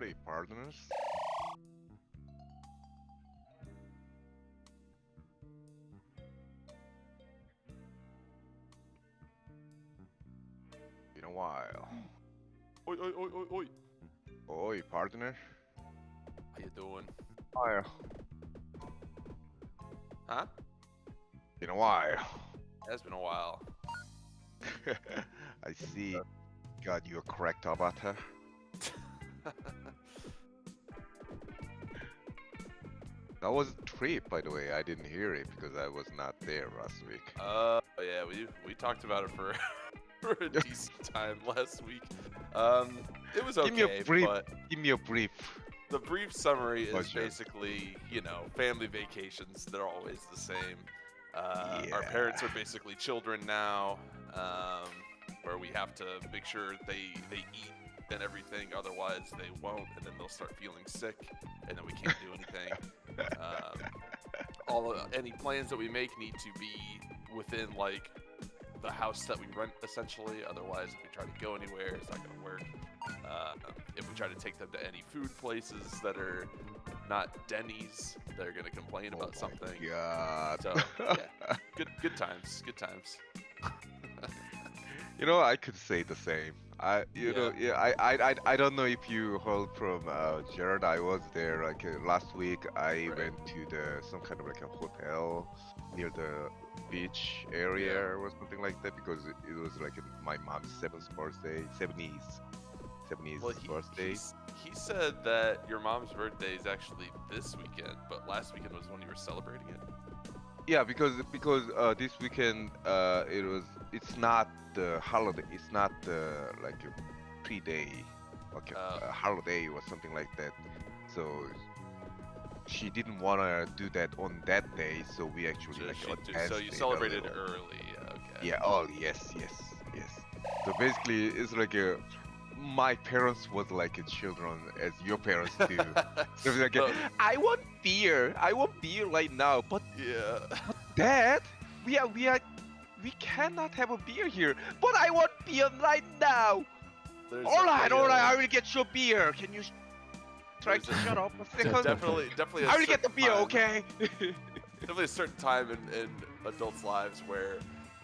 Howdy, partners. Been a while. Oi, oi, oi, oi, oi. Oi, partner. How you doing? While. Huh? Been a while. It has been a while. I see. God, you're correct about her. That was a trip, by the way. I didn't hear it because I was not there last week. Yeah, we talked about it for for a decent time last week. It was okay, Give me a brief. the brief summary is Pleasure. basically, you know, family vacations. They're always the same. Our Yeah. parents are basically children now, where we have to make sure they eat and everything. Otherwise, they won't, and then they'll start feeling sick, and then we can't do anything. Any plans that we make need to be within like the house that we rent, essentially. Otherwise, if we try to go anywhere, it's not going to work. If we try to take them to any food places that are not Denny's, they're going to complain about something. God. So yeah, good times, good times. You know, I could say the same. I don't know if you heard from Jared. I was there like last week. I Right. went to some kind of like a hotel near the beach area or something like that because it was like my mom's 70th birthday. Well, birthday. he said that your mom's birthday is actually this weekend, but last weekend was when you were celebrating it. Yeah, because this weekend it's not the holiday. It's not the like a pre-day, like a holiday or something like that. So she didn't wanna do that on that day. So we actually like advanced So you it a celebrated little. early. Okay. Yeah. Oh yes. So basically, it's like my parents was like children as your parents do. So it's like I want beer right now, but Yeah. Dad, we cannot have a beer here. But I want beer right now. All right, I will get you a beer. Can you try to shut up a second? Definitely. I will get the beer, okay? Definitely a certain time in adults' lives where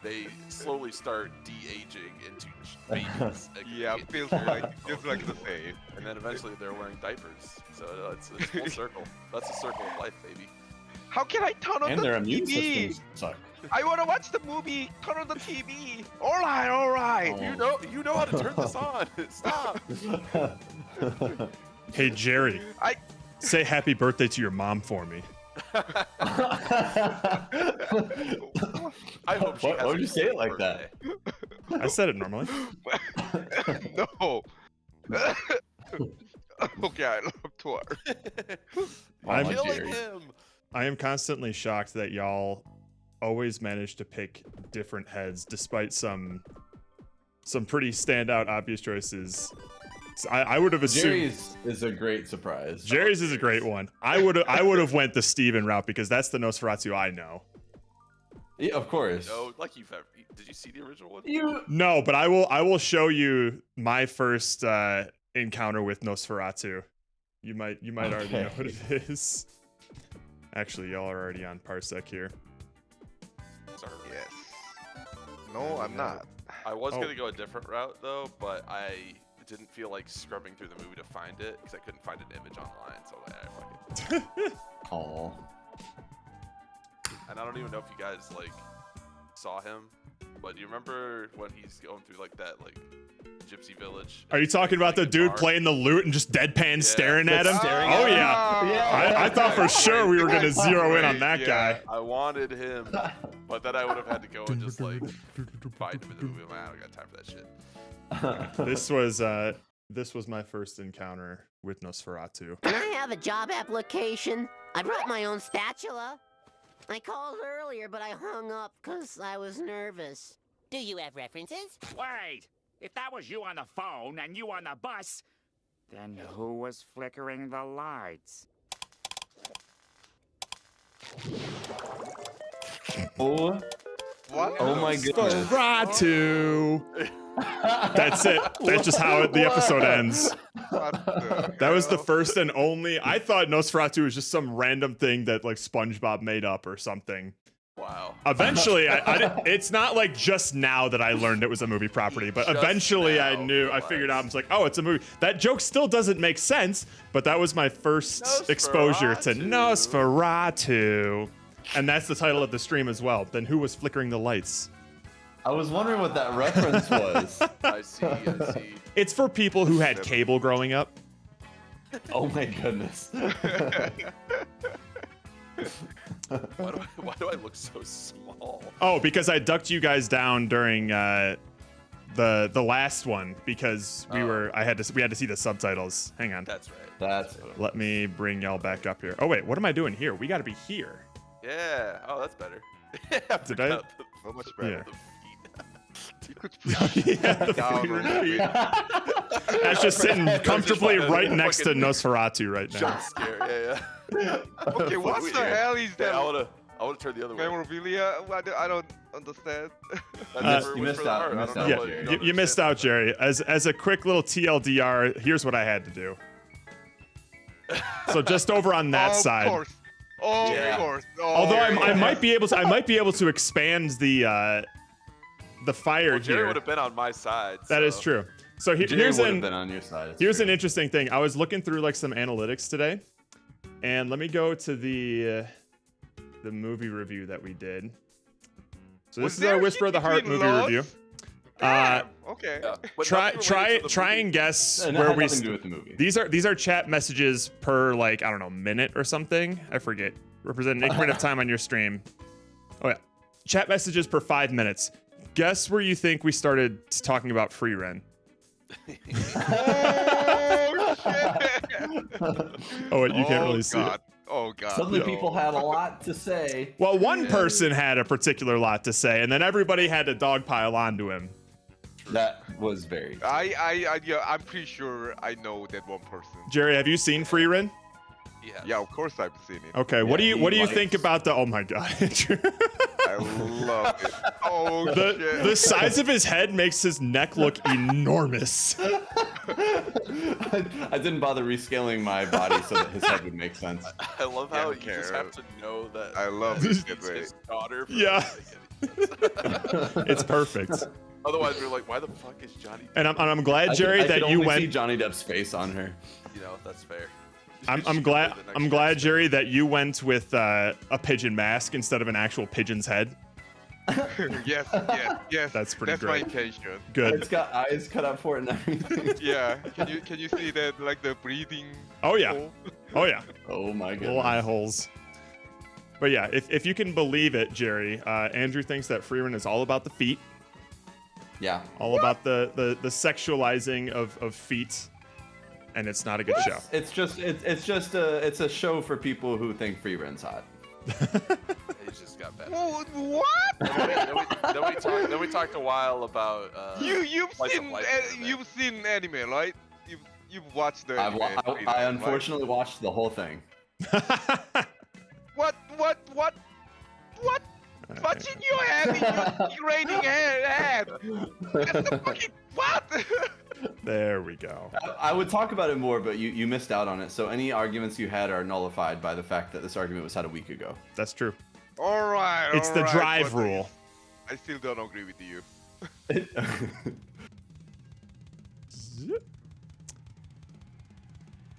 they slowly start de-aging into babies. Yeah, feels like the same. And then eventually they're wearing diapers. So it's full circle. That's the circle of life, baby. How can I turn on And the their immune TV? systems suck. I want to watch the movie. Turn on the TV. All right. Oh. You know how to turn this on. Stop. Hey Jerry, say happy birthday to your mom for me. I hope she Why would you say it like that? I said it normally. No. Okay, I love Tor. I'm killing Jerry. him. I am constantly shocked that y'all always manage to pick different heads despite some pretty standout obvious choices. So I would have assumed Jerry's is a great surprise. Jerry's is a great one. I would have went the Steven route because that's the Nosferatu I know. Yeah, of course. No, like you've ever. Did you see the original one? No, but I will show you my first encounter with Nosferatu. You might already know what it is. Actually, y'all are already on Parsec here. Sorry. Yes. No, I'm not. I was Oh. gonna go a different route though, but I didn't feel like scrubbing through the movie to find it because I couldn't find an image online. So fuck it. Oh. And I don't even know if you guys like saw him, but do you remember when he's going through like that like gypsy village? Are you talking about the dude playing the lute and just deadpan staring at him? Staring Oh at him. yeah. I thought for sure we were gonna zero in on that guy. I wanted him, but then I would have had to go and just like find him in the movie. I'm like, I don't got time for that shit. This was my first encounter with Nosferatu. Can I have a job application? I brought my own spatula. I called earlier, but I hung up because I was nervous. Do you have references? Wait! If that was you on the phone and you on the bus, then who was flickering the lights? Oh. What? Oh my goodness. Nosferatu. That's it. That's just how the episode ends. That was the hell? first and only. I thought Nosferatu was just some random thing that like SpongeBob made up or something. Wow. Eventually, it's not like just now that I learned it was a movie property, but Just eventually I now knew, I figured out, I realized. was like, oh, it's a movie. That joke still doesn't make sense, but that was my first exposure to Nosferatu. And that's the title of the stream as well. Then who was flickering the lights? I was wondering what that reference was. I see. I see. It's for people who had cable growing up. Oh my goodness. Why do I look so small? Oh, because I ducked you guys down during the last one because we had to see the subtitles. Hang on. That's right. That's Let me bring y'all back up here. Oh wait, what am I doing here? We got to be here. Yeah. Oh, that's better. Did I? So much better. Yeah. You could Yeah, the down finger a little feet. bit. That's just sitting comfortably Just right next to fucking Nosferatu right now. Jump scare. Yeah. Okay, what the hell is Yeah, that? I wanna turn the other way. Memorabilia? I don't understand. That's you missed out, you missed out, Yeah, Jerry. you missed out, Jerry. As a quick little TLDR, here's what I had to do. So just over on that side. Of course. Of Yeah. course. Oh, Although I yeah. might be able to expand the fire Well, Jerry here. would have been on my side. That is so- true. So Jerry here's would have an been on your side. it's here's true. an interesting thing. I was looking through like some analytics today, and let me go to the movie review that we did. So Was this is our there Whisper of the Heart between movie love? review. Damn, okay. Yeah. But Try nothing related to the movie. and guess And it where had we. nothing to do with the movie. These are chat messages per like I don't know minute or something. I forget. Represent an increment of time on your stream. Oh yeah, chat messages per 5 minutes. Guess where you think we started talking about free rent? Oh shit! Oh wait, you can't really see it. God. Oh god. Suddenly no. people had a lot to say. Well, one person had a particular lot to say, and then everybody had to dogpile onto him. That was very. Yeah, I'm pretty sure I know that one person. Jerry, have you seen Free Run? Yes. Yeah, of course I've seen it. Okay, Yeah, what do you he think likes- about the? Oh my god, I love it. Oh shit. the size of his head makes his neck look enormous. I didn't bother rescaling my body so that his head would make sense. I love how Yeah, you just care. have to know that. I love he's it that way. his daughter. for Yeah. not making any sense. It's perfect. Otherwise, we're like, why the fuck is Johnny? And I'm glad, I Jerry, could that you only see went. Johnny Depp's face on her. You know, that's fair. I'm She glad. could be the I'm next glad, Jackson. Jerry, that you went with a pigeon mask instead of an actual pigeon's head. Yes. That's pretty That's my great. intention. Good. It's got eyes cut out for it and everything. Yeah. Can you see that like the breathing? Oh yeah. hole? Oh yeah. Oh my goodness. Little eye holes. But yeah, if you can believe it, Jerry, Andrew thinks that Free Run is all about the feet, Yeah. all about the sexualizing of feet, and it's not a good show. It's just a show for people who think free run's hot. He's just got better. Whoa, what? Then we talked a while about. You've Slice of seen life anime. you've seen anime, right? You've watched the I anime. Freedom, right? unfortunately watched the whole thing. What? What's in your head? You're rating head. That's the fucking what? There we go. I would talk about it more, but you missed out on it. So any arguments you had are nullified by the fact that this argument was had a week ago. That's true. All right. It's the all right, drive but rule. I still don't agree with you.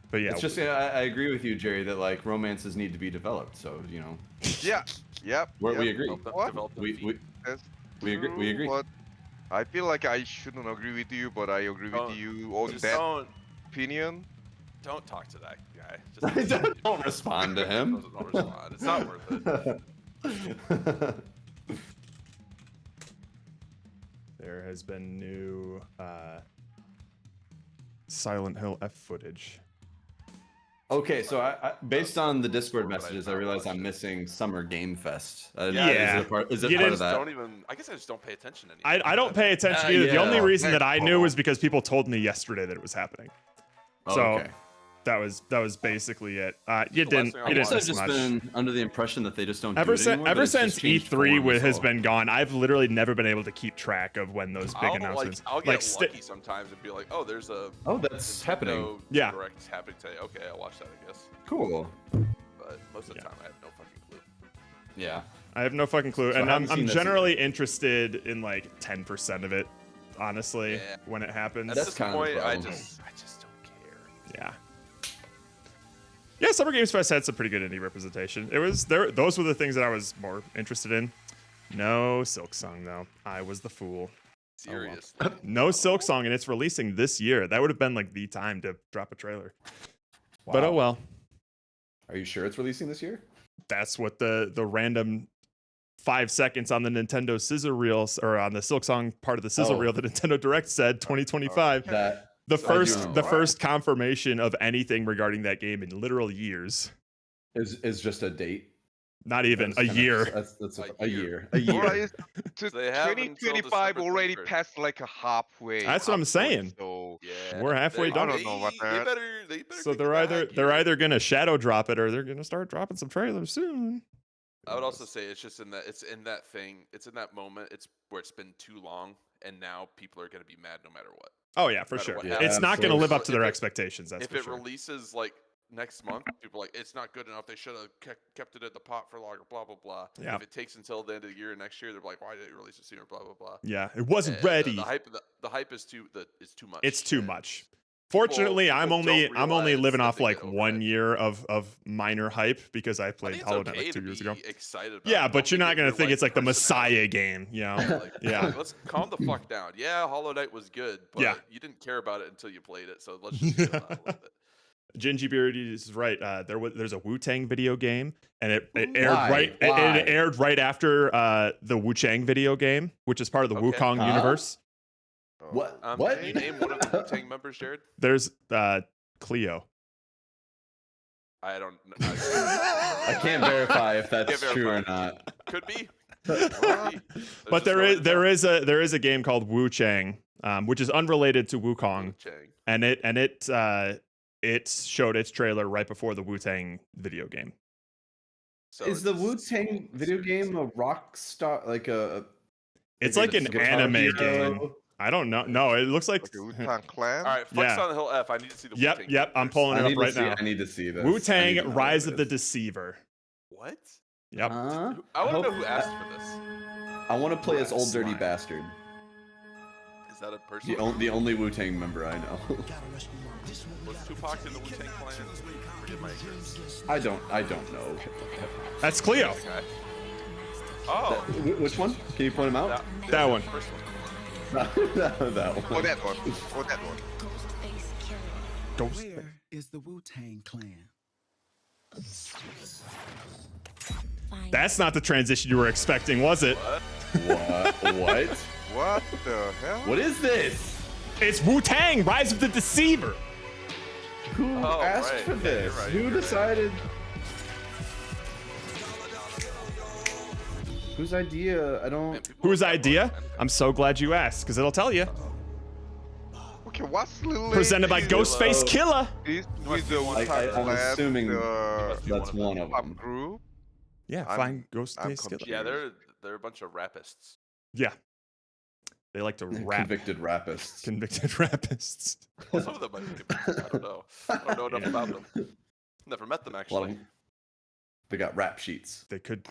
But yeah, It's just I agree with you, Jerry, that like romances need to be developed. So Yeah. Yep. we yep. agree. What? Develop them We feet. That's we agree. We agree. But I feel like I shouldn't agree with you, but I agree Don't- with you on Just that opinion. don't talk to that guy. Just Don't respond to him. Don't respond. It's not worth it. there has been new Silent Hill F footage. Okay, so I based on the Discord messages, I realized I'm missing Summer Game Fest. Yeah. Is it You part didn't- of that? Don't even. I guess I just don't pay attention anymore. I don't pay attention either. The yeah. only reason Heck that I knew no. was because people told me yesterday that it was happening. Oh, So okay. that was basically it. You The didn't last thing I you didn't watched. I've miss just much. been under the impression that they just don't Ever do it since anymore, but ever it's just since changed E3 form, is has all. been gone, I've literally never been able to keep track of when those big announcements. I'll get like lucky sometimes and be like, oh, there's a Oh, that's happening. Nintendo Yeah. Direct happening today. Okay, I'll watch that, I guess. Cool. But most of the Yeah. time, I have no fucking clue. Yeah. I have no fucking clue, So I and haven't I'm seen this generally interested in like 10% of it, honestly, Yeah. when it happens. At That's this kind of the point, I problem. just don't care. Yeah. Yeah, Summer Games Fest had some pretty good indie representation. It was there. Those were the things that I was more interested in. No Silk Song though. I was the fool. Seriously. No Silk Song, and it's releasing this year. That would have been like the time to drop a trailer. But oh Wow. well. Are you sure it's releasing this year? That's what the random 5 seconds on the Nintendo scissor reels or on the Silk Song part of the sizzle Oh. reel, the Nintendo Direct said 2025. That The So I first do know. the first confirmation of anything regarding that game in literal years. is just a date. Not even That's a kinda- year. That's A a year. year. A year. Well, to They have until 2025 December already 23rd. passed like a halfway. That's what I'm halfway, saying. So Yeah. We're halfway done. I don't know about They that. better So kick they're it either back, they're yeah. either gonna shadow drop it or they're gonna start dropping some trailers soon. I would also say it's just in that it's in that moment. It's where it's been too long, and now people are gonna be mad no matter what. Oh yeah, for No matter sure. what Yeah, happens. It's not gonna absolutely. live up to their If it- expectations. That's if for it sure. releases like next month, people are like, it's not good enough. They should have kept it at the pot for longer. Blah blah blah. Yeah. If it takes until the end of the year next year, they're like, why did it release it sooner? Blah blah blah. Yeah, it wasn't And ready. The hype is too much. It's too and much. Fortunately, I'm people only don't I'm only realize living that off they like get 1 overhyped. year of minor hype because I I played think it's Hollow Knight okay like 2 to years be ago. excited about Yeah, it. but Don't you're make not it gonna your, think like, it's like the personality. Messiah game, you know? Like, Yeah. like, let's calm the fuck down. Yeah, Hollow Knight was good, but Yeah. you didn't care about it until you played it. So let's just chill out a little bit. Gingy Beard is right. There's a Wu-Tang video game, and it aired Why? right. Why? It aired right after the Wu-Chang video game, which is part of the Okay. Wukong Huh? universe. What? Oh, What? Can you name one of the Wu-Tang members, Jared? There's Cleo. I don't. I can't verify if that's Can't true or verify. not. Could be. But there is a game called Wu-Chang, which is unrelated to Wukong, and it showed its trailer right before the Wu-Tang video game. So Is the it's Wu Tang video game a rock star like a? It's is like it an Guitar anime Hero? game. I don't know. No, it looks like. like a Wu-Tang Clan. All right, Flex Yeah. on the Hill F. I need to see the Yep, Wu-Tang yep. I'm first. pulling it I up need right to see. now. I need to see this. Wu I need to Tang: know what Rise it of the is. Deceiver. What? Yep. Huh? I want to hope- know who asked for this. I want to play as old dirty Slime. bastard. Is that a person? The only Wu Tang member I know. Was Tupac in the Wu-Tang Clan? Forget my ignorance. I don't know. That's Cleo. Okay. Oh, Which one? Can you point him out? That one. the first one. that Oh, one. that one. Oh, that one. Ghost. Where is the Wu-Tang Clan? That's not the transition you were expecting, was it? What? What? What the hell? What is this? It's Wu-Tang: Rise of the Deceiver. Who Oh, asked right. for Yeah, this? you're right, Who you're right. decided? Whose idea? I don't. Man, people Whose are idea? man. I'm so glad you asked, because it'll tell you. Okay, what's little Presented by lady Ghostface Killer. This with the Like, Wu-Tang I'm Clan, assuming the that's one of pop them. group. Yeah, I'm- find I'm Ghostface Killer. confused. Yeah, they're a bunch of rapists. Yeah. They like to rap. Convicted rapists. Convicted rapists. Some of them might be. I don't know. I don't know enough about them. Never met them A lot of actually. them. They got rap sheets. They could.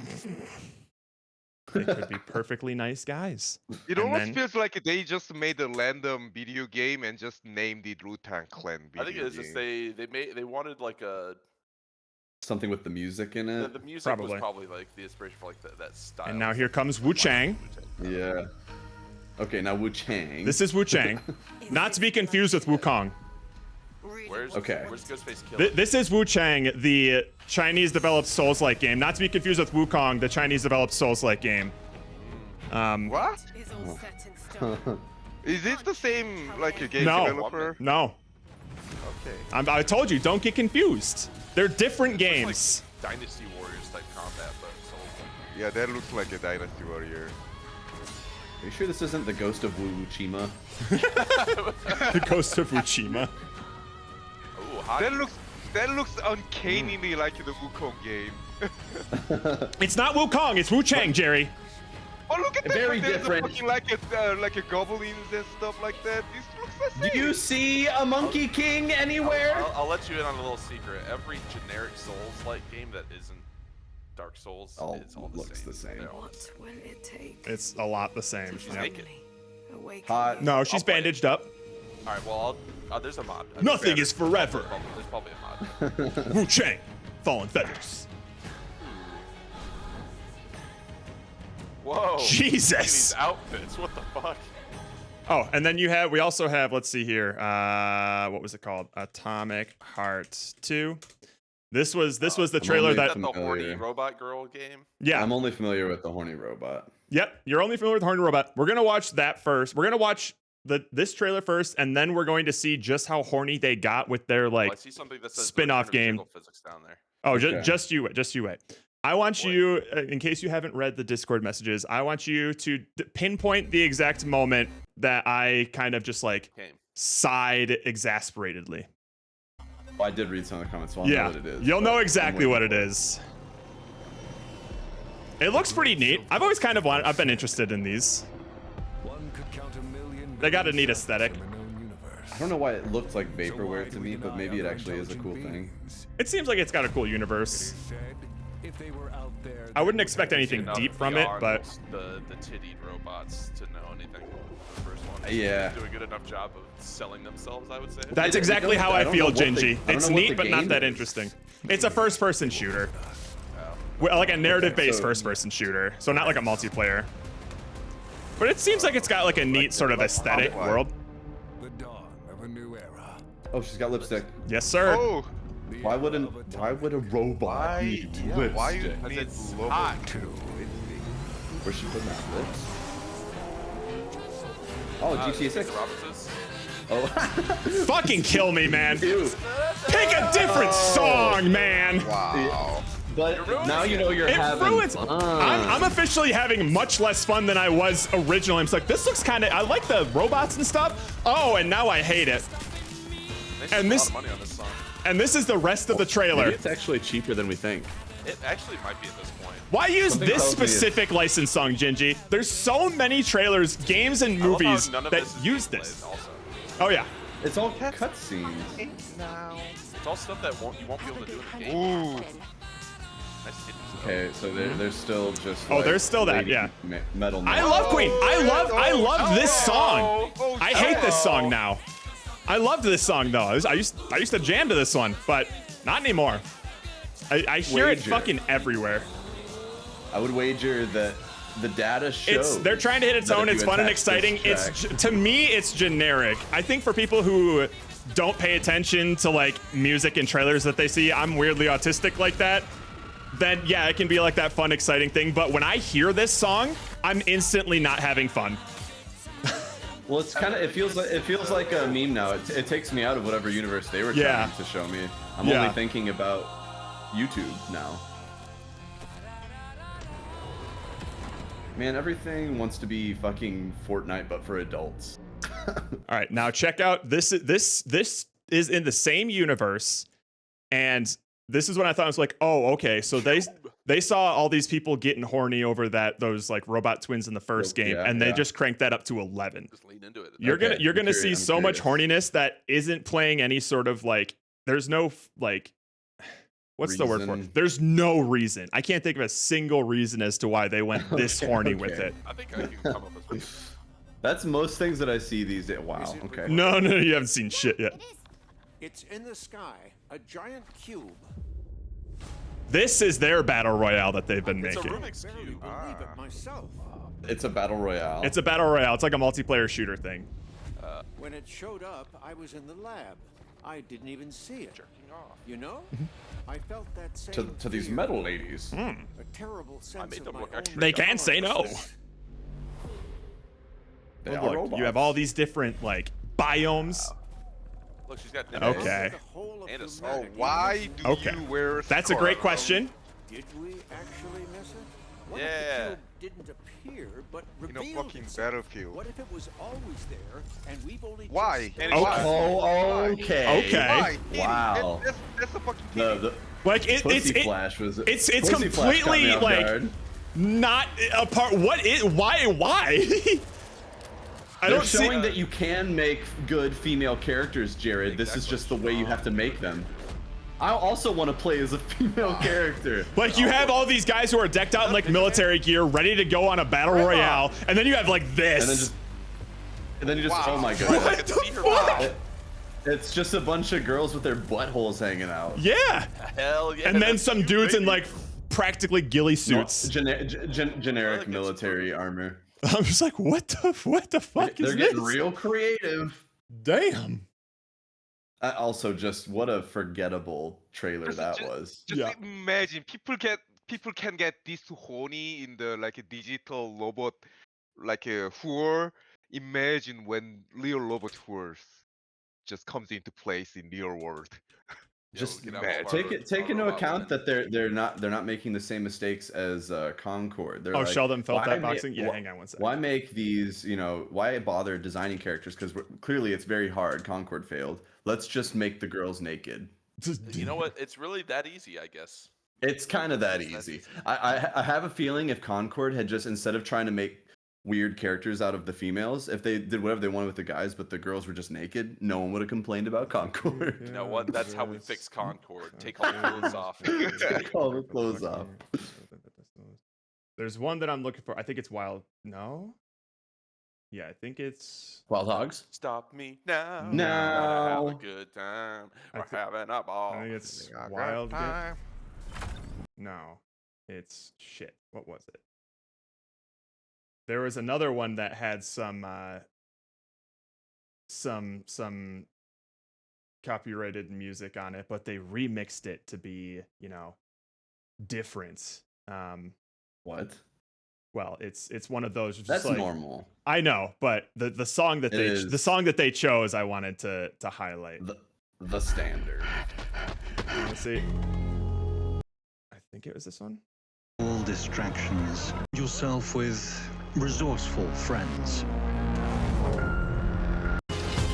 They could be perfectly nice guys. It And almost then- feels like they just made a random video game and just named it Wu-Tang Clan video I think it's just game. they wanted like a Something with the music in the, it. the music Probably. was probably like the inspiration for like that style. And now here comes Wu-Chang. Yeah. Okay, now Wu Chang. This is Wu-Chang. Not to be confused with Wukong. Where's Ghostface Killer? This is Wu-Chang, the Chinese-developed Souls-like game. Not to be confused with Wukong, the Chinese-developed Souls-like game. What? Is all set in stone. Is it the same like a game No. developer? No. Okay. I told you, don't get confused. They're different It's like games. Dynasty Warriors type combat, but Souls. Yeah, that looks like a Dynasty Warrior. Are you sure this isn't the ghost of Wu Chima? The Ghost of Tsushima. Ooh, hot. That looks That looks uncannily like the Wukong game. It's not Wukong, it's Wu Chang, Jerry. Oh, look at that! Very There's different. like a goblins and stuff like that. This looks the same. Do you see a Monkey King anywhere? I'll let you in on a little secret. Every generic Souls-like game that isn't Dark Souls is all the looks same. the same. They're all What will it take? It's a lot the same. She's Yep. naked. Awaken Hot. No, she's I'll play it. bandaged up. All right, well, there's a mod. Nothing is forever. There's probably a mod. Wu Chang, Fallen Feathers. Whoa. Jesus. Look at these outfits. What the fuck? Oh, and then we also have, let's see here. What was it called? Atomic Heart 2. This was the trailer Is that. that the horny familiar. robot girl game? Yeah. I'm only familiar with the horny robot. Yep. You're only familiar with Horny Robot. We're gonna watch that first. We're gonna watch this trailer first, and then we're going to see just how horny they got with their I like see something that says spin-off the return game. of jiggle physics down there. Oh, Okay. just you wait. I want you, in case you haven't read the Discord messages, I want you to pinpoint the exact moment that I kind of just like Game. sighed exasperatedly. Oh, I did read some of the comments, so I'll Yeah, know what it is. you'll but know I'm exactly waiting what it for is. It looks pretty neat. I've always kind of I've been interested in these. They got a neat aesthetic. I don't know why it looked like vaporware to me, but maybe it actually is a cool thing. It seems like it's got a cool universe. I wouldn't expect anything Enough deep from it, beyond but the tittied robots to know anything about the first one. Yeah. They do a good enough job of selling themselves, I would say. that's It exactly doesn't- how I I don't feel, know what the- Gingy. I don't It's know what neat, the but not game that is. interesting. It's a first-person shooter. Well, like a narrative-based so- first-person shooter, so not like a multiplayer. But it seems like it's got like a neat sort of aesthetic world. Oh, she's got lipstick. Yes, sir. Oh, Why would a robot need lipstick? why you Because need it's logo? hot. Where's she putting that lips? Oh, GTA 6. Robinsons. Oh. Fucking kill me, man. Ew. Pick a different song, man. Wow. But now you know you're It having ruins. fun. I'm officially having much less fun than I was originally. I'm just like, this looks kind of. I like the robots and stuff. Oh, and now I hate it. They And spent this- a lot of money on this song. And this is the rest of the trailer. Maybe it's actually cheaper than we think. It actually might be at this point. Why use Something this tells me it's- specific licensed song, Gingy? There's so many trailers, games, and I love how movies none of that this is use gameplay this. Also. Oh yeah. It's all cutscenes. It's all stuff that you won't be able to do in the game. Ooh. Nice titties, though. Okay, so there's still just. Oh, like, there's still that, lady yeah. Metal. I noise. love Queen. I love this song. Oh, I hate this oh. song now. I loved this song though. I used to jam to this one, but not anymore. I hear it Wager. fucking everywhere. I would wager that the data shows. They're trying to hit its that own. if It's you fun and attach this exciting. It's track- to me, it's generic. I think for people who don't pay attention to like music and trailers that they see, I'm weirdly autistic like that. Then yeah, it can be like that fun, exciting thing. But when I hear this song, I'm instantly not having fun. Well, it's kind of. It feels like a meme now. It takes me out of whatever universe they were Yeah. trying to show me. I'm Yeah. only thinking about YouTube now. Man, everything wants to be fucking Fortnite, but for adults. All right, now check out this. This is in the same universe, and this is when I thought I was like, oh, okay. So they saw all these people getting horny over those like robot twins in the first game, Yeah, and they yeah. just cranked that up to 11. Just lean into it. You're Okay, gonna I'm see curious, so I'm much curious. horniness that isn't playing any sort of like. There's no like. What's the word for it? Reason. There's no reason. I can't think of a single reason as to why they went this Okay, horny with okay. it. I think I can come up with one. That's most things that I see these days. Wow. Okay. No, you haven't seen shit yet. It's in the sky, a giant cube. This is their battle royale that they've been It's a making. Rubik's Barely Cube. believe it myself. It's a battle royale. It's a battle royale. It's like a multiplayer shooter thing. When it showed up, I was in the lab. I didn't even see it. Jerking off. You know, I felt that same to these fear, metal ladies. a terrible sense made of them my look own extra They can't say no. powerlessness. They Oh, are look, robots. you have all these different like biomes. Look, she's got nipples. Okay. The whole of And a Oh, humanity why missed do Okay. you wear a That's a scarf? great question. it. Did we actually miss it? What if Yeah. the cube didn't appear, but You know, revealed fucking itself? Battlefield. What if it was always there, and we've only Why? just And started it's- Oh, okay. Okay. Why? Wow. That's a fucking The Like Pussy Flash was. it's Pussy Flash caught me completely off like guard. not a part. What is why? I They're don't see. showing that you can make good female characters, Jared. This is Exactly. just the way you have to make them. I also want to play as a female character. Like you have all these guys who are decked out in like military gear, ready to go on a battle royale, and then you have like this. And then you just, oh my I god. could see her wow. It's just a bunch of girls with their buttholes hanging out. Yeah. Hell yeah. And then that's some cute, dudes in baby. like practically ghillie No, suits. generic it's military armor. I'm just like, what the fuck They're is getting this? real creative. Damn. Also, just what a forgettable trailer that was. Just Yeah. imagine people can get this horny in the like a digital robot like a whore. Imagine when real robot whores just comes into place in real world. Just we can have all of our- take our into robot account friends. that they're not making the same mistakes as Concord. They're Oh, like, Sheldon felt why that ma- boxing? Yeah, wh- hang on one second. Why make these, why bother designing characters? Because clearly it's very hard. Concord failed. Let's just make the girls naked. You know what? It's really that easy, I guess. It's kind of that It's that easy. easy. I have a feeling if Concord had just, instead of trying to make weird characters out of the females, if they did whatever they wanted with the guys, but the girls were just naked, no one would have complained about Concord. You know what? That's how we fix Concord. Take all the clothes off. Take all the clothes off. There's one that I'm looking for. I think it's Wild. No? Yeah, I think it's. Wild Hogs? Stop me now. No. Have a good time. I We're thi- having a ball. I think it's I got Wild. time. No. It's shit. What was it? There was another one that had some copyrighted music on it, but they remixed it to be, different. What? Well, it's one of those. Just That's like, normal. I know, but the song that the song that they chose, I wanted to highlight. The standard. Let's see. I think it was this one. All distractions. Yourself with resourceful friends.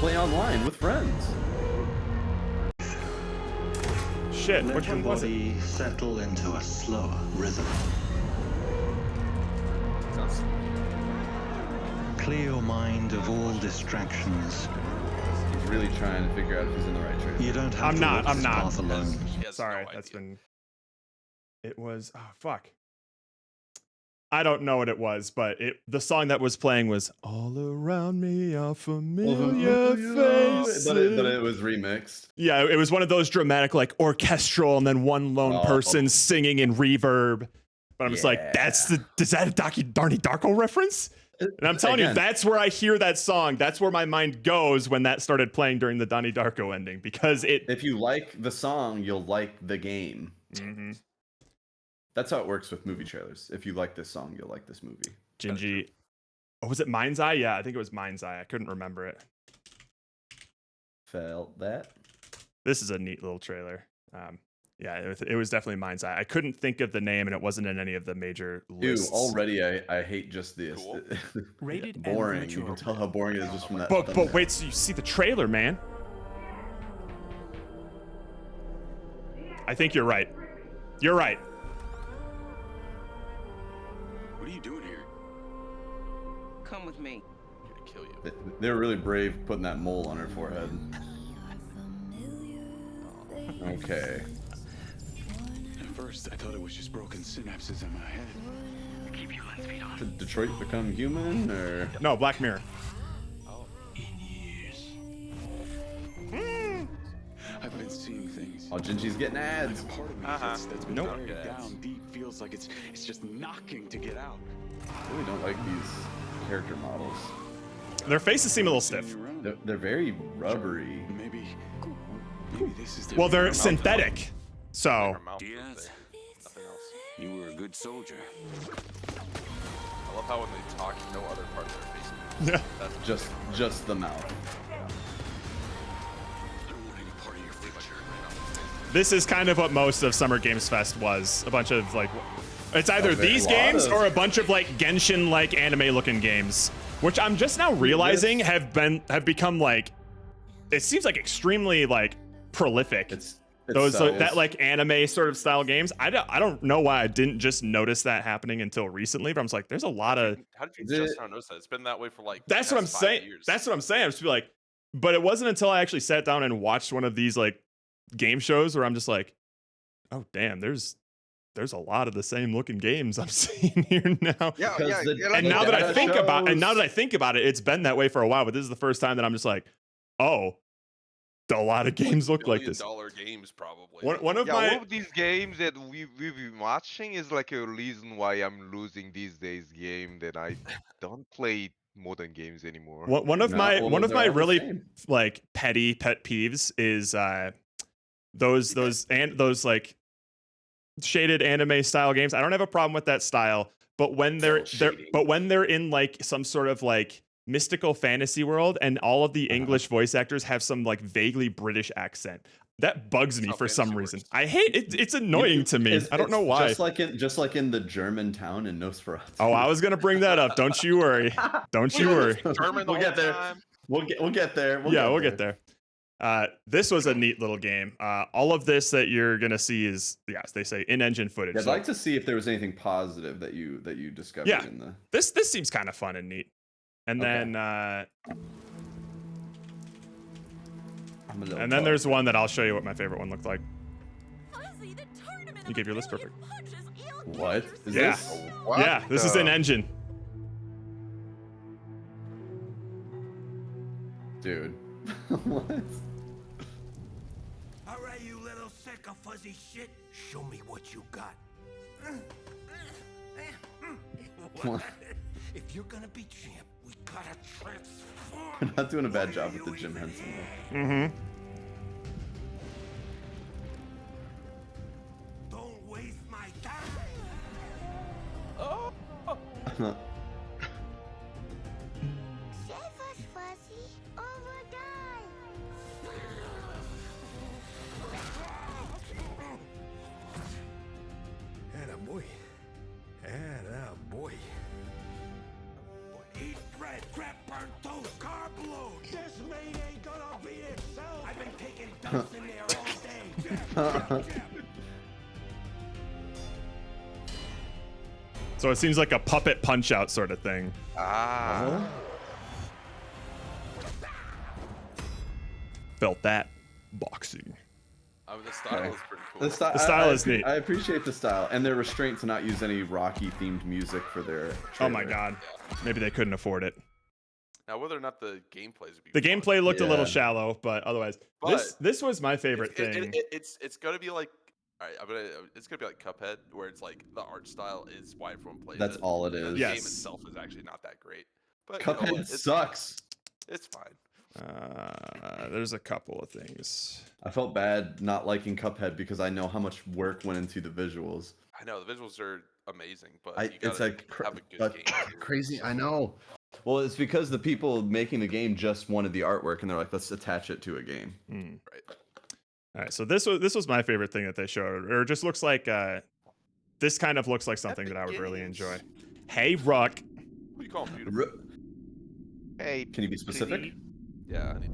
Play online with friends. Shit, Let which your one was it? body settle into a slower rhythm. Sounds- Clear your mind of all distractions. He's really trying to figure out if he's in the right track. You don't have I'm to not, walk I'm this not. path alone. He has Sorry, no that's idea. been. It was. Oh fuck. I don't know what it was, but the song that was playing was "All Around Me Are Familiar Faces." But it was remixed. Yeah, it was one of those dramatic, like orchestral, and then one lone Oh. person singing in reverb. But I'm just like, is that a Donnie Darko reference? And I'm telling you, Again. that's where I hear that song. That's where my mind goes when that started playing during the Donnie Darko ending, because it. If you like the song, you'll like the game. Mhm. That's how it works with movie trailers. If you like this song, you'll like this movie. Gingy. Oh, was it Mind's Eye? Yeah, I think it was Mind's Eye. I couldn't remember it. Felt that? This is a neat little trailer. Yeah, it was definitely Mind's Eye. I couldn't think of the name, and it wasn't in any of the major Ew, lists. already I hate just this. Cool. Rated M boring. for You can mature. tell how boring it is just from that. But thumbnail. wait, so you see the trailer, man? I think you're right. You're right. What are you doing here? Come with me. I'm here to kill you. They were really brave putting that mole on her forehead. Okay. At first, I thought it was just broken synapses in my head. Keep your lens feet on. Did Detroit become human, or No, Black Mirror. In years. I've been seeing things. oh, Gingy's getting ads? Part of me that's been Nope. buried Okay. down deep feels like it's just knocking to get out. I really don't like these character models. Their faces seem a little stiff. They're very rubbery. Maybe this is the Well, they're real synthetic. So, Her mouth was Diaz. there. Nothing else. You were a good soldier. I love how when they talk, no other part of their face. That's Just the mouth. I don't want any part of your future. this is kind of what most of Summer Games Fest was. A bunch of, like, It's either these lot games of- or a bunch of like Genshin like anime looking games, which I'm just now realizing have become like, it seems like extremely like prolific. It's Those sells. that like anime sort of style games. I don't know why I didn't just notice that happening until recently, but I'm just like, there's a lot of. How did you just now notice that? It's been that way for like. That's the what I'm past 5 saying. years. That's what I'm saying. I'm just like, but it wasn't until I actually sat down and watched one of these like game shows where I'm just like, oh damn, there's a lot of the same looking games I'm seeing here now. Yeah, Because yeah. the- yeah, like And now that I data think about shows- it, it's been that way for a while. But this is the first time that I'm just like, oh, a lot of games look like this. $1 billion games probably. One of yeah, my all of these games that we've been watching is like a reason why I'm losing these days game that I don't play modern games anymore. one of No, my well, one of they're my all the really same. like petty pet peeves is those like shaded anime style games. I don't have a problem with that style, but when they're shading. in like some sort of like mystical fantasy world and all of the English voice actors have some like vaguely British accent, that bugs me how for some fantasy reason. works. I hate it. It's annoying to me. I don't know why. Just like in the German town in Nosferatu. Oh, I was gonna bring that up. Don't you worry. Don't you worry. German the We'll get whole there. time. We'll get there. We'll get there. This was a neat little game. All of this that you're gonna see is, yes, they say in-engine footage. I'd So like to see if there was anything positive that you discovered Yeah. in the. this seems kind of fun and neat. And Okay. then I'm a little and then tough. there's one that I'll show you what my favorite one looked like. You gave your list perfect. What is Yeah. this? What Yeah, this is the- in engine. Dude. What? All right, you little sick of fuzzy shit. Show me what you got. What? If you're gonna be champ, we gotta transform. We're not doing a bad job with the Jim Henson though. Mm-hmm. Don't waste my time. Save us, Fuzzy, or we'll die. Atta boy. Atta boy. Eat bread, crap, burn toast, carb load. This mate ain't gonna be itself. I've been taking dumps in there all day. So it seems like a puppet punch out sort of thing. Ah. Felt that boxing. I mean, the style is pretty cool. The style is neat. I appreciate the style and their restraint to not use any Rocky themed music for their. Oh my trailer. god. Maybe they couldn't afford it. Now, whether or not the gameplays would be The fun. gameplay looked a little Yeah. shallow, but otherwise, But this was my favorite thing. It's gonna be like, all right, it's gonna be like Cuphead, where it's like the art style is why everyone plays That's it. all it The is. game Yes. itself is actually not that great. But you know Cuphead what, it's sucks. Fine. It's fine. There's a couple of things. I felt bad not liking Cuphead because I know how much work went into the visuals. I know the visuals are amazing, but you It's gotta like have a good game. too. crazy. I know. Well, it's because the people making the game just wanted the artwork, and they're like, let's attach it to a game. Right. All right, so this was my favorite thing that they showed, or it just looks like this kind of looks like something that I would really enjoy. Hey, Ruck. What do you call them? Beautiful. Hey, Can you be specific? Yeah, I need.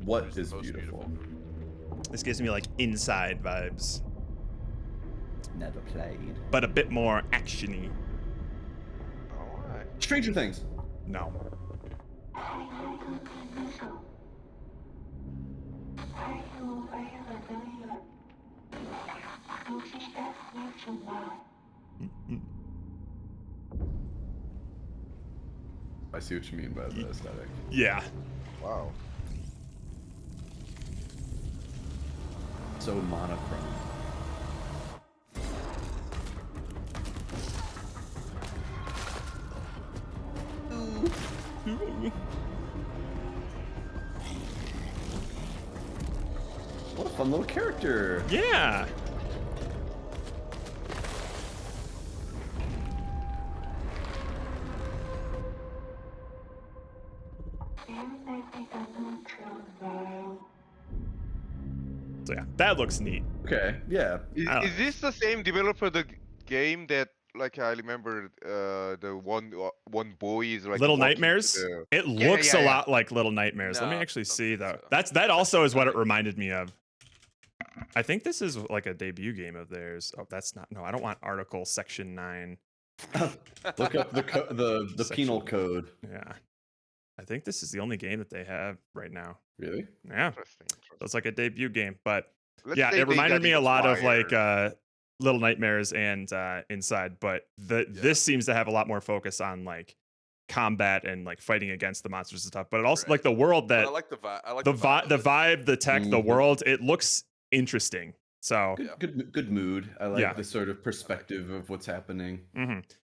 What who's the is most beautiful? This gives me like Inside vibes, Never played. but a bit more actiony. alright. Stranger Things. No. I see what you mean by the aesthetic. Yeah. Wow. So monochrome. What a fun little character. Yeah. So yeah, that looks neat. Okay, yeah. Is, I don't is this the same developer that game that like I remember the one boy is like Little walking to Nightmares. the- It Yeah, looks yeah, a yeah. lot like Little Nightmares. Let me No, actually don't see think though. so. That also is what it Kinda- reminded me of. I think this is like a debut game of theirs. Oh, that's not. No, I don't want Article Section 9. Look up the penal Section- code. Yeah. I think this is the only game that they have right now. Really? Yeah. Interesting. So it's like a debut game, but Let's yeah, say it they reminded got me a lot of like inspired. Little Nightmares and Inside, but this seems to have a lot more focus on like combat and like fighting against the monsters and stuff. But it also Right. like the world But that I like the vibe. I like the vibe. vibe, the tech, the Mhm. world, it looks interesting. So Good mood. I like Yeah. the sort of perspective of what's happening.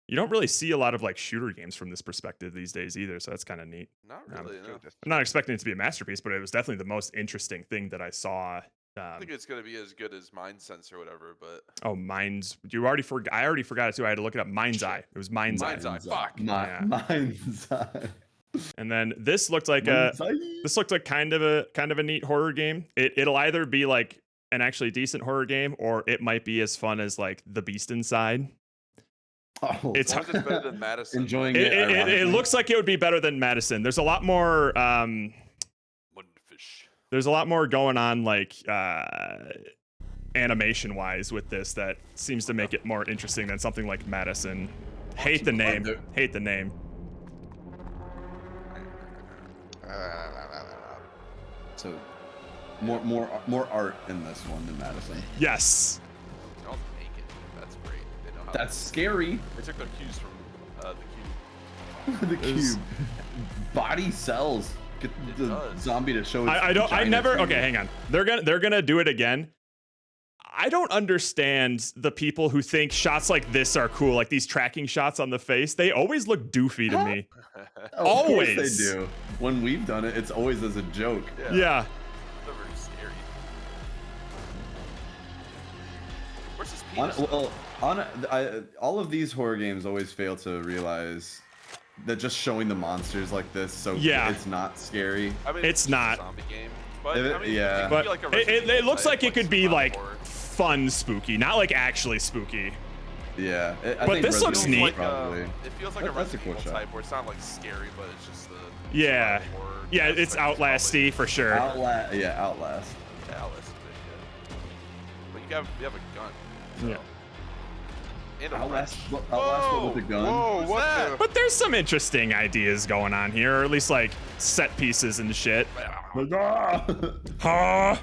you don't really see a lot of like shooter games from this perspective these days either. So that's kind of neat. Not really. No. I'm not expecting it to be a masterpiece, but it was definitely the most interesting thing that I saw. I think it's gonna be as good as Mind Sense or whatever, but Oh, Mind's. I already forgot it too. I had to look it up. Mind's Eye. It was Mind's Eye. Mind's Eye. Fuck. Yeah. Mind's Eye. And then this looked like Mind's Eye. this looked like kind of a neat horror game. It'll either be like an actually decent horror game, or it might be as fun as like The Beast Inside. Oh, It's As long as it's better than Madison. enjoying it, it. it ironically. looks like it would be better than Madison. There's a lot more Mudfish. there's a lot more going on like animation wise with this that seems to make it more interesting than something like Madison. Hate the name. Hate the name. So more art in this one than Madison. Yes. They're all naked. That's great. They know how That's scary. They took their cues from the cube. The cube. Body cells. Get the does. zombie to show. I never. Okay, hang on. They're gonna do it again. I don't understand the people who think shots like this are cool, like these tracking shots on the face. They always look doofy to me. Of Always. course they do. When we've done it, it's always as a joke. Yeah. They're very scary. Where's his On, penis? well, all of these horror games always fail to realize that just showing the monsters like this, so Yeah. it's not scary. I mean, it's just not. a zombie game, but If it- I mean, yeah. it could But be like a it Resident Evil looks type, like it could be survival like horror. fun spooky, not like actually spooky. Yeah. I But think this looks Resident Evil neat. Probably. It feels like a That's a Resident cool Evil shot. type where it's not like scary, but it's just the Yeah. survival horror Yeah, aspect it's is Outlasty for sure. Outlast. probably- Yeah, Outlast is a bit good. But you have a gun. So. Yeah. And a Outlast. wrench. Outlast but with a gun. Whoa, What's what that? the? But there's some interesting ideas going on here, or at least like set pieces and shit. Huh?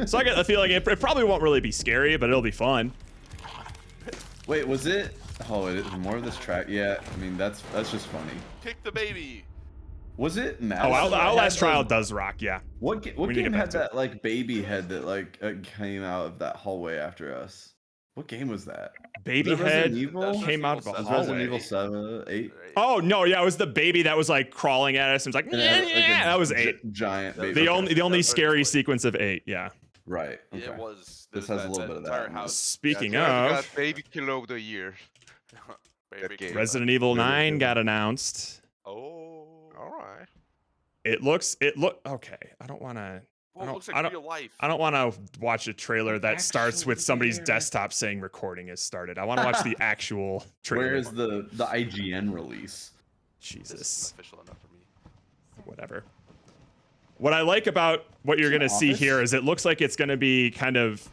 So I feel like it probably won't really be scary, but it'll be fun. Wait, was it? Oh, it is more of this track. Yeah, I mean that's just funny. Kick the baby. Was it Oh, Madison? that Outlast had Trial the- does rock, yeah. What We what need to game get back had to it. that like baby head that like came out of that hallway after us? What game was that? Baby Was it Resident Head Evil? came out of a That's Was Resident hallway. Evil 7, 8? Oh no, yeah, it was the baby that was like crawling at us and was like, And it had, like, a yeah, that was 8. Giant baby. The Okay. only That's scary really- sequence of 8, yeah. Right. Okay. It was. This there's has a little bit of that entire in it. house. Speaking Yeah, of, got baby killer of the year. Baby game. kick. Resident Evil Really 9 good. got announced. Oh. All right. It look okay. I don't want to. Well, I it don't- looks I like don't- real life. I don't want to watch a trailer that starts with somebody's desktop saying recording has started. I want to watch the actual trailer. Where is the IGN release? This Jesus, is official enough for me. whatever. What I like about what you're Is it gonna see Office? here is it looks like it's gonna be kind of.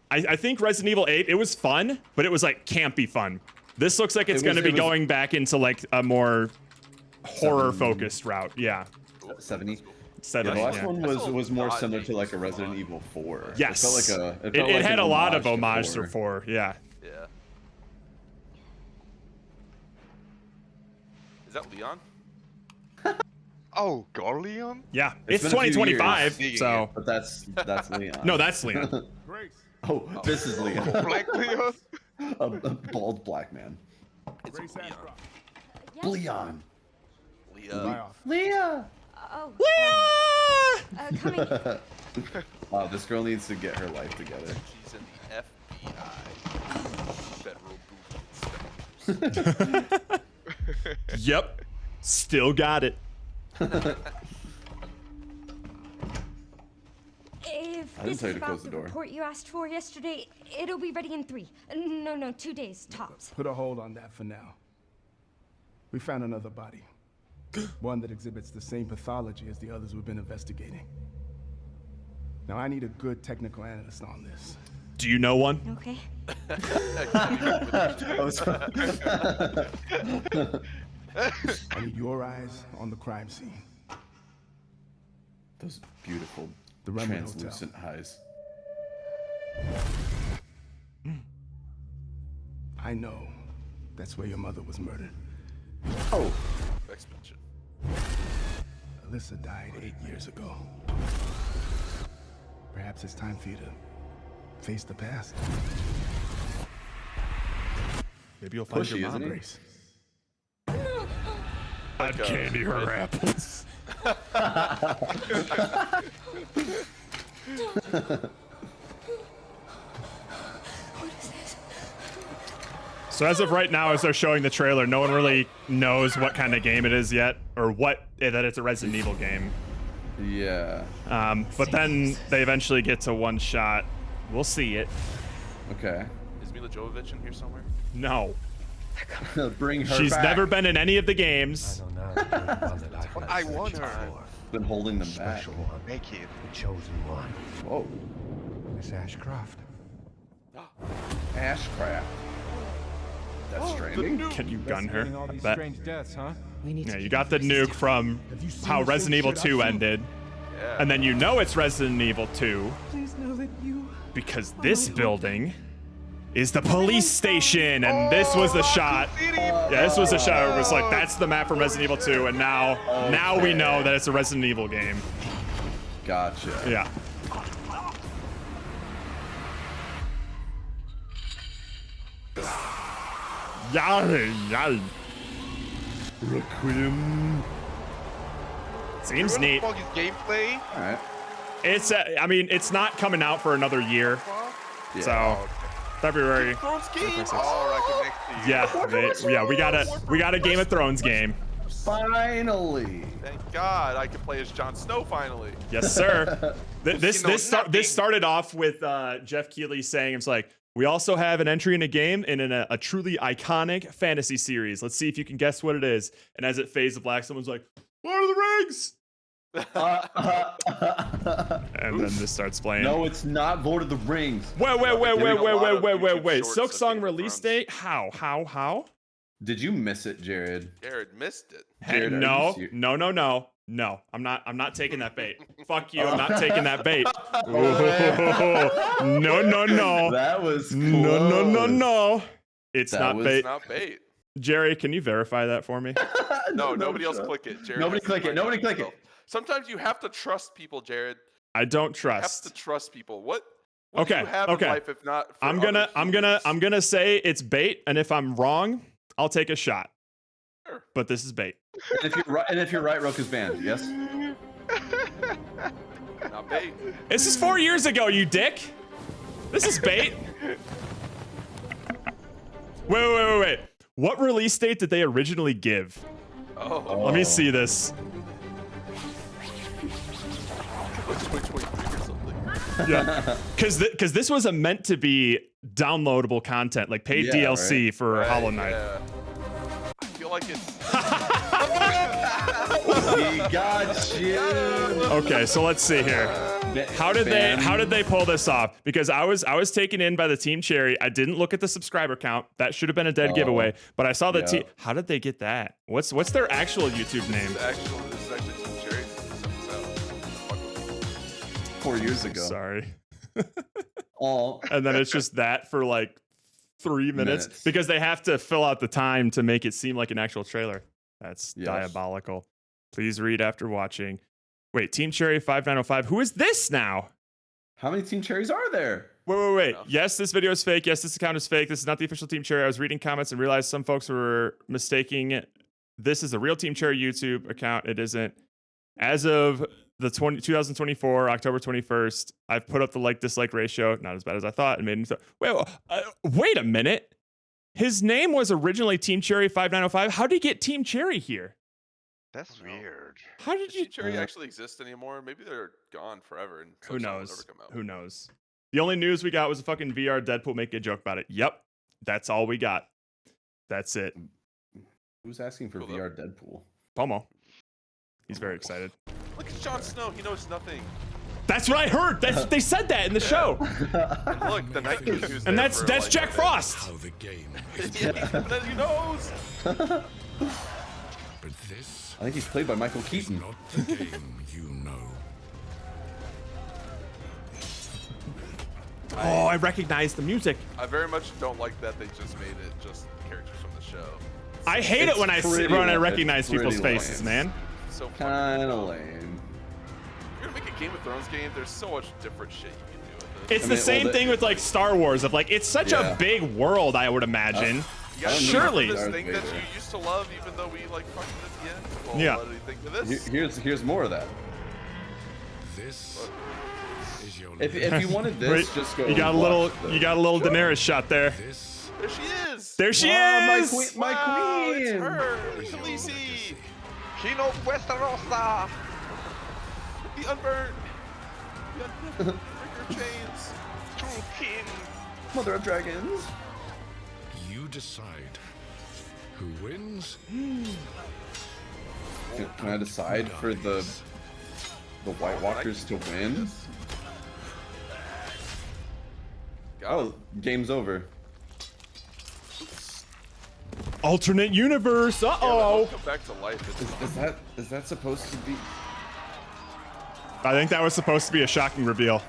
I think Resident Evil 8, it was fun, but it was like campy fun. This looks like it's It was- gonna be it was- going back into like a more horror focused route. Yeah, 70. Yeah, 7. the last yeah. one That's was a more lot similar of to like a games. Resident Evil 4. Yes, It felt like a. it felt like had an a lot of to homage 4. to 4. Yeah. Yeah. Is that Leon? Oh, Garleon? Yeah, It's it's been a few 2025, years. so But that's Leon. no, that's Leon. Oh, this is Leon. Black Leon? a bald black man. It's Leon. Leon. Leon. Leah. Oh, coming. Wow, this girl needs to get her life together. She's in the FBI. Federal Booty Inspectors. Yep, still got it. If I didn't this tell you is to about close the the door. report you asked for yesterday, It'll be ready in 3. No, 2 days tops. Put a hold on that for now. We found another body. One that exhibits the same pathology as the others we've been investigating. Now I need a good technical analyst on this. Do you know one? Okay. I need your eyes on the crime scene. Those beautiful The Remnant translucent eyes. I know that's where your mother was murdered. Oh. Expansion. Alyssa died 8 years ago. Perhaps it's time for you to face the past. Maybe you'll find Pushy, your mom. isn't he? Grace. I'd candy her apples. So as of right now, as they're showing the trailer, no one really knows what kind of game it is yet, or that it's a Resident Evil game. Yeah. But then they eventually get to one shot. We'll see it. Okay. Is Mila Jovovich in here somewhere? No. Bring her She's back. never been in any of the games. I want her. Been holding them back. Special one. Naked. The chosen one. Whoa. Miss Ashcroft. Ashcraft. That's stranding. Can you gun her? All I these bet. strange deaths, huh? Yeah, you got the nuke from how Resident Evil 2 ended. Yeah. And then you know it's Resident Evil 2 Please know that you. because this building is the police station, and this was the shot. Yeah, this was the shot. It was like, that's the map from Resident Evil 2, and now we know that it's a Resident Evil game. Gotcha. Yeah. Yeah. Requiem. Seems neat. Focus gameplay. All right. It's I mean, it's not coming out for another year. Yeah. So February. Thrones game. Oh, right next to you. Yeah, we got a Game of Thrones game. Finally. Thank God I can play as Jon Snow finally. Yes, sir. This nothing. this started off with Jeff Keighley saying, "It's like we also have an entry in a game and in a truly iconic fantasy series. Let's see if you can guess what it is." And as it fades to black, someone's like, "Lord of the Rings!" And then this starts playing. No, it's not Lord of the Rings. Wait. YouTube Silk shorts Song of Game of release Thrones. date? How? Did you miss it, Jared? Jared missed it. Hey, Jared, are no. you No. I'm not taking that bait. Fuck you. I'm not taking that bait. No. That was close. No. It's That not was bait. It's not bait. Jerry, can you verify that for me? No, nobody else click it. Jared Nobody has to click it. find Nobody out click it. himself. Sometimes you have to trust people, Jared. I don't You have trust. to trust people. What do Okay. you have in life if not for I'm other humans? gonna say it's bait, and if I'm wrong, I'll take a shot. Sure. But this is bait. And if you're right, Roku's banned. Yes. Not bait. This is 4 years ago, you dick. This is bait. Wait. What release date did they originally give? Oh. Let me see this. 2023 or something. Yeah, because this was meant to be downloadable content, like paid Yeah, DLC for Right, Hollow Knight. yeah. I feel like it's. He got you. Okay, so let's see here. How did they pull this off? Because I was taken in by the Team Cherry. I didn't look at the subscriber count. That should have been a dead giveaway. But I saw the team. How did they get that? What's their actual YouTube name? This is actually Team Cherry. Fuck with me. 4 years ago. Sorry. Oh. And then it's just that for like 3 minutes because they have to fill out the time to make it seem like an actual trailer. That's diabolical. Please read after watching. Wait, Team Cherry 5905. Who is this now? How many Team Cherries are there? Wait. Yes, this video is fake. Yes, this account is fake. This is not the official Team Cherry. I was reading comments and realized some folks were mistaking this is a real Team Cherry YouTube account. It isn't. As of the 2024, October 21st, I've put up the like-dislike ratio. Not as bad as I thought. And made him wait a minute. His name was originally Team Cherry 5905. How did he get Team Cherry here? That's weird. How did Does you? Team Cherry actually exist anymore? Maybe they're gone forever. And Who Silk Song will knows? never come out. Who knows? The only news we got was a fucking VR Deadpool making a joke about it. Yep, that's all we got. That's it. Who's asking for VR Deadpool? Pomo. He's very excited. Look at Jon Snow. He knows nothing. That's what I heard. They said that in the show. And look, the Night King who's And there that's for, that's like, Jack Frost. How the game. He knows. But this I think he's played by Michael is Keaton. not the game you know. Oh, I recognize the music. I very much don't like that they just made it just characters from the show. I hate it when I recognize people's pretty faces, lame. man. So Kind of lame. If you're gonna make a Game of Thrones game, there's so much different shit you can do with it. It's the same thing with like Star Wars. Of like, it's such a big world. I would imagine. You gotta Surely. remember this thing that you used to love, even though we like fucked it at the end. Well, Yeah. What do you think of this? Here's more of that. This is your If you wanted this, just go. You got a little Daenerys shot there. This There she is. There she Oh, is. my Wow, queen. It's her. Khaleesi. King of Westerosa. The unburned. The unburned. Breaker chains. True king. Mother of Dragons. you decide who wins. Can I decide for the White Walkers to win? Oh, game's over. Alternate universe. Uh oh. Come back to life. Is that supposed to be? I think that was supposed to be a shocking reveal.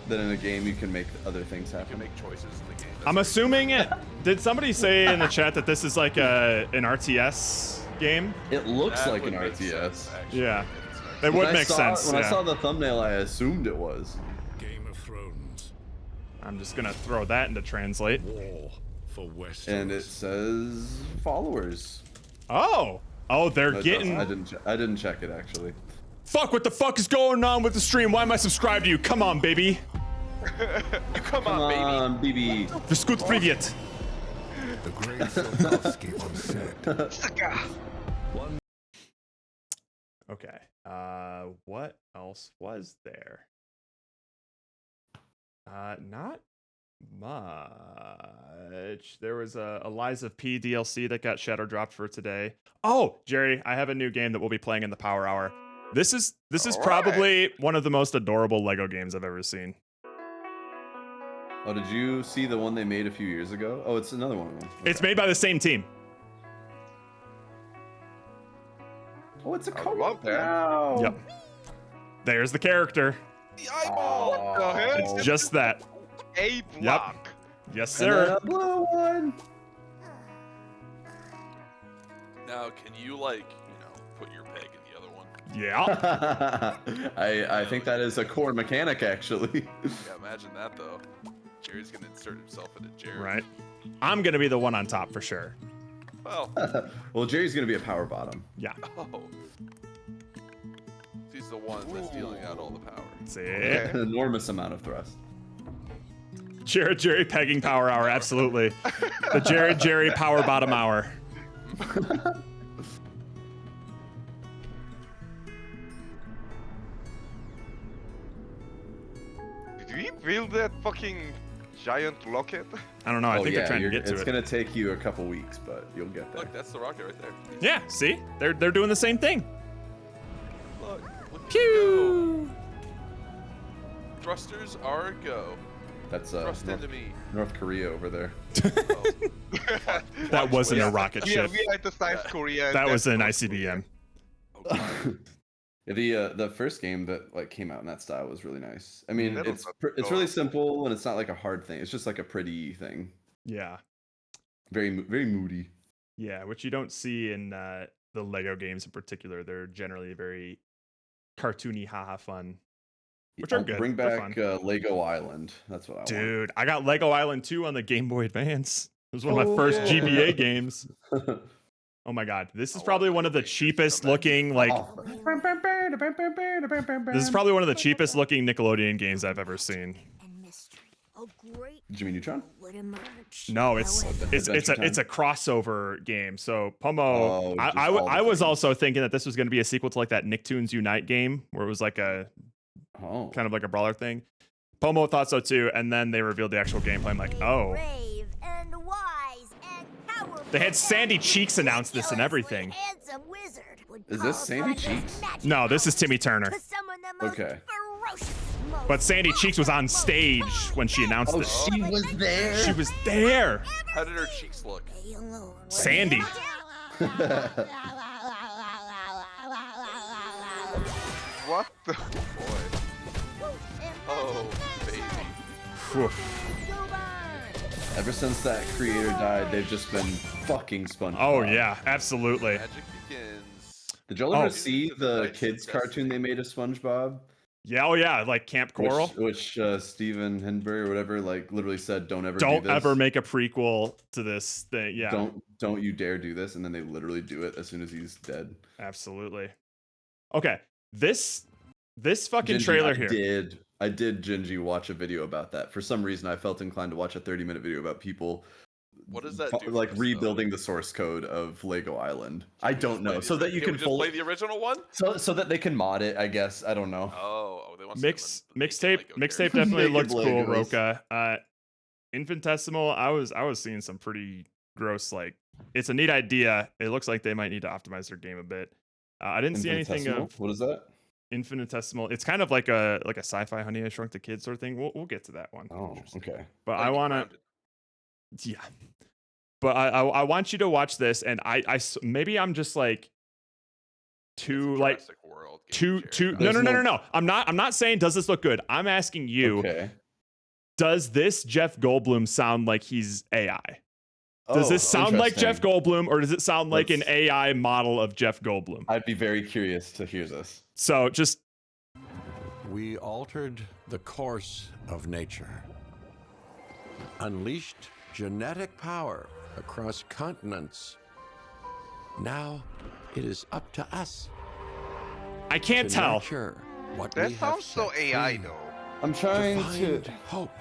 That in a game you can make other things happen. You can make choices in the game. I'm assuming it. Did somebody say in the chat that this is like an RTS game? It looks That like would an make RTS. sense, actually, Yeah. if it's an It RTS. would make sense. When I yeah. saw the thumbnail, I assumed it was. Game of Thrones. I'm just gonna throw that into translate. War for Westeros. And it says followers. Oh, they're No, it getting. doesn't. I didn't check it actually. Fuck! What the fuck is going on with the stream? Why am I subscribed to you? Come on, baby. Come on, baby. Vskut privyet. The great Silkovsky once said. Okay. What else was there? Not much. There was a Lies of P DLC that got shadow dropped for today. Oh, Jerry, I have a new game that we'll be playing in the Power Hour. This is probably one of the most adorable Lego games I've ever seen. Oh, did you see the one they made a few years ago? Oh, it's another one of them. It's made by the same team. Oh, it's a I co-op love that. now. Yep. There's the character. The eyeball. What the hell? It's just that. A block. Yes, And then sir. a blue one. Now, can you put your peg in the other one? Yeah. I think that is a core mechanic actually. Yeah, imagine that though. Jerry's gonna insert himself into Jerry. Right. I'm gonna be the one on top for sure. Well. Well, Jerry's gonna be a power bottom. Yeah. Oh. He's the one that's dealing out all the power. See? An enormous amount of thrust. Jerry pegging power hour, absolutely. The Jerry power bottom hour. Did we build that fucking giant rocket? I don't know. I think they're trying to get to it's it. gonna take you a couple weeks, but you'll get there. Look, that's the rocket right there. Yeah. See? They're doing the same thing. Look at Pew. go. Thrusters are a go. That's Thrust into me. North Korea over there. Oh. That wasn't a rocket Yeah, ship. we had the South Korea. and That was that's an North ICBM. The first game that came out in that style was really nice. I mean, That it's was really simple and it's not like a hard thing. It's just like a pretty thing. Yeah. Very moody. Yeah, which you don't see in the Lego games in particular. They're generally very cartoony, haha fun. Which are good. Bring They're back fun. Lego Island. That's what I want. Dude, I got Lego Island 2 on the Game Boy Advance. It was one of my first GBA games. Oh my god, this is probably one of the cheapest looking Oh. This is probably one of the cheapest looking Nickelodeon games I've ever seen. Jimmy Neutron? No, it's a crossover game. So Pomo, Oh, just I all the was things. also thinking that this was going to be a sequel to like that Nicktoons Unite game where it was like a kind of like a brawler thing. Pomo thought so too, and then they revealed the actual gameplay. I'm like, oh. Brave and wise and powerful. They had Sandy Cheeks announce this and everything. Is this Sandy Cheeks? No, this is Timmy Turner. Okay. But Sandy Cheeks was on stage when she announced this. She was there. She was there. How did her cheeks look? Sandy. What the? Boy. Oh, baby. Whew. Ever since that creator died, they've just been fucking SpongeBob. Oh yeah, absolutely. Magic begins. Did y'all ever see the kids cartoon they made of SpongeBob? Yeah, oh yeah, like Camp Coral. Which Steven Henbury or whatever, like literally said, don't ever Don't do this. ever make a prequel to this thing. Yeah. Don't you dare do this, and then they literally do it as soon as he's dead. Absolutely. Okay, this fucking Gingy, trailer here. I did Gingy watch a video about that. For some reason, I felt inclined to watch a 30-minute video about people. What does that do? Like rebuilding the source code of Lego Island. I don't know. So that you can just play the original one. So that they can mod it. I guess I don't know. Oh, they want Mixtape definitely looks cool. Roka. Infinitesimal. I was seeing some pretty gross. Like, it's a neat idea. It looks like they might need to optimize their game a bit. I didn't see anything of what is that? Infinitesimal. It's kind of like a sci-fi Honey I Shrunk the Kids sort of thing. We'll get to that one. Oh, okay. But I wanna. Yeah. But I want you to watch this, and I maybe I'm just like too like too no. I'm not saying does this look good. I'm asking you. Okay. Does this Jeff Goldblum sound like he's AI? Does this sound like Jeff Goldblum, or does it sound like an AI model of Jeff Goldblum? I'd be very curious to hear this. So just. We altered the course of nature, unleashed genetic power across continents. Now it is up to us. I can't tell. That sounds so AI though. I'm trying to find hope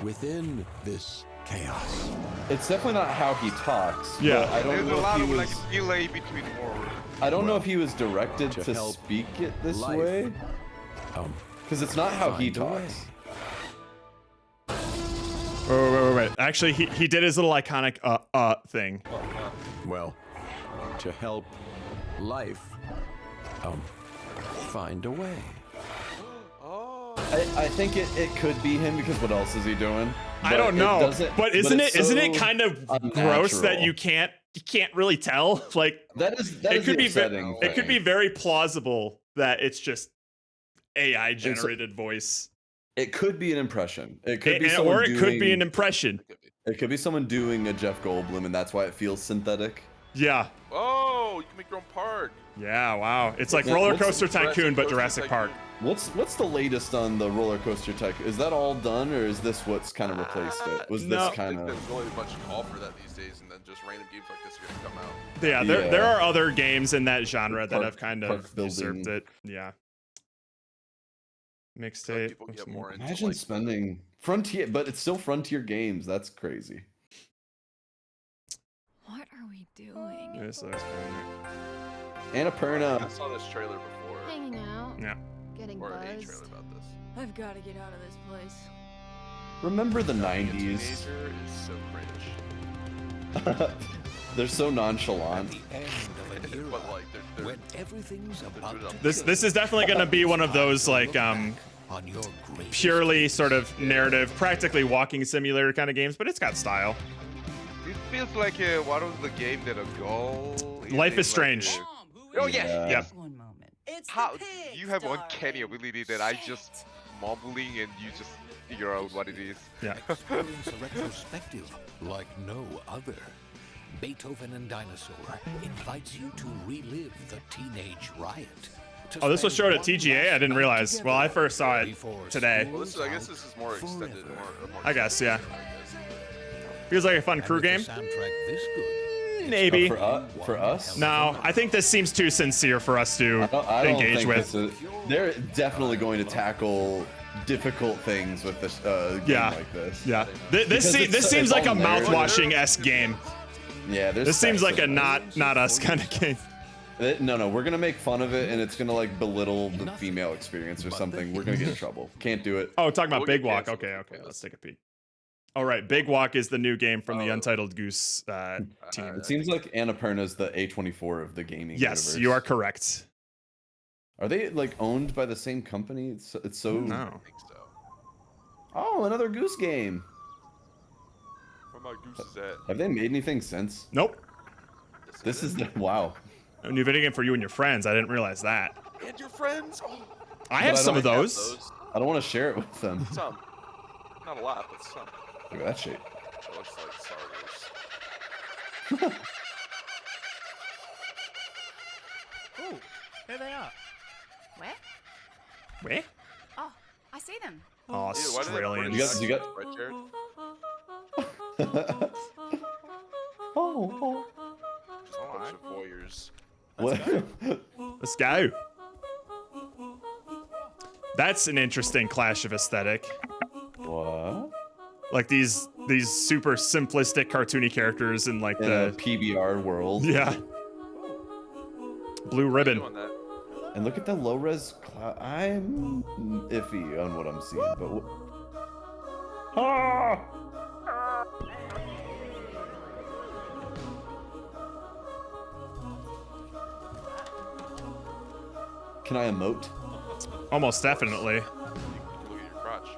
within this chaos. It's definitely not how he talks. Yeah, I don't There's know a lot if of he like was, delay between words. I don't know if he was directed to to help speak it this life, way. Because it's not how he find a way. talks. Wait. Actually, he did his little iconic thing. Well, to help life find a way. I think it could be him because what else is he doing? I don't know. But isn't it kind of gross that you can't really tell? Like that is it could be upsetting it could thing. be very plausible that it's just AI generated voice. It could be an impression. It could be could be an impression. It could be someone doing a Jeff Goldblum, and that's why it feels synthetic. Yeah. Oh, you can make your own park. Yeah. Wow. It's like Roller Coaster Tycoon, but Jurassic Park. What's the latest on the Roller Coaster Tycoon? Is that all done, or is this what's kind of replaced it? Was this kind of? There's really much call for that these days, and then just random games like this are gonna come out. Yeah. There are other games in that genre that have kind of usurped it. Yeah. Mixtape. Imagine spending Frontier, but it's still Frontier games. That's crazy. What are we doing? This looks Annapurna. I saw this trailer before. Hanging out. Yeah. Getting Or a buzzed. trailer about this. I've got to get out of this place. Remember the Being a 90s? teenager is so cringe. They're so nonchalant. But like, they're when everything's about to This is definitely going to be one of those like purely sort of narrative, practically walking simulator kind of games, but it's got style. It feels like what was the game that a goal? Life is Strange. Oh yeah. Yep. One moment. It's How the pigs, you have darling. uncanny ability that I just mumbling and you just figure out what it is. Yeah. experience a retrospective like no other. Beethoven and Dinosaur invites you to relive the teenage riot. Oh, this was showed at TGA? I didn't realize. Well, I first saw it today. Well, I guess this is more extended. More I guess, yeah. Feels like a fun crew game. Maybe. For us? No, I think this seems too sincere for us to I don't engage think with. They're definitely going to tackle difficult things with this game like this. Yeah. This seems like a mouth-washing-esque game. Yeah, this seems like a not us kind of game. No, we're gonna make fun of it, and it's gonna like belittle the female experience or something. We're gonna get in trouble. Can't do it. Oh, talking about We'll Big get Walk. canceled Okay, for this. let's take a peek. All right, Big Walk is the new game from the Untitled Goose team. It seems like Annapurna's the A24 of the gaming Yes, universe. you are correct. Are they like owned by the same company? It's so. No. I think so. Oh, another Goose game. Where my goose is at? Have they made anything since? Nope. This is the wow. A new video game for you and your friends. I didn't realize that. And your friends? Oh, I have some of those. I don't want to share it with them. some. Not a lot, but some. Look at that shape. It looks like Star Wars. Oh, there they are. Where? Where? Oh, I see them. Oh, Ew, why do they have Australians. You got. Right, Jared? Oh. Just a bunch of voyeurs. What? Let's go. That's an interesting clash of aesthetic. What? Like these super simplistic cartoony characters in like In the a PBR world. Yeah. Blue ribbon. And look at the low res cloud. I'm iffy on what I'm seeing, but. Ah! Can I emote? Almost definitely. Look at your crotch.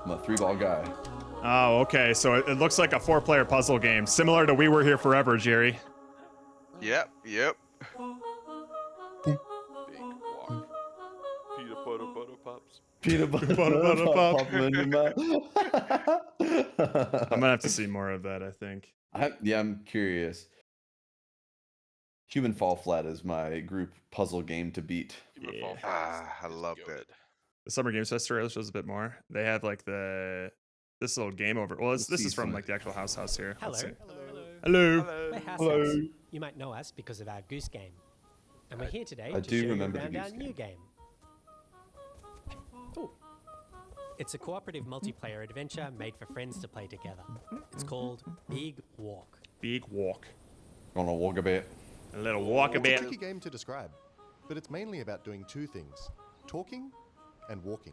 I'm a 3-ball guy. Oh, okay. So it looks like a 4-player puzzle game, similar to We Were Here Forever, Jerry. Yep. Big walk. Peanut butter pops. Peanut butter pop. popping in your mouth. I'm gonna have to see more of that, I think. I'm curious. Human Fall Flat is my group puzzle game to beat. Yeah. I love that. The Summer Games Festival shows a bit more. They have like this little game over. Well, this is from like the actual house here. Hello. Let's see. Hello. Hello. We're House Hello. House. You might know us because of our Goose Game. And we're here today I to do show you remember the around our Goose new game. Ooh. It's a cooperative multiplayer adventure made for friends to play together. It's called Big Walk. Big Walk. Gonna walk a bit. A little walk a It's a bit. tricky game to describe, but it's mainly about doing two things: talking and walking.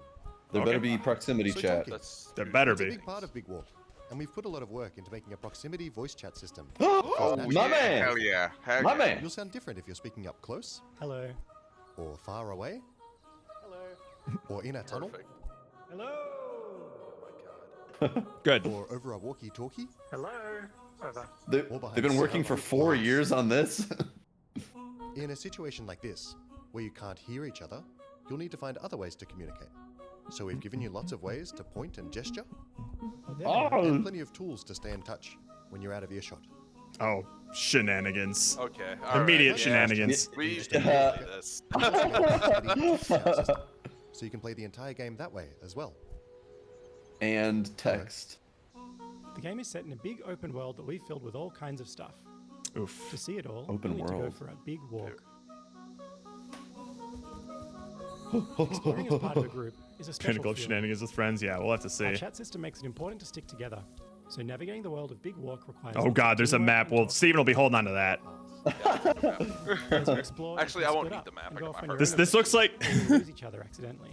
There better be proximity So chat. talking. There better It's a be. big part of Big Walk, and we've put a lot of work into making a proximity voice chat system. Oh, That's my it. man. Hell yeah. Hell My yeah. man. You'll sound different if you're speaking up close Hello. or far away. Hello. Or in a tunnel. Hello. Good. Or over a walkie-talkie. Hello. They've been working for 4 years on this. In a situation like this, where you can't hear each other, you'll need to find other ways to communicate. So we've given you lots of ways to point and gesture, and plenty of tools to stay in touch when you're out of earshot. Oh, shenanigans. Okay. Immediate right, shenanigans. We can play this. So you can play the entire game that way as well. And text. The game is set in a big open world that we've filled with all kinds of stuff. Oof. To see it all, Open you need to go world. for a big walk. Exploring as part of a group is a special Pinnacle of feeling. shenanigans with friends. Yeah, we'll have to see. Our chat system makes it important to stick together. So navigating the world of Big Walk requires... Oh God, there's a map. Well, Steven will be holding on to that. Actually, I won't need the map. I got my This looks like lose each other accidentally.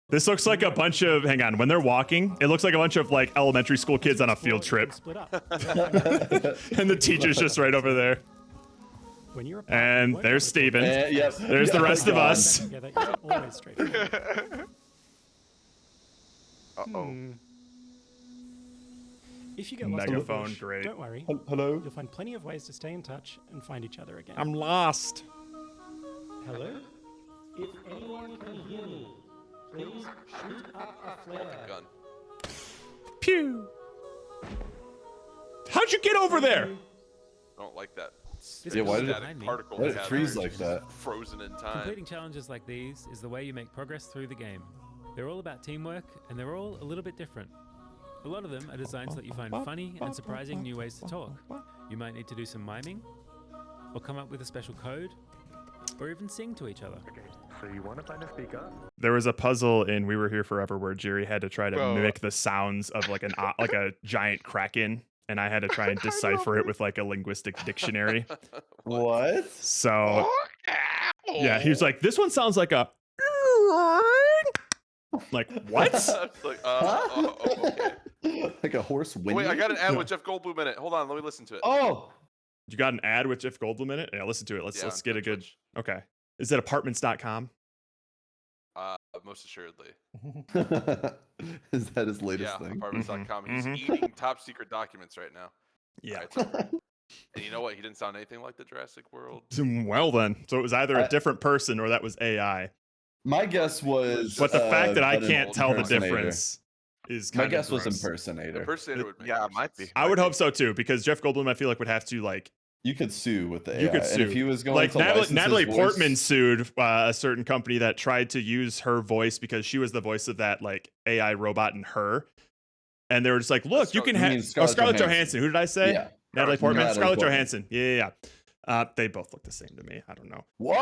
this looks like a bunch of. Hang on, when they're walking, it looks like a bunch of like elementary school kids on a field trip, Split up. and the teacher's just right over there. When you're And there's Steven. Yep. There's the rest of us. Together isn't always straightforward. Uh-oh. If you get lost in the Megaphone, bush, great. don't worry. Hello. You'll find plenty of ways to stay in touch and find each other again. I'm lost. Hello? If anyone can hear me, please shoot up a flare. Gun. Pew. How'd you get over there? I don't like that. Yeah, why did static particle why we did it have freeze there, like just that? Frozen in time. Completing challenges like these is the way you make progress through the game. They're all about teamwork, and they're all a little bit different. A lot of them are designed so that you find funny and surprising new ways to talk. You might need to do some miming, or come up with a special code, or even sing to each other. So you want to find a speaker? There was a puzzle in We Were Here Forever where Jerry had to try to Bro. mimic the sounds of like a giant kraken and I had to try and decipher it with like a linguistic dictionary. What? So yeah, he was like, "This one sounds like a." Like what? Like, okay. Like a horse whinnying? Wait, I got an ad with Jeff Goldblum in it. Hold on, let me listen to it. Oh, you got an ad with Jeff Goldblum in it? Yeah, listen to it. Let's get a good. Twitch. Okay, is it apartments.com? Most assuredly. Is that his latest Yeah, thing? apartments.com. He's eating top secret documents right now. Yeah. And you know what? He didn't sound anything like the Jurassic World. Well then, so it was either a different person or that was AI. My guess was, but the fact that I an can't tell the impersonator. difference is My kind guess of was gross. impersonator. Impersonator would make Yeah, it might be. I would hope so too, because Jeff Goldblum, I feel like would have to like. You could sue with the AI. You could And sue. if he was going like to license Natalie his Portman voice- sued a certain company that tried to use her voice because she was the voice of that like AI robot in Her, and they were just like, "Look, you can have Scarlett Johansson." Who did I say? Yeah. Natalie Portman, Natalie Scarlett Portman. Johansson. Yeah. They both look the same to me. I don't know. Whoa,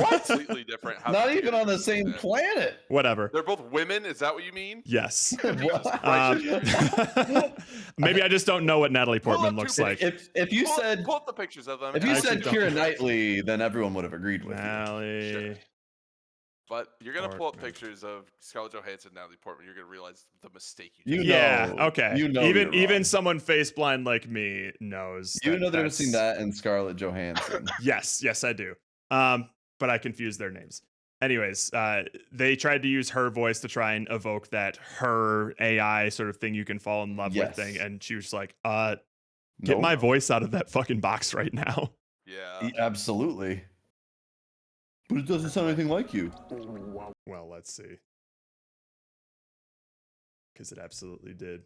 what? Completely different. How Not did even you on the do same that? planet. Whatever. They're both women. Is that what you mean? Yes. What? Maybe I just don't know what Natalie Portman looks like. If you said pull up the pictures of them. if you and said actually Keira don't- Knightley, then everyone would have agreed with Natalie. you. But you're gonna pull up Portman. pictures of Scarlett Johansson, Natalie Portman. You're gonna realize the mistake you You did. Yeah. know, Okay. you know even you're wrong. someone face blind like me knows. You know the difference that's- between that and Scarlett Johansson. Yes, I do. But I confuse their names. Anyways, they tried to use her voice to try and evoke that Her AI sort of thing you can fall in love with Yes. thing, and she was just like, get No. my voice out of that fucking box right now. Yeah. Absolutely. But it doesn't sound anything like you. Well, let's see. Because it absolutely did.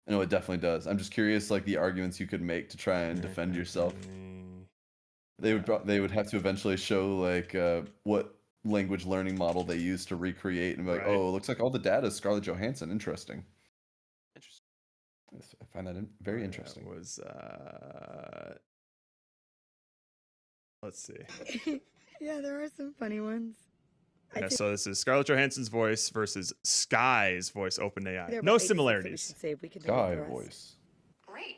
No, it definitely does. I'm just curious, like the arguments you could make to try and defend yourself. They would have to eventually show like what language learning model they use to recreate and be like, Right. oh, it looks like all the data is Scarlett Johansson. Interesting. Interesting. I find that very interesting. That was let's see. Yeah, there are some funny ones. Yeah, so this is Scarlett Johansson's voice versus Sky's voice, OpenAI. There are No about 86 that we similarities. should save. We can do Guy it for us. voice. Great.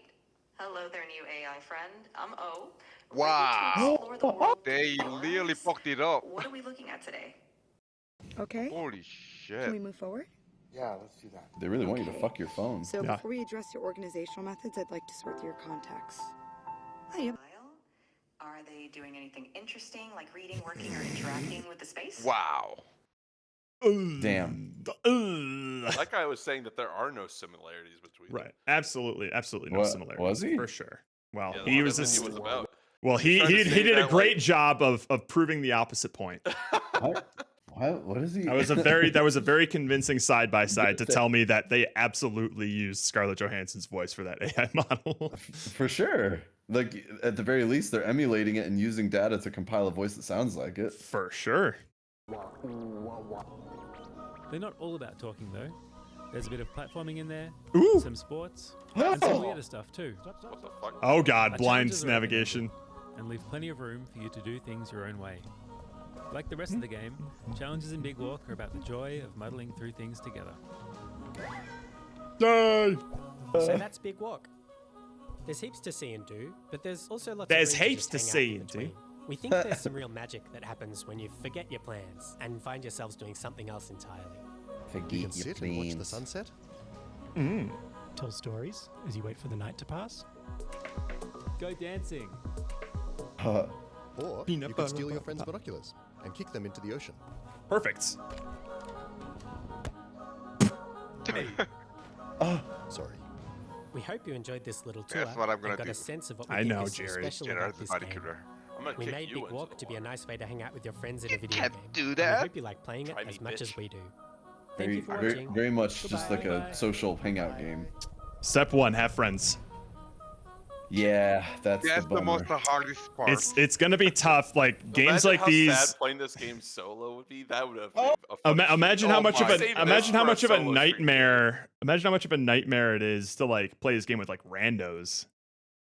Hello there, new AI friend. I'm O. Wow. They really fucked it up. What are we looking at today? Okay. Holy Can shit. we move forward? Yeah, let's do that. They really want you to fuck your phone. So Yeah. before we address your organizational methods, I'd like to sort through your contacts. Hiya. Are they doing anything interesting, like reading, working, or interacting with the space? Wow. Damn. That guy was saying that there are no similarities between them. Right. Absolutely no What, similarities. was he? For sure. Well, Yeah, he that's was what just, he was about. well, he trying to say did a that, great like- job of proving the opposite point. What is he? That was a very convincing side by side to tell me that they absolutely used Scarlett Johansson's voice for that AI model. For sure. Like at the very least, they're emulating it and using data to compile a voice that sounds like it. For sure. They're not all about talking though. There's a bit of platforming in there, Ooh. some sports, and some weirder stuff too. What the fuck? Oh god, Our blind challenges are navigation. and leave plenty of room for you to do things your own way. Like the rest of the game, challenges in Big Walk are about the joy of muddling through things together. Yay! So that's Big Walk. There's heaps to see and do, but there's also lots There's of room heaps just to hang out see in and do. between. We think there's some real magic that happens when you forget your plans and find yourselves doing something else entirely. You can sit and watch the sunset. Tell stories as you wait for the night to pass. Go dancing. Or you can steal your friend's binoculars and kick them into the ocean. Perfect. Sorry. We hope you enjoyed this little tour That's what I'm gonna and got do. a sense of what we I think know, is so Jerry. special Get about out the this body game. killer. I'm gonna We kick made you Big into Walk the to be a water. nice way to hang out with your friends in a video can't game. do and that. we hope you like playing it Try me, as much bitch. as we do. Thank you for Very, watching. very much just like Goodbye. a social hangout game. Step 1, have friends. Yeah, that's That's the the bummer. most hardest part. It's gonna be tough. Like games Imagine like how these. sad playing this game solo would be. That would have been a fun Imagine shoot. how Oh much my. of Save a this imagine how for much of a solo stream. nightmare. Imagine how much of a nightmare it is to like play this game with like randos.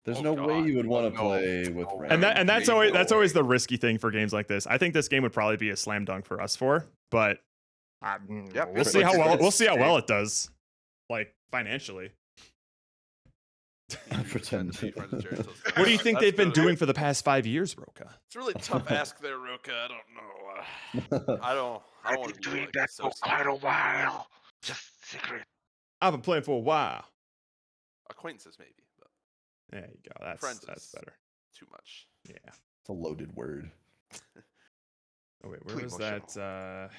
There's Oh, no way God. you would want to No. play with No. random. And that's Game always Boy. the risky thing for games like this. I think this game would probably be a slam dunk for us but Yep, we'll if see it's how a well good it does, game. like financially. Pretend to be friends with Jared until it's What do you think That's they've been good. doing for the past 5 years, Roka? It's a really tough ask there, Roka. I don't know. I don't want to be Doing like that for quite a while. Just secret. I've been playing for a while. Acquaintances maybe, but There you go. That's friends is better. too much. Yeah. It's a loaded word. Oh wait, where was that?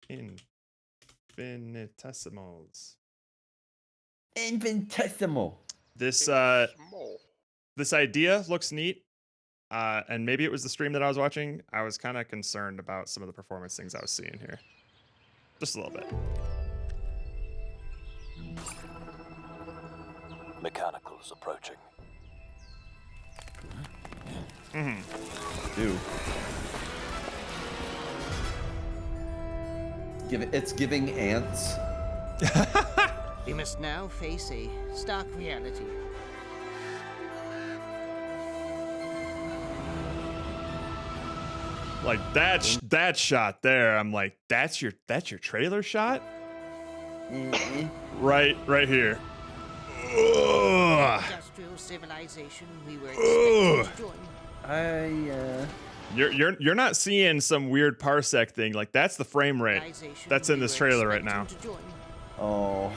Infinitesimals. Infinitesimal. This this idea looks neat. And maybe it was the stream that I was watching. I was kind of concerned about some of the performance things I was seeing here. Just a little bit. Mechanicals approaching. Ew. It's giving ants. We must now face a stark reality. Like that shot there, I'm like, that's your trailer shot? Right here. Ugh. Industrial civilization we were expecting to join. You're not seeing some weird parsec thing. Like that's the frame rate that's in this trailer right now. Oh.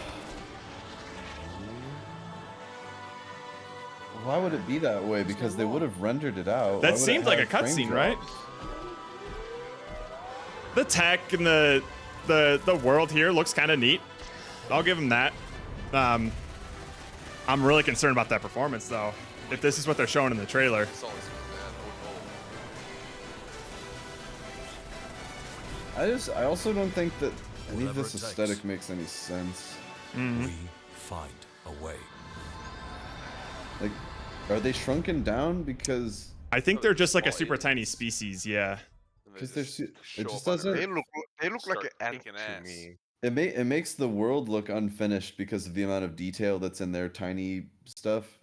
Why would it be that way? Because they would have rendered it out. That seemed like a cutscene, right? The tech and the world here looks kind of neat. I'll give them that. I'm really concerned about that performance though. If this is what they're showing in the trailer. I also don't think that any of this aesthetic makes any sense. We find a way. Like, are they shrunken down because? I think they're just like a super tiny species. Yeah. Because it just doesn't. They look like an ant to me. It makes the world look unfinished because of the amount of detail that's in their tiny stuff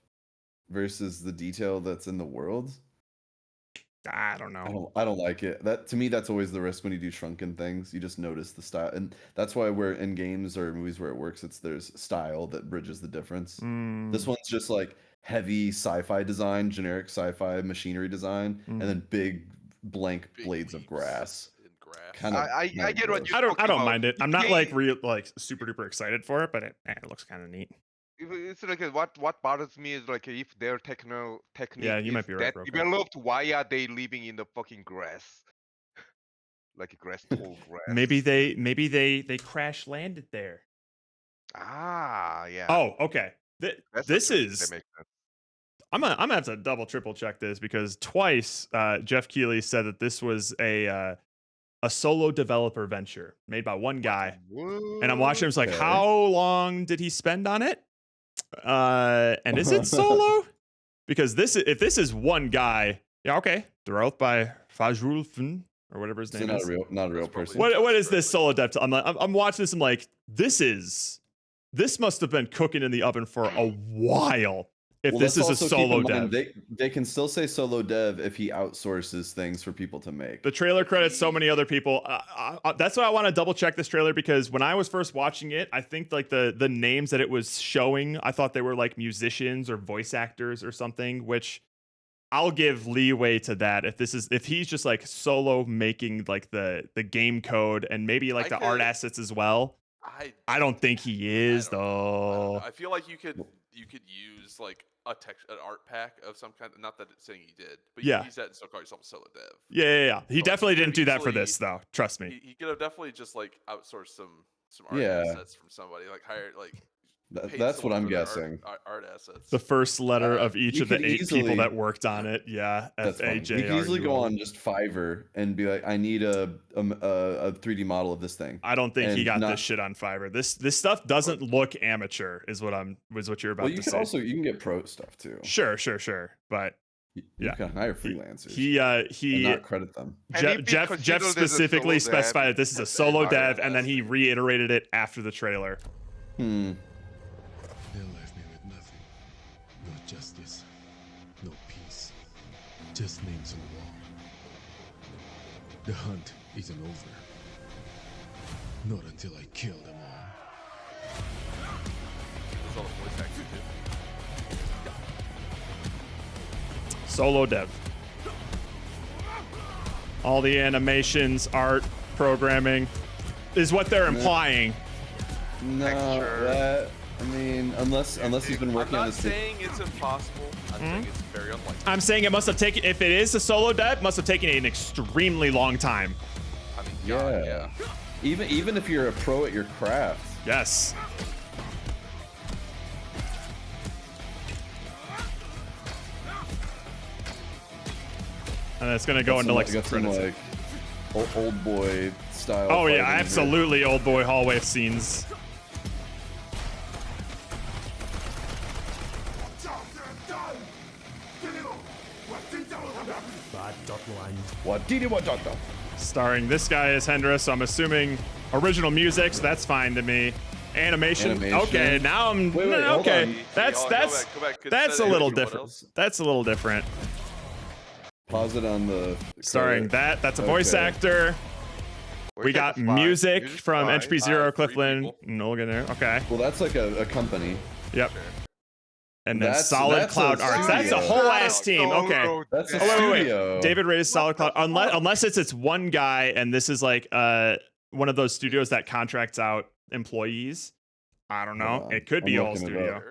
versus the detail that's in the world. I don't know. I don't like it. That to me, that's always the risk when you do shrunken things. You just notice the style, and that's why we're in games or movies where it works. There's style that bridges the difference. This one's just like heavy sci-fi design, generic sci-fi machinery design, and then big blank blades of grass. I get what you. I don't mind it. I'm not like super duper excited for it, but it looks kind of neat. It's like what bothers me is like if their technique Yeah, you might be right, that developed, why are they living in the fucking grass? Like a tall grass. Maybe they crash landed there. Ah, yeah. Oh, okay. This is. That makes sense. I'm gonna have to double triple check this because twice Jeff Keighley said that this was a solo developer venture made by one guy, and I'm watching him. It's like, how long did he spend on it? And is it solo? Because if this is one guy, yeah, okay. Developed by Fajrul Fn or whatever his name is. Not a real person. What is this solo dev? I'm watching this. I'm like, this must have been cooking in the oven for a while. If this is a solo dev, they can still say solo dev if he outsources things for people to make. The trailer credits so many other people. That's why I want to double check this trailer, because when I was first watching it, I think like the names that it was showing, I thought they were like musicians or voice actors or something, which I'll give leeway to that. If he's just like solo making like the game code and maybe like the art assets as well. I don't think he is though. I feel like you could use like an art pack of some kind. Not that it's saying he did, but you could use that and still call yourself a solo dev. Yeah. He definitely didn't do that for this though. Trust me. He could have definitely just like outsourced some art assets from somebody, like hired like. That's what I'm guessing. Art assets. The first letter of each of the 8 people that worked on it. Yeah. That's fine. You can easily go on just Fiverr and be like, I need a 3D model of this thing. I don't think he got this shit on Fiverr. This stuff doesn't look amateur, is what you're about to say. You can get pro stuff too. Sure. But you can hire freelancers. He and not credit them. Jeff specifically specified that this is a solo dev, and then he reiterated it after the trailer. They left me with nothing. No justice. No peace. Just names on the wall. The hunt isn't over. Not until I kill them all. That's all the voice acting did. Solo dev. All the animations, art, programming is what they're implying. No, that, I mean, unless he's been working on this. I'm not saying it's impossible. I'm saying it's very unlikely. I'm saying it must have taken, if it is a solo dev, must have taken an extremely long time. I mean, yeah. Even if you're a pro at your craft. Yes. And it's gonna go into like some like old boy style. Oh yeah, absolutely old boy hallway scenes. Starring this guy as Hendra, so I'm assuming original music, so that's fine to me. Animation. Okay, now I'm okay. That's Go back. that's a little different. That's a little different. Pause it on the. Starring that's a voice actor. We got music from Entropy Zero, Cliffland, Nolgan there. Okay. Well, that's like a company. Yep. And then Solid Cloud Arts. That's a whole ass team. Okay. That's a studio. Wait. David Ray's Solid Cloud. Unless it's one guy, and this is like one of those studios that contracts out employees. I don't know. It could be a whole studio.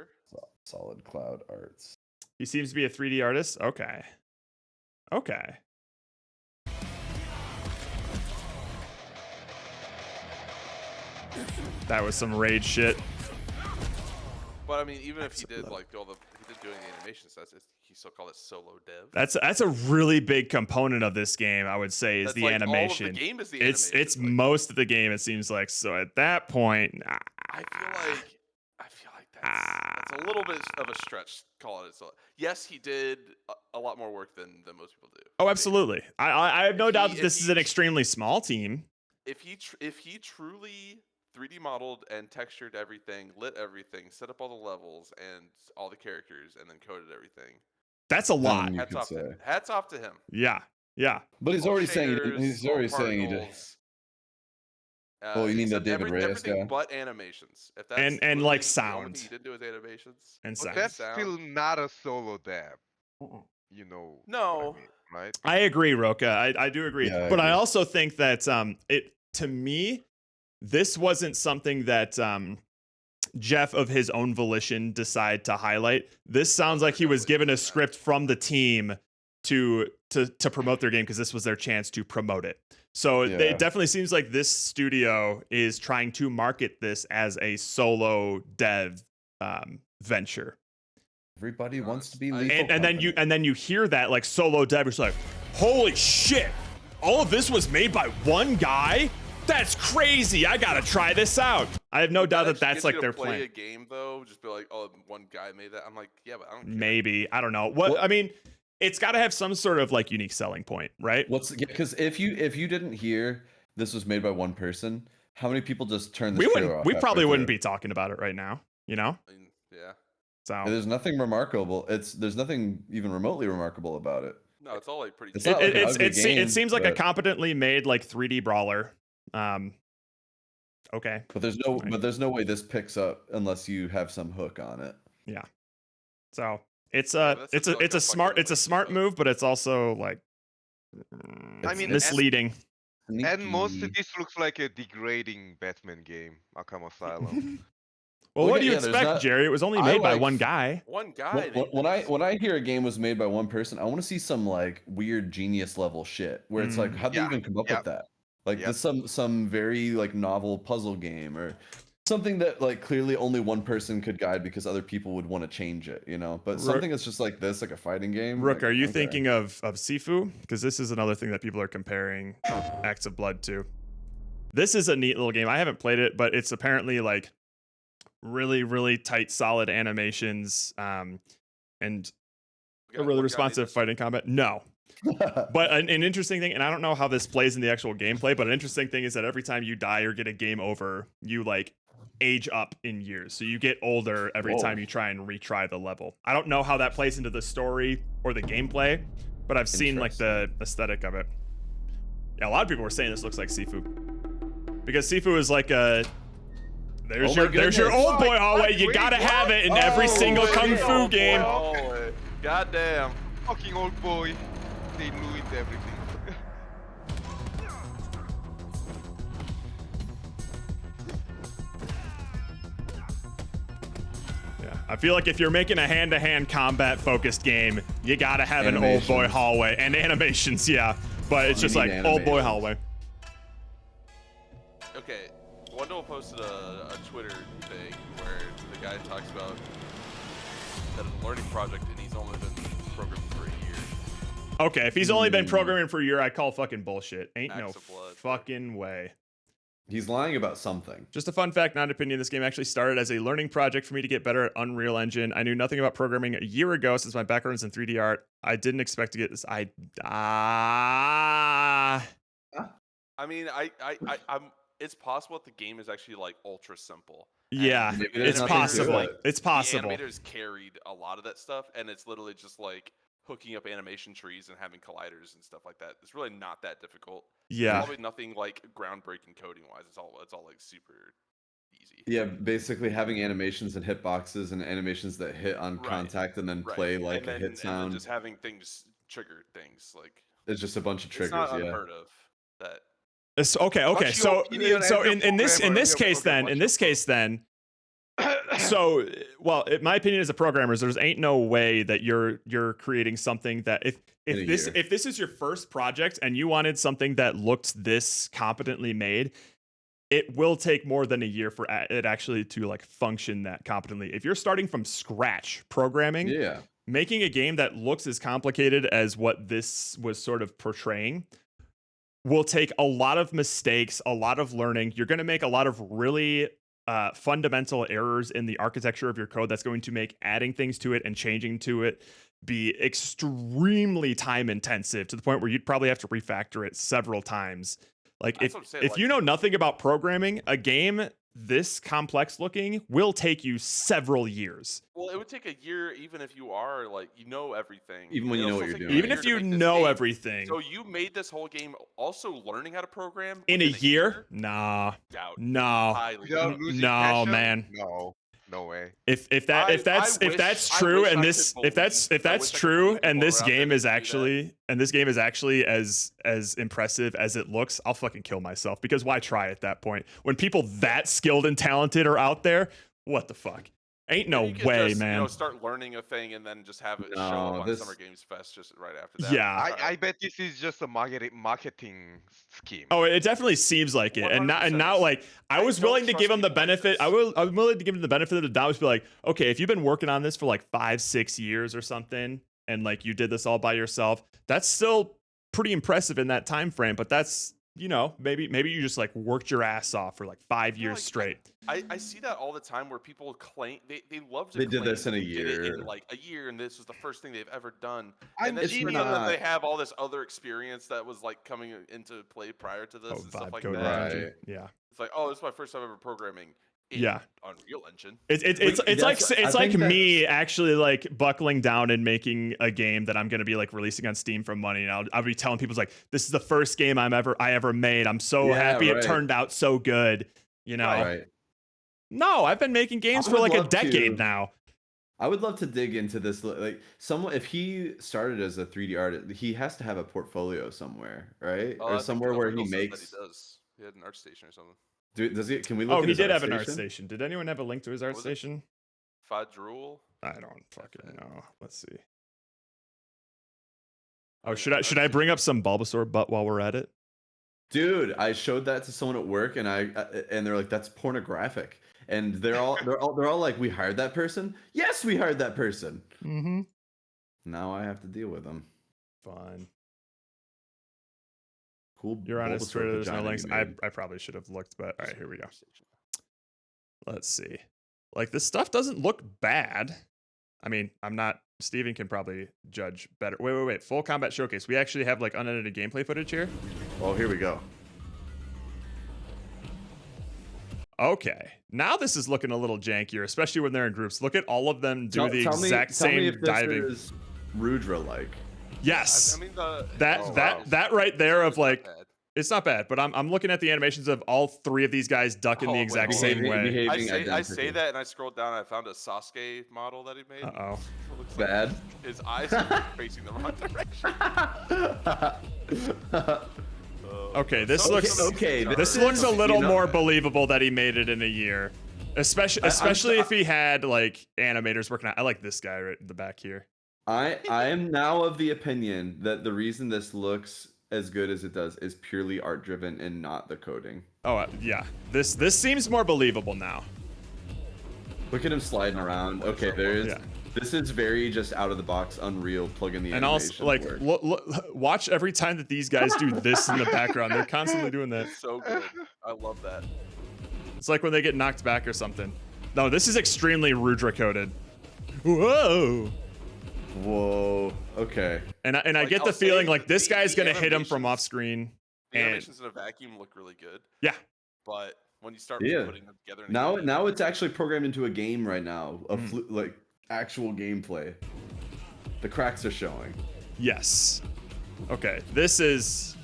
Solid Cloud Arts. He seems to be a 3D artist. Okay. Okay. That was some rage shit. But I mean, even if he did like doing the animations, he still call it solo dev. That's a really big component of this game, I would say, is That's the like animation. All of the game is the it's animation. Like, most of the game, it seems like. So at that point, I feel like that's a little bit of a stretch. Call it solo. Yes, he did a lot more work than most people do. Oh, absolutely. I have no doubt that this is an extremely small team. If he truly 3D modeled and textured everything, lit everything, set up all the levels and all the characters, and then coded everything. That's a lot. Hats off to him. Yeah, yeah. But he's already saying he did. Oh, you mean the David Reyes guy? But animations. If that's and like sound. He did do his animations. And sound. That's still not a solo dev. You know. No. What I mean, right? I agree, Roka. I do agree. Yeah, but I also think that to me, this wasn't something that Jeff of his own volition decided to highlight. This sounds like he was given a script from the team to promote their game because this was their chance to promote it. So it definitely seems like this studio is trying to market this as a solo dev venture. Everybody wants to be lethal. And then you hear that like solo dev, it's like, holy shit! All of this was made by one guy? That's crazy! I gotta try this out. I have no doubt that that's like their plan. Play a game though, just be like, oh, one guy made that. I'm like, yeah, but I don't care. Maybe, I don't know. What I mean, it's got to have some sort of like unique selling point, right? Because if you didn't hear this was made by one person, how many people just turned this trailer off? We probably wouldn't be talking about it right now, you know? I mean, yeah. So there's nothing remarkable. There's nothing even remotely remarkable about it. No, it's all like pretty. It seems like a competently made like 3D brawler. Okay. But there's no way this picks up unless you have some hook on it. Yeah. So it's a smart move, but it's also like misleading. And most of this looks like a degrading Batman game, Arkham Asylum. Well, what do you expect, Jerry? It was only made by one guy. One guy. When I hear a game was made by one person, I want to see some like weird genius level shit where it's like, how'd they even come up with that? Like some very like novel puzzle game or something that like clearly only one person could guide because other people would want to change it, you know? But something that's just like this, like a fighting game. Rook, like, are you thinking of Sifu? Because this is another thing that people are comparing Acts of Blood to. This is a neat little game. I haven't played it, but it's apparently like really, really tight, solid animations, and a really responsive fighting combat. No. But an interesting thing, and I don't know how this plays in the actual gameplay, but an interesting thing is that every time you die or get a game over, you like age up in years. So you get older every time you try and retry the level. I don't know how that plays into the story or the gameplay, but I've seen like the aesthetic of it. Yeah, a lot of people were saying this looks like Sifu. Because Sifu is like a there's your old boy hallway. You gotta have it in every single kung fu game. God damn. fucking old boy. They ruined everything. Yeah, I feel like if you're making a hand-to-hand combat-focused game, you gotta have an old boy hallway and animations. Yeah, but it's just like old boy hallway. Okay, Wendell posted a Twitter thing where the guy talks about that it's a learning project and he's only been programming for a year. Okay, if he's only been programming for a year, I call fucking bullshit. Ain't no blood, fucking way. He's lying about something. Just a fun fact, not an opinion. This game actually started as a learning project for me to get better at Unreal Engine. I knew nothing about programming a year ago since my background is in 3D art. I didn't expect to get this. I mean, I'm. It's possible that the game is actually like ultra simple. Yeah, And it's possible. It's possible. The animators carried a lot of that stuff, and it's literally just like hooking up animation trees and having colliders and stuff like that. It's really not that difficult. Yeah. Probably nothing like groundbreaking coding wise. It's all like super easy. Yeah, basically having animations and hitboxes and animations that hit on contact and then play like a hit sound. And then just having things trigger things like. It's just a bunch of triggers. It's not unheard of that. Okay. So in this case then, so well, in my opinion as a programmer, there's ain't no way that you're creating something that if this is your first project and you wanted something that looked this competently made, it will take more than a year for it actually to like function that competently. If you're starting from scratch programming, making a game that looks as complicated as what this was sort of portraying will take a lot of mistakes, a lot of learning. You're going to make a lot of really fundamental errors in the architecture of your code that's going to make adding things to it and changing to it be extremely time intensive to the point where you'd probably have to refactor it several times. Like if you know nothing about programming, a game this complex looking will take you several years. Well, it would take a year even if you are like you know everything. Even when you know what you're doing. Even if you know everything. So you made this whole game also learning how to program in a year? Nah. Doubt. No, man. No way. If that's true and this game is actually as impressive as it looks, I'll fucking kill myself, because why try at that point when people that skilled and talented are out there? What the fuck? Ain't no way, man. You know, start learning a thing and then just have it show up on Summer Games Fest just right after that. Yeah, I bet this is just a marketing scheme. Oh, it definitely seems like it, and now like I was willing to give him the benefit. I'm willing to give him the benefit of the doubt. Be like, okay, if you've been working on this for like 5-6 years or something, and like you did this all by yourself, that's still pretty impressive in that time frame. But that's, you know, maybe you just like worked your ass off for like 5 years straight. I see that all the time where people claim they love to. They did this in a year. Did it in like a year, and this was the first thing they've ever done. And then even though they have all this other experience that was like coming into play prior to this and stuff like that. Right. Yeah. It's like, oh, this is my first time ever programming. Unreal Engine. It's like me actually like buckling down and making a game that I'm gonna be like releasing on Steam for money, and I'll be telling people like, this is the first game I ever made. I'm so happy it turned out so good. You know. Right. No, I've been making games for like a decade now. I would love to dig into this. Like, if he started as a 3D artist, he has to have a portfolio somewhere, right? Or somewhere where he makes. He does. He had an art station or something. Does he? Can we look? Oh, he did have an art station. Did anyone have a link to his art station? Fadrul? I don't fucking know. Let's see. Oh, should I bring up some Bulbasaur butt while we're at it? Dude, I showed that to someone at work, and they're like, "That's pornographic." And they're all like, "We hired that person." Yes, we hired that person. Mm-hmm. Now I have to deal with them. Fine. Cool. You're on his Twitter. There's no links. I probably should have looked, but all right, here we go. Let's see. Like, this stuff doesn't look bad. I mean, I'm not. Steven can probably judge better. Wait. Full combat showcase. We actually have like unedited gameplay footage here. Oh, here we go. Okay, now this is looking a little jankier, especially when they're in groups. Look at all of them do the exact same diving. Is Rudra like? Yes. I mean, that right there of like, It's not bad, but I'm looking at the animations of all 3 of these guys ducking the exact same way. I say that, and I scrolled down, and I found a Sasuke model that he made. Uh-oh. Looks Bad. Like his eyes are facing the wrong direction. Okay, this looks okay. This looks a little more believable that he made it in a year, especially if he had like animators working on. I like this guy right in the back here. I am now of the opinion that the reason this looks as good as it does is purely art driven and not the coding. Oh yeah, this seems more believable now. Look at him sliding around. Okay, there is. Yeah. This is very just out of the box, Unreal. Plug in the And animation. also, like, watch every time that these guys do this in the background. They're constantly doing that. So good. I love that. It's like when they get knocked back or something. No, this is extremely Rudra coded. Whoa. Whoa. Okay. And I get the feeling like this guy's gonna hit him from off screen. The animations in a vacuum look really good. Yeah. But when you start Yeah. putting them together, Now it's actually programmed into a game right now. Like actual gameplay. The cracks are showing. Yes. Okay. This is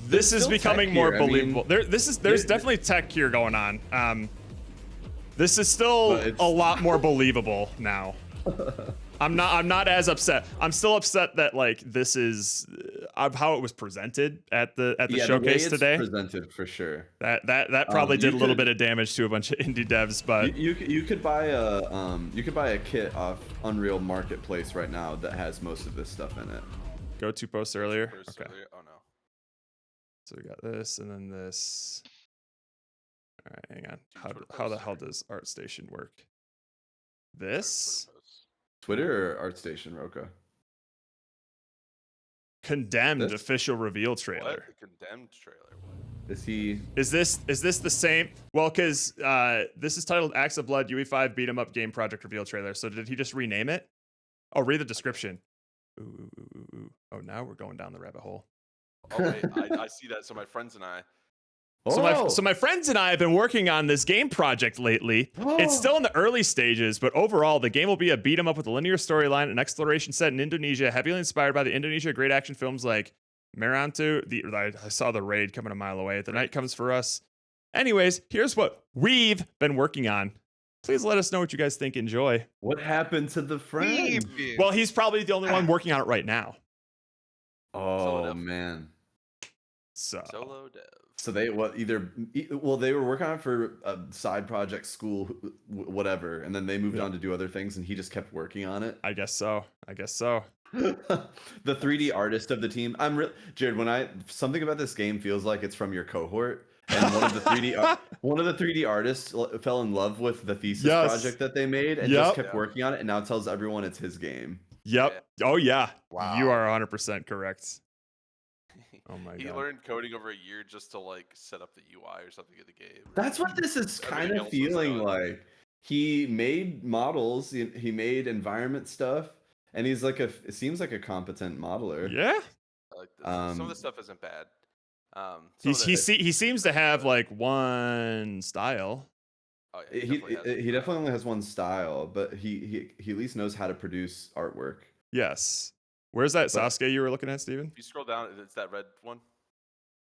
still becoming tech more here. I mean, believable. There's definitely tech here going on. This is still a lot more believable now. I'm not as upset. I'm still upset that like this is how it was presented at the showcase the way it's today. Presented for sure. That probably did a little bit of damage to a bunch of indie devs, but you could buy a kit off Unreal Marketplace right now that has most of this stuff in it. Go to post earlier. Okay. Oh no. So we got this and then this. All right, hang on. How the hell does ArtStation work? This. Twitter or ArtStation, Roka? Condemned official reveal trailer. What? The Condemned trailer. Is this the same? Well, because this is titled Axe of Blood UE5 Beat 'em Up Game Project Reveal Trailer. So did he just rename it? Oh, read the description. Ooh. Oh, now we're going down the rabbit hole. Oh wait, I see that. So my friends and I. So my friends and I have been working on this game project lately. It's still in the early stages, but overall, the game will be a beat 'em up with a linear storyline, an exploration set in Indonesia, heavily inspired by the Indonesia great action films like Merantu. I saw the raid coming a mile away. The night comes for us. Anyways, here's what we've been working on. Please let us know what you guys think. Enjoy. What happened to the friend? Well, he's probably the only one working on it right now. Oh man. Solo dev. So they they were working on it for a side project, school, whatever, and then they moved on to do other things, and he just kept working on it. I guess so. The 3D artist of the team. Jared. Something about this game feels like it's from your cohort, and one of the 3D artists fell in love with the thesis project that they made, and just kept working on it, and now tells everyone it's his game. Yep. Oh yeah. Wow. You are 100% correct. Oh my god. He learned coding over a year just to like set up the UI or something in the game. That's what this is kind of feeling like. He made models, he made environment stuff, and he's like it seems like a competent modeler. Yeah. I like this. Some of the stuff isn't bad. He seems to have like one style. Oh, yeah, he definitely only has one style, but he at least knows how to produce artwork. Yes. Where's that Sasuke you were looking at, Steven? If you scroll down, it's that red one,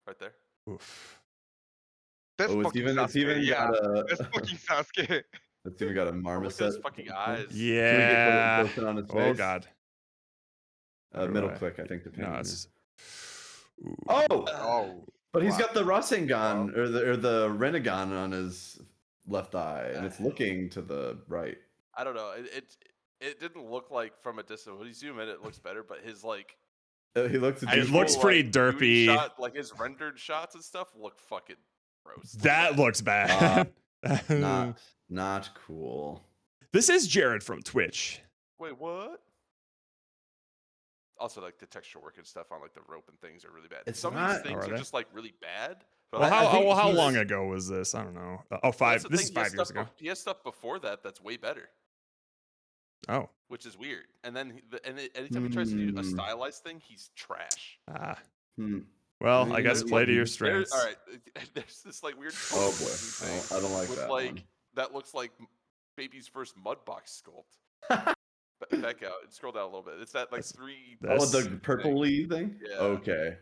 right there. Oof. That's Steven got That's fucking Sasuke. It's even got a marmoset. His fucking eyes. Yeah. On his face? Oh god. Middle click, I think. No, it's... But he's got the Rasengan or the Renegan on his left eye, and it's looking to the right. I don't know. It didn't look like from a distance. When you zoom in, it looks better. But his like, he looks. It looks pretty derpy. Like his rendered shots and stuff look fucking gross. That looks bad. Not cool. This is Jared from Twitch. Wait, what? Also, like the texture work and stuff on like the rope and things are really bad. Some of these things are just like really bad. Well, how long ago was this? I don't know. This is 5 years ago. He has stuff before that's way better. Oh. Which is weird. And then anytime he tries to do a stylized thing, he's trash. Well, I guess play to your strengths. All right. There's this like weird. Oh boy. I don't like that one. That looks like baby's first mud box sculpt. Back out and scroll down a little bit. It's that like three. The purpley thing. Yeah. Okay.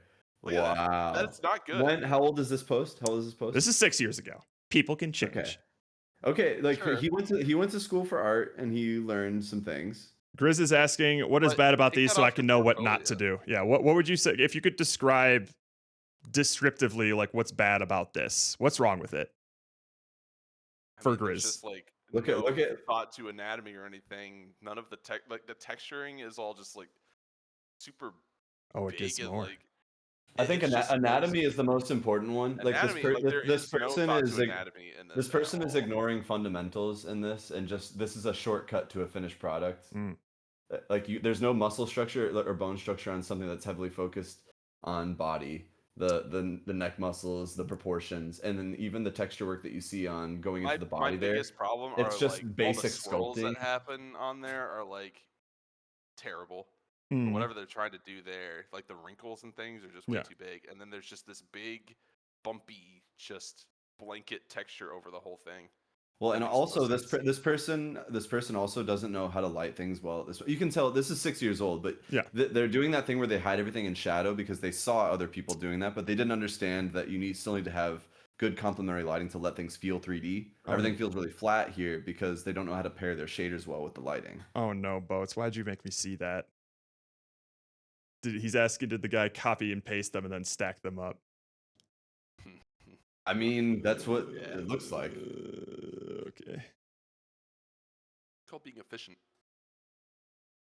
Look at that. Wow. That's not good. How old is this post? How old is this post? This is 6 years ago. People can change. Okay. Okay, like Sure. he went to school for art and he learned some things. Grizz is asking, what is But bad about take these that so I off can your know what not to portfolio. do? Yeah, what would you say if you could describe descriptively like what's bad about this? What's wrong with it? I For mean, there's Grizz. just like Look no at thought to anatomy or anything. None of the the texturing is all just like super Oh, it big gets and more. like. I think it's just anatomy is the most important one. Like anatomy. Like there this is no person thought is to anatomy in this this. person at is all. ignoring fundamentals in this, and just this is a shortcut to a finished product. Mm. Like there's no muscle structure or bone structure on something that's heavily focused on body. The neck muscles, the proportions, and then even the texture work that you see on going into the My body there. biggest problem It's are just like basic all the swirls sculpting. that happen on there are like terrible. Mm. Whatever they're trying to do there, like the wrinkles and things are just way Yeah. too big. And then there's just this big, bumpy, just blanket texture over the whole thing. Well, That and makes no also sense. this person also doesn't know how to light things well. You can tell this is 6 years old, but Yeah. they're doing that thing where they hide everything in shadow because they saw other people doing that, but they didn't understand that you still need to have good complementary lighting to let things feel 3D. Oh, Everything feels really flat here because they don't know how to pair their shaders well with the lighting. Oh no, Boats. Why'd you make me see that? He's asking, did the guy copy and paste them and then stack them up? I mean, that's what it looks like. Okay. It's called being efficient.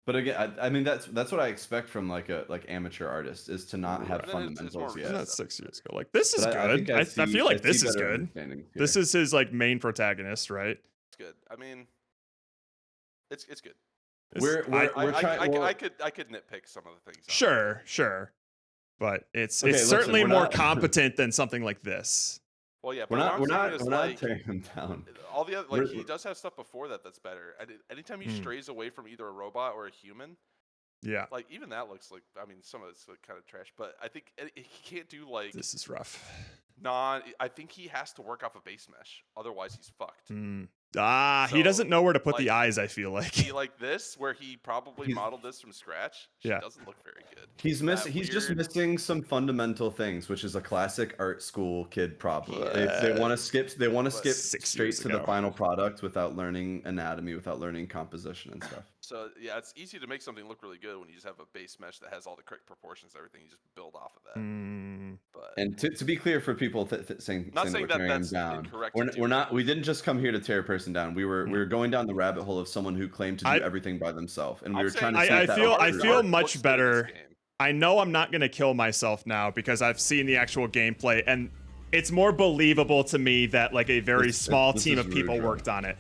But again, I mean that's what I expect from like amateur artist is to not have And then it's more fundamentals yet. Not 6 years ago. Like this is But I good. think I feel like this see is better good. understandings This here. is his like main protagonist, right? It's good. I mean, it's good. We're trying. I could nitpick some of the things. Sure. But it's Okay, listen, certainly we're more not- competent than something like this. Well, yeah, We're but not what I'm saying is, like, tearing them down. all the other, We're- he does have stuff before that's better. Anytime he strays away from either a robot or a human, Yeah. like even that looks like, I mean, some of it's like kind of trash. But I think he can't do like This is rough. I think he has to work off a base mesh, otherwise he's fucked. He doesn't know where to put the eyes, I feel like. He like this, where he probably modeled this from scratch. Yeah. Doesn't look very good. He's just missing some fundamental things, which is a classic art school kid problem. They want to skip 6 straight years to the ago. final product without learning anatomy, without learning composition and stuff. So yeah, it's easy to make something look really good when you just have a base mesh that has all the correct proportions, everything. You just build off of that. But And to be clear for people saying Not that saying we're that tearing that's them down, incorrect we're not. We didn't just come here to tear a person down. We were going down the rabbit hole of someone who claimed to do everything by themselves, and we were trying to. See if that was I true. feel much better. I know I'm not gonna kill myself now because I've seen the actual gameplay, and it's more believable to me that like a very small team of people worked on it.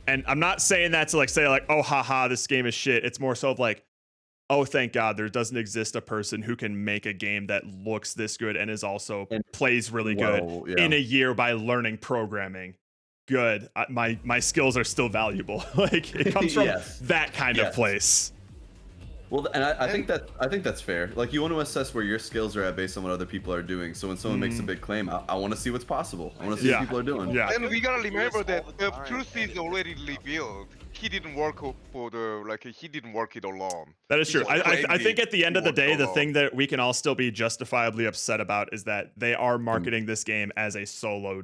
And I'm not saying that to like say like, oh haha, this game is shit. It's more so of like, oh thank God there doesn't exist a person who can make a game that looks this good and is also plays really good in a year by learning programming. Good. My skills are still valuable. Like it comes from that kind of place. Well, and I think that's fair. Like you want to assess where your skills are at based on what other people are doing. So when someone makes a big claim, I want to see what's possible. I want to see what people are doing. Yeah. And we gotta remember that the truth is already revealed. He didn't work for he didn't work it alone. That is true. I think at the end of the day, the alone. thing that we can all still be justifiably upset about is that they are marketing this game as a solo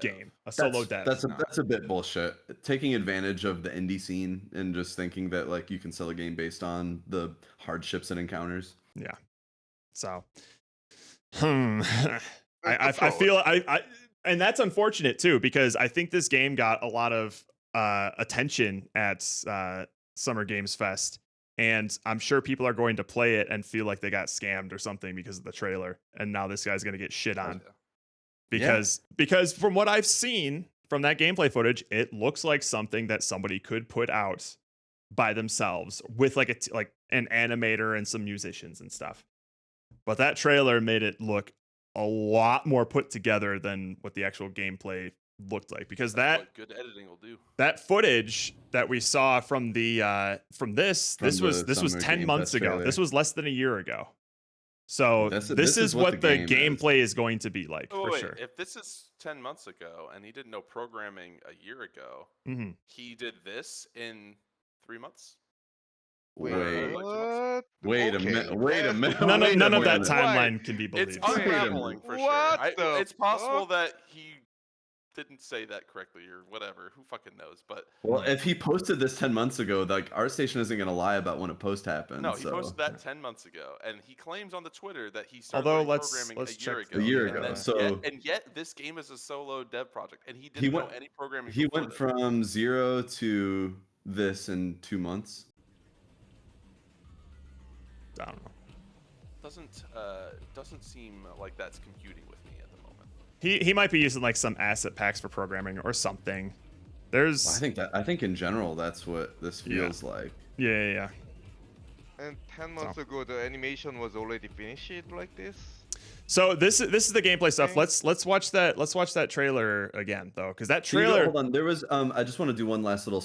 game, a solo dev. That's a bit bullshit. Taking advantage of the indie scene and just thinking that like you can sell a game based on the hardships and encounters. Yeah. So, I feel and that's unfortunate too because I think this game got a lot of attention at Summer Games Fest, and I'm sure people are going to play it and feel like they got scammed or something because of the trailer, and now this guy's gonna get shit on. Because from what I've seen from that gameplay footage, it looks like something that somebody could put out by themselves with like an animator and some musicians and stuff. But that trailer made it look a lot more put together than what the actual gameplay looked like. Because That's what good editing will do. that footage that we saw from the this was 10 months ago. This was less than a year ago. So this is what the gameplay is going to be like for sure. If this is 10 months ago and he didn't know programming a year ago, he did this in 3 months. Wait, like Wait a minute. Wait a minute. None wait of a that minute. timeline can be It's believed. unraveling for sure. What the It's possible fuck? that he didn't say that correctly or whatever. Who fucking knows? But Well, if he posted this 10 months ago, like ArtStation isn't gonna lie about when a post happened. no, he so. posted that 10 months ago, and he claims on the Twitter that he started Although learning let's programming check a year ago. A year and ago, then so- yet this game is a solo dev project, and he didn't know any programming. He before went this. from 0 to this in 2 months. I don't know. Doesn't seem like that's computing with me at the moment. He might be using like some asset packs for programming or something. There's. Well, I think in general that's what this feels like. Yeah. And 10 months ago, the animation was already finished like this. So this is the gameplay stuff. Let's watch that. Let's watch that trailer again though, because that trailer. Hold on. There was I just want to do one last little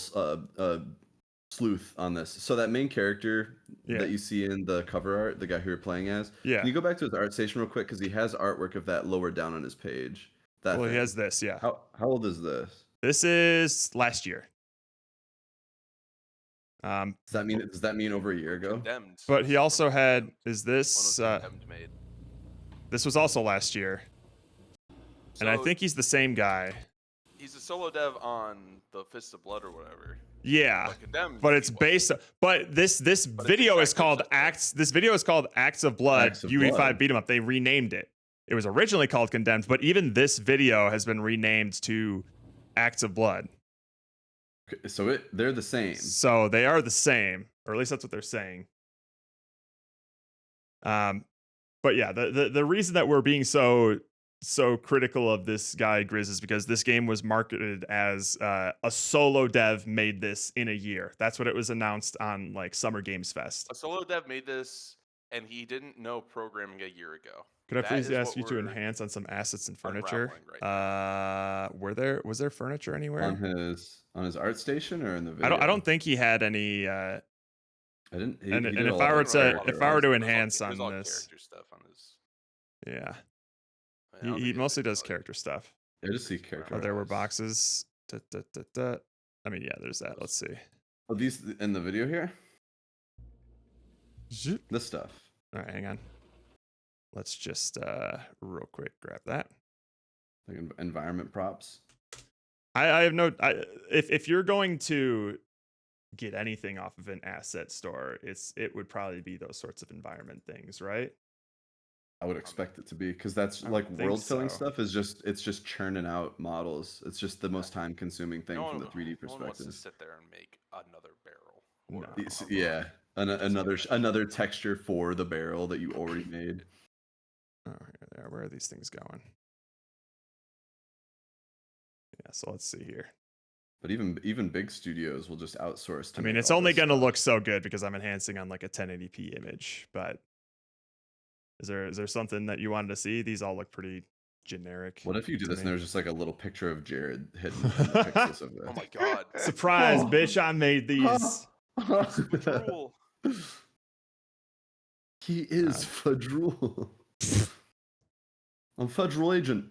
sleuth on this. So that main character that you see in the cover art, the guy who you're playing as. Yeah. Can you go back to his art station real quick because he has artwork of that lower down on his page. That Well, thing. he has this. Yeah. How old is this? This is last year. Does that mean over a year ago? Condemned. But he also had. Is this? Condemned made. This was also last year. And I So- think he's the same guy. He's a solo dev on the Fist of Blood or whatever. Yeah, But Condemned, but it's based. But this video is called Acts. This video is called Acts of Blood. Acts of UE5 Blood. beat 'em up. They renamed it. It was originally called Condemned, but even this video has been renamed to Acts of Blood. Okay, so they're the same. So they are the same, or at least that's what they're saying. But yeah, the reason that we're being so critical of this guy Grizz is because this game was marketed as a solo dev made this in a year. That's what it was announced on like Summer Games Fest. A solo dev made this, and he didn't know programming a year ago. Could I That please is ask you what to we're enhance on some assets and furniture? unraveling Was there furniture anywhere? On his art station or in the video? I don't think he had any. I didn't. And if I were to enhance on all this, character stuff on his. yeah, I don't he think mostly does character stuff. I just see character. Oh, there were boxes. I mean, yeah, there's that. Let's see. Oh, these in the video here. Zoop. This stuff. All right, hang on. Let's just real quick grab that. Like environment props. I have no. If you're going to get anything off of an asset store, it would probably be those sorts of environment things, right? I would expect it to be because that's I like would think world filling so. stuff is just churning out models. It's just the most time consuming thing from the 3D No one wants to perspective. sit there and make another barrel. Yeah, another texture for the barrel that you already made. Oh, here they are. Where are these things going? Yeah, so let's see here. But even big studios will just outsource. To I mean, make it's all only this going to stuff. look so good because I'm enhancing on like a 1080p image. But is there something that you wanted to see? These all look pretty generic. What if you did to this and me. there's just like a little picture of Jared hidden in the pixels of this? Oh my god! Surprise, bitch! I made these. Drool. He is Fudrule. I'm Fudrule agent.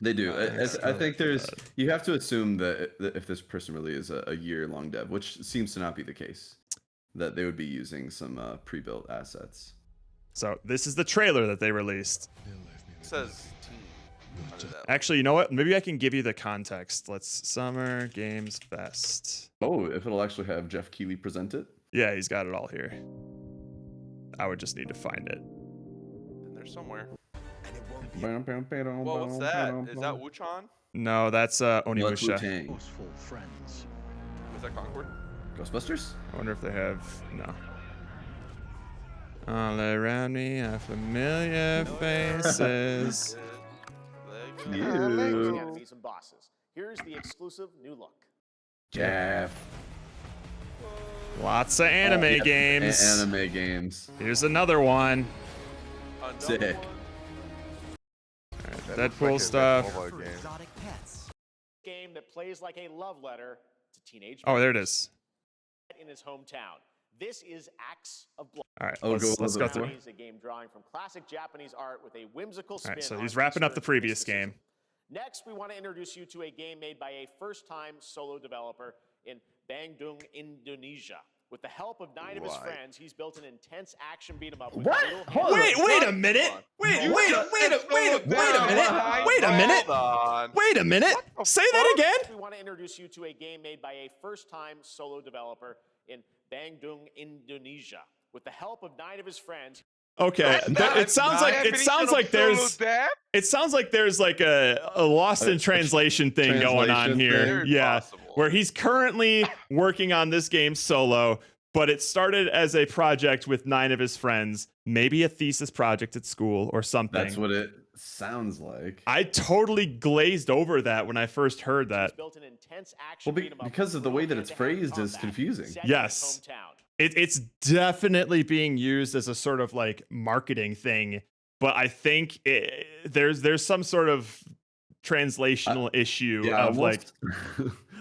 They do. I think there's. You have to assume that if this person really is a year-long dev, which seems to not be the case, that they would be using some pre-built assets. So this is the trailer that they released. It says team. under that. Actually, you know what? Maybe I can give you the context. Let's Summer Games Fest. Oh, if it'll actually have Jeff Keighley present it? Yeah, he's got it all here. I would just need to find it. In there somewhere. Whoa, Whoa, what's that? Is that Wuchan? No, that's Onimusha. friends. Was that Concord? Ghostbusters? I wonder if they have no. All around me are familiar faces. Enemies and bosses. Here's the exclusive new look. Jeff. Lots of anime games. Anime games. Here's another one. Sick. Alright, Deadpool stuff. Exotic pets. Game that plays like a love letter to teenage. Oh, there it is. In his hometown. This is Acts of Blood. All right, Oh, let's go through. Is a game drawing from classic Japanese art with a whimsical All spin. right, so on he's wrapping up the research previous mysticism. game. Next, we want to introduce you to a game made by a first-time solo developer in Bandung, Indonesia. With the help of 9 of his Why? friends, he's built an intense action beat 'em up with What? little Hold hints. on. Wait a minute. Wait a minute. Say that again. We want to introduce you to a game made by a first-time solo developer in Bandung, Indonesia. With the help of 9 of his friends. Okay, it sounds like there's like a lost in translation thing going on here. Yeah, where he's currently working on this game solo, but it started as a project with 9 of his friends, maybe a thesis project at school or something. That's what it sounds like. I totally glazed over that when I first heard that. Well, because of the way that it's phrased is confusing. Yes. It's definitely being used as a sort of like marketing thing, but I think there's some sort of translational issue of like.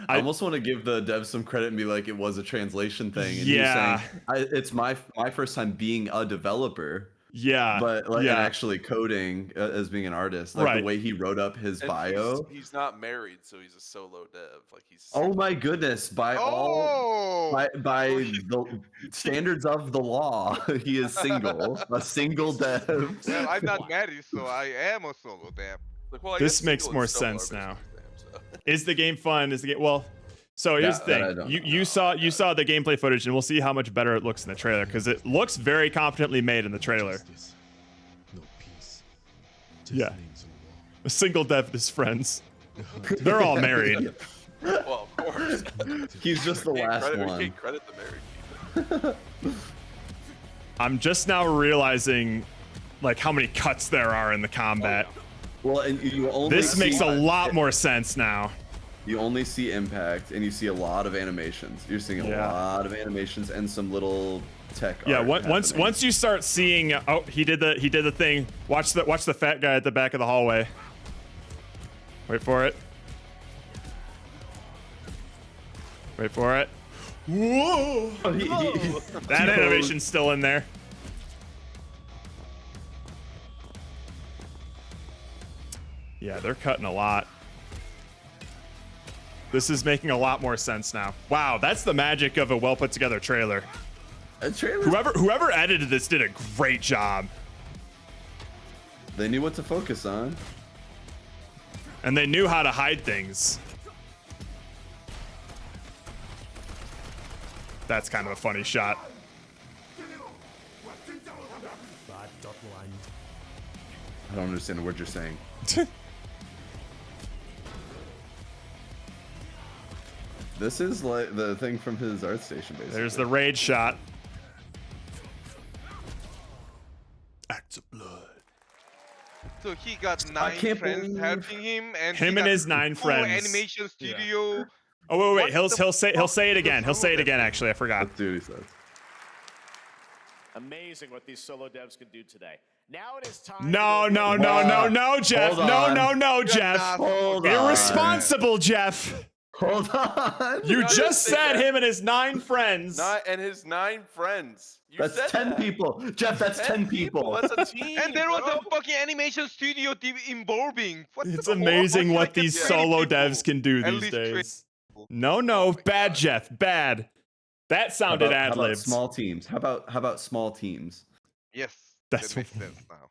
I almost want to give the devs some credit and be like, it was a translation thing. And yeah, saying, it's my first time being a developer. Yeah, but like yeah. actually coding as being an artist, like the way he wrote up his bio. He's not married, so he's a solo dev. Like he's. Oh my goodness! By the standards of the law, he is single, a single dev. Well, I'm not married, so I am a solo dev. Like, well, this makes more sense now. Is the game fun? Is the game well? So here's the thing: you saw the gameplay footage, and we'll see how much better it looks in the trailer because it looks very competently made in the trailer. Yeah, a single dev with his friends. They're all married. Well, of course. He's just the last one. We can't credit the married people. I'm just now realizing, like, how many cuts there are in the combat. Well, and you only this makes a lot more sense now. You only see impact, and you see a lot of animations. You're seeing a lot of animations and some little tech. Yeah, art once you start seeing, oh, he did the thing. Watch the fat guy at the back of the hallway. Wait for it. Wait for it. Whoa! That animation's still in there. Yeah, they're cutting a lot. This is making a lot more sense now. Wow, that's the magic of a well put together trailer. Whoever edited this did a great job. They knew what to focus on. And they knew how to hide things. That's kind of a funny shot. I don't understand a word you're saying. This is like the thing from his art station, basically. There's the raid shot. Acts of blood. So he got 9 friends helping him, and him and his 9 friends. Animation studio. Yeah. Oh wait, he'll say it again. He'll say it again. Actually, I forgot. Let's do this. Amazing what these solo devs can do today. Now it is time. No, Jeff. No, Jeff. Irresponsible, Jeff. Hold on. You just said him and his 9 friends. His 9 friends. That's 10 people. Jeff, that's 10 people. That's a team. And there was a fucking animation studio involving. It's amazing what these solo devs can do these days. No, bad, Jeff. Bad. That sounded ad-libbed. How about small teams? How about small teams? Yes. That's that makes sense now.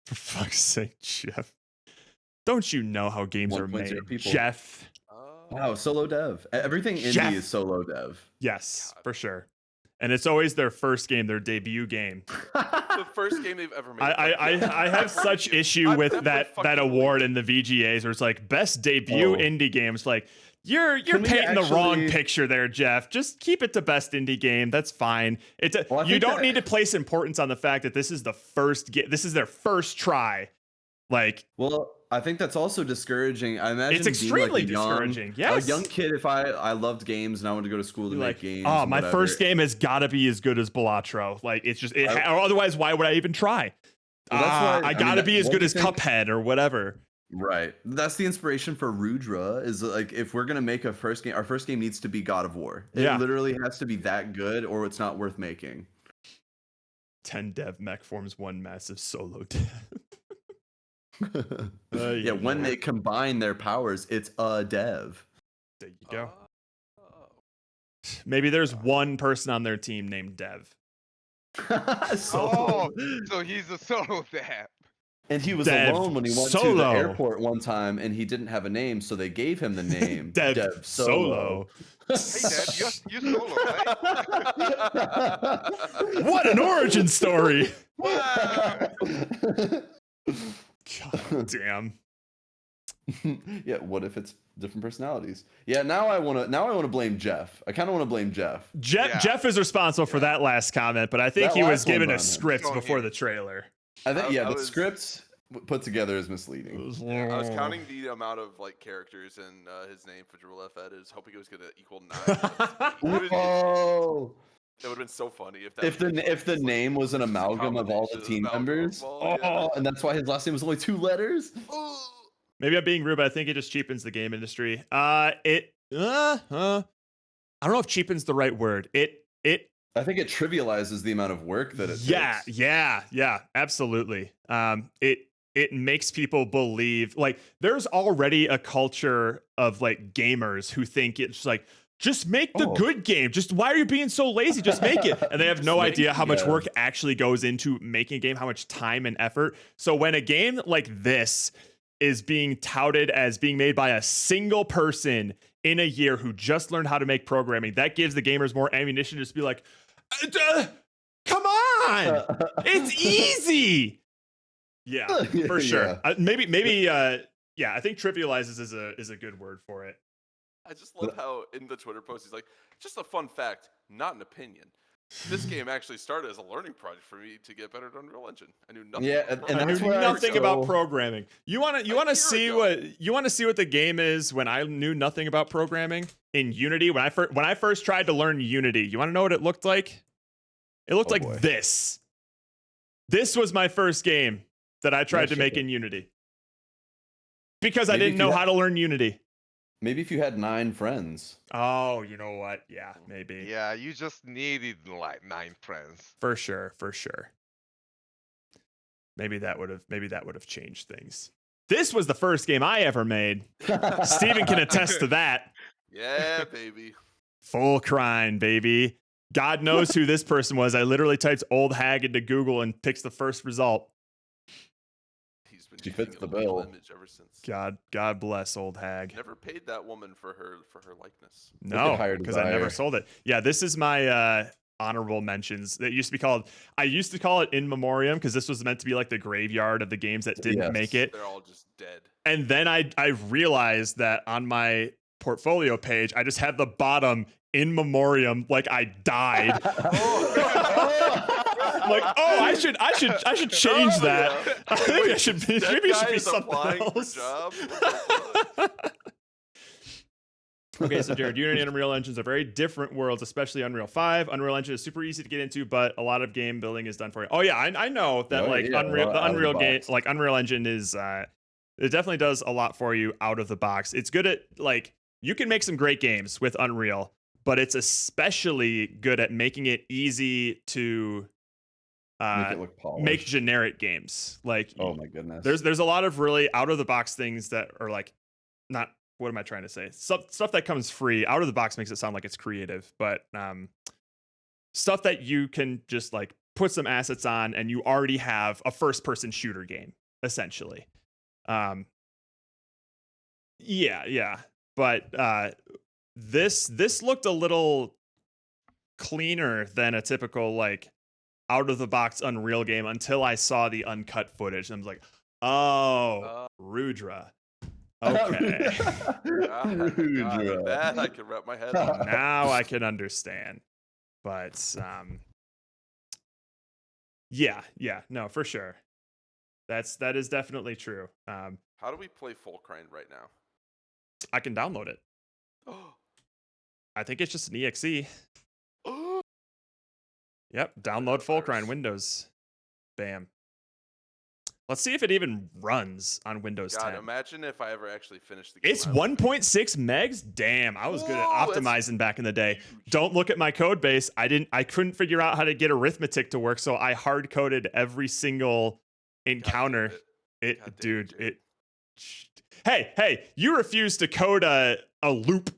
For fuck's sake, Jeff. Don't you know how games are made, Jeff? Wow, solo dev. Everything indie is solo dev. Yes, for sure. And it's always their first game, their debut game. The first game they've ever made. I have such issue with that award in the VGAs where it's like best debut indie games. Like you're painting the wrong picture there, Jeff. Just keep it to best indie game. That's fine. You don't need to place importance on the fact that this is the first this is their first try. Like, well, I think that's also discouraging. I imagine it's extremely discouraging. Yes, a young kid. If I loved games and I wanted to go to school to make games. Oh, my first game has got to be as good as Balatro. Like, it's just, or otherwise, why would I even try? Well, that's why, I got to be as good as Cuphead or whatever. Right. That's the inspiration for Rudra. Is like if we're gonna make our first game needs to be God of War. It literally has to be that good, or it's not worth making. 10 dev mech forms one massive solo dev. Yeah, when they combine their powers, it's a dev. There you go. Maybe there's one person on their team named Dev. Oh, so he's a solo Dev. And he was Dev alone when he went to the airport one time, and he didn't have a name, so they gave him the name Dev Solo. Hey, Dev, you're solo, right? What an origin story! Wow. God damn. Yeah, what if it's different personalities? Yeah, now I want to blame Jeff. I kind of want to blame Jeff. Jeff is responsible for that last comment, but I think That he was last one's given on a him. script before the trailer. I think I the was- script put together is misleading. I was counting the amount of like characters in his name for Jewel F. Ed is hoping it was gonna equal 9. Oh. It would have been so funny if the name was an amalgam of all the team members. And that's why his last name was only 2 letters. Maybe I'm being rude, but I think it just cheapens the game industry. I don't know if cheapens the right word. I think it trivializes the amount of work that it takes. Yeah, absolutely. It makes people believe, like, there's already a culture of like gamers who think it's like, just make the good game. Just why are you being so lazy? Just make it. And they have no idea how much work actually goes into making a game, how much time and effort. So when a game like this is being touted as being made by a single person in a year who just learned how to make programming, that gives the gamers more ammunition to just be like, come on, it's easy. Yeah, for sure. Yeah. Maybe. I think trivializes is a good word for it. I just love how in the Twitter post he's like, just a fun fact, not an opinion. This game actually started as a learning project for me to get better at Unreal Engine. I knew nothing. I knew nothing about programming. You want to see what the game is when I knew nothing about programming in Unity. When I first tried to learn Unity, you want to know what it looked like? It looked like this. This was my first game that I tried to make in Unity because I didn't know how to learn Unity. Maybe if you had 9 friends. Oh, you know what? Yeah, maybe. Yeah, you just needed like 9 friends. For sure. Maybe that would have changed things. This was the first game I ever made. Steven can attest to that. Yeah, baby. Full crime, baby. God knows who this person was. I literally typed old hag into Google and picks the first result. She fits the bill. Image ever since. God bless old hag. Never paid that woman for her likeness. No, because I never sold it. Yeah, this is my honorable mentions. That used to be called. I used to call it in memoriam because this was meant to be like the graveyard of the games that didn't make it. They're all just dead. And then I realized that on my portfolio page, I just had the bottom in memoriam, like I died. Like, oh, I should change that. Yeah. I think I should be. Maybe it should be something else. Okay, so Jared, Unity and Unreal Engines are very different worlds, especially Unreal 5. Unreal Engine is super easy to get into, but a lot of game building is done for you. Oh yeah, I know that Unreal game, like Unreal Engine is it definitely does a lot for you out of the box. It's good at, like, you can make some great games with Unreal, but it's especially good at making it easy to make generic games. Like, oh my goodness, there's a lot of really out of the box things that are like, not, what am I trying to say? Stuff that comes free. Out of the box makes it sound like it's creative, but stuff that you can just like put some assets on and you already have a first person shooter game essentially. But this looked a little cleaner than a typical like out of the box Unreal game until I saw the uncut footage. And I was like, oh, Rudra. Okay. That I can wrap my head on. Now I can understand. But no, for sure. That is definitely true. How do we play Flickering right now? I can download it. I think it's just an exe. Yep, download Flickering Windows. Bam. Let's see if it even runs on Windows 10. Imagine if I ever actually finished the game. It's 1.6 megs? Damn, I was good at optimizing back in the day. Don't look at my code base. I couldn't figure out how to get arithmetic to work, so I hard coded every single encounter. Hey, you refused to code a loop.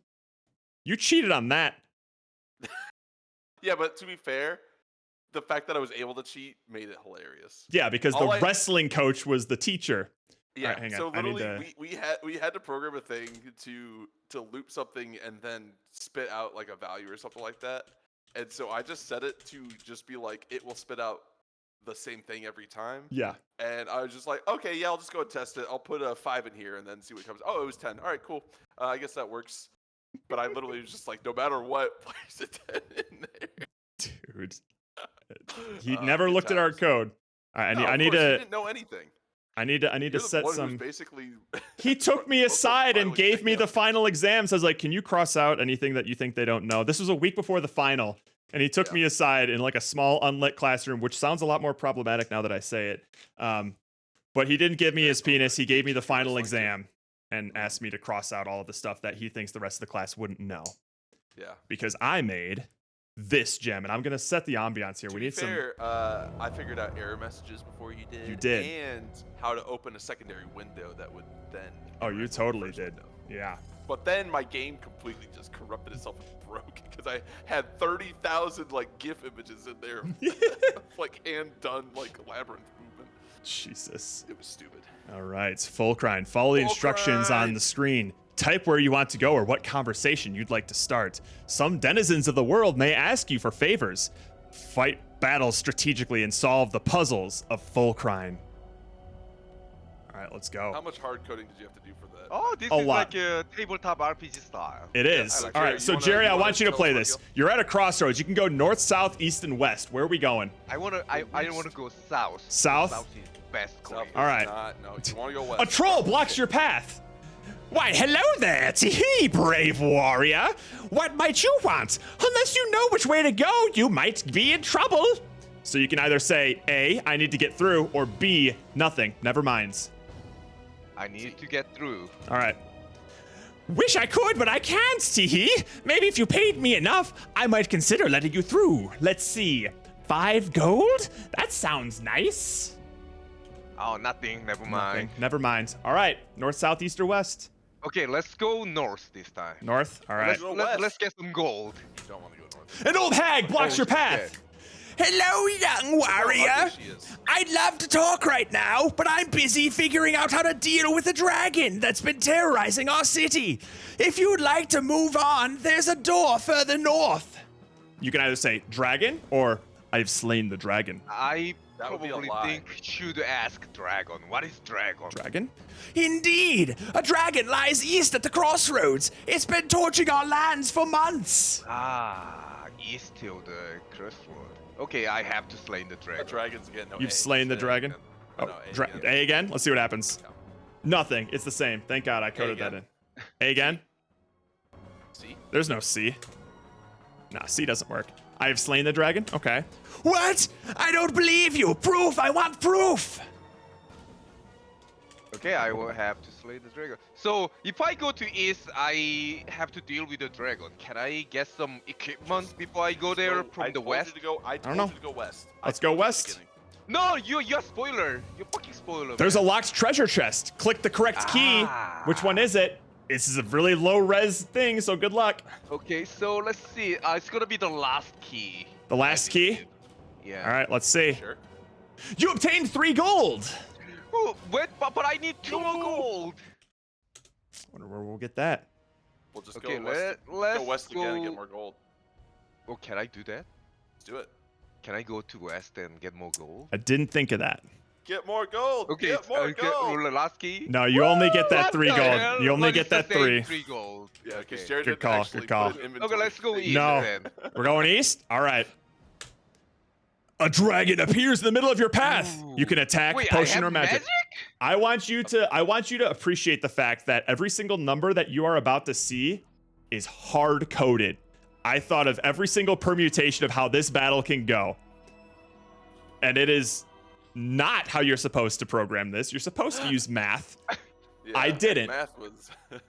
You cheated on that. Yeah, but to be fair, the fact that I was able to cheat made it hilarious. Yeah, because the wrestling coach was the teacher. Yeah, All right, hang on. so I need literally to... we had to program a thing to loop something and then spit out like a value or something like that. And so I just set it to just be like it will spit out the same thing every time. Yeah. And I was just like, okay, yeah, I'll just go and test it. I'll put a 5 in here and then see what comes. Oh, it was 10. All right, cool. I guess that works. But I literally was just like, no matter what, place a 10 in there. Dude. He never looked at our code. All right, I need He to... didn't know anything. I need to set one some... who's basically... He took me aside and gave me the final exams. I was like, can you cross out anything that you think they don't know? This was a week before the final. And he took me aside in like a small unlit classroom, which sounds a lot more problematic now that I say it. But he didn't give me his penis. He gave me the final exam and asked me to cross out all of the stuff that he thinks the rest of the class wouldn't know. Yeah. Because I made this gem, and I'm going to set the ambiance here. To be fair, I figured out error messages before you did. You did. And how to open a secondary window that would then... Oh, you totally did. Yeah. But then my game completely just corrupted itself and broke because I had 30,000 like GIF images in there, like hand done like labyrinth movement. Jesus. It was stupid. All right, Flickering. Follow the instructions on the screen. Type where you want to go or what conversation you'd like to start. Some denizens of the world may ask you for favors. Fight battles strategically and solve the puzzles of Flickering. All right, let's go. How much hard coding did you have to do for that? Oh, this A is lot. like a tabletop RPG style. It is. All right, so Jerry, I want you to play this. You're at a crossroads. You can go north, south, east, and west. Where are we going? I want to go south. South? South is best. South All right. No, you want to go west. A troll blocks your path. Why, hello there, tee brave warrior. What might you want? Unless you know which way to go, you might be in trouble. So you can either say, A, I need to get through, or B, nothing, never minds. I need to get through. All right. Wish I could, but I can't, Teehee. Maybe if you paid me enough, I might consider letting you through. Let's see. 5 gold? That sounds nice. Oh, nothing. Never mind. Never mind. All right. North, south, east, or west? Okay, let's go north this time. North? All right. Let's get some gold. You don't want to go north. An old hag blocks your path. Hello, young warrior. I'd love to talk right now, but I'm busy figuring out how to deal with a dragon that's been terrorizing our city. If you'd like to move on, there's a door further north. You can either say dragon or I've slain the dragon. I probably think should ask dragon. What is dragon? Dragon? Indeed! A dragon lies east at the crossroads. It's been torching our lands for months. Ah, east to the crossroad. Okay, I have to slay the dragon. The dragon's again. No, You've slain the dragon? Oh, no, A again? Let's see what happens. Nothing. It's the same. Thank God I coded that in. A again? C? There's no C. Nah, C doesn't work. I have slain the dragon? Okay. What? I don't believe you. Proof. I want proof. Okay, I will have to slay the dragon. So, if I go to east, I have to deal with the dragon. Can I get some equipment before I go there from the west? I don't know. You to go west. Let's go west. No, you're spoiler. You're fucking spoiler. There's a locked treasure chest. Click the correct key. Which one is it? This is a really low res thing, so good luck. Okay, so let's see. It's gonna be the last key. The last key? Yeah. All right, let's see. Sure. You obtained 3 gold. Oh, wait, but I need 2 more gold. Wonder where we'll get that. We'll just Okay, go west. let's go west again and get more gold. Oh, can I do that? Let's do it. Can I go to west and get more gold? I didn't think of that. Get more gold. Okay, Get more gold. the last key. No, you only get that What 3 the gold. hell? You only But get it's the that same 3. 3 gold. Yeah, because Okay. Jared Good didn't call, actually good call. put an inventory Okay, let's go thing. east No. then. We're going east? All right. A dragon appears in the middle of your path. You can attack, Wait, potion, I have or magic. I want you to appreciate the fact that every single number that you are about to see is hard coded. I thought of every single permutation of how this battle can go. And it is not how you're supposed to program this. You're supposed to use math. Yeah, I didn't. Math was an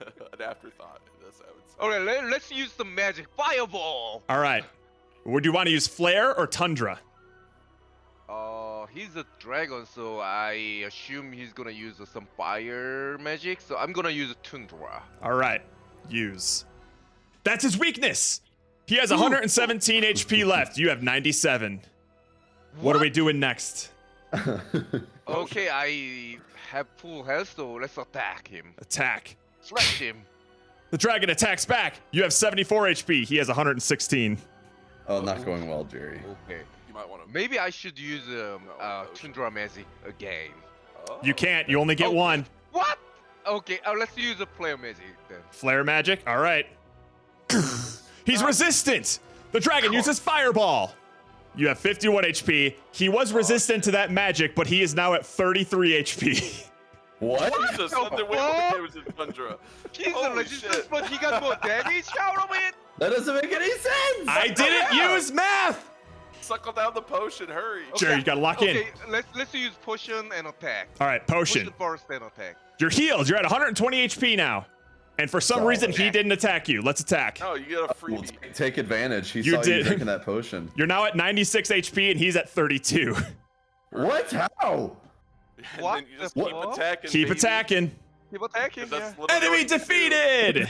afterthought. That's how it's. Okay, let's use the magic fireball. All right. Would you want to use flare or tundra? He's a dragon, so I assume he's gonna use some fire magic. So I'm gonna use a tundra. All right. Use. That's his weakness. He has 117 HP left. You have 97. What are we doing next? Okay, I have full health, so let's attack him. Attack. Slash him. The dragon attacks back. You have 74 HP. He has 116. Oh, not going well, Jerry. Okay. You might want to. Maybe I should use Tundra Magic again. You can't. You only get one. What? Okay, let's use a Flare Magic then. Flare magic. All right. He's resistant. The dragon uses fireball. You have 51 HP. He was resistant to that magic, but he is now at 33 HP. What? Jesus, something weird with the games in Tundra. He's Holy a resistance, shit. but he got more damage out of it. That doesn't make any sense. I didn't use math. Suckle down the potion, hurry. Jerry, you gotta lock in. Okay, let's use potion and attack. All right, potion. First, then attack. You're healed. You're at 120 HP now. And for some reason, he didn't attack you. Let's attack. No, you get a freebie. Well, take advantage. He You saw did. you drinking that potion. You're now at 96 HP, and he's at 32. What? How? And What then you just the keep fuck? attacking. Keep baby. attacking. Keep attacking. That's Yeah. literally Enemy what you do. defeated.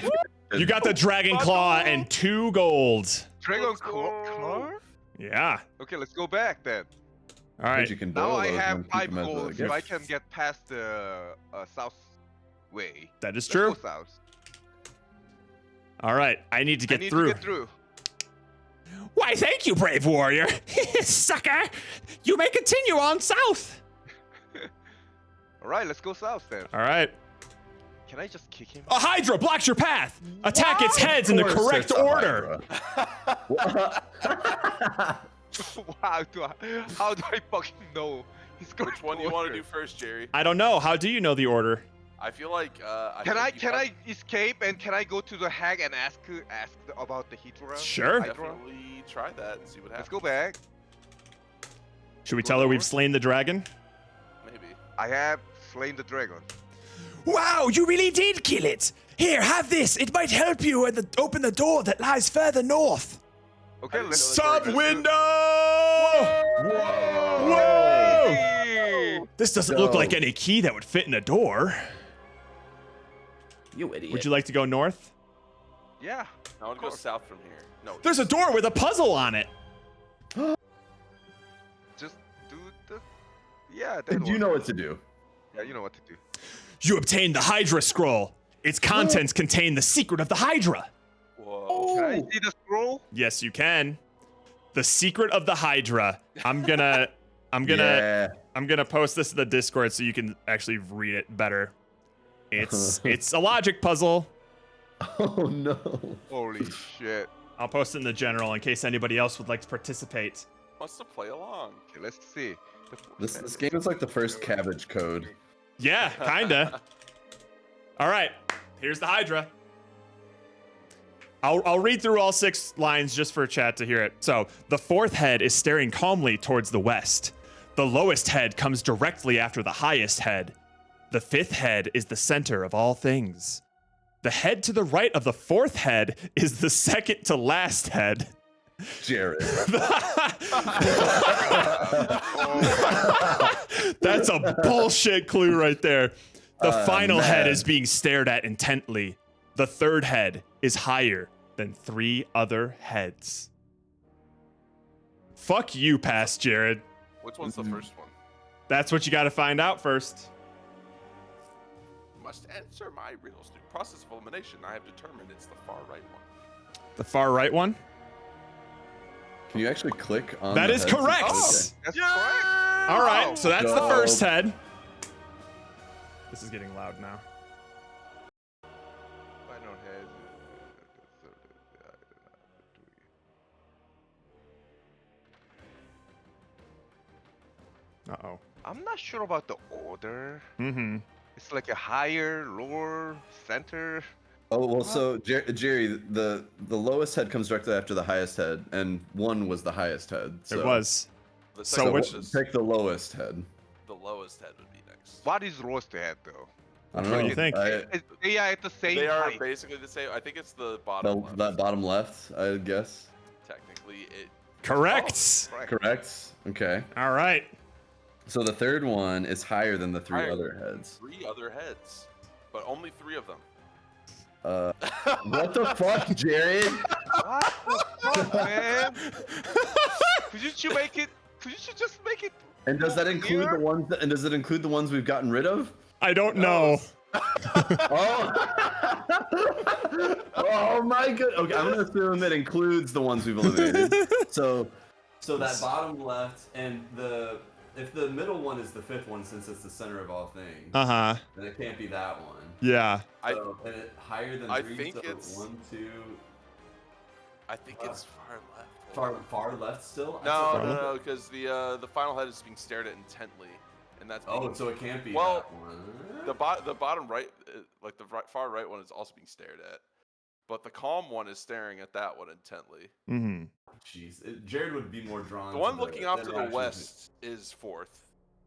You got the dragon claw and 2 gold. Dragon Claw? Yeah. Okay, let's go back then. All right. You can Now boil I those have and keep 5 them as a gold, so gift. I can get past the south way. That is Let's true. go south. All right. I need to I get need through. to get through. Why, thank you, brave warrior. Sucker. You may continue on south. All right, let's go south then. All right. Can I just kick him? A Hydra blocks your path. Attack its heads in the Of course correct it's a order. How do I fucking know? He's going Which one do you want to do first, Jerry? I don't know. How do you know the order? I feel like. Can I escape and can I go to the hag and ask about the Hydra? Sure. Hydra? Definitely try that and see what happens. Let's go back. Should we tell her we've slain the dragon? Maybe. I have slain the dragon. Wow, you really did kill it. Here, have this. It might help you open the door that lies further north. Okay, let's Sub window! Whoa! Whoa! This doesn't look like any key that would fit in a door. You idiot. Would you like to go north? Yeah. I want to go south from here. No. There's a door with a puzzle on it. Just do the. Yeah. You know what to do. Yeah, you know what to do. You obtained the Hydra scroll. Its contents contain the secret of the Hydra. Whoa. Can I see the scroll? Yes, you can. The secret of the Hydra. I'm gonna post this to the Discord so you can actually read it better. It's a logic puzzle. Oh no. Holy shit. I'll post it in the general in case anybody else would like to participate. Wants to play along. Okay, let's see. This game is like the first Cabbage Code. Yeah, kinda. All right, here's the Hydra. I'll read through all 6 lines just for chat to hear it. So, the 4th head is staring calmly towards the west. The lowest head comes directly after the highest head. The 5th head is the center of all things. The head to the right of the 4th head is the second to last head. Jared. That's a bullshit clue right there. The final head is being stared at intently. The 3rd head is higher than 3 other heads. Fuck you, past Jared. Which one's the first one? That's what you got to find out first. Must answer my riddles through process of elimination. I have determined it's the far right one. The far right one? Can you actually click on That the is head? correct. That's correct. All right, so that's the Go. first head. This is getting loud now. Final head. Uh-oh. I'm not sure about the order. Mm-hmm. It's like a higher, lower, center. Oh well, so Jerry, the lowest head comes directly after the highest head, and 1 was the highest head. So. It was. The So second which- one is- Pick the lowest head. The lowest head would be next. What is lowest head though? I don't What do know. you think? They are at the same They are height. basically the same. I think it's the bottom left. That bottom left, I guess. Technically, it. Correct. Correct. Okay. All right. So the 3rd one is higher than the 3 Higher. other heads. 3 other heads, but only 3 of them. What the fuck, Jared? What the on, man. Couldn't you make it? Couldn't you just make it? And does that include the ones? And does it include the ones we've gotten rid of? I don't know. Oh. Oh my god. Okay, I'm gonna assume that includes the ones we've eliminated. So that bottom left and if the middle one is the fifth one, since it's the center of all things, then it can't be that one. Yeah. So, and it higher than 3. I think so it's 1, 2. I think it's far left. Far left still? No, because the final head is being stared at intently, and that's. So it can't be well, that one. The bottom right, like the far right one, is also being stared at, but the calm one is staring at that one intently. Mm-hmm. Jeez, Jared would be more drawn. The one looking off to the west is 4th,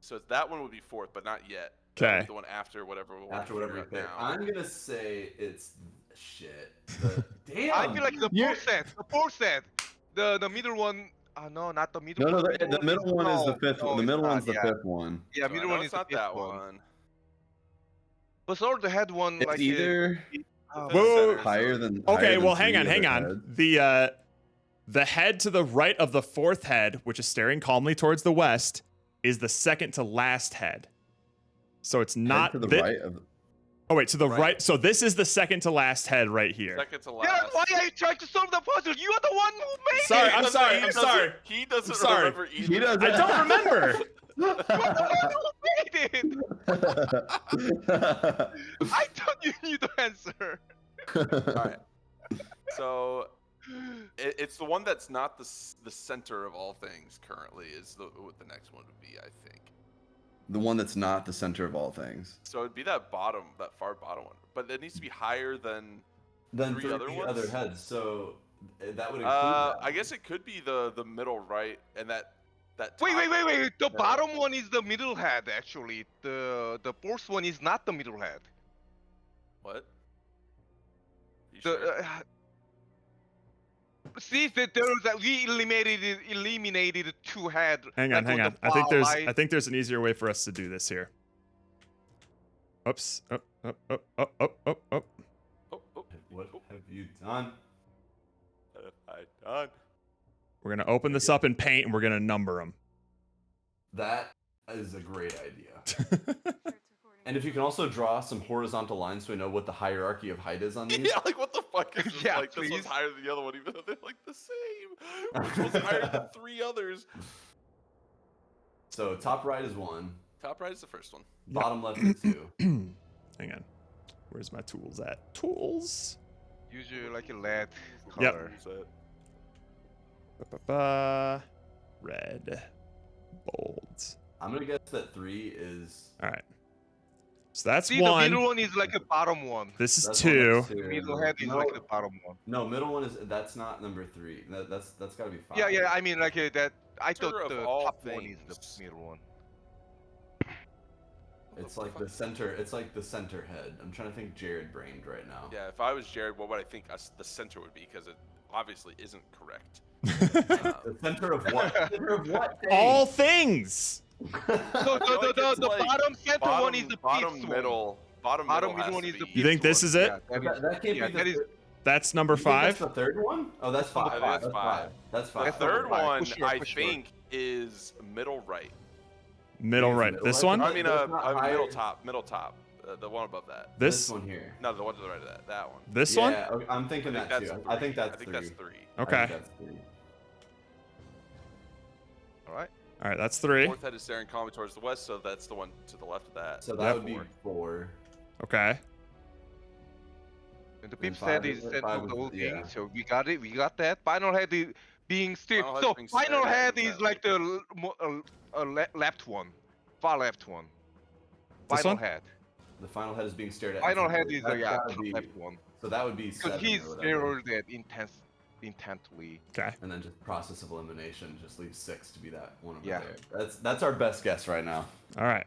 so that one would be 4th, but not yet. Okay. The one after whatever. After whatever you pick. I'm gonna say it's shit. Damn. I feel like the fourth set. The middle one. No, not the middle. No, the middle one is the fifth one. The middle one's the fifth one. Yeah, middle one is not the that fifth one. But sort of the head one, It's like either Whoa. higher than. Okay, higher well, than hang on. The head to the right of the fourth head, which is staring calmly towards the west, is the second to last head. So it's not to the right of. Oh wait, to the right. So this is the second to last head right here. Second to last. Yeah, why are you trying to solve the puzzle? You are the one who made Sorry, it. I'm sorry. He doesn't sorry. remember either. He doesn't. I don't remember. You are the one who made it. I thought you knew the answer. Alright. So it's the one that's not the center of all things currently is what the next one would be, I think. The one that's not the center of all things. So it'd be that far bottom one, but it needs to be higher than three other ones. Other heads. So that would include. I guess it could be the middle right and that. Wait. The bottom one is the middle head actually. The fourth one is not the middle head. What? See that we eliminated 2 head. Hang on. I think there's an easier way for us to do this here. Oops. Up. What have you done? What have I done? We're gonna open this up in Paint and we're gonna number them. That is a great idea. And if you can also draw some horizontal lines so we know what the hierarchy of height is on these. Yeah, like what the fuck is this? Yeah, like this one's higher than the other one, even though they're like the same. Which one's higher than 3 others? So top right is 1. Top right is the first one. Bottom left is 2. Hang on. Where's my tools at? Tools. Use your like a lead Yep. color. Red. Bold. I'm gonna guess that 3 is. All right. So that's See, 1. the middle one is like a bottom one. This is That's 2. The middle head is like the bottom one. No, middle one is. That's not number 3. That's gotta be 5. Yeah. I mean, like that. I thought Center the of all top one is things. the middle one. It's like the center. It's like the center head. I'm trying to think Jared brained right now. Yeah, if I was Jared, what would I think the center would be? Because it obviously isn't correct. The center of what? Center of what? All things. So the bottom center one is the bottom fifth middle. Bottom Bottom middle one is the You think this is it? That can't be the. That's number You think 5. That's the third one? Oh, that's 5. I think that's 5. That's The 5. third one, For sure. I think, is middle right. Middle right. middle This right? one? I mean, That's not higher. middle top. The one above that. This one here. No, the one to the right of that. That one. This one? Yeah, okay, I'm thinking that too. I think that's 3. that's 3. Okay. I think that's 3. Alright. All right, that's 3. Fourth head is staring calmly towards the west, so that's the one to the left of that. So that would be 4. Okay. And the And pip's head 5 is is- center 5 of the whole is- thing, yeah. so we got it. We got that. Final head is being still. Final head's So being final stared at head is intently. like the left one, far left one. This Final one? head. The final head is being stared at. Final head intently. is That's the gotta be- left one. So that would be 7 Because he's or whatever. stared at intently. Okay. And then just process of elimination just leaves 6 to be that one over Yeah. there. That's our best guess right now. All right.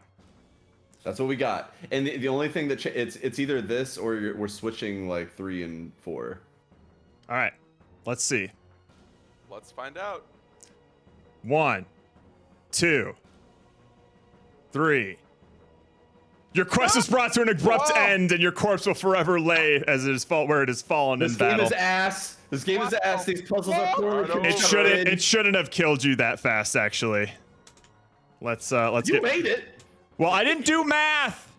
That's what we got. And the only thing that it's either this or we're switching like 3 and 4. All right. Let's see. Let's find out. 1, 2, 3. Your quest is brought to an abrupt end, and your corpse will forever lay as it is where it has fallen This in game battle. is ass. This game is ass. These puzzles are poorly constructed. It shouldn't have killed you that fast, actually. Let's You made it. Well, I didn't do math.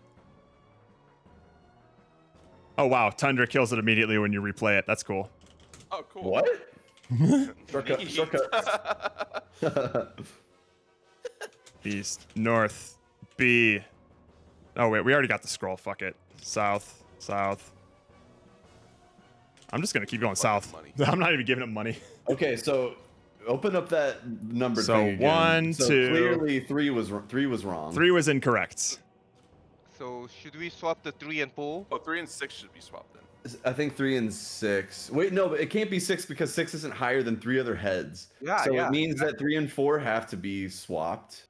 Oh wow, Tundra kills it immediately when you replay it. That's cool. Oh, cool. What? Shortcut. East, north, B. Oh wait, we already got the scroll. Fuck it. South, south. I'm just gonna keep going south. I'm not even giving him money. Okay, so open up that number. So thing again. 1, So 2. Clearly, 3 was wrong. 3 was incorrect. So should we swap the 3 and 4? Oh, 3 and 6 should be swapped then. I think 3 and 6. Wait, no, but it can't be 6 because 6 isn't higher than 3 other heads. Yeah, so yeah, it means that 3 and 4 have to be swapped.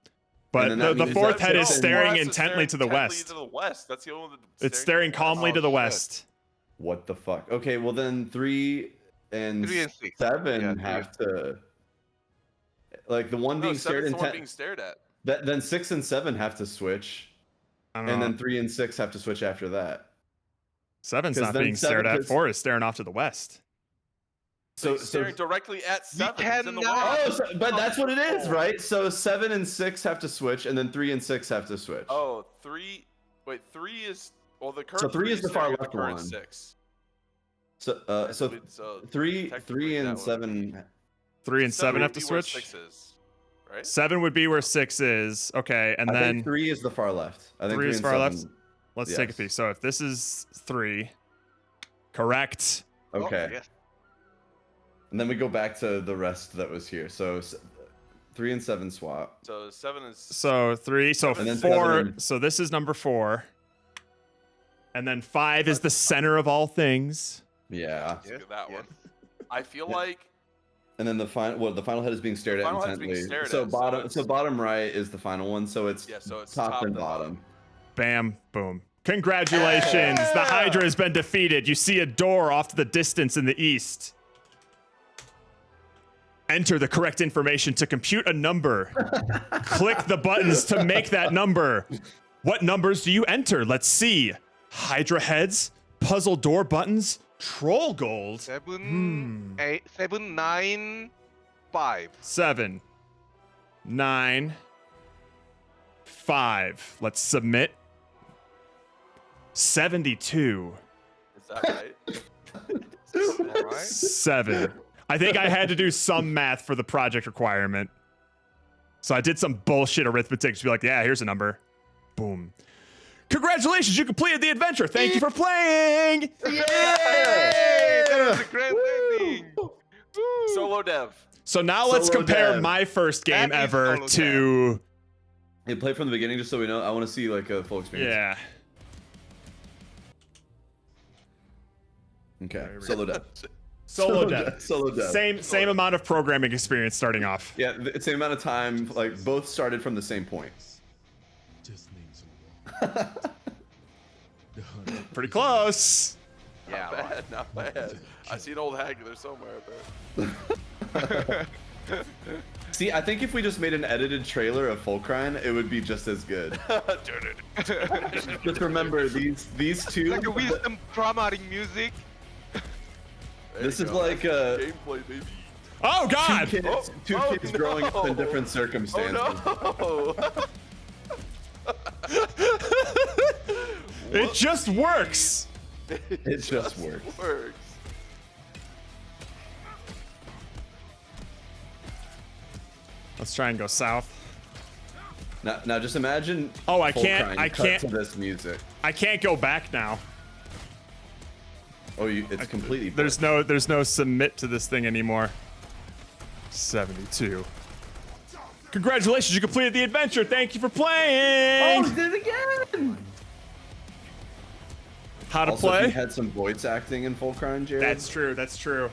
But the fourth head is staring intently to the west. To the west. That's the only one It's staring calmly to the west. What the fuck? Okay, well then 3 and 6. 7 have to, like the one being stared the one being stared at. Then 6 and 7 have to switch, and then 3 and 6 have to switch after that. 7's not being stared at. 4 is staring off to the west. So staring directly at 7. But that's what it is, right? So 7 and 6 have to switch, and then 3 and 6 have to switch. Oh, 3. Wait, 3 is the current. So 3 is the far staring at left current one. 6. So 3 and 7. 3 and 7 have to would be where switch. 6 is, right? 7 would be where 6 is. Okay, and I then think 3 is the far left. I think 3 is and far 7 left. Let's take a peek. So if this is 3, correct. Okay. Oh, yes. And then we go back to the rest that was here. So 3 and 7 swap. So 7 is. So 3. So And then 4. 7. So this is number 4. And then 5 is the center of all things. Yeah. Let's look at that one. I feel like. And then the final head is being stared at final head's being intently. stared So at, bottom right is the final one. So it's, top and bottom. Bam, boom. Congratulations. The Hydra has been defeated. You see a door off to the distance in the east. Enter the correct information to compute a number. Click the buttons to make that number. What numbers do you enter? Let's see. Hydra heads, puzzle door buttons, troll gold. 7, 8, 7, 9, 5. 7, 9, 5. Let's submit. 72. Is that right? All right. 7. I think I had to do some math for the project requirement. So I did some bullshit arithmetic to be like, yeah, here's a number. Boom. Congratulations, you completed the adventure. Thank you for playing. Yay! That was a great ending. Solo dev. So now let's Solo compare dev. my first game That is ever solo to... Hey, play from the beginning just so we know. I want to see like a full experience. Yeah. Okay. Solo dev. Solo dev. Solo dev. Same amount of programming experience starting off. Yeah, the same amount of time. Like both started from the same point. Just names on the wall. The hunt. Pretty close. Yeah, Not bad, not bad. I see an old hag there somewhere, but. See, I think if we just made an edited trailer of Flickering, it would be just as good. Just remember these two. Like a wisdom dramatic music. This is like a gameplay, baby. Oh God! Two kids growing up in different circumstances. Oh no! It just works. It just works. Let's try and go south. Now just imagine. Oh, I Flickering can't. cut to this music. I can't go back now. Oh, it's completely. There's no submit to this thing anymore. 72. Congratulations, you completed the adventure. Thank you for playing. Oh, we did it again. How to also, play? If you had some voice acting in Flickering, Jared. That's true. That's true.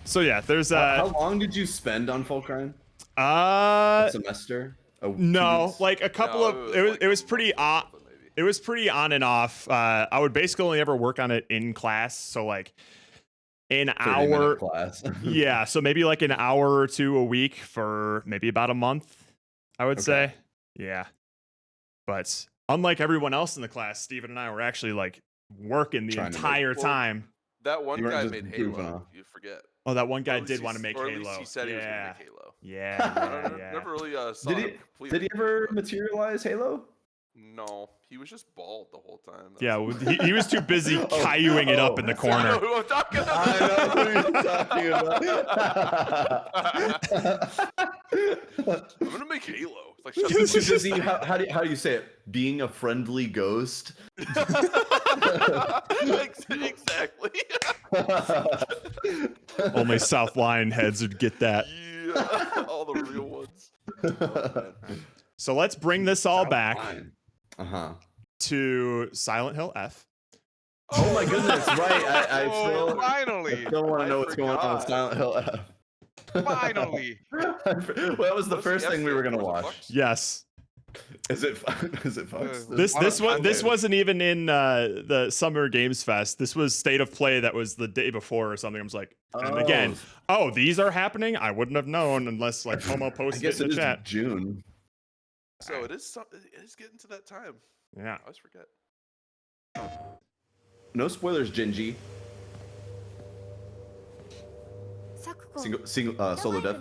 So yeah, there's How long did you spend on Flickering? A semester? No, like a couple of. It was pretty it was pretty on and off. I would basically only ever work on it in class, so like an hour class. Yeah, so maybe like an hour or two a week for maybe about a month, I would say. Yeah, but unlike everyone else in the class, Steven and I were actually like working the Trying to entire Well, time. That one You weren't guy just made goofing Halo. off. You forget. Oh, that one Or guy at least did he want to s- make or Halo. at least he said he was yeah. gonna make Halo. Yeah, yeah. Never really saw Did him he? complete Did he it, ever but- materialize Halo? No, he was just bald the whole time. Yeah, well, he was too busy Caillouing it up in the I corner. know who I'm talking about. I know who you're talking about. I'm gonna make Halo. It's like, shut Too the busy. How do you say it? Being a friendly ghost. Exactly. Only South Line heads would get that. Yeah, all the real ones. Oh, So let's bring this all back to Silent Hill F. Oh my goodness! Right, I still finally. I still want to know what's going on with Silent Hill F. Finally. Well, that was the first thing we were gonna watch. Yes. Is it Fox? This wasn't even in the Summer Games Fest. This was State of Play that was the day before or something. I was like, and again, these are happening. I wouldn't have known unless like Homo posted it in the chat. June. So it is getting to that time. Yeah. I always forget. No spoilers, Gingy. Solo death.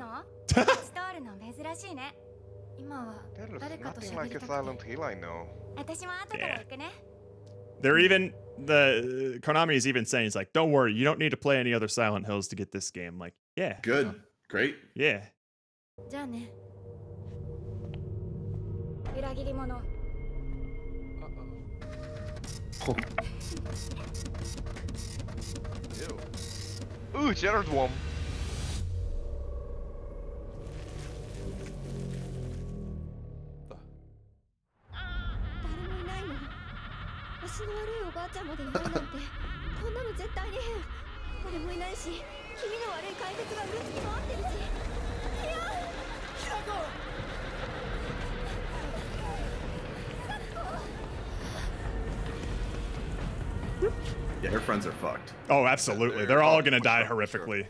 That is nothing like a Silent Hill I know. Yeah. They're even Konami is even saying, it's like, don't worry, you don't need to play any other Silent Hills to get this game. Like, yeah. Good. Great. Yeah. Ooh, Jared Worm. Yeah, her friends are fucked. Oh, absolutely. They're all gonna die horrifically.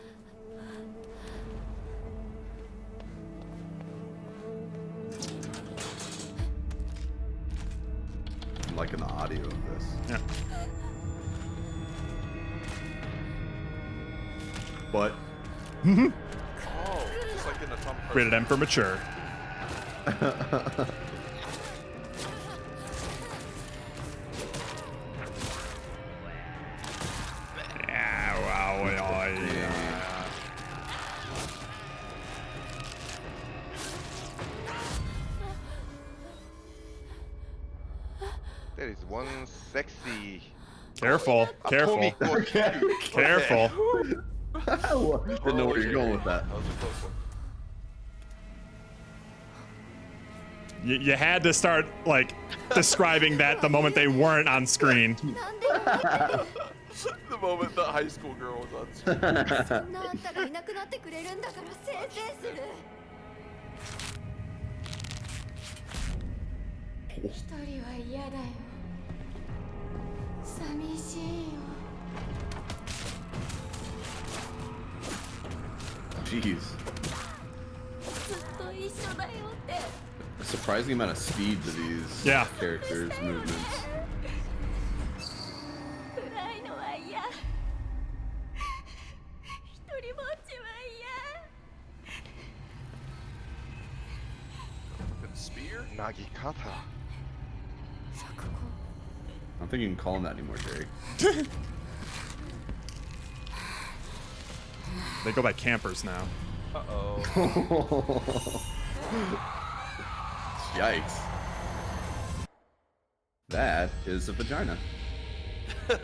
I'm liking the audio of this. Yeah. But. Oh, just like in the Tom Rated M for mature. There is one sexy. Careful, careful, careful. Didn't know where you're going with that. That was a close one. You had to start like describing that the moment they weren't on screen. The moment the high school girl was on screen. Jeez. A surprising amount of speed to these characters' movements. Spear? Nagikata. I don't think you can call him that anymore, Jerry. They go by campers now. Uh-oh. Yikes. That is a vagina. So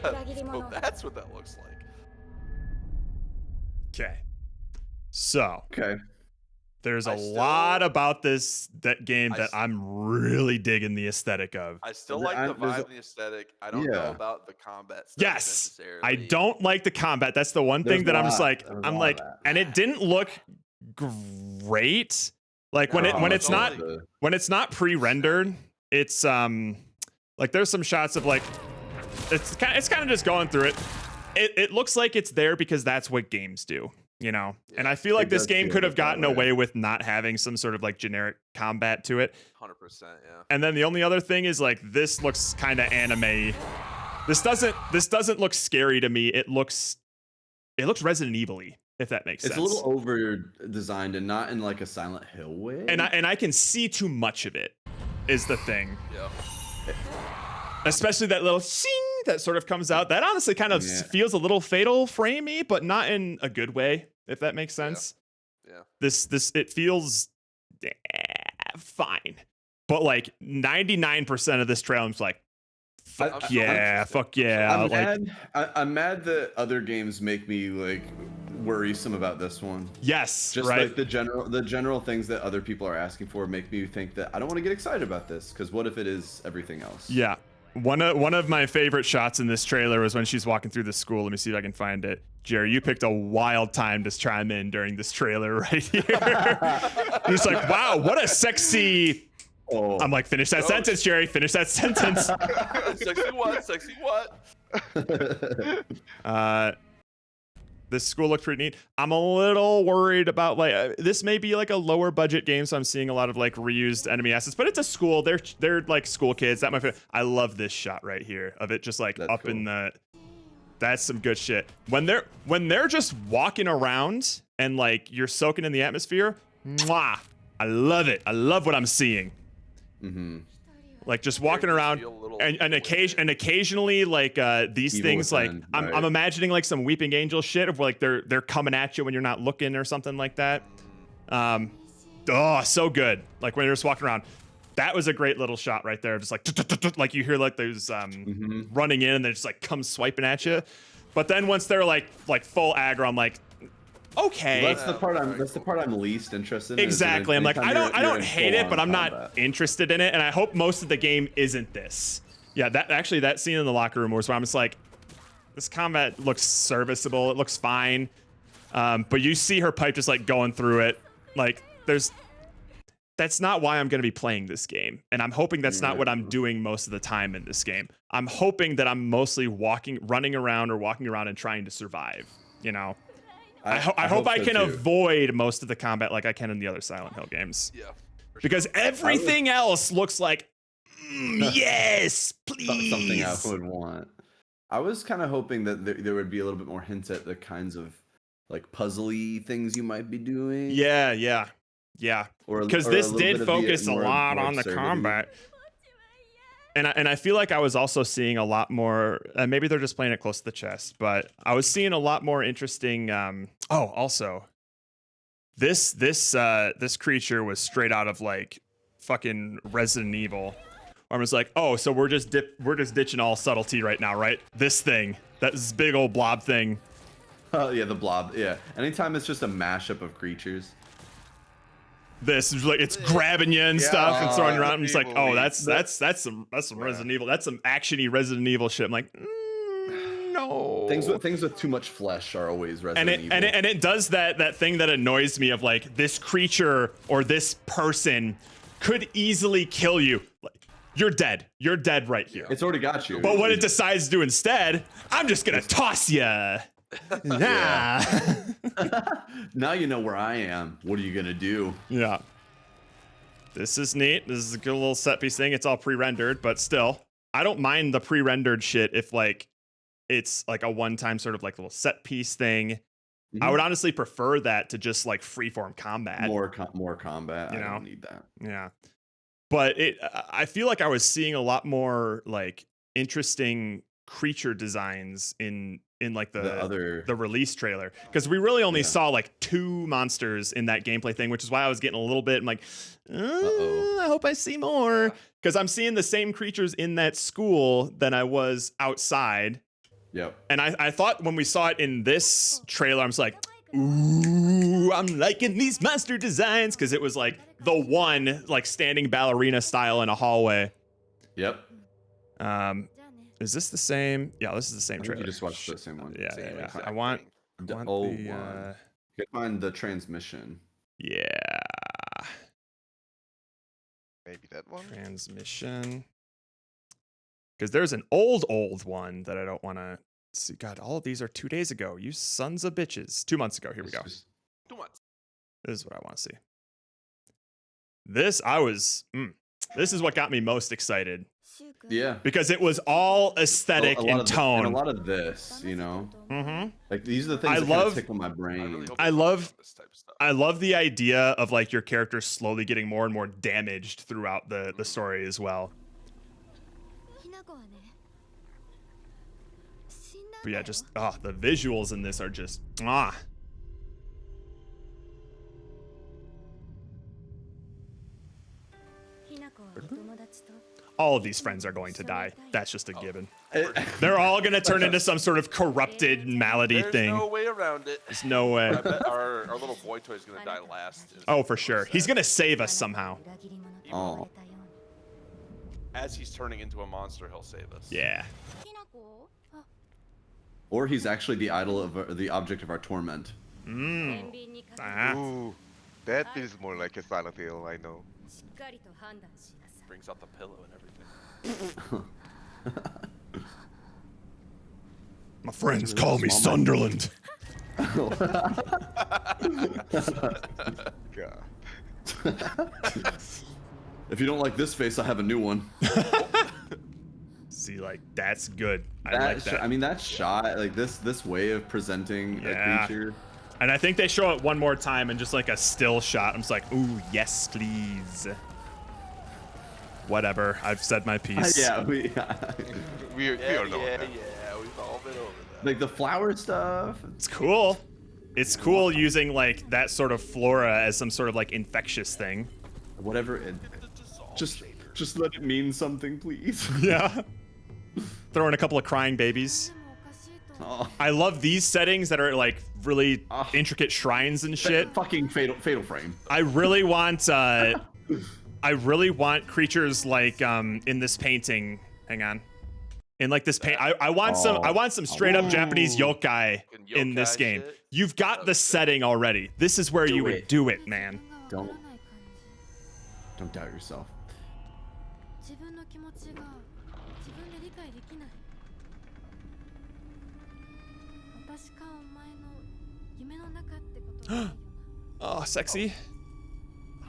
that's what that looks like. Okay. So. Okay. There's a lot about that game that I'm really digging the aesthetic of. I still like the vibe and the aesthetic. I don't know about the combat stuff Yes. necessarily. I don't like the combat. That's the one thing that I'm just like, and it didn't look great. Like when it's not pre-rendered, it's like there's some shots of like it's kind of just going through it. It looks like it's there because that's what games do. you know. And I feel like this game could have gotten way. away with not having some sort of like generic combat to it. 100%, yeah. And then the only other thing is like this looks kind of anime. This doesn't look scary to me. It looks Resident Evil-y, if that makes sense. It's a little over designed and not in like a Silent Hill way. And I can see too much of it is the thing. Yeah. Especially that little sing that sort of comes out. That honestly kind of feels a little Fatal Frame-y, but not in a good way, if that makes sense. Yeah. This it feels fine. But like 99% of this trailer is like, fuck yeah. I'm mad that other games make me like worrisome about this one. Yes, just right. like the general things that other people are asking for make me think that I don't want to get excited about this, because what if it is everything else? Yeah. One of my favorite shots in this trailer was when she's walking through the school. Let me see if I can find it. Jerry, you picked a wild time to chime in during this trailer right here. He's like, wow, what a sexy... Oh. I'm like, finish that sentence, Jerry. Finish that sentence. Sexy what? Sexy what? This school looks pretty neat. I'm a little worried about like this may be like a lower budget game, so I'm seeing a lot of like reused enemy assets. But it's a school. They're like school kids. That might be. I love this shot right here of it just like up in the. That's some good shit. When they're just walking around and like you're soaking in the atmosphere. Mwah! I love it. I love what I'm seeing. Mm-hmm. Like just walking around and occasionally like these Evil things like within, I'm imagining like some Weeping Angel shit of like they're coming at you when you're not looking or something like that. Oh, so good. Like when you're just walking around. That was a great little shot right there. Just like you hear like those running in and they just like come swiping at you. But then once they're like full aggro, I'm like, okay. Well, that's the part I'm least interested in. Exactly. I'm like, I don't hate it, but I'm not interested in it. And I hope most of the game isn't this. Yeah, that scene in the locker room was where I'm just like, this combat looks serviceable. It looks fine. But you see her pipe just like going through it. Like that's not why I'm going to be playing this game. And I'm hoping that's not what I'm doing most of the time in this game. I'm hoping that I'm mostly running around and trying to survive, you know? I hope I can avoid most of the combat like I can in the other Silent Hill games. Yeah. Because everything else looks like, yes, please. Something I would want. I was kind of hoping that there would be a little bit more hints at the kinds of like puzzly things you might be doing. Yeah. Because this did focus a lot on the combat. And I feel like I was also seeing a lot more, maybe they're just playing it close to the chest, but I was seeing a lot more interesting, also, this creature was straight out of like fucking Resident Evil. Where I was like, oh, so we're just ditching all subtlety right now, right? This thing, this big old blob thing. Oh yeah, the blob, yeah. Anytime it's just a mashup of creatures. This is like it's grabbing you and stuff and throwing you around. I'm just like, oh, that's some Resident Evil. That's some actiony Resident Evil shit. I'm like, no. Things with too much flesh are always Resident Evil. And it does that thing that annoys me of like this creature or this person could easily kill you. Like, you're dead. You're dead right here. It's already got you. But what it decides to do instead, I'm just gonna toss you. Nah. Now you know where I am. What are you gonna do? Yeah. This is neat. This is a good little set piece thing. It's all pre-rendered, but still, I don't mind the pre-rendered shit if like it's like a one-time sort of like little set piece thing. I would honestly prefer that to just like freeform combat. More combat. I don't need that. Yeah. But I feel like I was seeing a lot more like interesting creature designs in like the release trailer, because we really only saw like 2 monsters in that gameplay thing, which is why I was getting a little bit, I'm like, I hope I see more, because I'm seeing the same creatures in that school than I was outside. Yep. And I thought when we saw it in this trailer, I was like, ooh, I'm liking these monster designs, because it was like the one like standing ballerina style in a hallway. Yep. Is this the same? Yeah, this is the same trailer. You just watched the same one. Yeah. I want the old one. You can find the transmission. Yeah. Maybe that one. Transmission. Because there's an old one that I don't want to see, God, all of these are 2 days ago. You sons of bitches. 2 months ago. Here we go. 2 months. This is what I want to see. This is what got me most excited. Yeah. Because it was all aesthetic and tone. And a lot of this, you know. Mm-hmm. Like these are the things that kind of tickle my brain. I love the idea of like your character slowly getting more and more damaged throughout the story as well. But yeah, just the visuals in this are just all of these friends are going to die. That's just a given. They're all going to turn into some sort of corrupted malady thing. There's no way around it. There's no way. I bet our little boy toy is going to die last. Oh, for sure. He's going to save us somehow. Oh. As he's turning into a monster, he'll save us. Yeah. Or he's actually the idol of the object of our torment. Ooh, that is more like a Silent Hill, I know. Brings out the pillow and everything. My friends call me Sunderland. God. If you don't like this face, I have a new one. See, like, that's good. I That like that. I mean, that shot, like this way of presenting a creature. And I think they show it one more time in just like a still shot. I'm just like, ooh, yes, please. Whatever. I've said my piece. Yeah, we all know that. Yeah, we've all been over that. Like the flower stuff. It's cool. It's cool using like that sort of flora as some sort of like infectious thing. Whatever it. Just let it mean something, please. Yeah. Throw in a couple of crying babies. Oh. I love these settings that are like really intricate shrines and shit. Fucking fatal frame. I really want creatures like in this painting. Hang on. In like this paint, I want some straight up Japanese yokai in this game. Shit. You've got the setting already. This is where you would do it, man. Don't doubt yourself. Oh, sexy.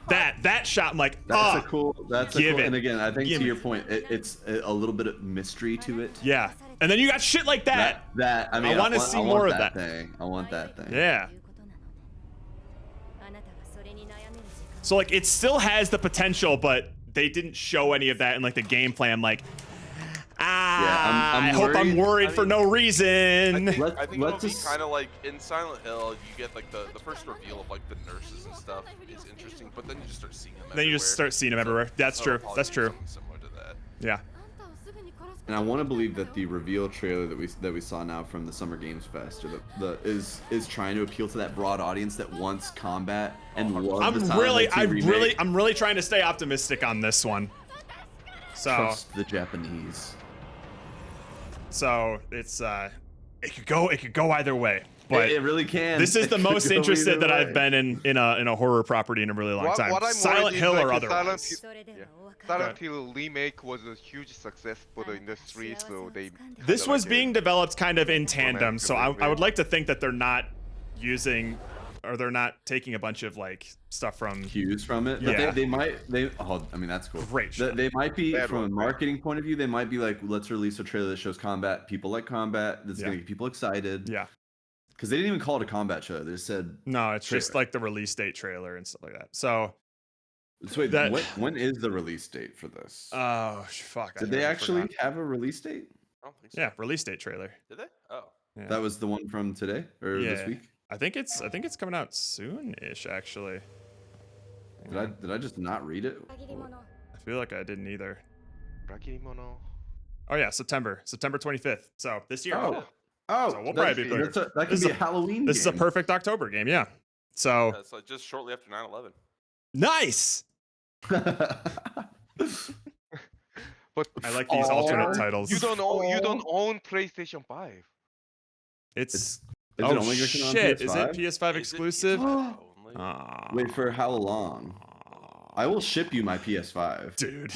That shot, I'm like, that's a cool. And again, I think Give to it. your point, it's a little bit of mystery to it. Yeah, and then you got shit like that. I mean, I want to see more of that thing. I want that thing. Yeah. So like, it still has the potential, but they didn't show any of that in like the gameplay. I'm like, I hope I'm worried for no reason. I think it'll be kind of like in Silent Hill, you get like the first reveal of like the nurses and stuff is interesting, but then you just start seeing them everywhere. Then you just start seeing them everywhere. That's true. That's true. Similar to that. Yeah. And I want to believe that the reveal trailer that we saw now from the Summer Games Fest is trying to appeal to that broad audience that wants combat and loves the Silent Hill 2 remake. I'm really trying to stay optimistic on this one. So Trust the Japanese. So it's it could go either way. But it really can. This is the most interested that I've been in a horror property in a really long time. Silent Hill or otherwise. Silent Hill remake was a huge success for the industry, so they. This was being developed kind of in tandem, so I would like to think that they're not using, or they're not taking a bunch of like stuff from cues from it. But Yeah. they might. I mean, that's cool. Great. They might be from a marketing point of view. They might be like, let's release a trailer that shows combat. People like combat. That's gonna get people excited. Yeah. Because they didn't even call it a combat show. They just said no. It's just like the release date trailer and stuff like that. So wait, when is the release date for this? Oh fuck! Did they actually have a release date? I don't think so. Yeah, release date trailer. Did they? Oh. Yeah. That was the one from today or this week. I think it's coming out soon-ish actually. Did I just not read it? I feel like I didn't either. Oh yeah, September 25th. So this year. Oh, so we'll probably be clear. That could be a Halloween. This is a perfect October game, yeah. So Yeah, it's like just shortly after 9/11. nice. But I like these alternate titles. You don't own PlayStation 5. It's it only gonna come on shit! PS5? Is it PS5 exclusive? Wait for how long? I will ship you my PS5, dude.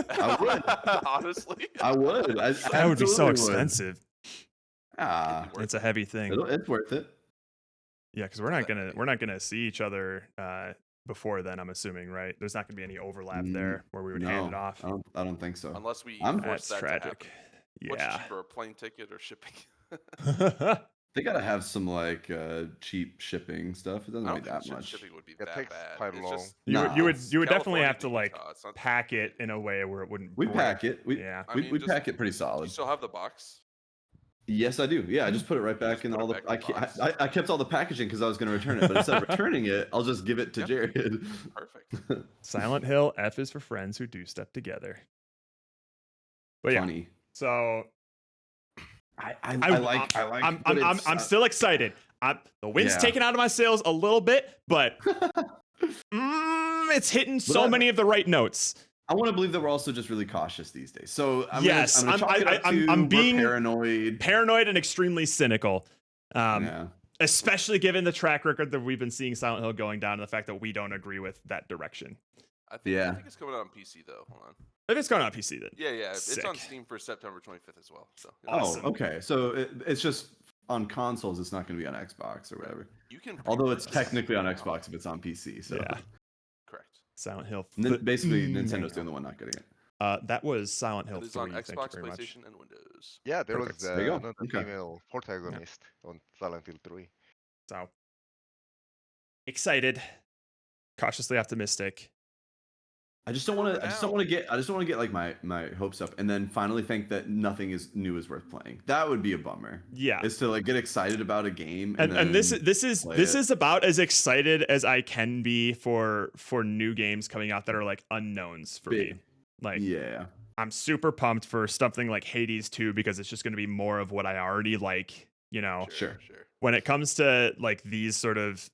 I would. Honestly, I would. That would be so expensive. It's a heavy thing. It's worth it. Yeah, because we're not gonna see each other before then. I'm assuming, right? There's not gonna be any overlap there where we would hand it off. I don't think so. Unless we I'm- force That's that tragic. to happen. What's Yeah. cheaper, a plane ticket or shipping? They gotta have some like cheap shipping stuff. It doesn't I make don't that think much. shipping would be It that takes bad. quite It's long. just You would definitely California have to like Utah, it's not- pack it in a way where it wouldn't. We break. pack it. Yeah. I mean, We just- pack it pretty Do solid. you still have the box? Yes, I do. Yeah, I just put it right back in put it all the. back in the box. I kept all the packaging because I was going to return it, but instead of returning it, I'll just give it to Jared. Perfect. Silent Hill. F is for friends who do stuff together. But yeah. Funny. So I like. I'm still excited. The wind's Yeah. taken out of my sails a little bit, but it's hitting so many of the right notes. I want to believe that we're also just really cautious these days. So I'm Yes, gonna chalk it up to I'm we're being paranoid, and extremely cynical. Yeah. Especially given the track record that we've been seeing Silent Hill going down and the fact that we don't agree with that direction. I think it's coming out on PC though. Hold on. If it's going on PC, then Yeah. It's on Sick. Steam for September 25th as well. So. Oh, okay. So it's just on consoles. It's not going to be on Xbox or whatever. You can. Although it's technically on Xbox if it's on PC. So Yeah. Correct. Silent Hill. Basically, Nintendo's the only one not getting it. That was Silent Hill It is 3. on Thank Xbox, you very much. PlayStation, and Windows. Yeah, there Perfect. was There you go. another Okay. female protagonist on Silent Hill 3. So excited, cautiously optimistic. I just don't want to get like my hopes up and then finally think that nothing is new is worth playing. That would be a bummer. Yeah. Is to like get excited about a game And this is about as excited as I can be for new games coming out that are like unknowns for me. Like yeah. I'm super pumped for something like Hades 2 because it's just going to be more of what I already like, you know. Sure. When it comes to like these sort of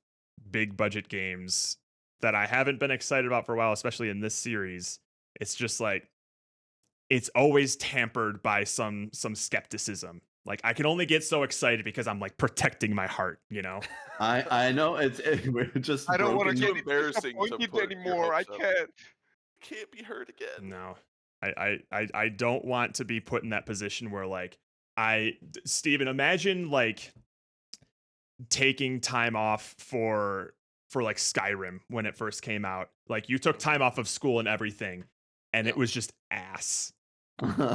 big budget games that I haven't been excited about for a while, especially in this series, it's just like it's always tampered by some skepticism. Like I can only get so excited because I'm like protecting my heart, you know. I know we're just. I don't want broken. to get embarrassing to disappointed put your anymore. I hopes up. can't. Be hurt again. No, I don't want to be put in that position where like Steven, imagine like taking time off for like Skyrim when it first came out. Like you took time off of school and everything, and it was just ass.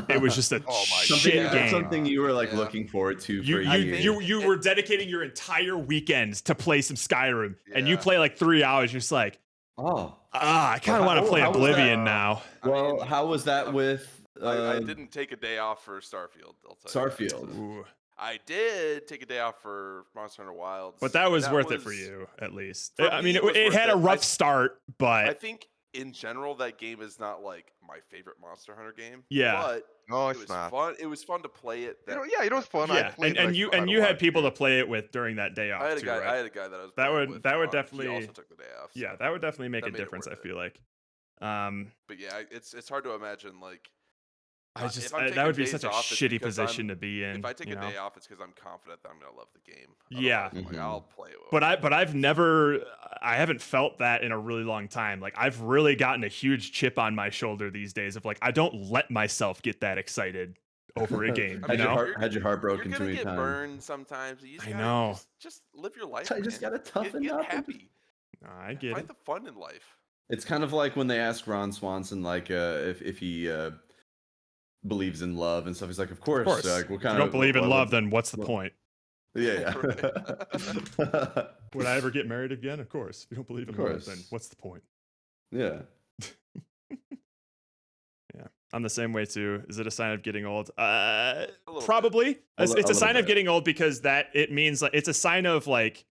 It was just a shit game. Something you were like looking forward to for years. You were dedicating your entire weekend to play some Skyrim, and you play like 3 hours. You're just like, I kind of want to play Oblivion now. Well, how was that with? I didn't take a day off for Starfield. I'll tell you. Starfield. Ooh. I did take a day off for Monster Hunter Wilds, But that was worth it for you, at least. For I me, mean, it was it worth had a it. rough start, but I think in general that game is not like my favorite Monster Hunter game. Yeah. But No, it it's was not. fun. It was fun to play it. You know, yeah, it was fun. I yeah, played, and like, you quite a had lot. people to play it with during that day off I had a too, guy. right? I had a guy that I was. That playing would with, that would he definitely also took the day off. So yeah, that would definitely make a made it difference. I worth it. feel like. But yeah, it's hard to imagine like. if I'm that taking would be days such a off, it's shitty because position to be in. If I take you a know? day off, it's because I'm confident that I'm gonna love the game. Yeah. Otherwise, I'm like, I'll play it. But I haven't felt that in a really long time. Like I've really gotten a huge chip on my shoulder these days of like I don't let myself get that excited over a game. Had your heart broken You're too gonna many get times. burned sometimes. You just I gotta know. Just live your life. You just man. gotta toughen get up. happy. I get Find it. the fun in life. It's kind of like when they ask Ron Swanson like if he believes in love and stuff. He's like, of course. Of course. Like, what If kind you don't of believe in what- love, then what's the point? Yeah. Would I ever get married again? Of course. If you don't believe in Of love, course. then what's the point? Yeah. Yeah, I'm the same way too. Is it a sign of getting old? little Probably. A It's a little sign of bit. getting old because that it means like it's a sign of like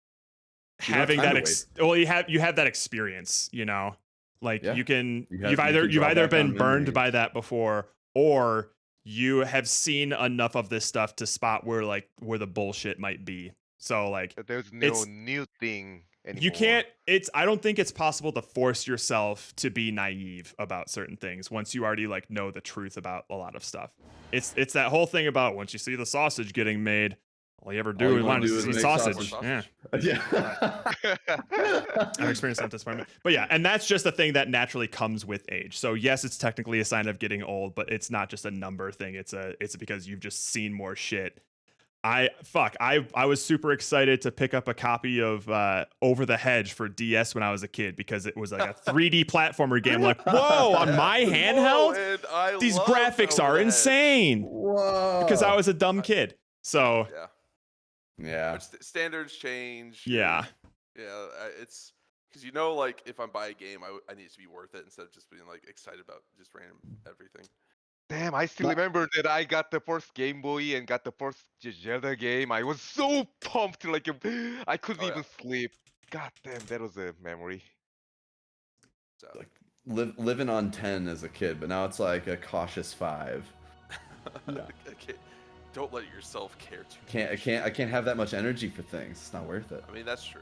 You have having time that. to Well, you have that experience. You know, like Yeah. you can You have- you've you either can you've draw either back on been burned memories. by that before, or you have seen enough of this stuff to spot where the bullshit might be. So like There's no it's- new thing anymore. you can't I don't think it's possible to force yourself to be naive about certain things once you already like know the truth about a lot of stuff. It's that whole thing about once you see the sausage getting made, all you ever do is want to see make sausage. sausage. Yeah. Yeah. I've experienced that disappointment. But yeah, and that's just a thing that naturally comes with age. So yes, it's technically a sign of getting old, but it's not just a number thing. It's because you've just seen more shit. I was super excited to pick up a copy of Over the Hedge for DS when I was a kid because it was like a 3D platformer game. Like, whoa, on my handheld, these graphics are insane. Whoa! Because I was a dumb kid. So yeah, standards change. Yeah, it's because like if I'm buying a game, I need it to be worth it instead of just being like excited about just random everything. Damn, I still remember that I got the first Game Boy and got the first Zelda game. I was so pumped, like I couldn't even sleep. God damn, that was a memory. So. Like living on 10 as a kid, but now it's like a cautious 5. Yeah. Don't let yourself care too much. I can't have that much energy for things. It's not worth it. I mean, that's true.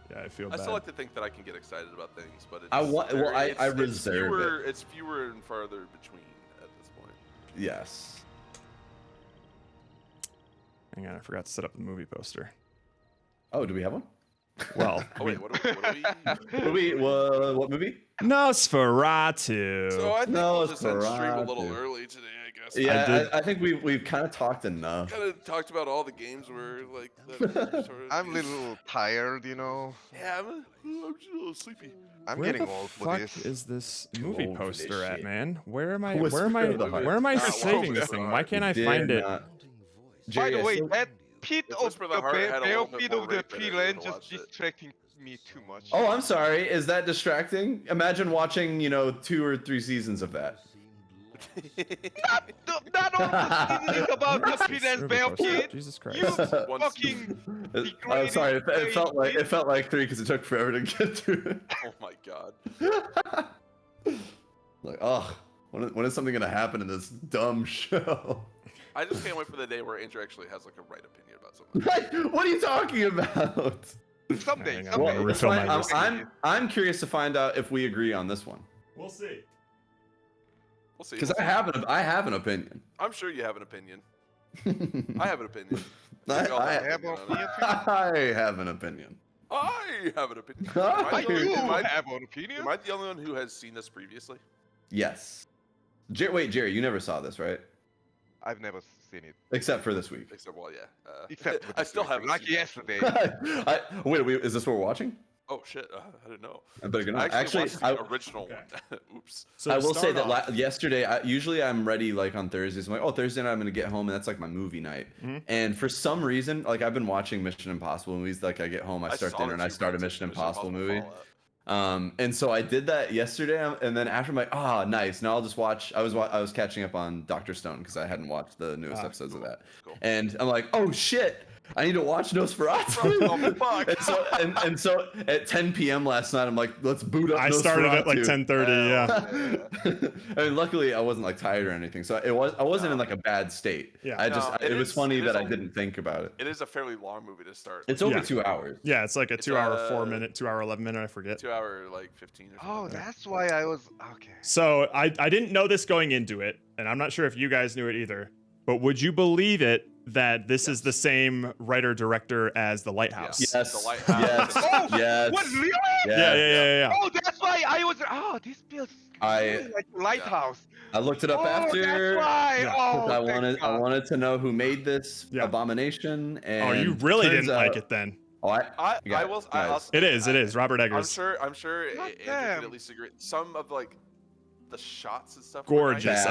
Yeah, I feel I bad. still like to think that I can get excited about things, but I reserve it. It's fewer and farther between at this point. Yes. Hang on, I forgot to set up the movie poster. Oh, do we have one? Well, oh wait, what are we? What movie? Nosferatu. So I think we'll just end stream a little early today, I guess. Yeah, I think we've kind of talked enough. Kind of talked about all the games we're like. I'm a little tired, Yeah, I'm just a little sleepy. I'm Where getting the old fuck for this. is this movie old for this poster at, shit. man? Where am I Not saving this thing? Why can't I find it? By the way, that pit of Whisper the the Heart had a little bit battlefield more of the rape than I tree land would've just watched it. distracting me too much. Oh, I'm sorry. Is that distracting? Imagine watching, 2 or 3 seasons of that. Not all the season is about the tree land battlefield. Jesus Christ. You fucking I'm sorry. It felt like 3 because it took forever to get through it. Oh my god. Like, when is something gonna happen in this dumb show? I just can't wait for the day where Andrew actually has like a right opinion about something. What are you talking about? Someday. Well, it's fine. I'm curious to find out if we agree on this one. We'll see. We'll see. Because I have an opinion. I'm sure you have an opinion. I have an opinion. I have an opinion. I have an opinion. I do have an opinion. Am I the only one who has seen this previously? Yes. Wait, Jerry, you never saw this, right? I've never seen it. Except for this week. Except, well, yeah. Except for I still haven't. Like yesterday. Wait, is this what we're watching? Oh shit! I didn't know. I better get on. I actually watched the original one. Oops. So I will say that yesterday, usually I'm ready like on Thursdays. I'm like, oh, Thursday night I'm gonna get home, and that's like my movie night. And for some reason, like I've been watching Mission Impossible movies. Like I get home, I start dinner, and I start a Mission Impossible movie. And so I did that yesterday, and then after I'm like, nice. Now I'll just watch. I was catching up on Dr. Stone because I hadn't watched the newest episodes of that. Cool. And I'm like, oh shit. I need to watch Nosferatu. and so at 10 p.m. last night, I'm like, let's boot up Nosferatu. I started at like 10:30. Yeah. I mean, luckily I wasn't like tired or anything, so I wasn't in like a bad state. Yeah. It was funny that I didn't think about it. It is a fairly long movie to start. It's over 2 hours. Yeah, it's like a 2 hour 4 minute, 2 hour 11 minute. I forget. 2 hour like 15. Or oh, that's why I was okay. So I didn't know this going into it, and I'm not sure if you guys knew it either. But would you believe it that this is the same writer director as The Lighthouse? Yes. The Lighthouse. Yes. What, really? Yeah. Oh, that's why I was. Oh, this feels like Lighthouse. I looked it up after. That's why. Yeah. I wanted to know who made this abomination. And you really didn't like it then. I will. It is Robert Eggers. I'm sure Andrew could at least agree. Some of like the shots and stuff. Gorgeous.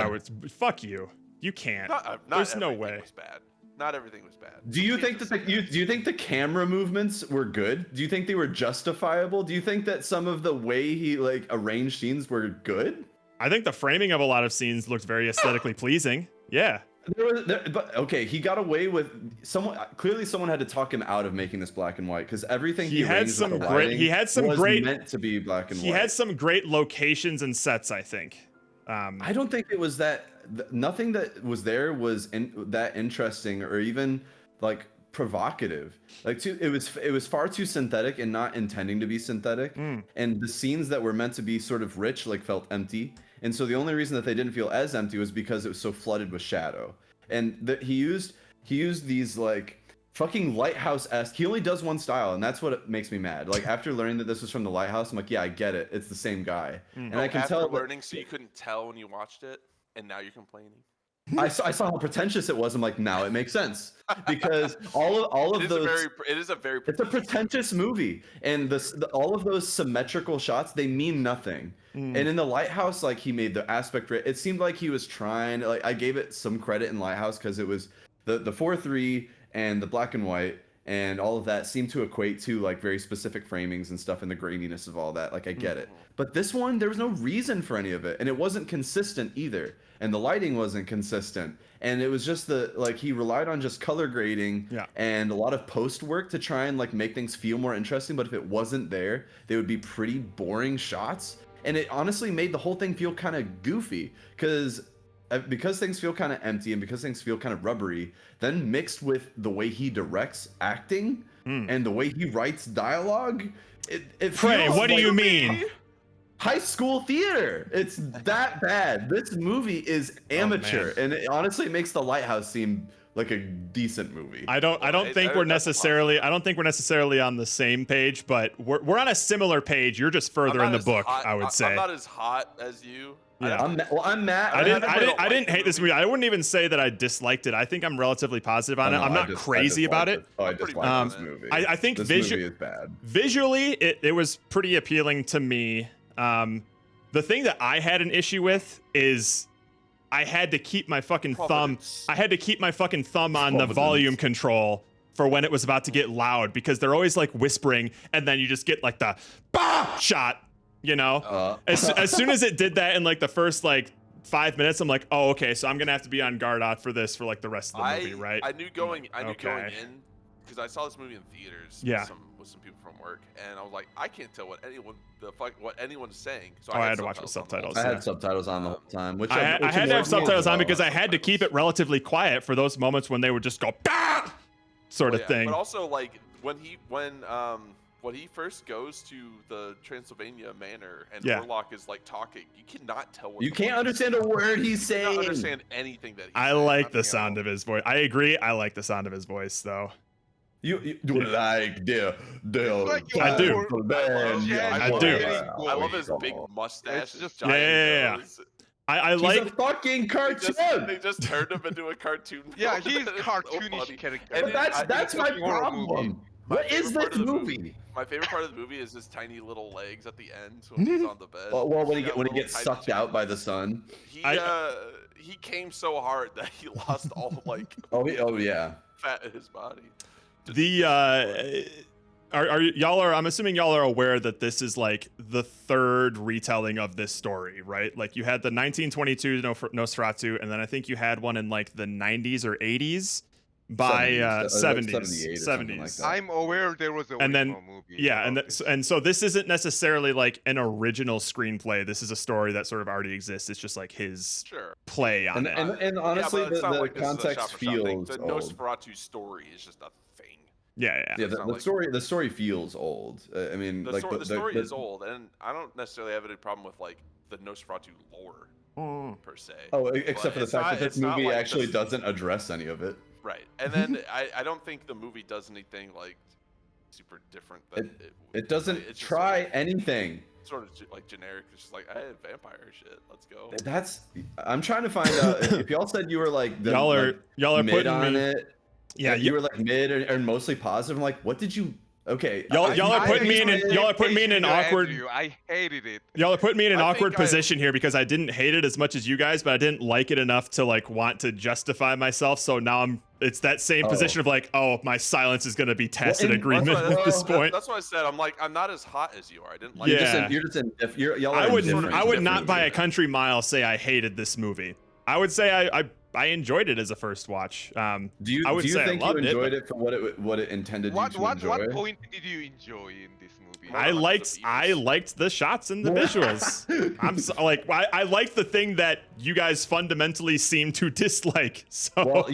Fuck you. You can't. There's no way. Was bad. Not everything was bad. Do you think the camera movements were good? Do you think they were justifiable? Do you think that some of the way he like arranged scenes were good? I think the framing of a lot of scenes looked very aesthetically pleasing. Yeah. But okay, he got away with someone. Clearly, someone had to talk him out of making this black and white because everything he had some great. He had some was great meant to be black and white. He had some great locations and sets. I think. I don't think it was that. Nothing that was there was that interesting or even like provocative. Like it was far too synthetic and not intending to be synthetic. And the scenes that were meant to be sort of rich like felt empty. And so the only reason that they didn't feel as empty was because it was so flooded with shadow. And he used these like fucking Lighthouse-esque. He only does one style, and that's what makes me mad. Like after learning that this was from the Lighthouse, I'm like, yeah, I get it. It's the same guy. And I can tell. Learning, so you couldn't tell when you watched it, and now you're complaining. I saw how pretentious it was. I'm like, now it makes sense because all of those. It's a pretentious movie, and all of those symmetrical shots, they mean nothing. And in the Lighthouse, like, he made the aspect rate. It seemed like he was trying. Like, I gave it some credit in Lighthouse because it was the 4:3 and the black and white. And all of that seemed to equate to like very specific framings and stuff, and the graininess of all that. Like, I get it. But this one, there was no reason for any of it, and it wasn't consistent either. And the lighting wasn't consistent, and it was just he relied on just color grading and a lot of post work to try and like make things feel more interesting. But if it wasn't there, they would be pretty boring shots, and it honestly made the whole thing feel kind of goofy because things feel kind of empty and because things feel kind of rubbery, then mixed with the way he directs acting and the way he writes dialogue, it Frey, feels what do you mean? High school theater. It's that bad. This movie is amateur, and it honestly makes The Lighthouse seem like a decent movie. I don't think we're necessarily on the same page, but we're on a similar page. You're just further in the book, I would say. I'm not as hot as you. Yeah. I'm mad. I didn't hate this movie. I wouldn't even say that I disliked it. I think I'm relatively positive on it. I'm not crazy about it. I dislike this movie. I think this movie is bad. Visually, it was pretty appealing to me. The thing that I had an issue with is I had to keep my fucking thumb. I had to keep my fucking thumb on the volume control for when it was about to get loud, because they're always like whispering, and then you just get like the bah shot. You know, as soon as it did that in like the first like 5 minutes, I'm like, oh, okay, so I'm gonna have to be on guard out for this for like the rest of the movie, right? I knew going in, because I saw this movie in theaters with some people from work, and I was like, I can't tell what anyone's saying. So I had to watch with subtitles. I had subtitles on the whole time. Which I had to have subtitles on because I had to keep it relatively quiet for those moments when they would just go bah! sort of thing. But also like when he first goes to the Transylvania Manor and Warlock is like talking, you cannot tell what you can't understand a word he's saying. You can't understand anything that he's saying. I like the sound of his voice. I agree. I like the sound of his voice though. You like the I do. I do. I love his big mustache. Yeah. I he's like a fucking cartoon. They just turned him into a cartoon. Yeah, he's cartoonish character. But that's my problem. What is this movie? My favorite part of the movie is his tiny little legs at the end when he's on the bed. Well, when he gets sucked out by the sun. He came so hard that he lost all like yeah fat in his body. I'm assuming y'all are aware that this is like the third retelling of this story, right? Like you had the 1922 Nosferatu, and then I think you had one in like the 90s or 80s by 70s. Like that. I'm aware there was a original movie. Yeah, and so this isn't necessarily like an original screenplay. This is a story that sort of already exists. It's just like his play on it. And honestly, the context feels the old. Nosferatu story is just a thing. Yeah. The story feels old. I mean, the story is old, and I don't necessarily have any problem with like the Nosferatu lore per se. Oh, except for the fact that this movie actually doesn't address any of it. Right, and then I don't think the movie does anything like super different. It doesn't try anything. Sort of like generic. It's just like, hey, vampire shit. Let's go. I'm trying to find out if y'all said you were like y'all are mid putting on me. It. Yeah, you were like mid or mostly positive. I'm like, what did you? Okay, y'all are putting me in an awkward. I hated it. Y'all are putting me in an awkward position here because I didn't hate it as much as you guys, but I didn't like it enough to like want to justify myself. So now it's that same position of like, oh, my silence is going to be tacit agreement at this point. That's what I said. I'm like, I'm not as hot as you are. I didn't like. I would not by a country mile say I hated this movie. I would say I enjoyed it as a first watch. Do you think you enjoyed it for what it intended you to enjoy? What point did you enjoy in this movie? I liked the shots and the visuals. I liked the thing that you guys fundamentally seem to dislike. So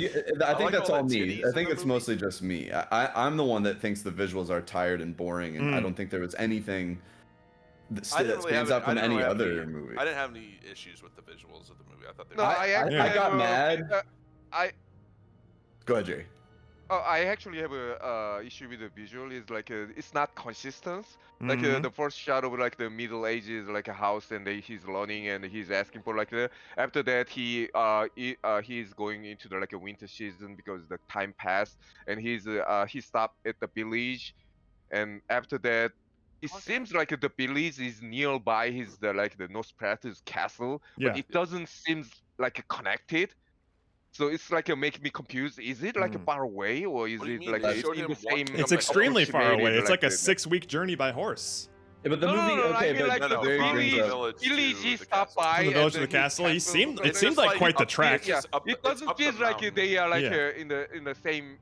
I think that's all me. I think it's mostly just me. I'm the one that thinks the visuals are tired and boring, and I don't think there was anything that stands out from any other movie. I didn't have any issues with the visuals of the movie. I thought they I got mad. Go ahead, Jerry. I actually have a issue with the visual. Is like it's not consistent. Like Mhm. the first shot of like the Middle Ages, like a house, and he's learning and he's asking for like the. After that, he's going into the like a winter season because the time passed, and he stopped at the village, and after that, it seems like the village is nearby the Nosferatu's castle, but Yeah. it doesn't seem like connected. So it's like make me confused. Is it like far away or is What do you it mean? like They it's showed in him the same walking It's up the hill. extremely far away. approximated It's like a the- 6-week journey by horse. Yeah, but the movie. No, I Okay, mean but like No, no, the Jerry from brings the up. village village to he the stopped castle. by From the village to and the his castle, he castle seemed was it It's seemed just like like quite the up- trek. it's just up the- it it's doesn't up the feel like mountain. they are like Yeah. in the same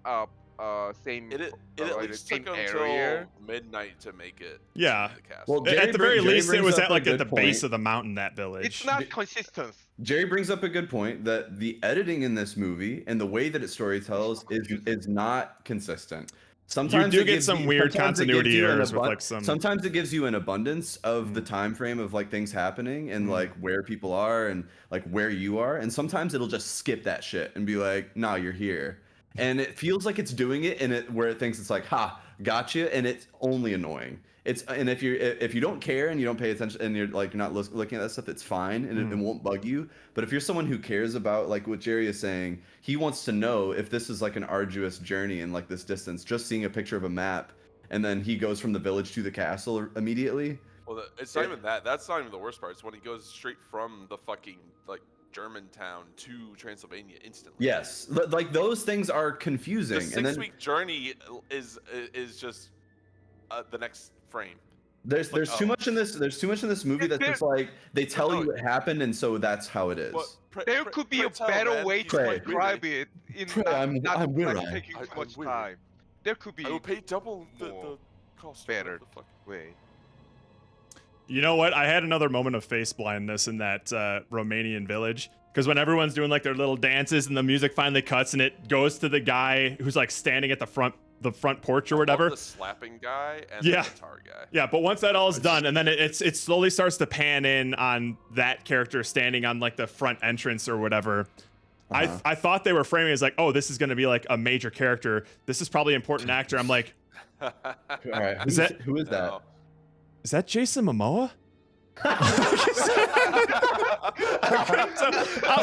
same It at like, least same took area. until midnight to make it. Yeah. To the castle. Well, At the very Jerry least, it brings was up at a like at good the base point. of the mountain. That village. It's not consistent. Jerry brings up a good point that the editing in this movie and the way that it storytells is not consistent. Sometimes do it get gives some you- weird sometimes it gives continuity you an errors with, like, some- Sometimes it gives you an abundance of the time frame of like things happening and like where people are and like where you are, and sometimes it'll just skip that shit and be like, "Nah, you're here," and it feels like it's doing it in it where it thinks it's like, "Ha, gotcha," and it's only annoying. And if you don't care and you don't pay attention and you're like not looking at that stuff, it's fine and it won't bug you. But if you're someone who cares about like what Jerry is saying, he wants to know if this is like an arduous journey and like this distance. Just seeing a picture of a map and then he goes from the village to the castle immediately. Well, it's not even that. That's not even the worst part. It's when he goes straight from the fucking like Germantown to Transylvania instantly. Yes, like those things are confusing. The And then 6-week journey is just the next frame. there's too much in this. There's too much in this movie that's just like they tell you what happened and so that's how it is. There could be a better way to describe it in not I'm like, weary. taking too much time. There could be I will pay double the cost. better way. You know what? I had another moment of face blindness in that Romanian village. Because when everyone's doing like their little dances and the music finally cuts and it goes to the guy who's like standing at the front porch or whatever. The slapping guy and Yeah. the guitar guy. Yeah, but once that all is done, and then it slowly starts to pan in on that character standing on like the front entrance or whatever. I thought they were framing it as like, oh, this is going to be like a major character. This is probably an important actor. I'm like, All right, who is that? Is that Jason Momoa?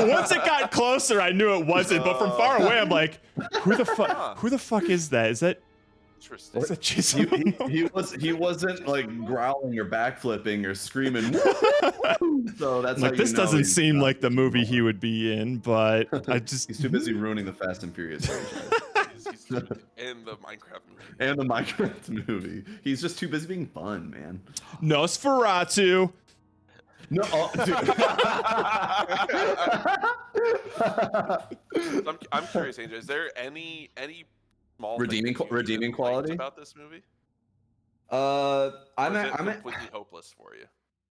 Once it got closer, I knew it wasn't. But from far away, I'm like, who the fuck is that? Is that Jason Momoa? He wasn't like growling or backflipping or screaming. So that's Like, how this you know doesn't he's seem not- like the movie he would be in, but I just he's too busy ruining the Fast and Furious franchise. And the Minecraft movie. And the Minecraft movie. He's just too busy being fun, man. Nosferatu. No, I'm curious, Angel. Is there any small redeeming thing you redeeming liked quality about this movie? I'm Or is it I'm completely hopeless for you.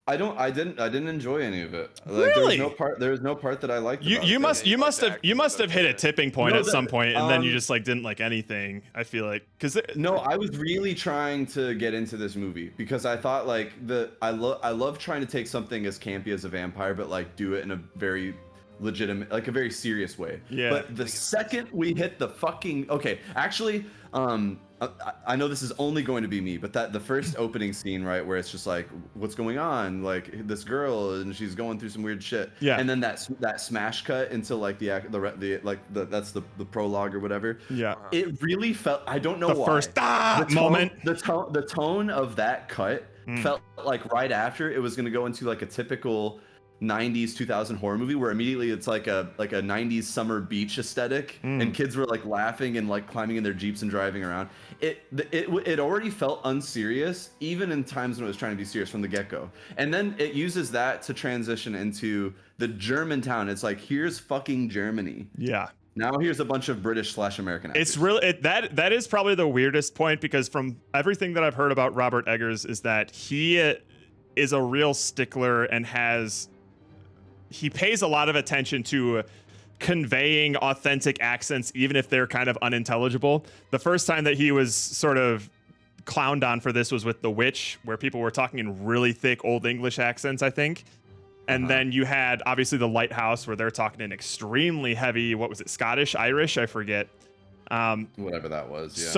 I didn't enjoy any of it. Like, Really? there was no part that I liked. about You it. must have hit a tipping point No, at some point, and then you um, just like didn't like anything. I feel like because No, I was really trying to get into this movie because I thought like I love trying to take something as campy as a vampire, but like do it in a very legitimate, like a very serious way. Yeah. But the second we hit the fucking actually, I know this is only going to be me, but the first opening scene, right, where it's just like, what's going on? Like this girl and she's going through some weird shit. Yeah. And then that smash cut into like that's the prologue or whatever. Yeah. It really felt. I don't know The why. first The tone- moment. The tone of that cut felt like right after it was going to go into like a typical 90s 2000 horror movie where immediately it's like a 90s summer beach aesthetic and kids were like laughing and like climbing in their jeeps and driving around. It already felt unserious even in times when it was trying to be serious from the get-go. And then it uses that to transition into the Germantown. It's like, here's fucking Germany. Yeah. Now here's a bunch of British/American actors. It's really that is probably the weirdest point because from everything that I've heard about Robert Eggers is that he is a real stickler and he pays a lot of attention to conveying authentic accents, even if they're kind of unintelligible. The first time that he was sort of clowned on for this was with The Witch, where people were talking in really thick Old English accents, I think. And then you had obviously The Lighthouse, where they're talking in extremely heavy, what was it, Scottish, Irish, I forget. Whatever that was. Yeah.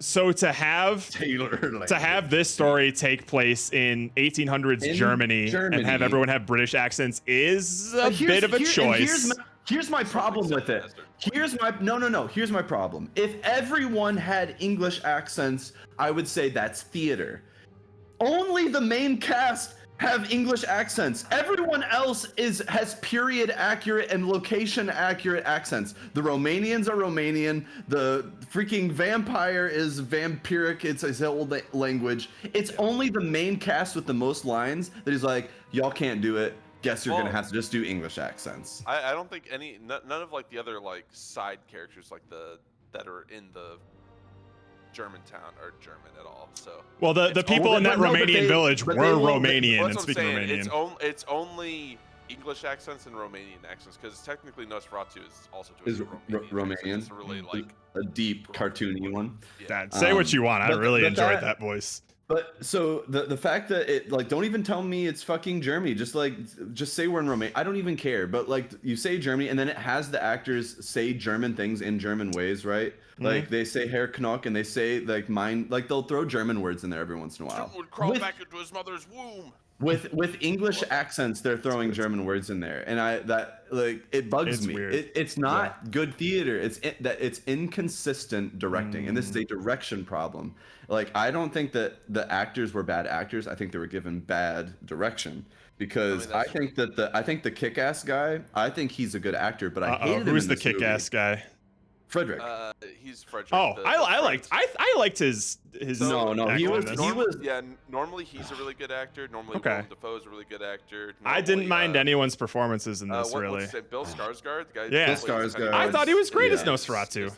So to have this story take place in 1800s Germany and have everyone have British accents is a bit of a choice. Here's my problem with it. Here's my problem. If everyone had English accents, I would say that's theater. Only the main cast have English accents. Everyone else has period accurate and location accurate accents. The Romanians are Romanian. The freaking vampire is vampiric. It's his old language. It's only the main cast with the most lines that is like, y'all can't do it. Guess you're gonna have to just do English accents. I don't think none of like the other like side characters like that are in the German town are German at all. So the people in that Romanian village were Romanian and speaking Romanian. It's only English accents and Romanian accents because technically Nosferatu is also doing Romanian. It's really like a deep cartoony one. Dad, say what you want. I really enjoyed that voice. But so the fact that it like don't even tell me it's fucking Germany. Just say we're in Romania. I don't even care. But like you say Germany and then it has the actors say German things in German ways, right? Mm-hmm. Like they say Herr Knock and they say like mine. Like they'll throw German words in there every once in a while. Would crawl back into his mother's womb. With English accents, they're throwing German words in there, and it bugs me. Weird. It's not good theater. It's inconsistent directing, and this is a direction problem. Like I don't think that the actors were bad actors. I think they were given bad direction because I think the Kick-Ass guy. I think he's a good actor, but I hated him. Who's the Kick-Ass guy? Frederick. He's Frederick. Oh, I liked his. No, he was. Yeah, normally he's a really good actor. Normally Willem Dafoe's a really good actor. I didn't mind anyone's performances in this really. What's his name? Bill Skarsgård, the guy. Yeah, Bill Skarsgård. I thought he was great as Nosferatu.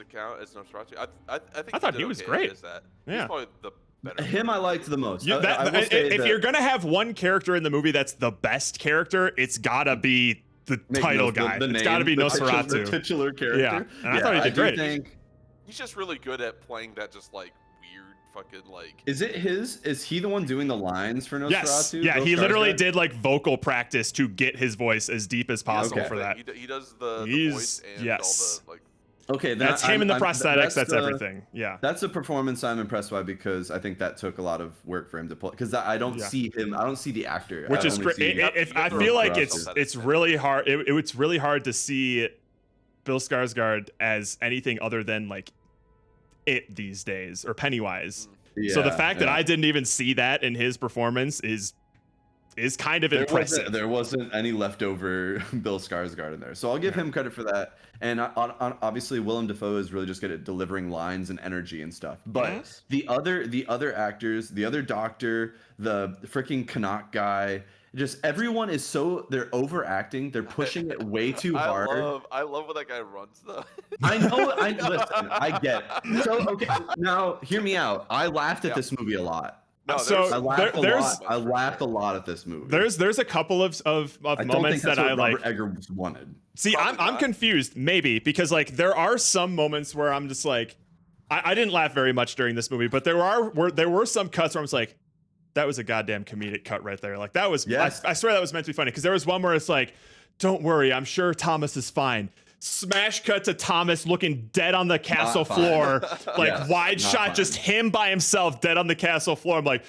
As Nosferatu. I think I thought he was great. He's probably the better. Him I liked the most. If you're gonna have one character in the movie that's the best character, it's gotta be the title guy. It's got to be Nosferatu. The titular character. Yeah, and I thought he did great. He's just really good at playing that just like weird fucking like. Is he the one doing the lines for Nosferatu? Yes. Yeah, he literally did like vocal practice to get his voice as deep as possible for that. He does the voice and all the like. Okay, that's him in the prosthetics. That's everything. Yeah, that's a performance I'm impressed by because I think that took a lot of work for him to pull. Because I don't see him. I don't see the actor. Which is great. I feel like it's really hard. It's really hard to see Bill Skarsgård as anything other than like it these days or Pennywise. So the fact that I didn't even see that in his performance is kind of impressive. There wasn't any leftover Bill Skarsgård in there, so I'll give him credit for that. And obviously, Willem Dafoe is really just good at delivering lines and energy and stuff. But the other actors, the other doctor, the freaking Canuck guy, just everyone is they're overacting. They're pushing it way too hard. I love when that guy runs though. I know. Listen, I get it. So okay, now hear me out. I laughed at this movie a lot. No, I laughed a lot at this movie. There's a couple of moments that I like. Robert Eggers wanted. See, I'm confused, maybe because like there are some moments where I'm just like, I didn't laugh very much during this movie, but there were some cuts where I was like, that was a goddamn comedic cut right there. Like that was, I swear that was meant to be funny because there was one where it's like, don't worry, I'm sure Thomas is fine. Smash cut to Thomas looking dead on the castle floor, like wide shot, just him by himself dead on the castle floor. I'm like,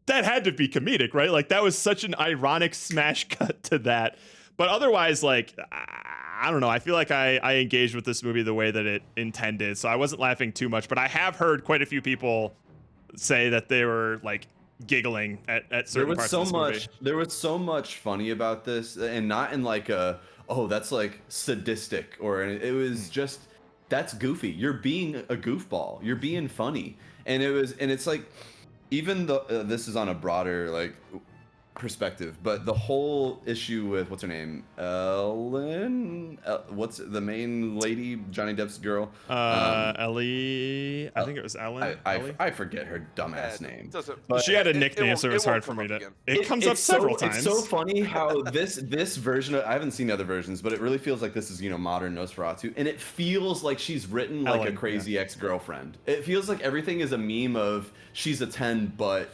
that had to be comedic, right? Like that was such an ironic smash cut to that. But otherwise, like, I don't know. I feel like I engaged with this movie the way that it intended. So I wasn't laughing too much, but I have heard quite a few people say that they were like giggling at certain parts of this movie. There was so much funny about this, and not in like a, oh, that's like sadistic, or it was just, that's goofy. You're being a goofball. You're being funny. And it's like, even though this is on a broader like perspective, but the whole issue with what's her name, Ellen, what's the main lady, Johnny Depp's girl, Ellie, I think it was Ellen. I forget her dumbass name. But she had a nickname, so it was hard for me to. It comes up several times. It's so funny how this version I haven't seen the other versions, but it really feels like this is modern Nosferatu, and it feels like she's written like a crazy ex-girlfriend. It feels like everything is a meme of she's a 10 but ...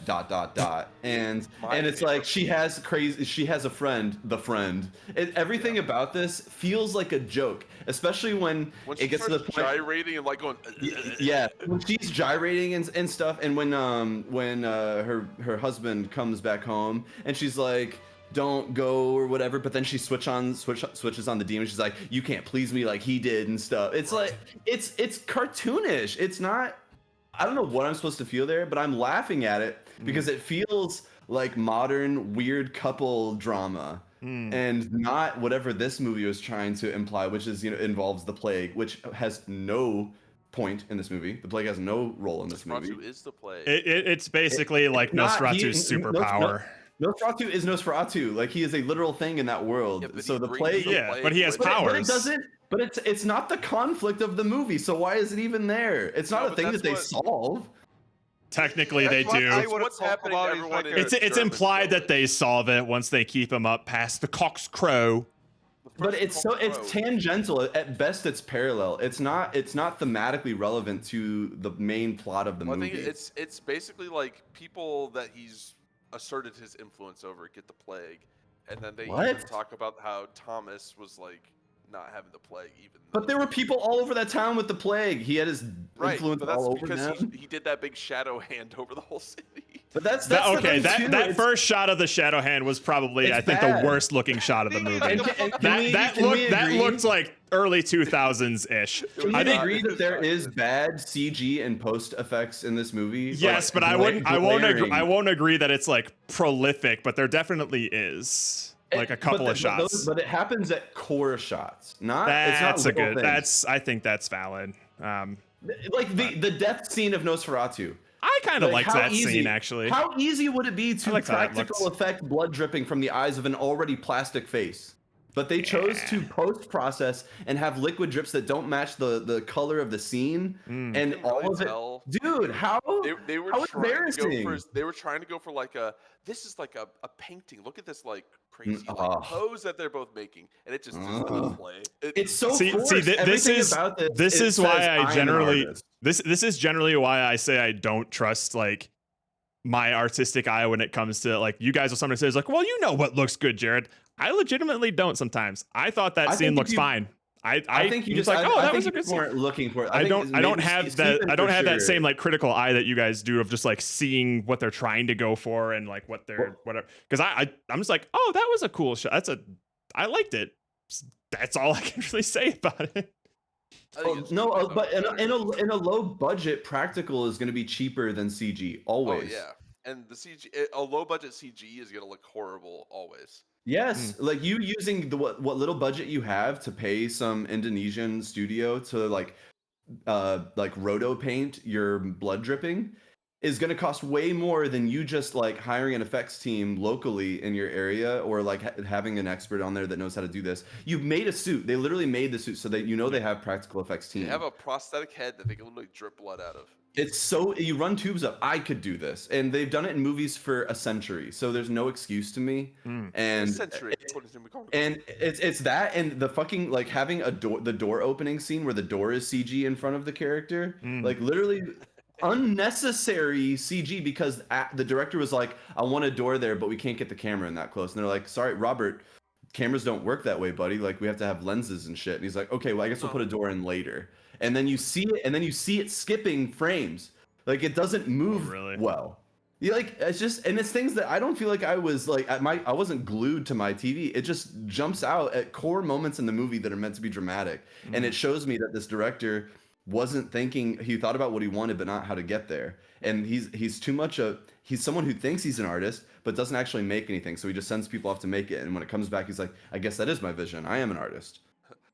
and it's like she has a friend, the friend. Everything about this feels like a joke, especially when she it gets to the starts point. gyrating and like going. Yeah, when she's gyrating and stuff, and when her husband comes back home and she's like, don't go or whatever, but then she switches on the demon. She's like, you can't please me like he did and stuff. It's like it's cartoonish. It's not. I don't know what I'm supposed to feel there, but I'm laughing at it because it feels like modern weird couple drama and not whatever this movie was trying to imply, which is, involves the plague, which has no point in this movie. The plague has no role in this movie. Nosferatu is the plague. It's basically like Nosferatu's superpower. Nosferatu is Nosferatu. Like, he is a literal thing in that world. So the plague. But he has powers. But it doesn't. But it's not the conflict of the movie. So why is it even there? It's not a thing that they solve. Technically, they do. What's happening to everyone? It's implied that they solve it once they keep him up past the cock's crow. But it's tangential. At best, it's parallel. It's not thematically relevant to the main plot of the movie. I think it's basically like people that he's asserted his influence over get the plague, and then they even talk about how Thomas was like not having the plague even. But there were people all over that town with the plague. He had his influence but that's all over because them. he did that big shadow hand over the whole city. But that's okay. That first shot of the shadow hand was probably, I think, the worst looking shot of the movie. That looked like early 2000s ish. Can we agree that there is bad CG and post effects in this movie? Yes, but I won't agree that it's like prolific, but there definitely is like a couple of shots. But it happens at core shots, not. That's it's not a good. things. I think that's valid. Like the death scene of Nosferatu. I kind of liked that scene, actually. How easy would it be to practical effect blood dripping from the eyes of an already plastic face? But they chose to post-process and have liquid drips that don't match the color of the scene, and all of it. Dude, how embarrassing! They were trying to go for like this is like a painting. Look at this like crazy pose that they're both making, and it just doesn't play. It's so forced. This is why I generally this is generally why I say I don't trust like my artistic eye when it comes to like, you guys will sometimes say like, well, you know what looks good, Jared. I legitimately don't sometimes. I thought that scene looks fine. I think you just like, oh, that was a good scene. Looking for it. I don't have that same like critical eye that you guys do of just like seeing what they're trying to go for and like what they're whatever. Because I'm just like, oh, that was a cool shot. I liked it. That's all I can really say about it. But in a low budget, practical is going to be cheaper than CG always. Oh yeah, and the CG, a low budget CG is going to look horrible always. Yes, like you using what little budget you have to pay some Indonesian studio to like roto paint your blood dripping is going to cost way more than you just like hiring an effects team locally in your area or like having an expert on there that knows how to do this. You've made a suit. They literally made the suit so that they have practical effects team. They have a prosthetic head that they can literally drip blood out of. It's so you run tubes up. I could do this, and they've done it in movies for a century, so there's no excuse to me. And it's that, and the fucking like having the door opening scene where the door is CG in front of the character, like literally unnecessary CG because the director was like, I want a door there, but we can't get the camera in that close, and they're like, sorry, Robert, cameras don't work that way, buddy. Like we have to have lenses and shit. And he's like, okay, well I guess we'll put a door in later. And then you see it, skipping frames. Like it doesn't move well. You like it's just, and it's things that I don't feel like I was like I wasn't glued to my TV. It just jumps out at core moments in the movie that are meant to be dramatic, and it shows me that this director wasn't thinking. He thought about what he wanted, but not how to get there. And he's too much he's someone who thinks he's an artist, but doesn't actually make anything. So he just sends people off to make it. And when it comes back, he's like, I guess that is my vision. I am an artist.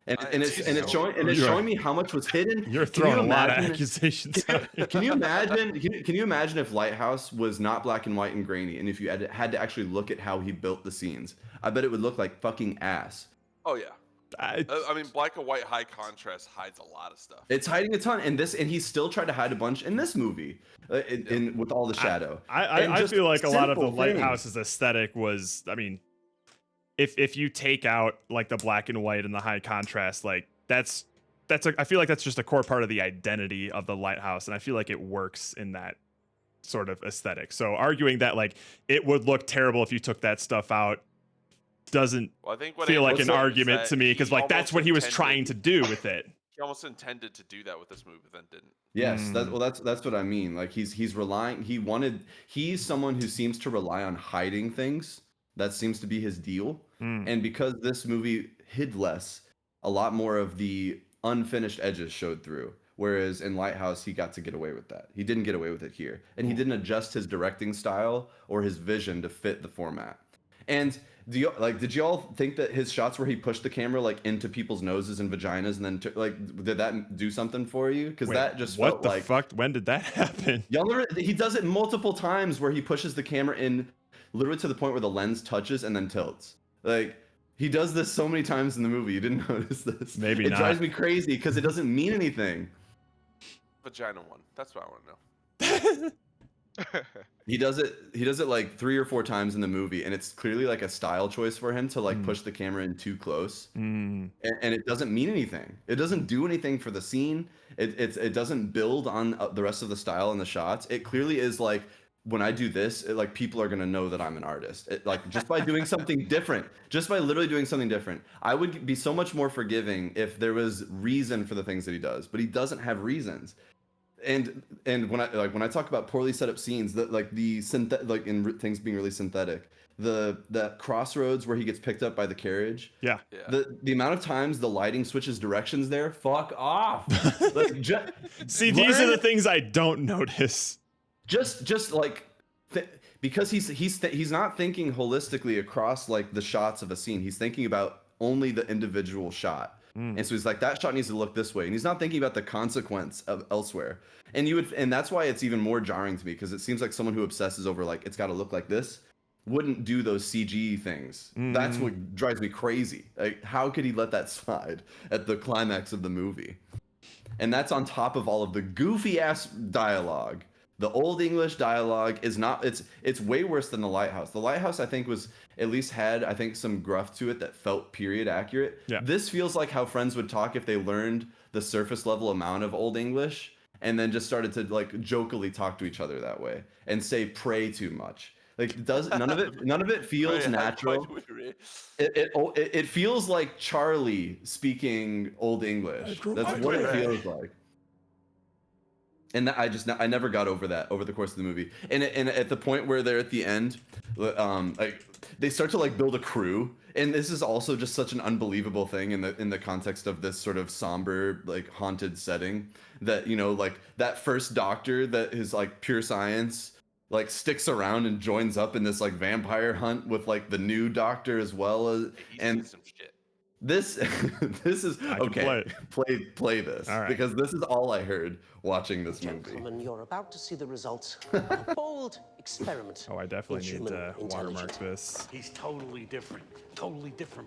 And it's showing me how much was hidden. You're throwing a lot of accusations. Can you imagine? Can you imagine if Lighthouse was not black and white and grainy, and if you had to actually look at how he built the scenes? I bet it would look like fucking ass. Oh yeah. I mean, black and white high contrast hides a lot of stuff. It's hiding a ton, and he still tried to hide a bunch in this movie, with all the shadow. I feel like a lot of the Lighthouse's aesthetic was, I mean, if you take out like the black and white and the high contrast, like I feel like that's just a core part of the identity of the Lighthouse, and I feel like it works in that sort of aesthetic. So arguing that like it would look terrible if you took that stuff out doesn't Well, I think what feel like an Amos said is argument that to me, because he like that's almost what he was intended- trying to do with it. He almost intended to do that with this movie, then didn't. Yes, that's what I mean. Like he's relying. He's someone who seems to rely on hiding things. That seems to be his deal. And because this movie hid less, a lot more of the unfinished edges showed through. Whereas in Lighthouse, he got to get away with that. He didn't get away with it here, and he didn't adjust his directing style or his vision to fit the format. And did y'all think that his shots where he pushed the camera like into people's noses and vaginas and then did that do something for you? Because that just what felt the like fuck? When did that happen? y'all never. He does it multiple times where he pushes the camera in, literally to the point where the lens touches and then tilts. Like he does this so many times in the movie. You didn't notice this? Maybe it not. drives me crazy because it doesn't mean anything. Vagina one. That's what I want to know. He does it like 3 or 4 times in the movie, and it's clearly like a style choice for him to like push the camera in too close, and it doesn't mean anything. It doesn't do anything for the scene. It doesn't build on the rest of the style and the shots. It clearly is like, when I do this, like people are gonna know that I'm an artist. Like just by doing something different, just by literally doing something different, I would be so much more forgiving if there was reason for the things that he does. But he doesn't have reasons. And when I talk about poorly set up scenes, that like things being really synthetic, the crossroads where he gets picked up by the carriage, the amount of times the lighting switches directions there, fuck off. Like, see, these are the things I don't notice. Just like because he's not thinking holistically across like the shots of a scene. He's thinking about only the individual shot. And so he's like, that shot needs to look this way, and he's not thinking about the consequence of elsewhere. And that's why it's even more jarring to me, because it seems like someone who obsesses over like it's got to look like this wouldn't do those CG things. That's what drives me crazy. Like, how could he let that slide at the climax of the movie? And that's on top of all of the goofy ass dialogue. The Old English dialogue is not, it's way worse than The Lighthouse. The Lighthouse, I think, was at least had, I think, some gruff to it that felt period accurate. Yeah. This feels like how friends would talk if they learned the surface level amount of Old English and then just started to like jokily talk to each other that way and say pray too much. Like none of it feels natural. It feels like Charlie speaking Old English. That's what it feels like. And I never got over that over the course of the movie. And at the point where they're at the end, like they start to like build a crew, and this is also just such an unbelievable thing in the context of this sort of somber, like haunted setting, that, you know, like that first doctor that is like pure science like sticks around and joins up in this like vampire hunt with like the new doctor as well as, and some shit. this is okay. Play this, all right, because this is all I heard watching this movie. Gentlemen, you're about to see the results of a bold experiment. Oh, I definitely in need human to watermark this. He's totally different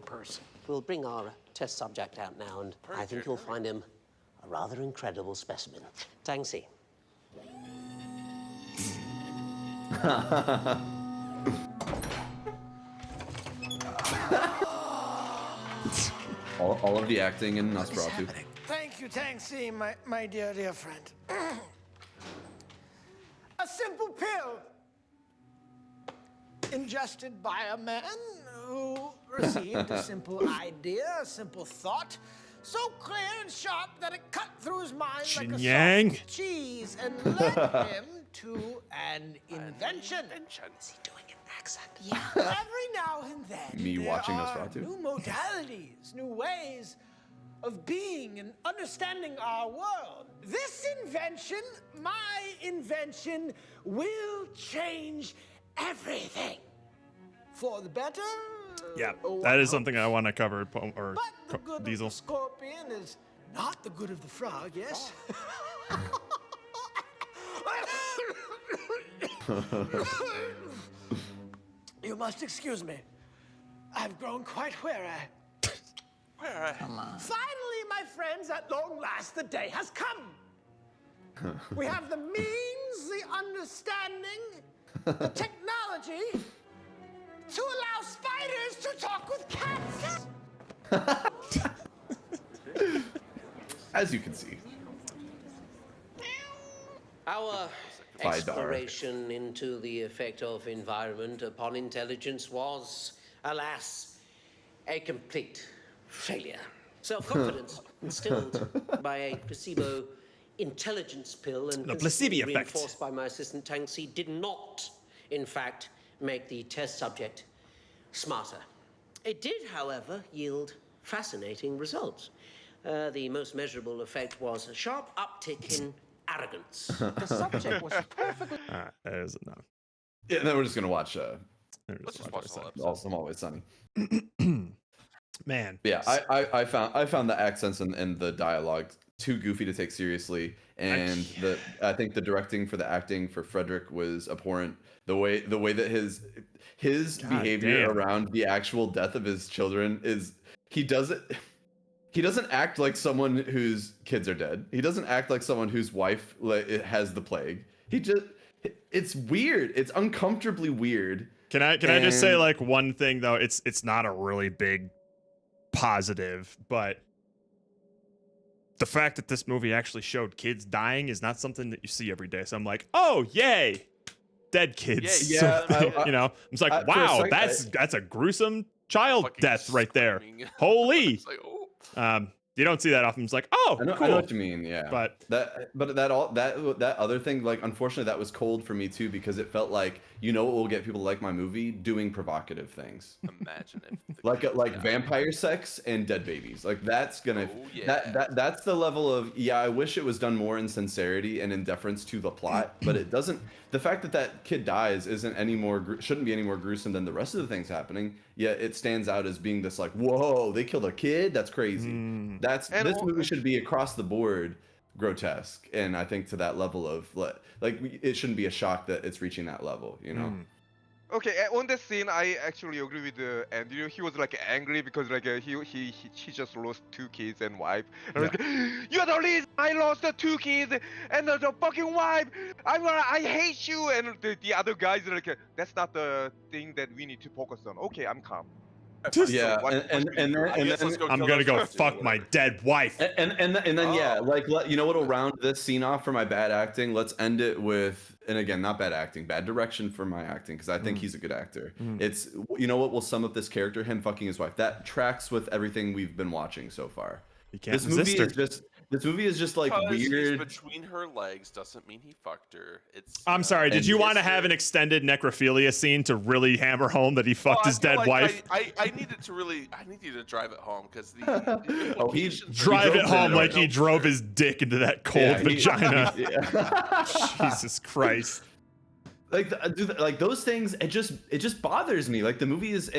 person. We'll bring our test subject out now, and I think you'll find him a rather incredible specimen. Tangsi. all of the acting in Nosferatu. Thank you, Tangsi, my dear friend. A simple pill ingested by a man who received a simple idea, a simple thought, so clear and sharp that it cut through his mind like a soft cheese and led him to an invention. Is he doing an accent? Yeah. Every now and then, Me watching there are Nosferatu? new modalities, new ways of being and understanding our world. This invention, my invention, will change everything. For the better. Yeah, that is something I want to cover. Or But the good Diesel. of the scorpion is not the good of the frog, yes? You must excuse me. I've grown quite weary. Finally, my friends, at long last, the day has come. We have the means, the understanding, the technology to allow spiders to talk with cats. As you can see. Our exploration into the effect of environment upon intelligence was, alas, a complete failure. Self-confidence instilled by a placebo intelligence pill and The placebo consistently effect. reinforced by my assistant Tanksy did not, in fact, make the test subject smarter. It did, however, yield fascinating results. The most measurable effect was a sharp uptick in arrogance. The subject was perfectly... All right, that is enough. Yeah, then we're just gonna watch. Let's just watch the whole episode. I'm Always Sunny. Man. Yeah, I found the accents and the dialogue too goofy to take seriously, and I think the directing for the acting for Frederick was abhorrent. The way that his behavior around the actual death of his children is he doesn't act like someone whose kids are dead. He doesn't act like someone whose wife has the plague. It's weird. It's uncomfortably weird. Can I just say like one thing though? It's not a really big positive, but the fact that this movie actually showed kids dying is not something that you see every day. So I'm like, oh yay, dead kids. Yeah, you know, it's like, wow, that's a gruesome child death right there. Holy. You don't see that often. It's like, oh, I know cool. what you mean, yeah. But that other thing, like, unfortunately, that was cold for me too, because it felt like, you know, what will get people to like my movie? Doing provocative things. Imagine it. like vampire sex and dead babies. Like that's gonna that's the level of I wish it was done more in sincerity and in deference to the plot, but it doesn't. The fact that that kid dies isn't any more shouldn't be any more gruesome than the rest of the things happening. Yet it stands out as being this like, whoa, they killed a kid. That's crazy. This movie should be across the board grotesque, and I think to that level of like it shouldn't be a shock that it's reaching that level, you know. Okay, on that scene, I actually agree with Andrew. He was like angry because like he just lost 2 kids and wife. And like, you're the reason I lost the 2 kids and the fucking wife. I hate you. And the other guys are like, that's not the thing that we need to focus on. Okay, I'm calm. Yeah, and then I'm gonna go fuck my dead wife. And then yeah, like you know what'll round this scene off for my bad acting? Let's end it with, and again, not bad acting, bad direction for my acting, because I think he's a good actor. It's, you know what will sum up this character? Him fucking his wife. That tracks with everything we've been watching so far. This movie is just like weird. He's between her legs doesn't mean he fucked her. I'm sorry. Did you want to have an extended necrophilia scene to really hammer home that he fucked his dead wife? I needed you to drive it home because the he drive it home like he drove his dick into that cold vagina. Jesus Christ. Like those things, it just bothers me. Like the movie is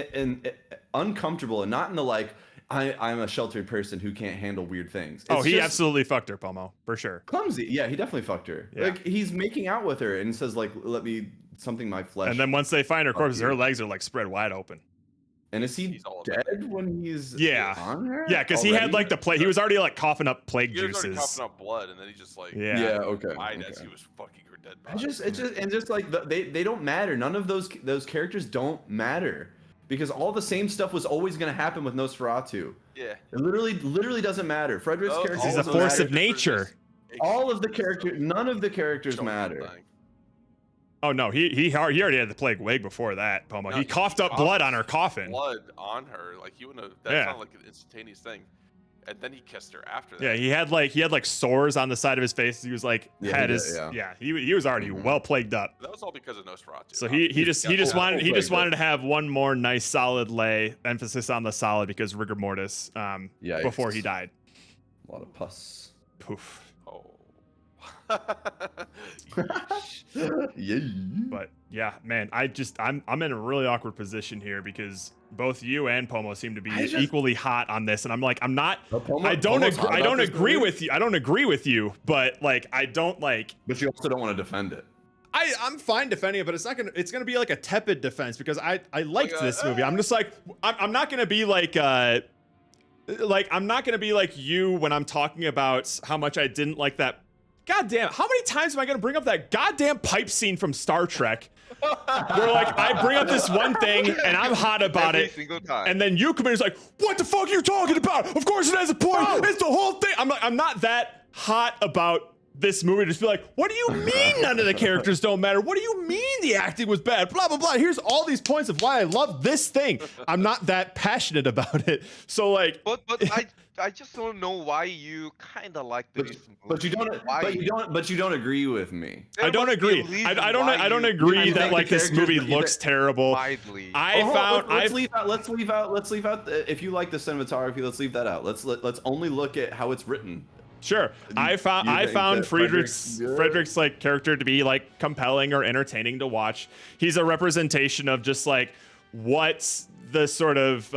uncomfortable, and not in the like, I'm a sheltered person who can't handle weird things. He absolutely fucked her, Pomo, for sure. Clumsy. Yeah, he definitely fucked her. Yeah. Like he's making out with her and says like, let me something my flesh. And then once they find her corpse, her legs are like spread wide open. And is he dead when he's on her? Yeah, because he had like the plague. He was already like coughing up plague juices. He was already coughing up blood, and then he just like died as he was fucking her dead body. It's just like they don't matter. None of those characters don't matter. Because all the same stuff was always going to happen with Nosferatu. Yeah. It literally doesn't matter. Frederick's character is a force of nature. All of the characters, none of the characters matter. Oh no, he already had the plague way before that, Pomo. He coughed up blood on her coffin. Blood on her, like he wouldn't have. That's not like an instantaneous thing. And then he kissed her after that. Yeah, he had like sores on the side of his face. He was like he was already well plagued up. That was all because of Nosferatu. So he just wanted to have one more nice solid lay, emphasis on the solid, because rigor mortis before he died. A lot of pus. Poof. Oh. But yeah, man, I'm in a really awkward position here because both you and Pomo seem to be equally hot on this, and I'm like, I don't agree with you, but like I don't like. But you also don't want to defend it. I'm fine defending it, but it's gonna be like a tepid defense because I liked this movie. I'm just like I'm not gonna be like I'm not gonna be like you when I'm talking about how much I didn't like that. God damn, how many times am I gonna bring up that goddamn pipe scene from Star Trek? Where like I bring up this one thing and I'm hot about it, and then you come in and it's like, what the fuck are you talking about? Of course it has a point. It's the whole thing. I'm not that hot about this movie just be like, what do you mean none of the characters don't matter? What do you mean the acting was bad? Blah, blah, blah. Here's all these points of why I love this thing. I'm not that passionate about it. So like, but I just don't know why you kind of like this movie. But you don't agree with me. I don't agree. I don't agree that like this movie looks terrible. Widely. Let's leave out. If you like the cinematography, let's leave that out. Let's only look at how it's written. Sure. I found Friedrich's like character to be like compelling or entertaining to watch. He's a representation of just like what's the sort of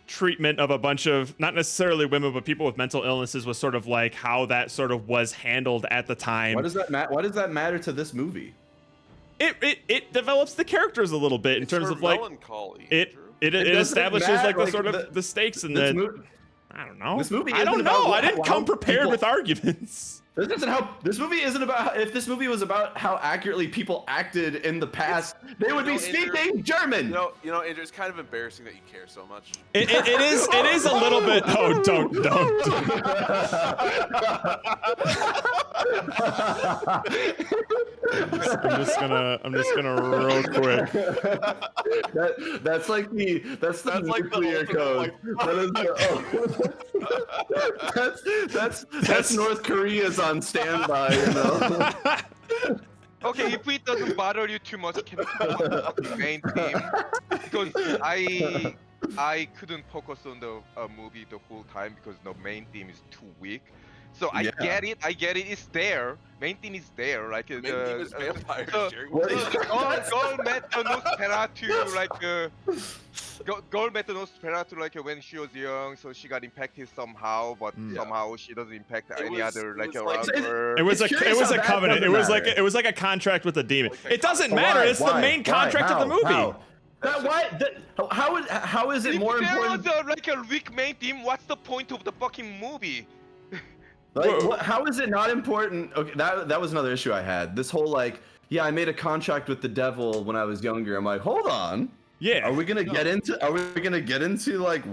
treatment of a bunch of not necessarily women but people with mental illnesses was sort of like how that sort of was handled at the time. Why does that matter to this movie? It develops the characters a little bit in terms of like it establishes like the sort of the stakes in the I don't know. This movie I don't know. I didn't come prepared with arguments. This movie isn't about. If this movie was about how accurately people acted in the past, they would be speaking German. You know, Andrew, it's kind of embarrassing that you care so much. It is a little bit. Oh, don't. I'm just gonna real quick. That's the nuclear code. That's North Korea's on standby, you know. Okay, if it doesn't bother you too much, can we talk about the main theme? Because I couldn't focus on the movie the whole time because the main theme is too weak. So I get it. It's there. Main theme is there. Like main theme is vampires. Girl met the Nosferatu girl met the Nosferatu like when she was young, so she got impacted somehow, but somehow she doesn't impact any other like around her. It was a covenant. It was like a contract with a demon. It doesn't matter. It's the main contract of the movie. How is it more important? There was like a weak main theme. What's the point of the fucking movie? Like, how is it not important? Okay, that was another issue I had. This whole like, I made a contract with the devil when I was younger. I'm like, hold on. Yeah. Are we gonna get into like?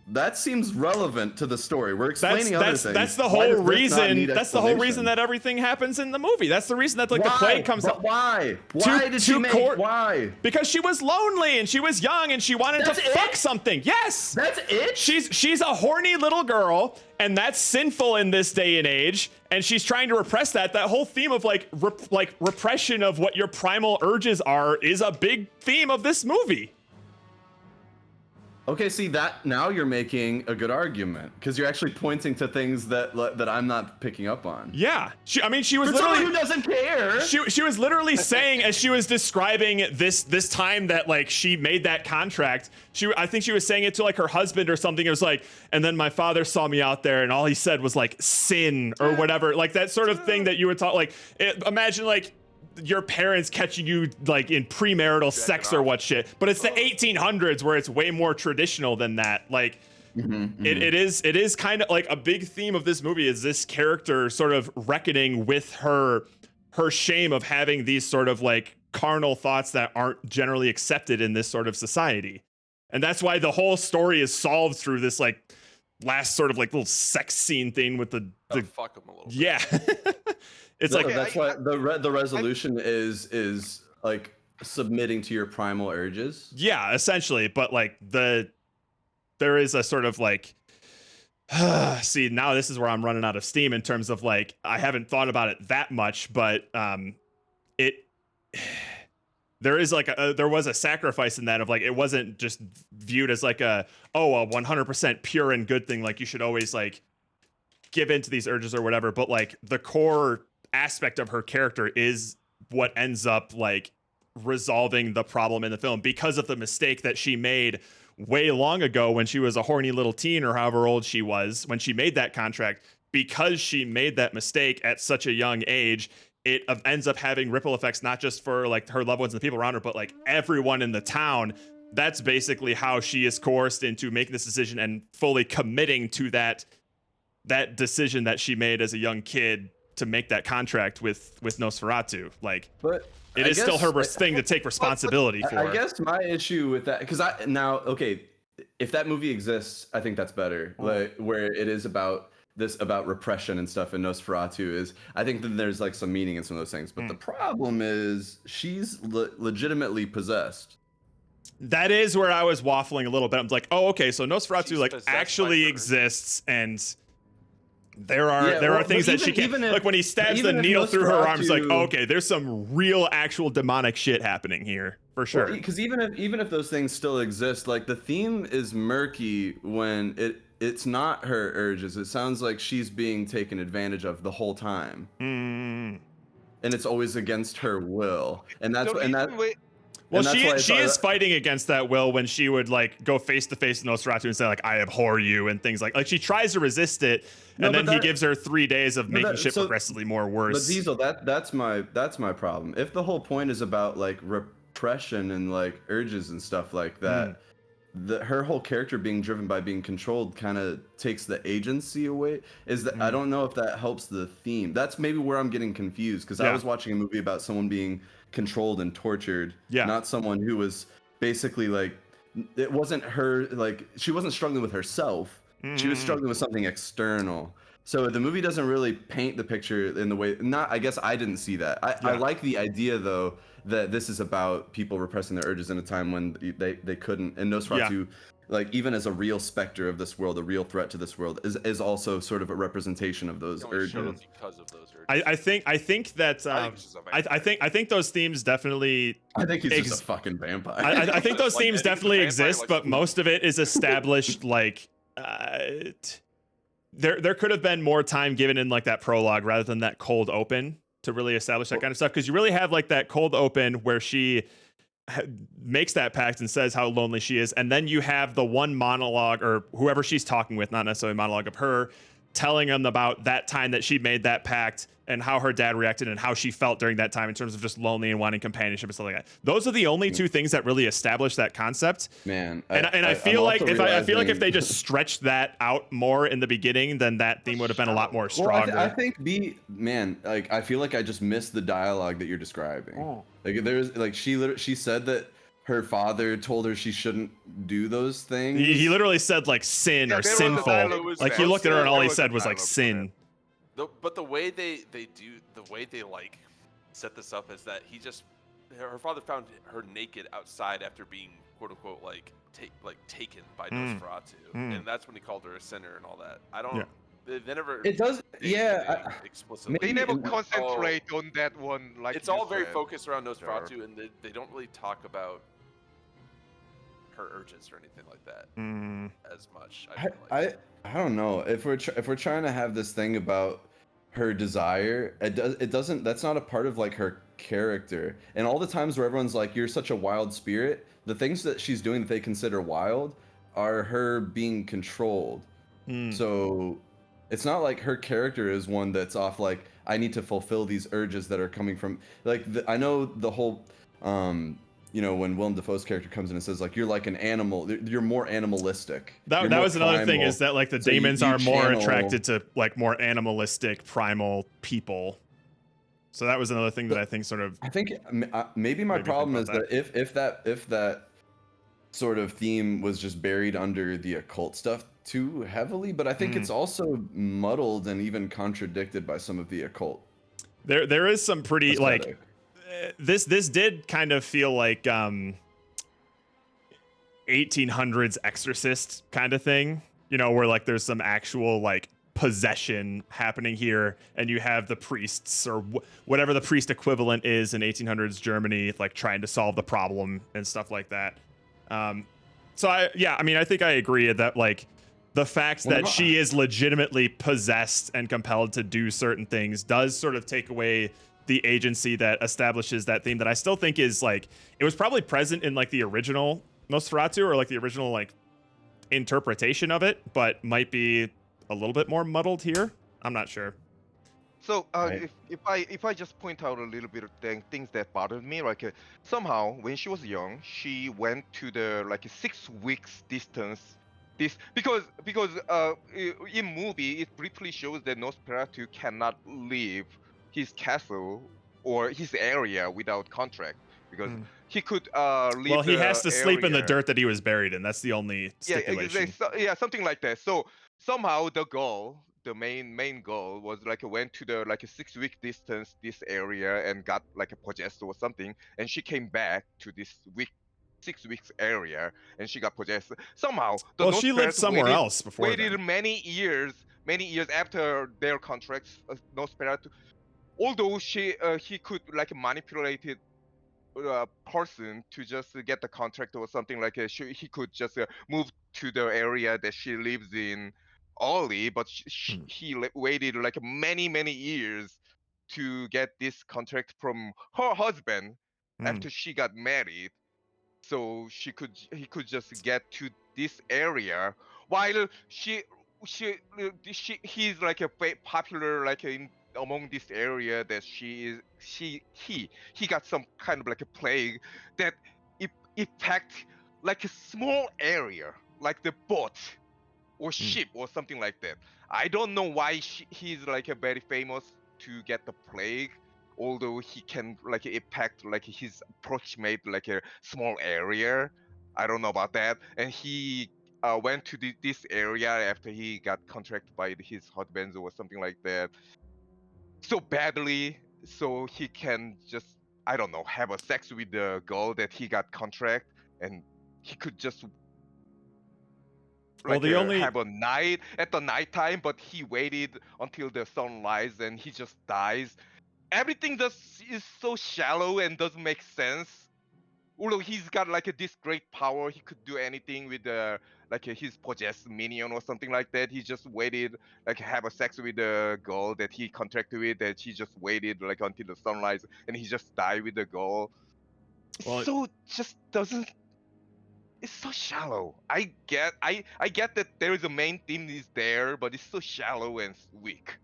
That seems relevant to the story. We're explaining other things. That's the whole reason. That's the whole reason that everything happens in the movie. That's the reason that like the plague comes up. Why? Why did she make? Why? Because she was lonely and she was young and she wanted to fuck something. Yes. That's it. She's a horny little girl and that's sinful in this day and age. And she's trying to repress that. That whole theme of like repression of what your primal urges are is a big theme of this movie. Okay, see that now you're making a good argument because you're actually pointing to things that I'm not picking up on. Yeah, she was for literally someone who doesn't care. She was literally saying as she was describing this time that like she made that contract. I think she was saying it to like her husband or something. It was like, and then my father saw me out there, and all he said was like sin or whatever, like that sort of thing that you would talk like. Imagine like your parents catching you like in premarital sex or what shit, but it's the 1800s where it's way more traditional than that. Like it is kind of like a big theme of this movie is this character sort of reckoning with her shame of having these sort of like carnal thoughts that aren't generally accepted in this sort of society. And that's why the whole story is solved through this like last sort of like little sex scene thing with the fuck him a little bit. Yeah. It's like that's why the resolution is like submitting to your primal urges. Yeah, essentially, but like there is a sort of like see, now this is where I'm running out of steam in terms of like I haven't thought about it that much, but there is like there was a sacrifice in that of like it wasn't just viewed as like a 100% pure and good thing, like you should always like give into these urges or whatever, but like the core aspect of her character is what ends up like resolving the problem in the film because of the mistake that she made way long ago when she was a horny little teen or however old she was when she made that contract. Because she made that mistake at such a young age, it ends up having ripple effects not just for like her loved ones and the people around her, but like everyone in the town. That's basically how she is coerced into making this decision and fully committing to that decision that she made as a young kid to make that contract with Nosferatu. Like, but it is still her thing to take responsibility for. I guess my issue with that, because if that movie exists, I think that's better. Like where it is about this about repression and stuff in Nosferatu is I think that there's like some meaning in some of those things, but the problem is she's legitimately possessed. That is where I was waffling a little bit. I'm like, oh, okay, so Nosferatu She's like possessed by actually her. exists, and there are things that she can like when he stabs the even if needle through her arm. It's like, Nosferatu- oh, okay, there's some real actual demonic shit happening here for sure. Because even if those things still exist, like the theme is murky when it's not her urges. It sounds like she's being taken advantage of the whole time, and it's always against her will. And that's Well, and that's why she is fighting against that will when she would like go face to face with Nosferatu and say like I abhor you and things like she tries to resist it, and then he gives her 3 days of making shit progressively more worse. But Diesel, that's my problem. If the whole point is about like repression and like urges and stuff like that, her whole character being driven by being controlled kind of takes the agency away. I don't know if that helps the theme. That's maybe where I'm getting confused because I was watching a movie about someone being controlled and tortured, not someone who was basically like, it wasn't her, like she wasn't struggling with herself, she was struggling with something external. So the movie doesn't really paint the picture in the way, I guess I didn't see that. I like the idea though that this is about people repressing their urges in a time when they couldn't, and Nosferatu, like even as a real specter of this world, a real threat to this world, is also sort of a representation of those urges. Because of those urges. I think that I think those themes definitely. I think he's just a fucking vampire. I think those themes definitely exist, but most of it is established like. There could have been more time given in like that prologue rather than that cold open to really establish that kind of stuff, because you really have like that cold open where she makes that pact and says how lonely she is, and then you have the one monologue or whoever she's talking with, not necessarily a monologue of her telling them about that time that she made that pact and how her dad reacted and how she felt during that time in terms of just lonely and wanting companionship and stuff like that. Those are the only two things that really establish that concept. Man, I feel like if they just stretched that out more in the beginning, then that theme would have been a lot more stronger. Well, I think like I feel like I just missed the dialogue that you're describing. Like there's like she said that her father told her she shouldn't do those things. He literally said like sin or sinful. Like he looked at her and all he said was like sin. But the way they like set this up is that her father found her naked outside after being quote unquote taken by Nosferatu, and that's when he called her a sinner and all that. I don't. Yeah. They never. It does. Explicitly. They never concentrate on that one. Like it's all very focused around Nosferatu, and they don't really talk about her urges or anything like that as much. I don't know if we're trying to have this thing about her desire. It doesn't. That's not a part of like her character. And all the times where everyone's like, "You're such a wild spirit," the things that she's doing that they consider wild are her being controlled. So it's not like her character is one that's off like, I need to fulfill these urges that are coming from like I know the whole you know, when Willem Dafoe's character comes in and says like, you're like an animal, you're more animalistic. That was another thing, is that like the demons are more attracted to like more animalistic primal people. So that was another thing that I think sort of. I think maybe my problem is that if that sort of theme was just buried under the occult stuff too heavily, but I think it's also muddled and even contradicted by some of the occult. There is some pretty aesthetic. Like this did kind of feel like 1800s Exorcist kind of thing, you know, where like there's some actual like possession happening here, and you have the priests or whatever the priest equivalent is in 1800s Germany like trying to solve the problem and stuff like that. So I mean I think I agree that like the fact that she is legitimately possessed and compelled to do certain things does sort of take away the agency that establishes that theme that I still think is like, it was probably present in like the original Nosferatu or like the original like interpretation of it, but might be a little bit more muddled here. I'm not sure. So if I just point out a little bit of things that bothered me, like somehow when she was young, she went to the like 6 weeks distance. Because in movie it briefly shows that Nosferatu cannot leave his castle or his area without contract, because he could leave. Well, he has to sleep in the dirt that he was buried in. That's the only stipulation. Yeah, something like that. So somehow the girl the main goal was like went to the like a 6 week distance this area and got like a possessed or something, and she came back to this 6 weeks area and she got possessed. Somehow the Well, she lived Nosferatu somewhere else before waited then. many years after their contracts. Nosferatu, although he could like manipulate it person to just get the contract or something like he could just move to the area that she lives in early, but waited like many years to get this contract from her husband after she got married, so he could just get to this area while he's like a popular like in among this area that he got some kind of like a plague that affect like a small area like the boat or ship or something like that. I don't know why he's like a very famous to get the plague, although he can like impact like his approximate like a small area. I don't know about that. And he went to this area after he got contracted by his husband or something like that so badly, so he can just, I don't know, have a sex with the girl that he got contract, and he could just Well, like the only have a night at the nighttime, but he waited until the sun rises and he just dies. Everything just is so shallow and doesn't make sense. Although he's got like this great power, he could do anything with his possessed minion or something like that. He just waited like have a sex with the girl that he contracted with, that he just waited like until the sunrise and he just died with the girl. Well, So just doesn't, it's so shallow. I get that there is a main theme is there, but it's so shallow and weak.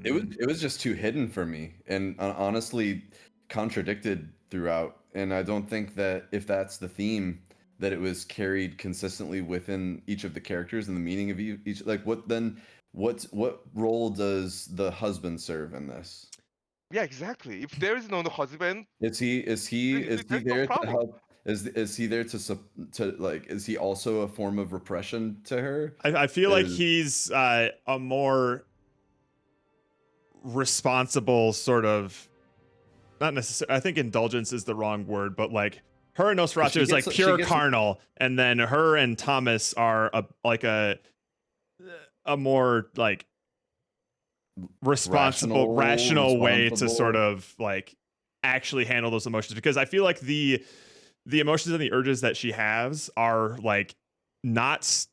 It was just too hidden for me, and honestly contradicted throughout. And I don't think that if that's the theme, that it was carried consistently within each of the characters and the meaning of each. Like, what role does the husband serve in this? Yeah, exactly. If there is no husband, is he there's no there to problem. help? Is he there to like? Is he also a form of repression to her? I feel like he's a more responsible sort of, not necessarily, I think indulgence is the wrong word, but like her and Nosferatu is like pure carnal, and then her and Thomas are a more like rational way to sort of like actually handle those emotions, because I feel like the emotions and the urges that she has are like not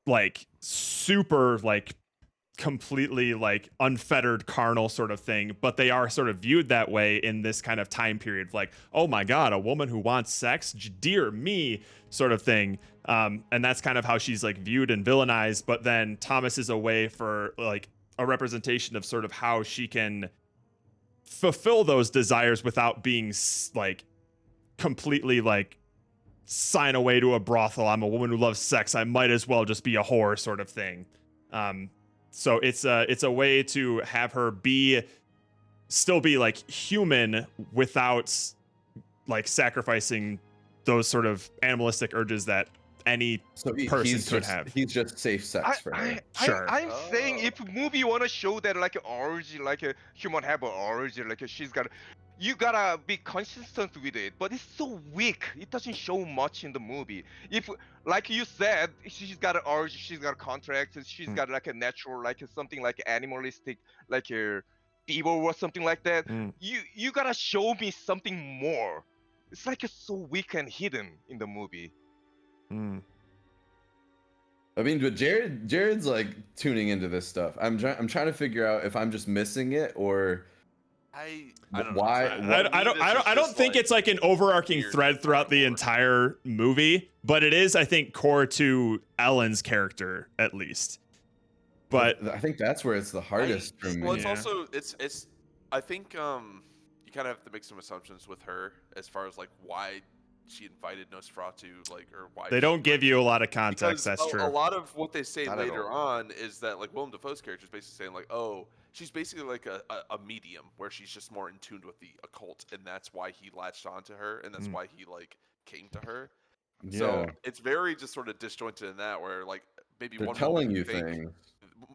like super like completely like unfettered carnal sort of thing, but they are sort of viewed that way in this kind of time period, like, oh my god, a woman who wants sex, dear me, sort of thing. And that's kind of how she's like viewed and villainized. But then Thomas is a way for like a representation of sort of how she can fulfill those desires without being like completely like sign away to a brothel. I'm a woman who loves sex, I might as well just be a whore sort of thing. So it's a way to have her still be like human without like sacrificing those sort of animalistic urges that any person could have. He's just safe sex for her. Sure. I'm saying if movie wanna show that like urge, like a human have an urge, like she's got, you gotta be consistent with it. But it's so weak. It doesn't show much in the movie. If, like you said, she's got an urge, she's got a contract, she's got like a natural, like something like animalistic, like a fever or something like that. You gotta show me something more. It's like it's so weak and hidden in the movie. I mean, but Jared's like tuning into this stuff. I'm trying to figure out if I'm just missing it or I don't why. know. I don't think it's like an overarching thread throughout the entire movie, but it is, I think, core to Ellen's character at least. But I think that's where it's the hardest for me. Well, it's also it's. I think you kind of have to make some assumptions with her as far as like why she invited Nosferatu, like, or why they don't give you a lot of context. That's true. A lot of what they say later on is that like Willem Dafoe's character is basically saying like, oh, she's basically like a medium where she's just more in tune with the occult, and that's why he latched onto her, and that's why he like came to her. So Yeah. it's very just sort of disjointed in that, where like maybe They're one telling moment you think, things.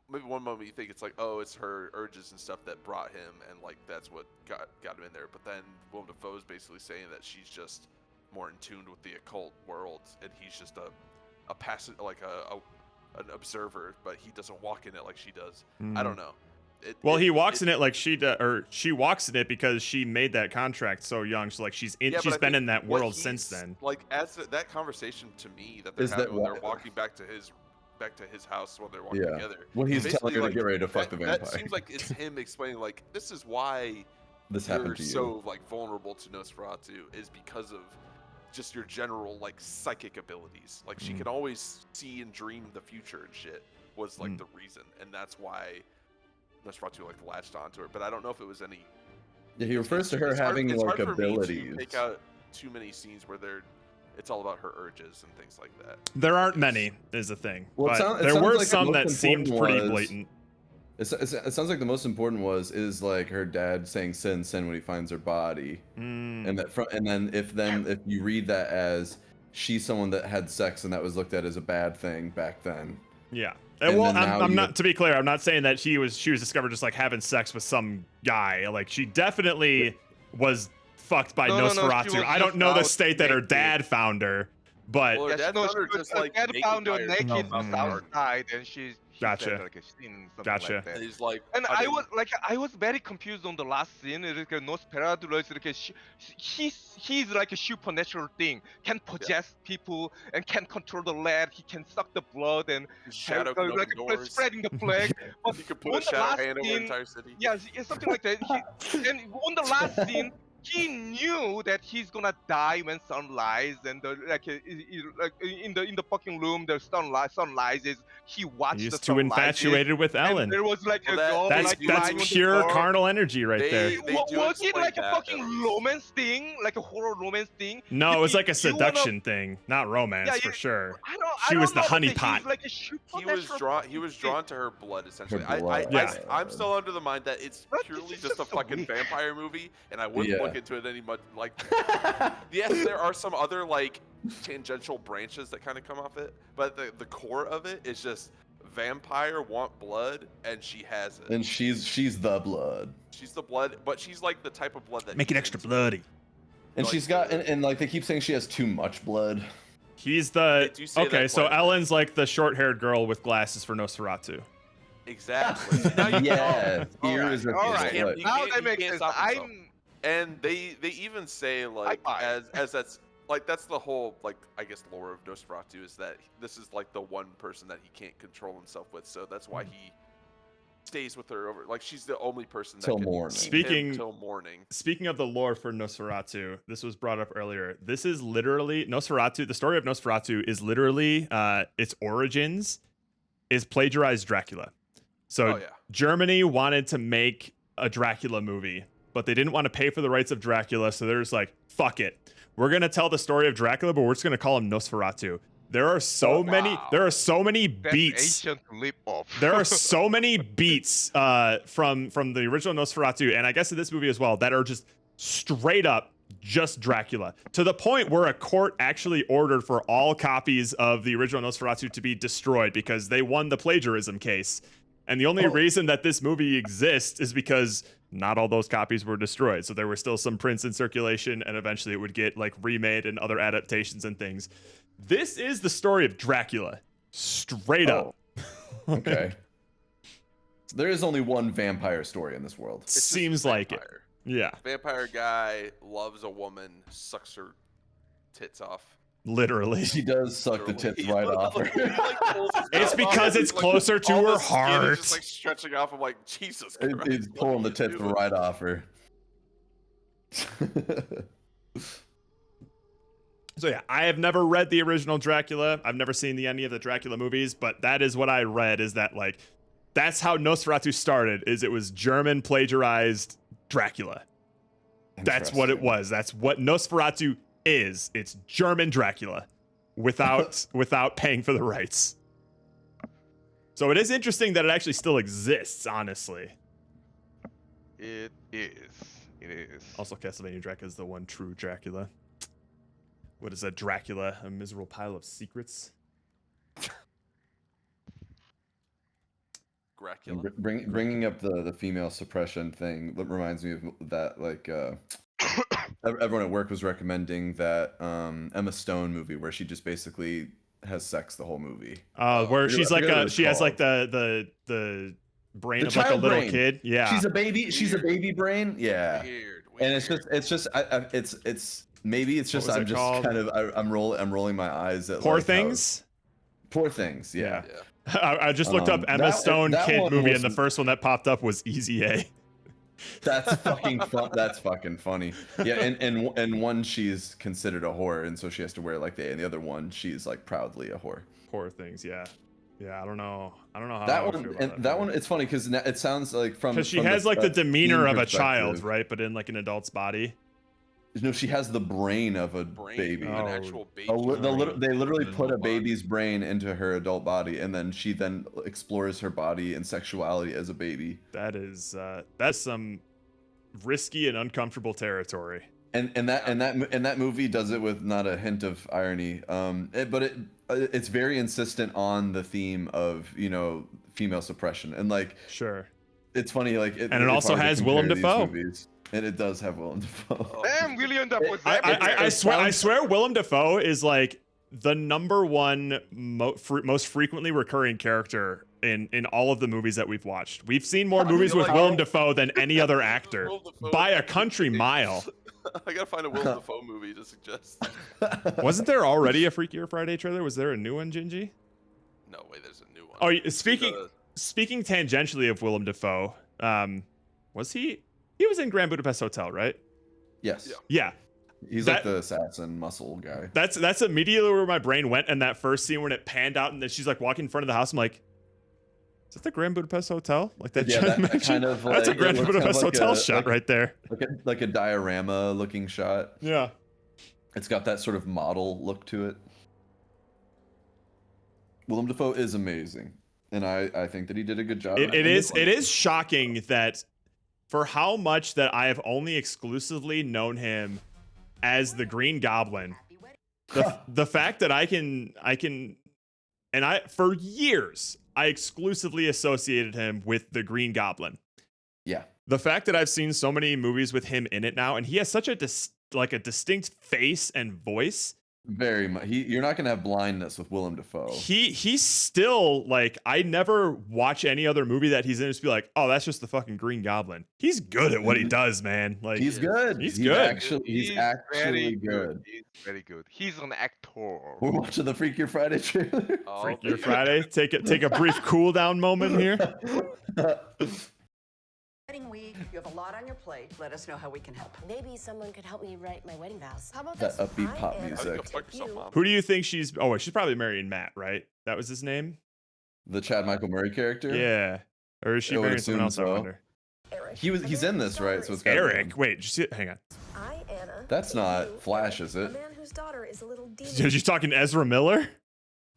maybe one moment you think it's like, oh, it's her urges and stuff that brought him, and like that's what got him in there. But then Willem Dafoe is basically saying that she's just more in tune with the occult world, and he's just a passive, like an observer, but he doesn't walk in it like she does. I don't know. Well, he walks in it like she does, or she walks in it because she made that contract so young. So like she's Yeah, but she's I been think in that what world since he's- then. Like as that conversation to me that they're Is that having when why- they're walking back to his house when they're walking Yeah. together. When he's basically, telling her to like, get ready to fuck that, the That vampire. seems like it's him explaining like this is why This you're happened to you. so like vulnerable to Nosferatu is because of just your general like psychic abilities. Like she can always see and dream the future and shit was like the reason, and that's why Nosferatu like latched onto her. But I don't know if it was any. Yeah, he refers to her It's hard- having it's like hard for me to abilities. Take out too many scenes where it's all about her urges and things like that. There aren't many, is the thing. Well, But it there sounds were like the some most that seemed important pretty was- blatant. It sounds like the most important is like her dad saying sin when he finds her body, and if you read that as she's someone that had sex and that was looked at as a bad thing back then. Yeah. And Well, then now I'm you- not, to be clear, I'm not saying that she was discovered just like having sex with some guy. Like she definitely was fucked by No, no, no, she Nosferatu. was I don't just know the out state that her naked. dad found her, but Well, her dad found her just like dad naked found her by naked herself out in the garden. outside, and she Gotcha. said like a scene, something Gotcha. like that. And he's like, And I I was very confused on the last scene. 이렇게 Nosferatu is like he's like a supernatural thing, can possess people and can control the lead. He can suck the blood and shadow can like open doors. spreading the plague. But He could put on a the shadow last hand over an scene, entire city. yeah, something like that. And on the last scene, he knew that he's gonna die when sunrise, and like in the fucking room, the sun rises. He watched he's the too sun infatuated with rises, Ellen. And there was like Well, a girl That's like lying on the pure floor. carnal energy right there. They do Was it explain like a that, fucking at least. romance thing, like a horror romance thing? No, it was like a You wanna- seduction thing, not romance Yeah, for sure. I don't. She I was don't the know, but honeypot. He's like a supernatural He was drawn to her blood essentially. Her blood. Yeah. I'm still under the mind that it's But purely this is just a just so fucking weird. vampire movie, and I wouldn't Yeah. look into it any much. Like, yes, there are some other like tangential branches that kind of come off it, but the core of it is just vampire want blood, and she has it. And she's the blood. She's the blood, but she's like the type of blood that Make it he's extra into. bloody. And Like, she's got and like they keep saying she has too much blood. He's the They do say okay. that So quite a bit. Ellen's like the short-haired girl with glasses for Nosferatu. Exactly. See, now you Yeah, here Alright, is a alright. look. Now that he makes can't sense. stop himself. And they even say like buy it. as that's like that's the whole like I guess lore of Nosferatu is that this is like the one person that he can't control himself with, so that's why he stays with her over like she's the only person that Till can morning. keep him till morning. Speaking of the lore for Nosferatu, this was brought up earlier. This is literally Nosferatu. The story of Nosferatu is literally its origins is plagiarized Dracula. So Oh, yeah. Germany wanted to make a Dracula movie, but they didn't want to pay for the rights of Dracula, so they're just like, fuck it. We're gonna tell the story of Dracula, but we're just gonna call him Nosferatu. There are so many That's beats. ancient leap off. There are so many beats from the original Nosferatu, and I guess in this movie as well, that are just straight up just Dracula, to the point where a court actually ordered for all copies of the original Nosferatu to be destroyed because they won the plagiarism case. And the only reason that this movie exists is because not all those copies were destroyed. So there were still some prints in circulation, and eventually it would get like remade and other adaptations and things. This is the story of Dracula, straight up. Okay. So there is only one vampire story in this world. It's just Seems like it. vampire. Yeah, Vampire guy loves a woman, sucks her tits off. literally. She does suck the tits right off her. He, like, pulls his It's mouth because off, it's like, closer to all her the skin is heart. Just like stretching off. I'm like, Jesus Christ. It's pulling the what are you tits doing? right off her. So yeah, I have never read the original Dracula. I've never seen any of the Dracula movies, but that is what I read, is that like that's how Nosferatu started, is it was German plagiarized Dracula. That's what it was. That's what Nosferatu is. It's German Dracula without paying for the rights. So it is interesting that it actually still exists, honestly. It is. It is. Also, Castlevania Dracula is the one true Dracula. what is that? Dracula, a miserable pile of secrets. Dracula. Bringing up the female suppression thing that reminds me of that, like, everyone at work was recommending that Emma Stone movie where she just basically has sex the whole movie. Where she's like she has like called. the brain The of like a child little brain. kid. Yeah. She's a baby. She's a baby brain. Yeah. Weird. And it's just it's maybe it's just was I'm it just called? kind of I'm rolling my eyes at Poor like how- Things. Poor Things. Yeah. I just looked up Emma Stone that kid one movie, was- and the first one that popped up was Easy A. That's fucking fun. That's fucking funny. Yeah, and one she's considered a whore, and so she has to wear like the A, and the other one she's like proudly a whore. Poor Things. Yeah. Yeah. I don't know how That I would one feel about and that one. It's funny because it sounds like because she has like the demeanor of a child, right? But in like an adult's body. No, she has the brain of a baby. An actual baby. They literally put a baby's brain into her adult body, and then she then explores her body and sexuality as a baby. That's some risky and uncomfortable territory. And that movie does it with not a hint of irony. But it's very insistent on the theme of female suppression, and like sure, it's funny like and it also has Willem Dafoe. And it does have Willem Dafoe. Damn, William Dafoe. I swear Willem Dafoe is like the #1 most frequently recurring character in all of the movies that we've watched. We've seen more movies with Willem Dafoe than any other actor by a country mile. I gotta find a Willem Dafoe movie to suggest. Wasn't there already a Freakier Friday trailer? Was there a new one, Gingy? No way, there's a new one. Oh, speaking tangentially of Willem Dafoe, was he was in Grand Budapest Hotel, right? Yes. Yeah. He's like the assassin muscle guy. That's immediately where my brain went, and that first scene when it panned out and then she's like walking in front of the house, I'm like, is that the Grand Budapest Hotel? Like that? Yeah, that kind of that's a Grand Budapest Hotel shot right there. Like a diorama looking shot. Yeah. It's got that sort of model look to it. Willem Dafoe is amazing, and I think that he did a good job. It is shocking that for how much that I have only exclusively known him as the Green Goblin, the fact that I can for years I exclusively associated him with the Green Goblin. Yeah. The fact that I've seen so many movies with him in it now, and he has such a distinct face and voice. Very much. You're not gonna have blindness with Willem Dafoe. He's still like, I never watch any other movie that he's in and just be like, oh, that's just the fucking Green Goblin. He's good at what he does, man. Like he's good. He's good. He's actually good. He's very good. He's an actor. We're watching the Freakier Friday trailer. Freakier Friday. Take a brief cool down moment here. Wedding week, you have a lot on your plate. Let us know how we can help. Maybe someone could help me write my wedding vows. How about That this? upbeat pop I am music. to tip you. Who do you think she's? Oh, she's probably marrying Matt, right? That was his name. The Chad Michael Murray character. Yeah. Or is she I would marrying someone else? assume I so. wonder. He's in this, right? So it's got Eric. Wait, hang on. I, Anna. That's not Flash, is A it? man whose daughter is a little demon. Are you talking Ezra Miller?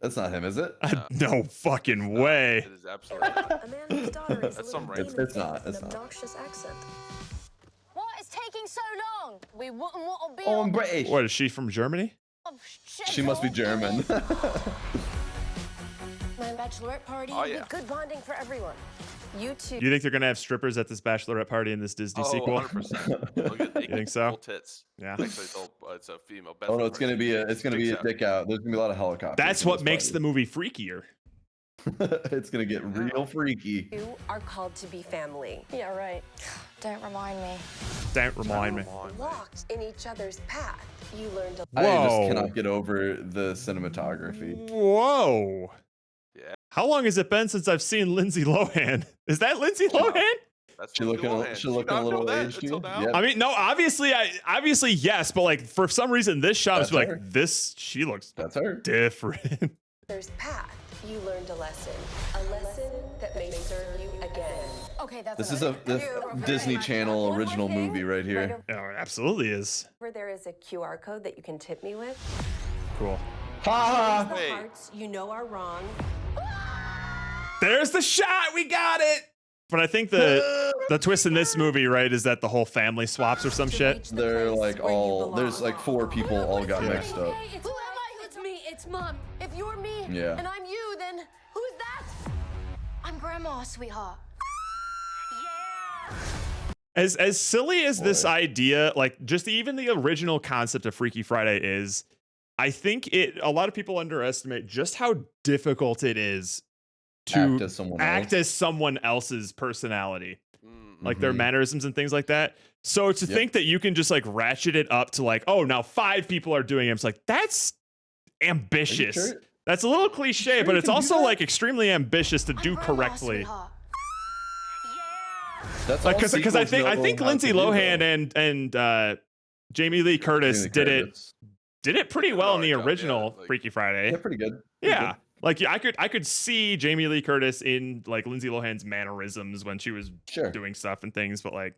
That's not him, is it? No fucking way. It is absolutely not. A man whose daughter is That's a some little random. demon It's not, with it's an not. obnoxious accent. What is taking so long? We wouldn't want to be Oh, on I'm British. What is she from Germany? She must be German. My bachelorette party Oh, would yeah. be good bonding for everyone. You two. Do you think they're gonna have strippers at this bachelorette party in this Disney sequel? 100%. You think so? Full tits. Yeah. Actually, it's a female. Oh no, it's gonna be a dick out. There's gonna be a lot of helicopters. That's in what this makes the party. movie freakier. It's gonna get real freaky. You are called to be family. Yeah, right. Don't remind me. Don't remind me. Locked in each other's path. You learn to. I just Whoa. cannot get over the cinematography. Whoa. Yeah. How long has it been since I've seen Lindsay Lohan? Is that Lindsay Lohan? That's She looking a little aged to you? Yep. I mean, no, obviously yes, but like for some reason this shot is That's like her. she looks That's her. different. There's path. You learned a lesson that may serve you again. Okay, that's This is enough. a Disney Channel original movie right here. Oh, it absolutely is. Where there is a QR code that you can tip me with. Cool. Ha! The hearts you know are wrong. There's the shot. We got it. But I think the the twist in this movie, right, is that the whole family swaps or some shit. They're like all there's like 4 people all got mixed up. Hey, who am I? It's me. It's Mom. If you're me Yeah. and I'm you, then who's that? I'm Grandma, sweetheart. As silly as this idea, like just even the original concept of Freaky Friday is, I think a lot of people underestimate just how difficult it is to act as someone else's personality, like their mannerisms and things like that. So to think that you can just like ratchet it up to like, oh, now 5 people are doing it. It's like, that's ambitious. Sure? That's a little cliche, but it's also like extremely ambitious to do correctly. That's Like, because I think Lindsay Lohan and Jamie Lee Curtis did it pretty well in the original Freaky Friday. Yeah, pretty good. Yeah, like I could see Jamie Lee Curtis in like Lindsay Lohan's mannerisms when she was doing stuff and things, but like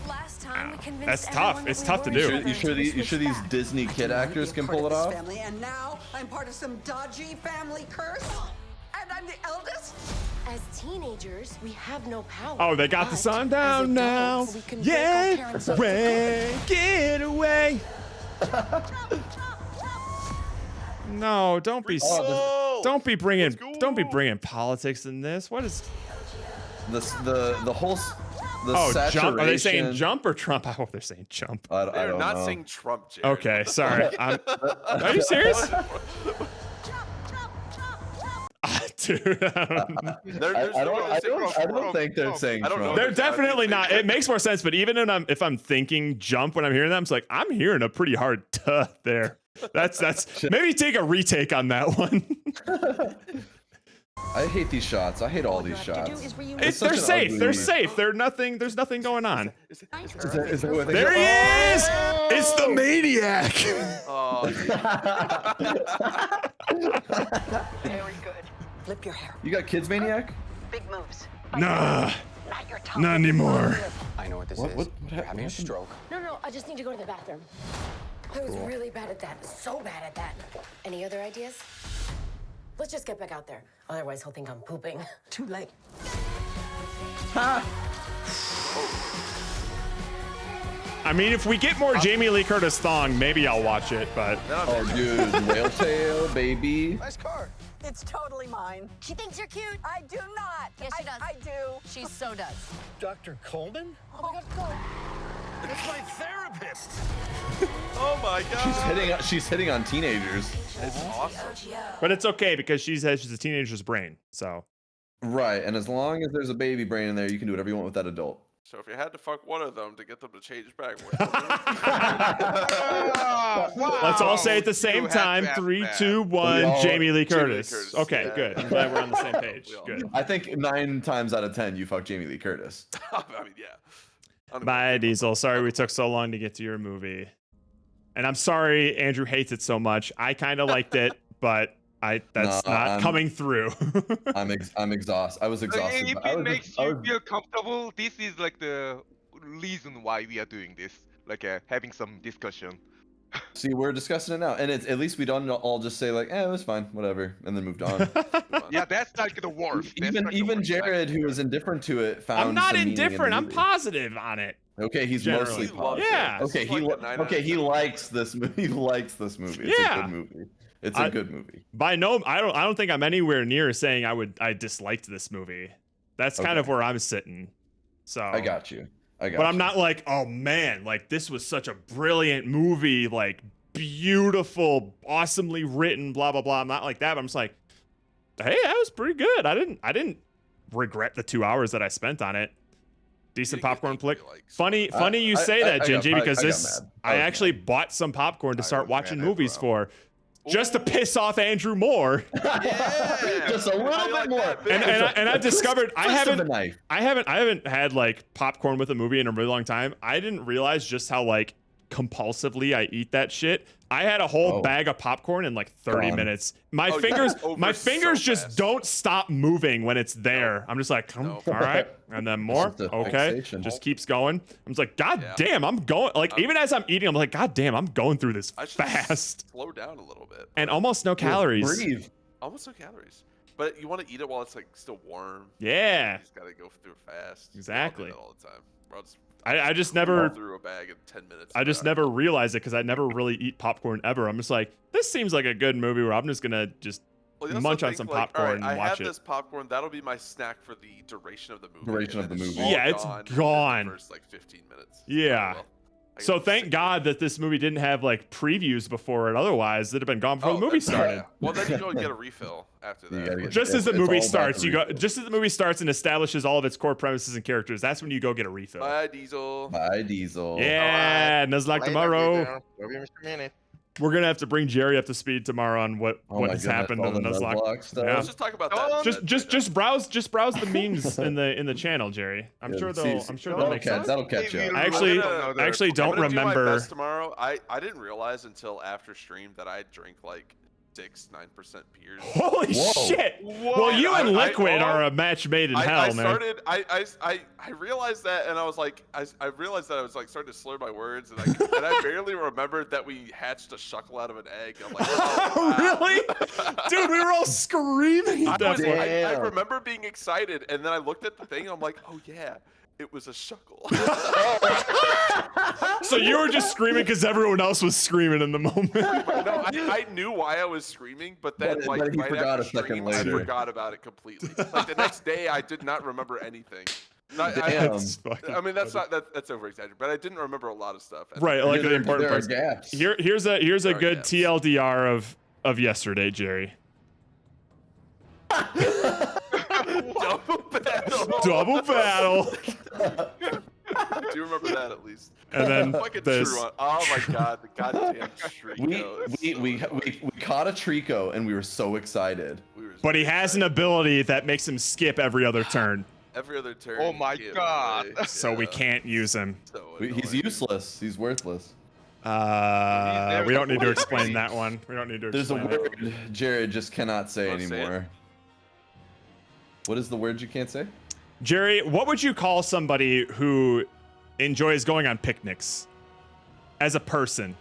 Last time we convinced that's tough. It's tough to do. You sure these Disney kid actors can pull it off? Family, and now I'm part of some dodgy family curse, and I'm the eldest. As teenagers, we have no power. Oh, they got the sun down now. Yeah, Ray, get away. No, don't be bringing politics in this. What is the whole saturation. Jump? Are they saying jump or Trump? I hope they're saying jump. I They're don't not know. saying Trump, Jared. Okay, sorry. Are you serious? Dude, I don't think they're saying Trump. They're definitely not. It makes more sense, but even if I'm thinking jump when I'm hearing them, it's like I'm hearing a pretty hard tuh there. That's maybe take a retake on that one. I hate these shots. I hate all these shots. They're safe. They're safe. There's nothing going on. There he is! It's the maniac! Very good. Flip your hair. You got kids, Maniac? Big moves. Nah. Not anymore. I know what this is. You're having a stroke. No, I just need to go to the bathroom. I was really bad at that. So bad at that. Any other ideas? Let's just get back out there. Otherwise, he'll think I'm pooping. Too late. I mean, if we get more Jamie Lee Curtis thong, maybe I'll watch it, but... Oh, dude, whale tail, baby. Nice car. It's totally mine. She thinks you're cute. I do not. Yes, she does. I do. She so does. Dr. Coleman? Oh my God, go. That's my therapist. Oh my God. She's hitting on teenagers. It's awesome. But it's okay because she's a teenager's brain, so... Right, and as long as there's a baby brain in there, you can do whatever you want with that adult. So if you had to fuck one of them to get them to change back, Let's all say at the same time, 3, 2, 1, Jamie Lee Curtis. Okay, good. I'm glad we're on the same page. Good. I think 9 times out of 10, you fuck Jamie Lee Curtis. I mean, yeah. Bye, Diesel. Sorry we took so long to get to your movie. And I'm sorry Andrew hates it so much. I kind of liked it, but that's not coming through. I'm exhausted. I was exhausted. If it makes you feel comfortable, this is like the reason why we are doing this. Like having some discussion. See, we're discussing it now, and it's at least we don't all just say like, it was fine, whatever, and then moved on. Yeah, that's like the worst. Even Jared, who was indifferent to it, found. I'm not some indifferent. in I'm positive on it. Okay, he's mostly positive. Yeah. Okay, he likes this movie. He likes this movie. It's a good movie. It's a good movie. I don't think I'm anywhere near saying I disliked this movie. That's kind of where I'm sitting. So I got you. But I'm not like, oh man, like this was such a brilliant movie, like beautiful, awesomely written, blah blah blah. I'm not like that. But I'm just like, hey, that was pretty good. I didn't regret the 2 hours that I spent on it. Decent popcorn flick. Funny you say that, Gingy, because I actually bought some popcorn to start watching movies for. Just to piss off Andrew Moore. Yeah, just a little bit more. And I discovered I haven't had like popcorn with a movie in a really long time. I didn't realize just how like compulsively I eat that shit. I had a whole bag of popcorn in like 30 minutes. My fingers just don't stop moving when it's there. I'm just like, all right, and then more. Okay, just keeps going. I'm just like, God damn, I'm going. Like even as I'm eating, I'm like, God damn, I'm going through this fast. Slow down a little bit. And almost no calories. Breathe. Almost no calories. But you want to eat it while it's like still warm. Yeah. You just gotta go through it fast. Exactly. I do that all the time. I just never through a bag in 10 minutes. I just never realized it because I never really eat popcorn ever. I'm just like, this seems like a good movie where I'm just gonna just munch on some popcorn and I watch have it. this popcorn. That'll be my snack for the duration of the movie. Duration of the movie. Yeah, it's gone. In the first like 15 minutes. Yeah. So thank God that this movie didn't have like previews before it. Otherwise, it'd have been gone before the movie started. Yeah. Well, then you go and get a refill after that. Just as the movie starts, just as the movie starts and establishes all of its core premises and characters, that's when you go get a refill. Bye, Diesel. Bye, Diesel. Yeah, Nuzlocke tomorrow. Love you, Mr. Minute. We're gonna have to bring Jerry up to speed tomorrow on what has happened in the Nuzlocke stuff. Yeah. Let's just talk about that. Just browse the memes in the channel, Jerry. I'm sure they'll make sense. That'll catch you up. I actually don't remember. Do my best tomorrow. I didn't realize until after stream that I drink like 9% beers. Holy shit! Well, you and Liquid are a match made in hell, man. I realized that, and I was like, I realized that I was like starting to slur my words, and I barely remembered that we hatched a shuckle out of an egg. I'm like, oh, wow. Really? Dude, we were all screaming at that point. I remember being excited, and then I looked at the thing, and I'm like, oh yeah. It was a shuckle. So you were just screaming because everyone else was screaming in the moment. No, I knew why I was screaming, but then But like he right forgot after a second stream, I later. forgot about it completely. Like the next day, I did not remember anything. That's over exaggerated, but I didn't remember a lot of stuff. Right, like the important parts. Gaps. Here's a good TLDR of yesterday, Jerry. Double battle. I do remember that at least. And then fucking this. true. Oh my god, the goddamn Trico. We caught a Trico and we were so excited. But he has an ability that makes him skip every other turn. Every other turn. Oh my god. So we can't use him. He's useless. He's worthless. We don't need to explain that one. We don't need to There's a explain word Jared just cannot say anymore. What is the word you can't say? Jerry, what would you call somebody who enjoys going on picnics as a person?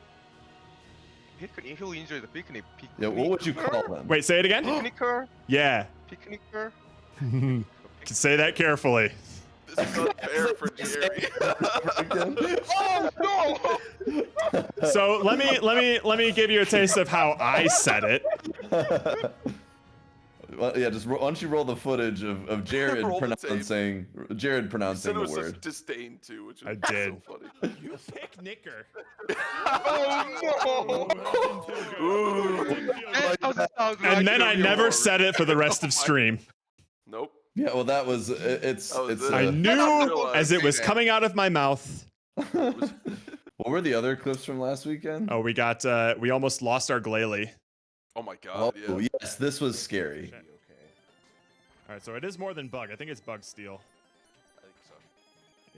Who enjoys the picnic? Yeah, what would you call them? Wait, say it again? Picnicker? Yeah. Picnicker? Say that carefully. This is unfair for Jerry. Oh no! So let me give you a taste of how I said it. Well, yeah, just why don't you roll the footage of Jared pronouncing It was the word. disdain too, which I was did. so funny. You picnicker. And then I never said it for the rest of stream. Nope. Yeah, well, that was it's. I knew as it was coming out of my mouth. What were the other clips from last weekend? Oh, we almost lost our glalie. Oh my god, Oh yeah. yes, this was scary. All right, so it is more than bug. I think it's bug steal. I think so.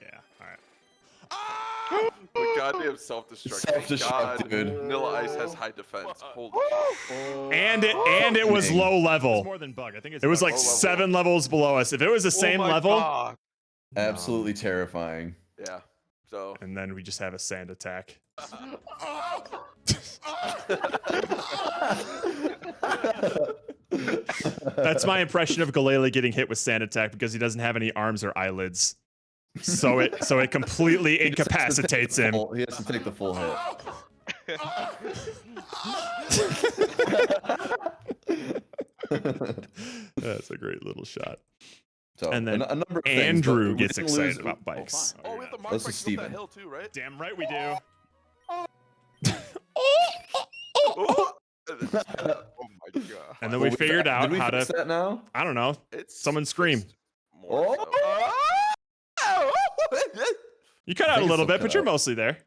Yeah. All right. The goddamn self-destruct. Self-destruct, dude. Vanilla Ice has high defense. Holy And it was low level. More than bug. I think it was like 7 levels below us. If it was the same level, Absolutely terrifying. Yeah. So. And then we just have a sand attack. That's my impression of Galele getting hit with sand attack because he doesn't have any arms or eyelids. So it completely incapacitates him. He has to take the full hit. That's a great little shot. So, and then a number of Andrew things, but we gets didn't excited lose- about bikes. Oh, we have the mark This is bikes up Steven. that hill too, right? Damn right we do. Oh my god. And then we figured out Did we how fix to. that now? I don't know. It's Someone scream. more You cut out a think little it's bit, but you're mostly there.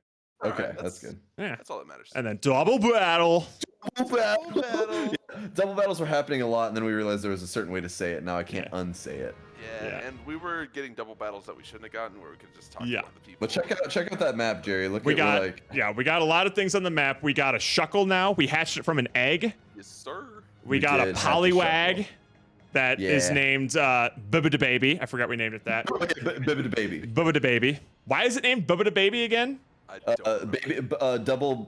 Okay, Alright, that's good. Yeah. That's all that matters. And then double battle. Double battle. Double battles were happening a lot, and then we realized there was a certain way to say it. Now I can't unsay it. Yeah, and we were getting double battles that we shouldn't have gotten, where we could just talk to other people. But check out that map, Jerry. Look We at got like we got a lot of things on the map. We got a shuckle now. We hatched it from an egg. Yes, sir. We got a did hatch a polywag that is Yeah. named Bubba da Baby. I forgot we named it that. Bibba the baby. Bubba da Baby. Why is it named Bubba da Baby again? Baby, double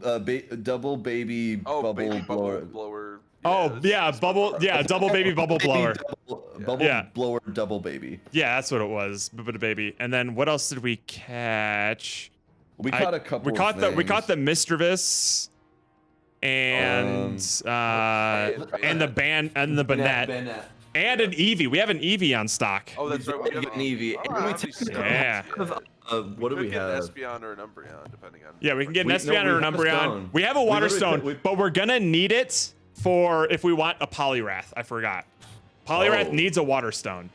baby Oh, bubble baby blower. blower. Bubble. Yeah, double baby bubble blower. Bubble blower, double baby. Yeah, that's what it was. Baby. And then what else did we catch? We caught a couple. We caught the Mischievous, and the Banette. And an Eevee. We have an Eevee on stock. Oh, that's right. We have an Eevee. What do we have? An Espeon or an Umbreon, depending on. Yeah, we can get an Espeon or an Umbreon. We have a Water Stone, but we're gonna need it for if we want a Poliwrath. I forgot. Poliwrath needs a Water Stone.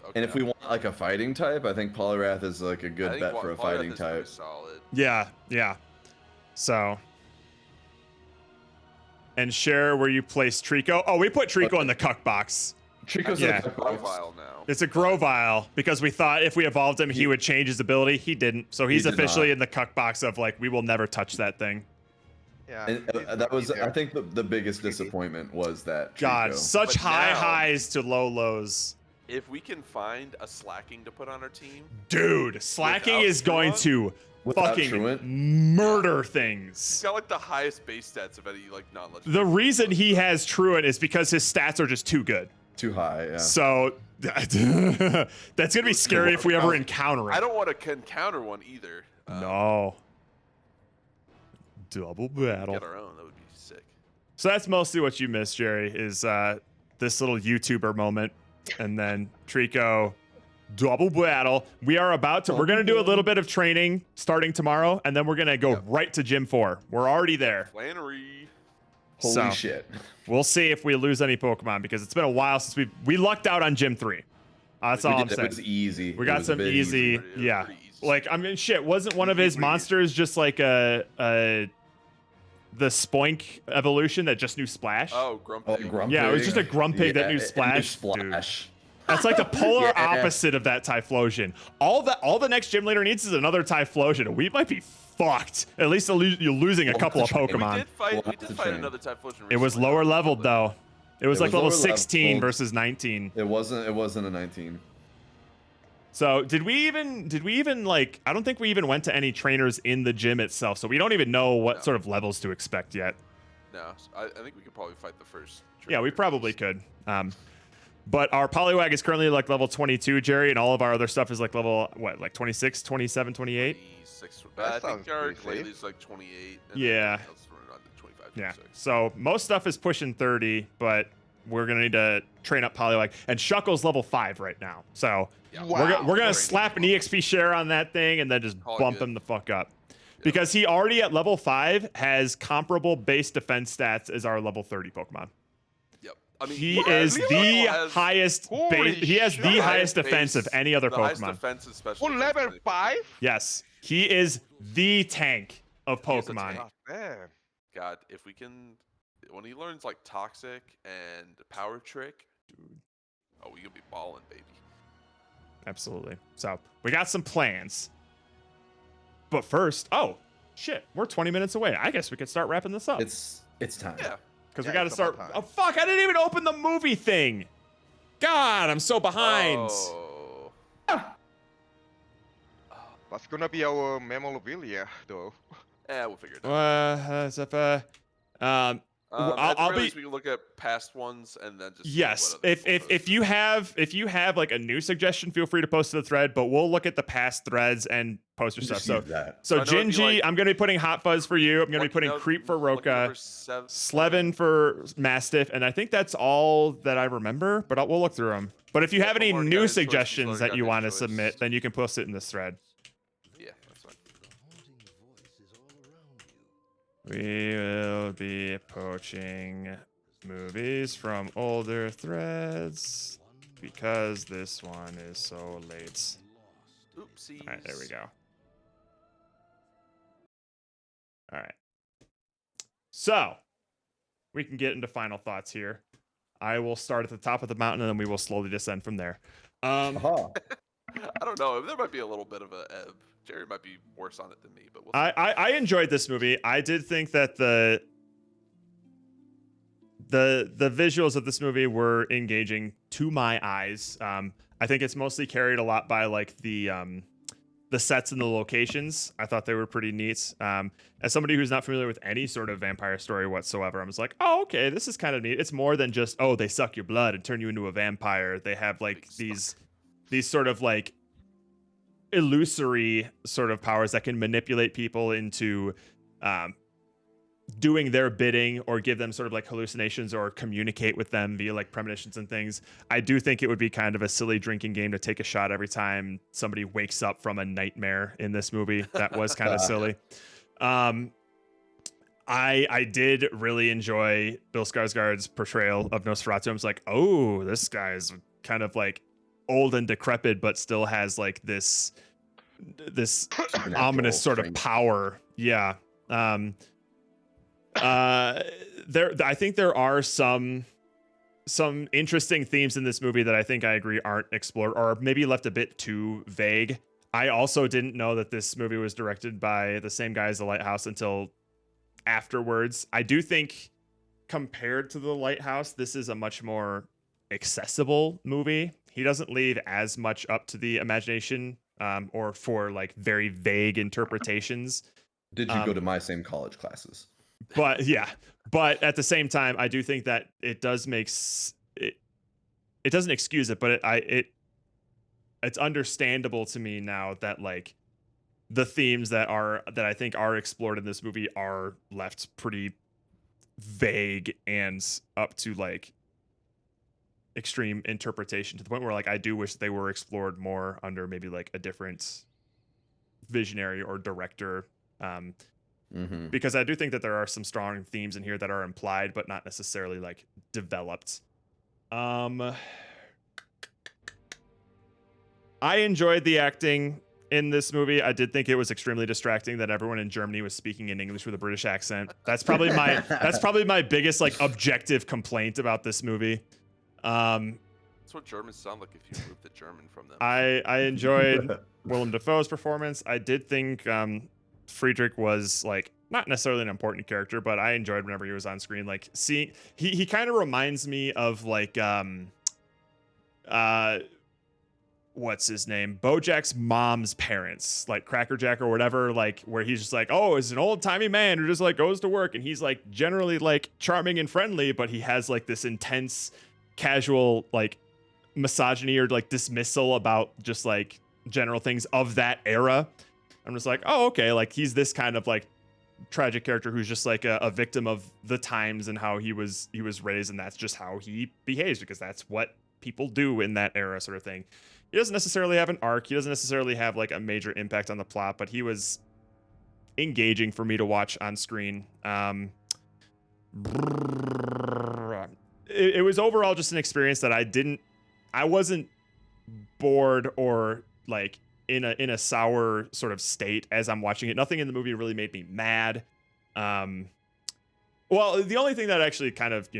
Okay. And if we want like a fighting type, I think Poliwrath is like a good bet for a fighting type. Solid. Yeah. So. And share where you place Trico. Oh, we put Trico in the cuck box. Trico's in the Grovyle now. It's a Grovyle because we thought if we evolved him, he would change his ability. He didn't. So he's officially in the cuck box of like, we will never touch that thing. Yeah. And that was, I think, the biggest disappointment was that. God, Trico. such high highs to low lows. If we can find a Slacking to put on our team. Dude, Slacking is going to fucking murder things. He's got like the highest base stats of any like non-legendary. The reason he has Truant is because his stats are just too good. Too high, yeah. So that's gonna be scary if we ever encounter it. I don't want to encounter one either. No. Double battle. Get our own. That would be sick. So that's mostly what you missed, Jerry, is this little YouTuber moment, and then Trico. Double battle. We are about to. We're gonna do a little bit of training starting tomorrow, and then we're gonna go right to Gym 4. We're already there. Flannery. Holy shit. We'll see if we lose any Pokemon because it's been a while since we lucked out on Gym 3. That's all I'm saying. It was easy. We got some easy. Yeah. Like I mean, shit. Wasn't one of his monsters just like the Spoink evolution that just knew Splash? Oh, Grumpig. Yeah, it was just a Grumpig that knew Splash. Dude. That's like the polar opposite of that Typhlosion. All the next gym leader needs is another Typhlosion, and we might be fucked. At least you're losing a couple of Pokemon. We did fight another Typhlosion recently. It was lower leveled though. It was like level 16 versus 19. It wasn't a 19. So did we even like? I don't think we even went to any trainers in the gym itself, so we don't even know what sort of levels to expect yet. No, I think we could probably fight the first. Yeah, we probably could. But our Poliwag is currently like level 22, Jerry, and all of our other stuff is like level, what, like 26, 27, 28? 26. I think our Claylee's like 28. Yeah. Yeah. So most stuff is pushing 30, but we're going to need to train up Poliwag. And Shuckle's level 5 right now. So we're going to slap an EXP share on that thing and then just bump him the fuck up. Because he already at level 5 has comparable base defense stats as our level 30 Pokemon. I mean, he is the highest. He has the highest defense of any other Pokemon. For level 5? Yes, he is the tank of Pokemon. God, if we can, when he learns like Toxic and Power Trick, dude, we could be balling, baby. Absolutely. So we got some plans, but first, shit, we're 20 minutes away. I guess we could start wrapping this up. It's time. Yeah. Because we got to start. Oh, fuck. I didn't even open the movie thing. God, I'm so behind. That's going to be our memorabilia, though. Yeah, we'll figure it out. I'll be. We can look at past ones and then just. Yes, if you have like a new suggestion, feel free to post to the thread. But we'll look at the past threads and post your stuff. So Gingy, I'm gonna be putting Hot Fuzz for you. I'm gonna be putting Creep for Roka, Slevin for Mastiff, and I think that's all that I remember. But we'll look through them. But if you have any new suggestions that you want to submit, then you can post it in this thread. Yeah, that's fine. We will be poaching movies from older threads because this one is so late. Oopsies. All right, there we go. All right. So we can get into final thoughts here. I will start at the top of the mountain and then we will slowly descend from there. I don't know. There might be a little bit of a ebb. Jerry might be worse on it than me, but we'll see. I enjoyed this movie. I did think that the visuals of this movie were engaging to my eyes. I think it's mostly carried a lot by like the the sets and the locations, I thought they were pretty neat. As somebody who's not familiar with any sort of vampire story whatsoever, I was like, oh, okay, this is kind of neat. It's more than just, oh, they suck your blood and turn you into a vampire. They have like these sort of like illusory sort of powers that can manipulate people into doing their bidding or give them sort of like hallucinations or communicate with them via like premonitions and things. I do think it would be kind of a silly drinking game to take a shot every time somebody wakes up from a nightmare in this movie. That was kind of silly. I did really enjoy Bill Skarsgård's portrayal of Nosferatu. I was like, oh, this guy's kind of like old and decrepit, but still has like this ominous sort of power. Yeah. I think there are some interesting themes in this movie that I think I agree aren't explored or maybe left a bit too vague. I also didn't know that this movie was directed by the same guy as The Lighthouse until afterwards. I do think compared to The Lighthouse, this is a much more accessible movie. He doesn't leave as much up to the imagination or for like very vague interpretations. Did you go to my same college classes? But yeah, but at the same time, I do think that it does make it doesn't excuse it, but it's understandable to me now that like the themes that I think are explored in this movie are left pretty vague and up to like extreme interpretation, to the point where like I do wish they were explored more under maybe like a different visionary or director. Because I do think that there are some strong themes in here that are implied but not necessarily like developed. I enjoyed the acting in this movie. I did think it was extremely distracting that everyone in Germany was speaking in English with a British accent. That's probably my biggest like objective complaint about this movie. That's what Germans sound like if you move the German from them. I enjoyed Willem Dafoe's performance. I did think Friedrich was like not necessarily an important character, but I enjoyed whenever he was on screen. Like seeing he kind of reminds me of like what's his name? Bojack's mom's parents, like Cracker Jack or whatever, like where he's just like, oh, it's an old timey man who just like goes to work and he's like generally like charming and friendly, but he has like this intense casual like misogyny or like dismissal about just like general things of that era. I'm just like, oh, okay. Like he's this kind of like tragic character who's just like a victim of the times and how he was raised. And that's just how he behaves because that's what people do in that era sort of thing. He doesn't necessarily have an arc. He doesn't necessarily have like a major impact on the plot, but he was engaging for me to watch on screen. It was overall just an experience that I wasn't bored or like in a sour sort of state as I'm watching it. Nothing in the movie really made me mad. Well, the only thing that actually kind of,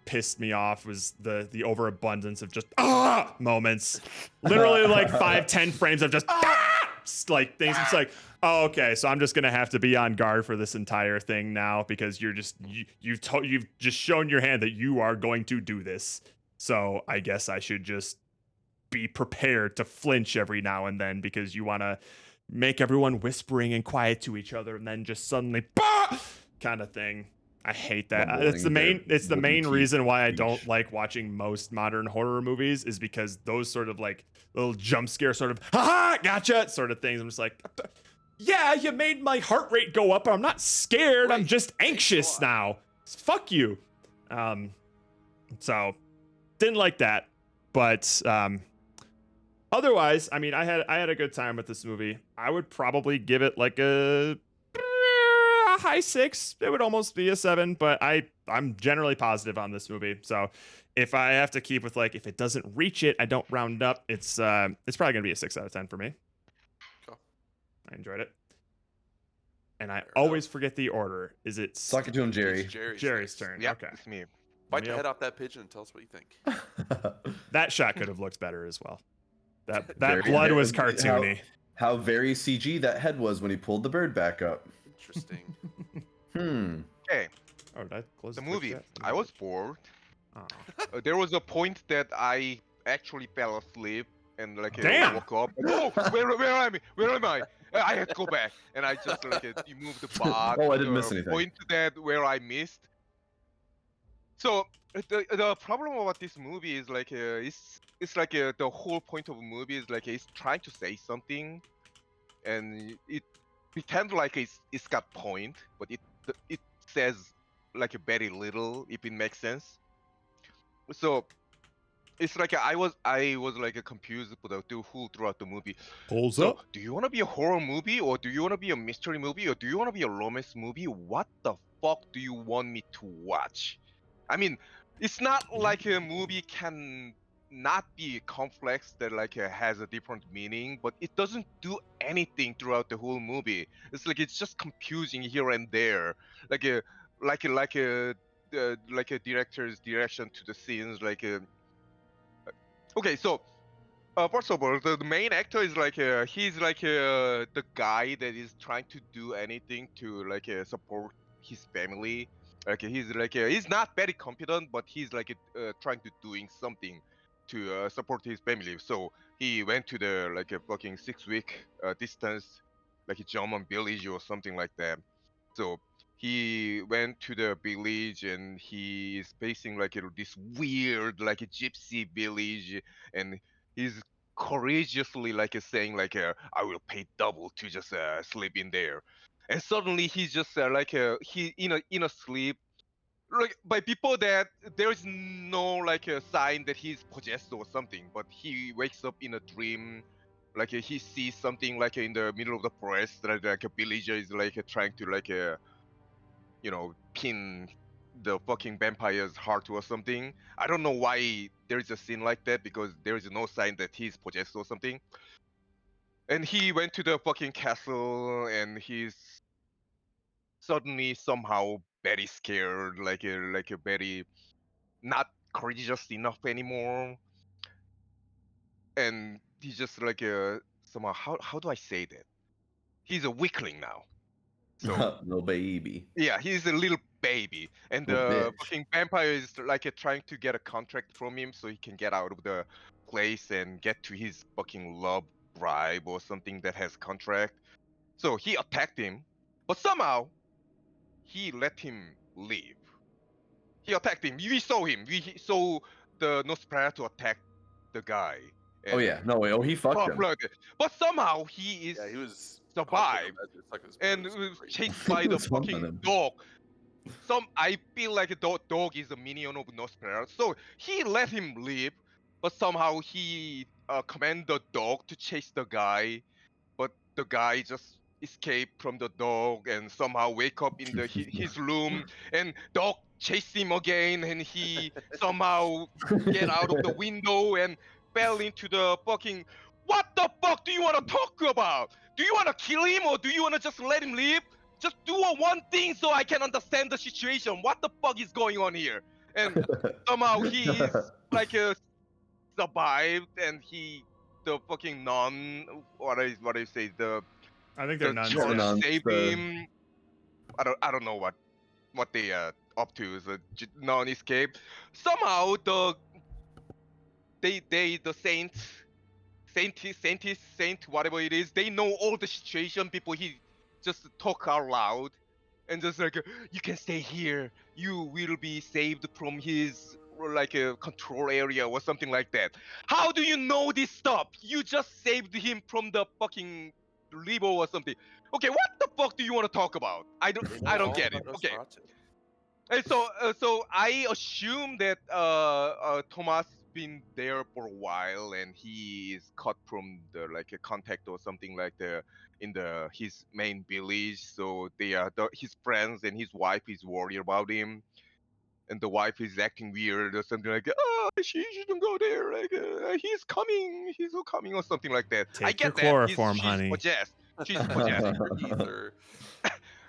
pissed me off was the overabundance of just moments. Literally like 5-10 frames of just like things. It's like, oh, okay, so I'm just gonna have to be on guard for this entire thing now because you've just shown your hand that you are going to do this. So I guess I should just be prepared to flinch every now and then because you want to make everyone whispering and quiet to each other and then just suddenly kind of thing. I hate that. It's the main reason why I don't like watching most modern horror movies is because those sort of like little jump scare sort of haha gotcha sort of things. I'm just like, yeah, you made my heart rate go up. I'm not scared. I'm just anxious now. Fuck you. So didn't like that, but otherwise, I mean, I had a good time with this movie. I would probably give it like a high 6. It would almost be a 7, but I'm generally positive on this movie. So if I have to keep with like, if it doesn't reach it, I don't round up. It's probably gonna be a 6 out of 10 for me. Cool. I enjoyed it. And I always forget the order. Is it talking to him, Jerry? Jerry's turn. Yeah, okay. It's me. Bite the head off that pigeon and tell us what you think. That shot could have looked better as well. That blood was cartoony. How very CG that head was when he pulled the bird back up. Interesting. Okay. Oh, did I close the movie. I was bored. Oh. There was a point that I actually fell asleep and like Damn. woke up. Oh, where am I? Where am I? I had to go back, and I just like moved the bot. Oh, I didn't miss anything. Point to that where I missed. So the problem about this movie is like it's like the whole point of the movie is like it's trying to say something, and it pretend like it's got point, but it says like very little if it makes sense. So it's like I was like confused about the whole throughout the movie. Pulls So up. do you want to be a horror movie, or do you want to be a mystery movie, or do you want to be a romance movie? What the fuck do you want me to watch? I mean, it's not like a movie can not be complex that like has a different meaning, but it doesn't do anything throughout the whole movie. It's like it's just confusing here and there, like a like a director's direction to the scenes, like a. Okay, so first of all, the main actor is like he's like the guy that is trying to do anything to like support his family. Like he's like he's not very competent, but he's like trying to doing something to support his family. So he went to the like a fucking 6 week distance, like a German village or something like that. So he went to the village and he is facing like this weird like a gypsy village, and he's courageously like saying like I will pay double to just sleep in there, and suddenly he's just like he in a sleep like by people that there is no like a sign that he's possessed or something, but he wakes up in a dream, like he sees something like in the middle of the forest, like a villager is like trying to like pin the fucking vampire's heart or something. I don't know why there is a scene like that, because there is no sign that he's possessed or something. And he went to the fucking castle, and he's suddenly somehow very scared, like a very not courageous enough anymore. And he's just like somehow, how do I say that? He's a weakling now. So Little baby. yeah, he's a little baby, and Little the bitch. fucking vampire is like trying to get a contract from him so he can get out of the place and get to his fucking love bribe or something that has contract. So he attacked him, but somehow he let him leave. He attacked him. We saw him. We saw the Nosferatu attack the guy. Oh yeah, no way. Oh, he fucked him. Blooded. But somehow he is Yeah, he was survived as it sucked his and blood. It was was great. chased by the was humping fucking him. dog. I feel like the dog is a minion of Nosferatu, so he let him leave, but somehow he command the dog to chase the guy, but the guy just escaped from the dog and somehow wake up in his room, and dog chased him again, and he somehow get out of the window and fell into the fucking. What the fuck do you want to talk about? Do you want to kill him, or do you want to just let him leave? Just do one thing so I can understand the situation. What the fuck is going on here? And somehow he is like survived, and the fucking nun, what I say, I think they're the nuns. church Yeah. saved him. I don't know what they up to. The nun escaped. Somehow the saint, whatever it is, they know all the situation. People he just talk out loud, and just like you can stay here. You will be saved from his like a control area or something like that. How do you know this stuff? You just saved him from the fucking libo or something. Okay, what the fuck do you want to talk about? I don't get it. Okay. And so I assume that Thomas been there for a while, and he is cut from the like a contact or something like the in the his main village. So they are his friends, and his wife is worried about him, and the wife is acting weird or something like, oh, she shouldn't go there. Like he's coming or something like that. I Take your get that. chloroform, She's honey. possessed. She's possessed.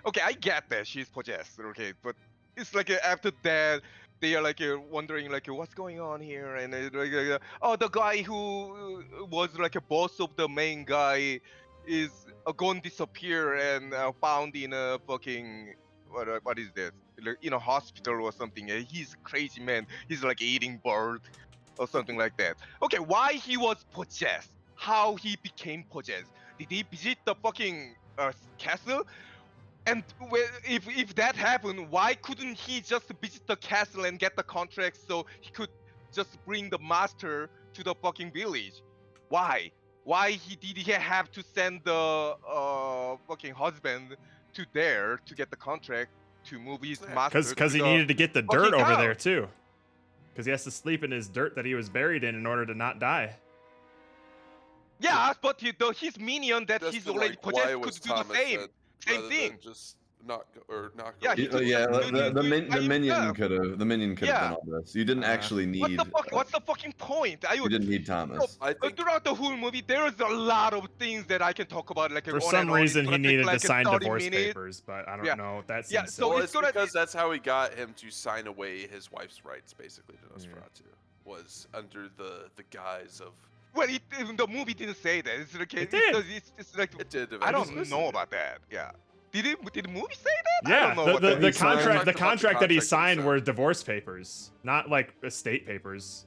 Okay, I get that she's possessed. Okay, but it's like after that they are like wondering like what's going on here, and like oh, the guy who was like a boss of the main guy is gone disappear and found in a fucking what is this, like, in a hospital or something. He's crazy man. He's like eating bird. or something like that. Okay, why he was possessed? How he became possessed? Did he visit the fucking castle? And if that happened, why couldn't he just visit the castle and get the contract so he could just bring the master to the fucking village? Why? Why did he have to send the fucking husband to there to get the contract to move his master? Because he to needed to get the fucking dirt over town? there too. Because he has to sleep in his dirt that he was buried in order to not die. Yeah, but his minion that Just he's to, already like, why possessed was could do the Thomas same. dead Same rather thing. than just not go Yeah, he could just do it by the minion himself. could have Yeah. done all this. You didn't actually need. What's the fucking point? You didn't need Thomas. Throughout the whole movie, there is a lot of things that I can talk about. Like For on some and on. It's reason, he gonna take, needed like, to sign 30 divorce minutes. papers, but I don't know. That seems Yeah, so Well, silly. it's because that's how he got him to sign away his wife's rights, basically, to Nosferatu. Was under the guise of. Well, the movie didn't say that. It's like It did. It's like It did. I don't eventually. know about that. Yeah. Did the movie say that? I Yeah, don't know what that the is. contract that he signed were divorce papers, not like estate papers.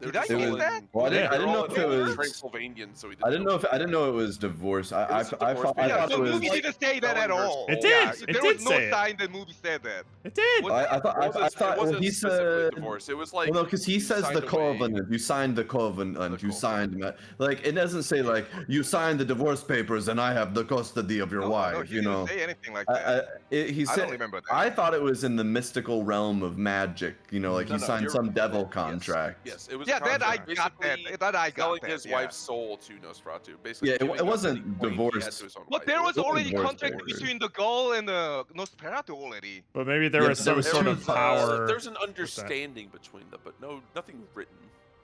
Did I hear that? Well, I They're didn't know all if it in was. Transylvanian, so he I didn't know it was divorce. I thought The it was. movie didn't say that at all. It Yeah, did. It there did was no say it. sign the movie said that. It did. I thought well, he said divorce. It was like well, no, because he says the signed away. covenant. You signed the covenant. You signed like it doesn't say like you signed the divorce papers and I have the custody of your wife. No, he you didn't know, say anything like that. He I said. don't remember that. I thought it was in the mystical realm of magic. You know, like No, he no, signed you're some right. devil contract. Yes, it was. Yeah, a that I contract. got that. Basically That I got selling that. his Yeah. wife's soul to Nosferatu. Basically, Yeah, giving it up wasn't the point he had divorced. to his own But wife. there was wasn't already divorce contract papers. between the girl and the Nosferatu already. But maybe there Yeah, was but some there sort was of power. There's an understanding between them, but nothing written.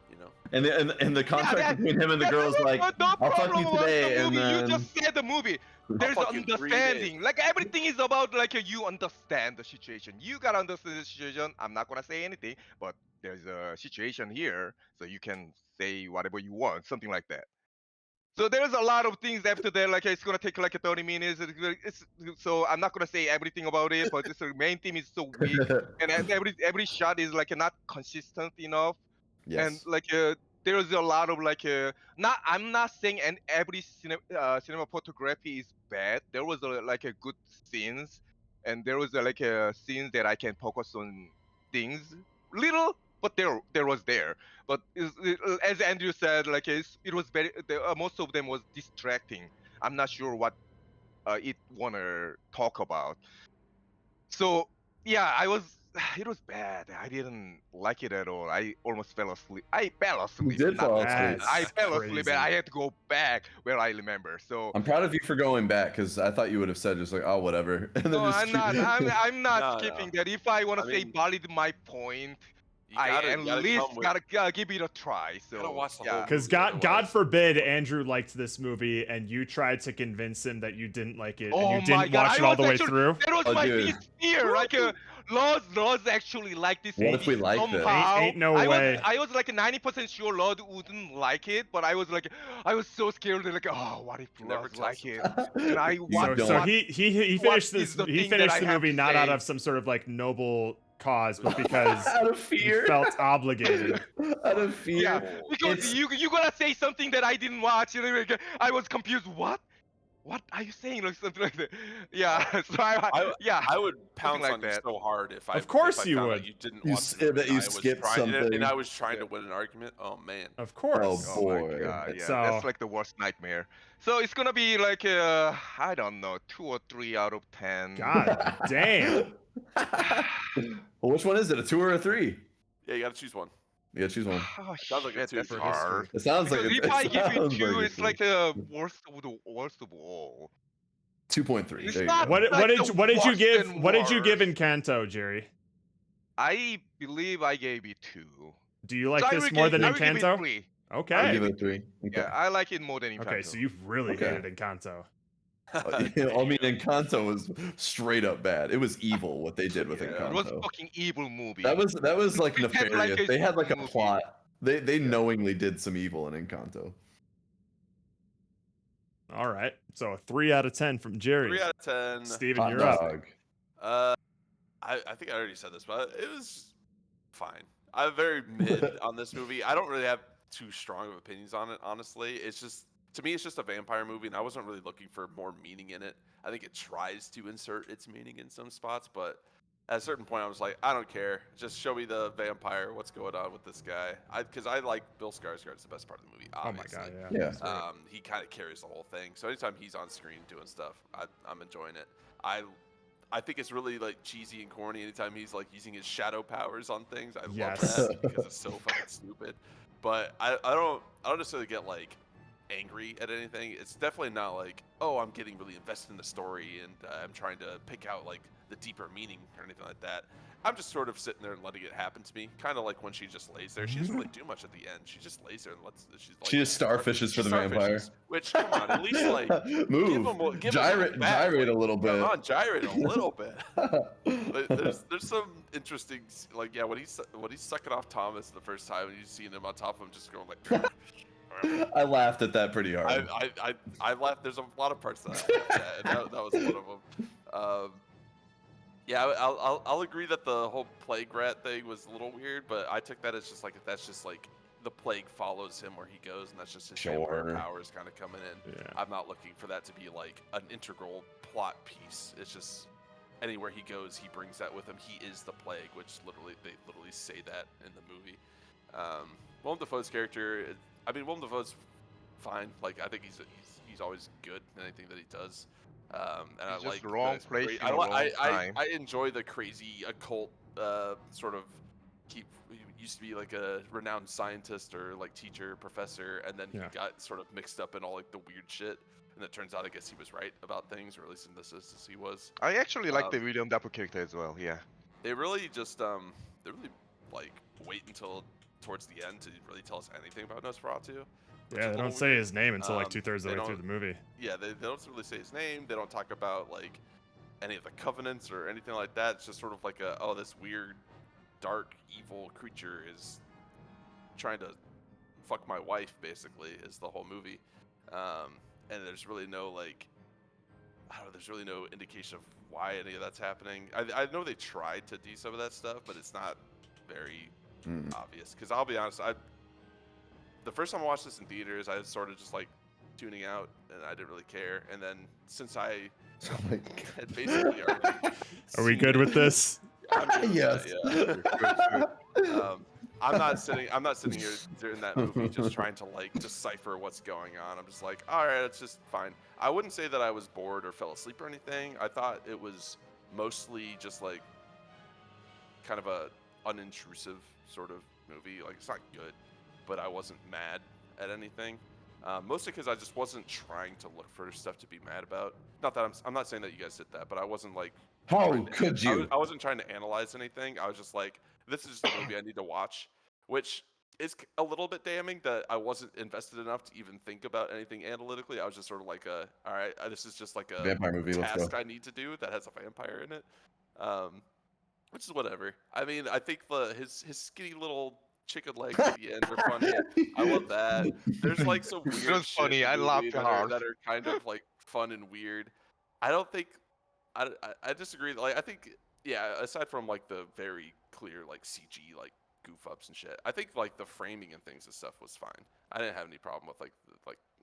You know. And the contract between him and the girl is like, no I'll fuck problem you about today, the and movie. then You just said the movie. There's fucking 3 understanding. Like everything is about like you understand the situation. You gotta understand the situation. I'm not gonna say anything, but there's a situation here, so you can say whatever you want, something like that. So there's a lot of things after that. Like it's gonna take like 30 minutes. So I'm not gonna say everything about it, but the main theme is so weak, and every shot is like not consistent enough. Yes. And like there's a lot of like I'm not saying and every cinematography is bad. There was like a good scenes, and there was like a scenes that I can focus on things little, but there was there. But as Andrew said, like it was very most of them was distracting. I'm not sure what it wanna talk about. So yeah, it was bad. I didn't like it at all. I almost fell asleep. I fell asleep. did not fall bad. asleep. I That's fell asleep, crazy. and I had to go back where I remember. So I'm proud of you for going back because I thought you would have said just like, oh, whatever. And then no, just I'm not. I'm not No, skipping that. If I want to say mean, valid my point, I gotta at come least with- gotta give it a try. So gotta watch the yeah. whole Because God forbid Andrew liked this movie and you tried to convince him that you didn't like it and Oh you my didn't God, watch it I all the was way actually- through. That was Oh, my dude. biggest fear. Like Loz actually liked this What movie if we liked it? somehow. Ain't no I way. I was like 90% sure Lord wouldn't like it, but I was so scared. Like, oh, what if Lord like it? And I So he finished is the he thing that finished I the have movie to not out say? of some sort of like noble cause, but because Out of he fear. felt obligated. Out of fear. Yeah, because you gotta say something that I didn't watch. And like, I was confused. What are you saying? Like something like that. Yeah. So I would pounce like on you that. so hard if I Of course if I you found out would. you didn't You watch s- it that you and I was skipped trying- and something. I was trying to win an argument. Oh man. Of course. Oh boy. My God, yeah, So- that's like the worst nightmare. So it's gonna be like I don't know, 2 or 3 out of 10. God damn. Well, which one is it? A 2 or a 3? Yeah, you gotta choose one. You gotta choose one. Oh Sounds like a shit, 2 that's for hard. It sounds like Because it if I give it sounds 2, like a it's 2. like the worst of all. 2.3. It's There you not- go. What like did the what did you worst give and what did you give worst. in Kanto, Jerry? I believe I gave it 2. Do you like So I this would more give- than I would give it Encanto? 3. Okay. I'll give it a 3. Okay. Yeah, I like it more than Encanto. Okay, so you really Okay. hated Encanto. I mean, Encanto was straight up bad. It was evil what they did with It was Encanto. a fucking evil movie. That was like They had, like, nefarious. a They had like a movie. plot. They knowingly did some evil in Encanto. All right. So a 3 out of 10 from Jerry. 3 out of 10. Steven, Hot you're up. dog. I think I already said this, but it was fine. I'm very mid on this movie. I don't really have too strong of opinions on it, honestly. It's just, to me, it's just a vampire movie, and I wasn't really looking for more meaning in it. I think it tries to insert its meaning in some spots, but at a certain point, I was like, I don't care. Just show me the vampire. What's going on with this guy? Because I like Bill Skarsgård. It's the best part of the movie, obviously. Oh my god, yeah. He kind of carries the whole thing. So anytime he's on screen doing stuff, I'm enjoying it. I think it's really like cheesy and corny anytime he's like using his shadow powers on things. I love that because it's so fucking stupid. But I don't necessarily get like angry at anything. It's definitely not like, oh, I'm getting really invested in the story and I'm trying to pick out like the deeper meaning or anything like that. I'm just sort of sitting there and letting it happen to me. Kind of like when she just lays there. She doesn't really do much at the end. She just lays there and she's like, she just starfishes for the vampire. Which, come on, at least like move, gyrate a little bit. Come on, gyrate a little bit. There's some interesting, like, yeah, when he's sucking off Thomas the first time and you see him on top of him just going like. I laughed at that pretty hard. I laughed. There's a lot of parts that I laughed at, and that was one of them. Yeah, I'll agree that the whole plague rat thing was a little weird, but I took that as just like, that's just like the plague follows him where he goes, and that's just his vampire powers kind of coming in. Yeah. I'm not looking for that to be like an integral plot piece. It's just anywhere he goes, he brings that with him. He is the plague, which they literally say that in the movie. Willem Dafoe's character, Willem Dafoe's fine. Like, I think he's always good in anything that he does. And he's I just like the wrong place at the wrong time. I enjoy the crazy occult sort of. He used to be like a renowned scientist or like teacher, professor, and then he got sort of mixed up in all like the weird shit. And it turns out, I guess he was right about things, or at least in this instance he was. I actually like the William Dafoe character as well. Yeah. They really just they really like wait until towards the end to really tell us anything about Nosferatu. Yeah, they don't say his name until like 2/3 of the way through the movie. Yeah, they don't really say his name. They don't talk about like any of the covenants or anything like that. It's just sort of like this weird, dark, evil creature is trying to fuck my wife, basically, is the whole movie. And there's really no there's really no indication of why any of that's happening. I know they tried to do some of that stuff, but it's not very obvious. Because I'll be honest, the first time I watched this in theaters, I was sort of just like tuning out, and I didn't really care. And then since I had basically already Are we good with this? Yes. I'm not sitting here during that movie just trying to like decipher what's going on. I'm just like, all right, it's just fine. I wouldn't say that I was bored or fell asleep or anything. I thought it was mostly just like kind of a unintrusive sort of movie. Like, it's not good, but I wasn't mad at anything. Mostly because I just wasn't trying to look for stuff to be mad about. Not that I'm not saying that you guys did that, but I wasn't like. How could you? I wasn't trying to analyze anything. I was just like, this is just a movie I need to watch, which is a little bit damning that I wasn't invested enough to even think about anything analytically. I was just sort of like, all right, this is just like a vampire movie, task I need to do that has a vampire in it, which is whatever. I mean, I think his skinny little chicken legs at the end are funny. I love that. There's like some weird It was shit funny. in the I laughed movie hard. that are kind of like fun and weird. I don't think. I disagree. Like, I think, yeah, aside from like the very clear like CG like goof ups and shit, I think like the framing and things and stuff was fine. I didn't have any problem with like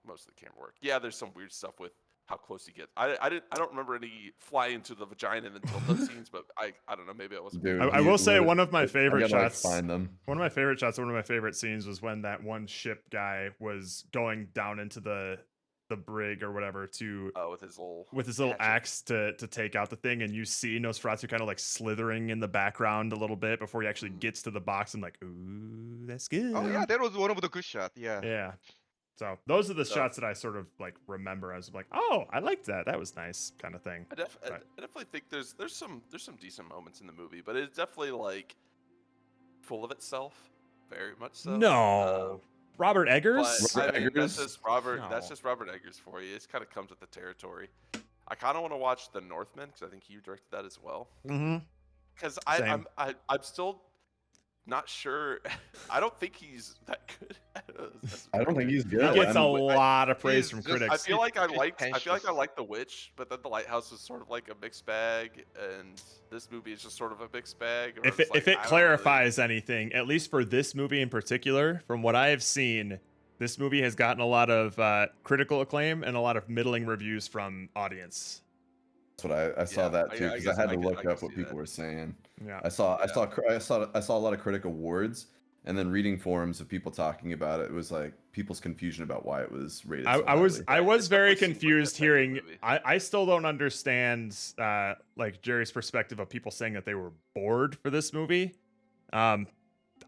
most of the camera work. Yeah, there's some weird stuff with how close he gets. I don't remember any fly into the vagina until those scenes, but I don't know, maybe I wasn't. Dude, I will say one of my favorite shots. Find them. One of my favorite shots. One of my favorite scenes was when that one ship guy was going down into the brig or whatever to with his little axe to take out the thing, and you see Nosferatu kind of like slithering in the background a little bit before he actually gets to the box. I'm like, ooh, that's good. Oh yeah, that was one of the good shots. Yeah. Yeah. So those are the shots that I sort of like remember. I was like, oh, I liked that. That was nice, kind of thing. I definitely think there's some decent moments in the movie, but it's definitely like full of itself, very much so. No. Robert Eggers? But, I mean, that's just Robert Eggers for you. It kind of comes with the territory. I kind of want to watch The Northman because I think you directed that as well. Mm-hmm. Because I'm still not sure. I don't think he's that good. I don't think he's good. He gets a I mean, lot of praise he's from just- critics. I feel like I pretentious. liked The Witch, but then The Lighthouse was sort of like a mixed bag, and this movie is just sort of a mixed bag. If it clarifies anything, at least for this movie in particular, from what I have seen, this movie has gotten a lot of critical acclaim and a lot of middling reviews from audience. That's what I saw that too, because I had to look up what see people that. were saying. Yeah. I saw a lot of critic awards, and then reading forums of people talking about it, it was like people's confusion about why it was rated. So I was very confused hearing. I still don't understand like Jerry's perspective of people saying that they were bored for this movie.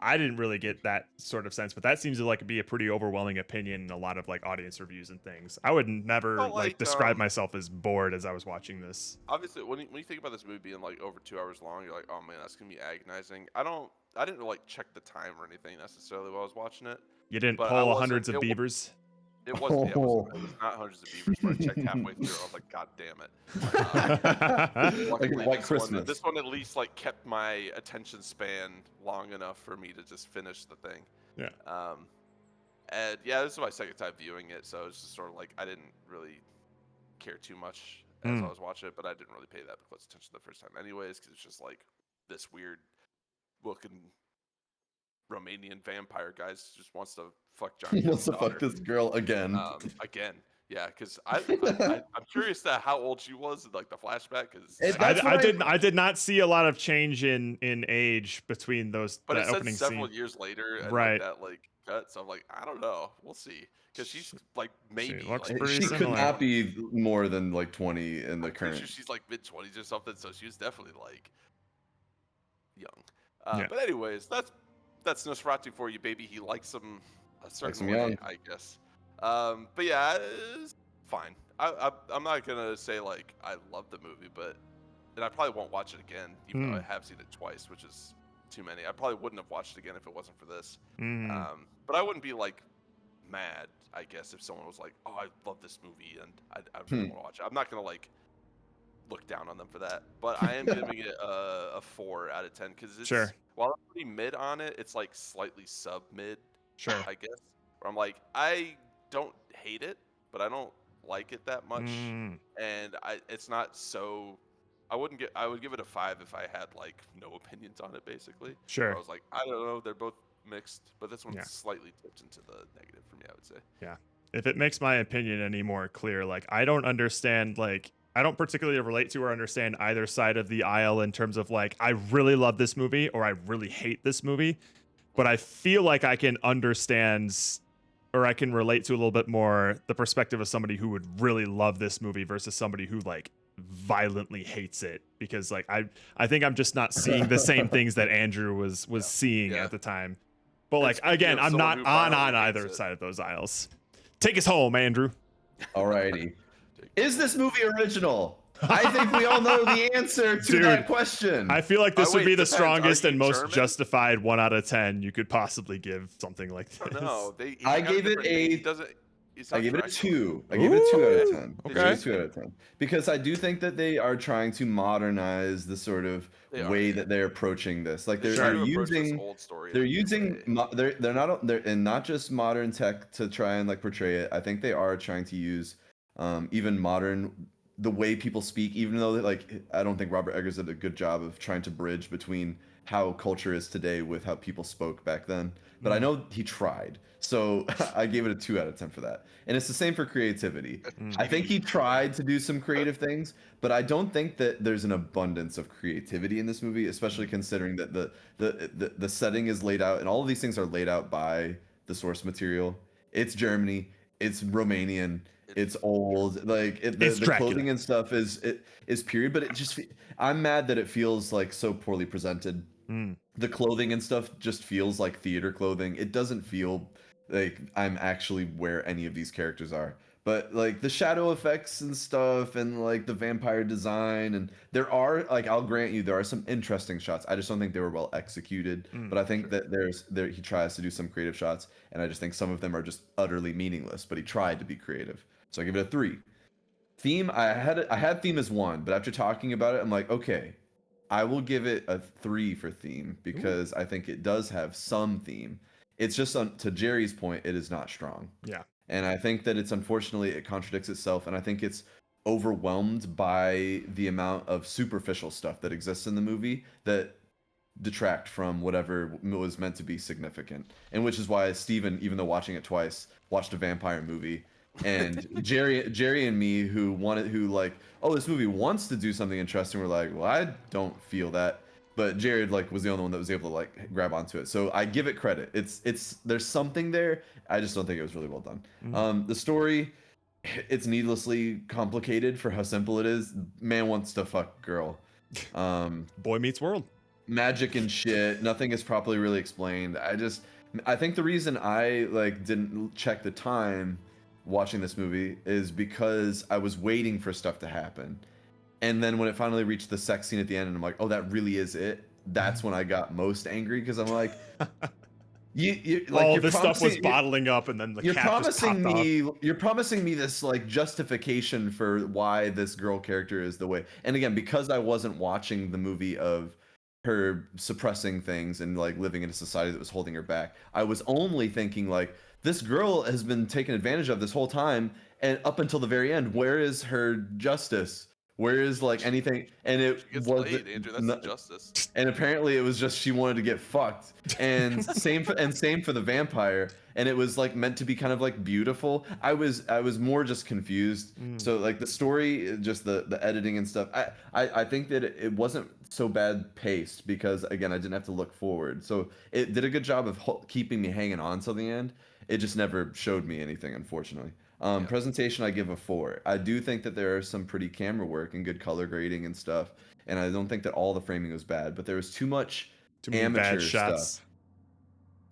I didn't really get that sort of sense, but that seems to like be a pretty overwhelming opinion in a lot of like audience reviews and things. I would never like describe myself as bored as I was watching this. Obviously, when you think about this movie being like over 2 hours long, you're like, oh man, that's gonna be agonizing. I didn't like check the time or anything necessarily while I was watching it. You didn't but pull hundreds of beavers. It wasn't. It was not hundreds of beavers, but I checked halfway through. I was like, God damn it! Luckily, Like Christmas. This one at least like kept my attention span long enough for me to just finish the thing. Yeah. And yeah, this is my second time viewing it, so it's just sort of like I didn't really care too much as I was watching it, but I didn't really pay that close attention the first time, anyways, because it's just like this weird looking Romanian vampire guy just wants to fuck Johnny. He wants to fuck this girl again. Again, yeah, because I'm curious to how old she was in like the flashback. Because I did not see a lot of change in age between those. But it said opening several scene. years later, and right? Like that like cut. So I'm like, I don't know. We'll see. Because she's like maybe She could not be more than like 20 in the current. Sure she's like mid-20s or something. So she was definitely like young. But anyways, that's Nosferatu for you, baby. He likes him a certain way, young. I guess. But yeah, it's fine. I'm not gonna say like I love the movie, and I probably won't watch it again, even though I have seen it twice, which is too many. I probably wouldn't have watched it again if it wasn't for this. But I wouldn't be like mad, I guess, if someone was like, "Oh, I love this movie," and I really want to watch it. I'm not gonna like look down on them for that, but I am giving it a 4 out of 10 because it's while I'm pretty mid on it, it's like slightly sub mid. I guess. Where I'm like, I don't hate it, but I don't like it that much, and it's not so. I would give it a 5 if I had like no opinions on it, basically. Sure. I was like, I don't know, they're both mixed, but this one's slightly tipped into the negative for me, I would say. Yeah. If it makes my opinion any more clear, like I don't understand, like I don't particularly relate to or understand either side of the aisle in terms of like I really love this movie or I really hate this movie, but I feel like I can understand or I can relate to a little bit more the perspective of somebody who would really love this movie versus somebody who like violently hates it, because like I think I'm just not seeing the same things that Andrew was seeing at the time. But like again, I'm not on either side of those aisles. Take us home, Andrew. Alrighty. Is this movie original? I think we all know the answer to that question. I feel like this would be the strongest and most justified 1 out of 10 you could possibly give something like this. No, I gave it a 2. I gave it 2 out of 10. Okay. I gave it 2 out of 10 because I do think that they are trying to modernize the sort of way that they're approaching this. Like they're using not just modern tech to try and like portray it. I think they are trying to use even modern the way people speak, even though like I don't think Robert Eggers did a good job of trying to bridge between how culture is today with how people spoke back then. But I know he tried. So I gave it a 2 out of 10 for that. And it's the same for creativity. I think he tried to do some creative things, but I don't think that there's an abundance of creativity in this movie, especially considering that the setting is laid out and all of these things are laid out by the source material. It's Germany, it's Romanian, it's old, like the clothing and stuff is period, but it just I'm mad that it feels like so poorly presented. The clothing and stuff just feels like theater clothing. It doesn't feel like I'm actually where any of these characters are. But like the shadow effects and stuff and like the vampire design, and there are, like, I'll grant you there are some interesting shots. I just don't think they were well executed. But I think that he tries to do some creative shots, and I just think some of them are just utterly meaningless, but he tried to be creative. So I give it a 3. Theme, I had theme as 1, but after talking about it, I'm like, okay, I will give it a 3 for theme because I think it does have some theme. It's just to Jerry's point, it is not strong. Yeah. And I think that it's unfortunately it contradicts itself, and I think it's overwhelmed by the amount of superficial stuff that exists in the movie that detract from whatever was meant to be significant. And which is why Steven, even though watching it twice, watched a vampire movie. And Jerry and me who like, oh, this movie wants to do something interesting, we're like, well, I don't feel that. But Jared like was the only one that was able to like grab onto it. So I give it credit. It's there's something there. I just don't think it was really well done. The story, it's needlessly complicated for how simple it is. Man wants to fuck girl. Boy meets world. Magic and shit. Nothing is properly really explained. I think the reason I like didn't check the time watching this movie is because I was waiting for stuff to happen. And then when it finally reached the sex scene at the end and I'm like, oh, that really is it. That's when I got most angry because I'm like, all this stuff was bottling up and then the cat just popped off. You're promising me this like justification for why this girl character is the way. And again, because I wasn't watching the movie of her suppressing things and like living in a society that was holding her back, I was only thinking like, this girl has been taken advantage of this whole time, and up until the very end, where is her justice? Where is like anything? And it was Andrew, that's injustice. And apparently it was just she wanted to get fucked. And same for the vampire. And it was like meant to be kind of like beautiful. I was more just confused. So like the story, just the editing and stuff. I think that it wasn't so bad paced because again I didn't have to look forward. So it did a good job of keeping me hanging on till the end. It just never showed me anything, unfortunately. Presentation, I give a 4. I do think that there are some pretty camera work and good color grading and stuff, and I don't think that all the framing was bad, but there was too many amateur bad shots. stuff.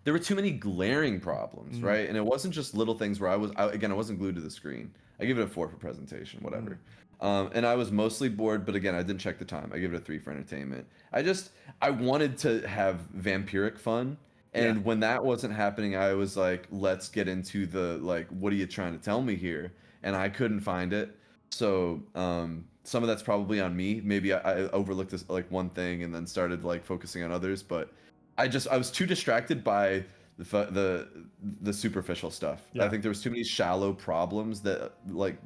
There were too many glaring problems, right? And it wasn't just little things where I wasn't glued to the screen. I give it a 4 for presentation, whatever. And I was mostly bored, but again, I didn't check the time. I give it a 3 for entertainment. I wanted to have vampiric fun. And when that wasn't happening, I was like, let's get into the, like, what are you trying to tell me here? And I couldn't find it. So some of that's probably on me. Maybe I overlooked this, like, one thing and then started, like, focusing on others. But I was too distracted by the superficial stuff. Yeah. I think there was too many shallow problems that, like,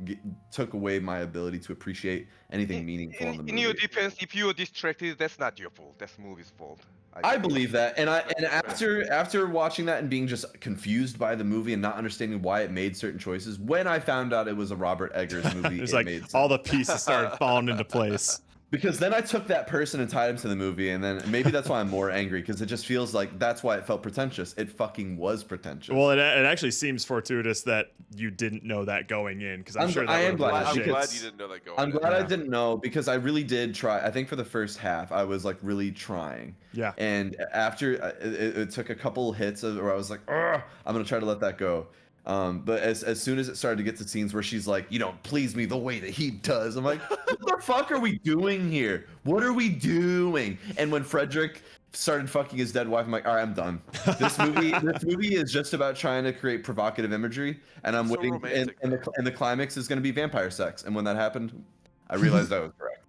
took away my ability to appreciate anything meaningful in the movie. In your defense, if you're distracted, that's not your fault. That's the movie's fault. I believe that, and after watching that and being just confused by the movie and not understanding why it made certain choices, when I found out it was a Robert Eggers movie, it's it like made sense. all the pieces started falling into place. Because then I took that person and tied him to the movie, and then maybe that's why I'm more angry, because it just feels like that's why it felt pretentious. It fucking was pretentious. Well, it actually seems fortuitous that you didn't know that going in, because I'm sure that I'm glad you didn't know that going in. I'm glad I didn't know, because I really did try. I think for the first half, I was like really trying. Yeah. And after it took a couple hits where I was like, I'm gonna try to let that go. But as soon as it started to get to scenes where she's like, you don't please me the way that he does, I'm like, what the fuck are we doing here? What are we doing? And when Frederick started fucking his dead wife, I'm like, all right, I'm done. This movie is just about trying to create provocative imagery, and I'm waiting. And the climax is going to be vampire sex. And when that happened, I realized I was correct.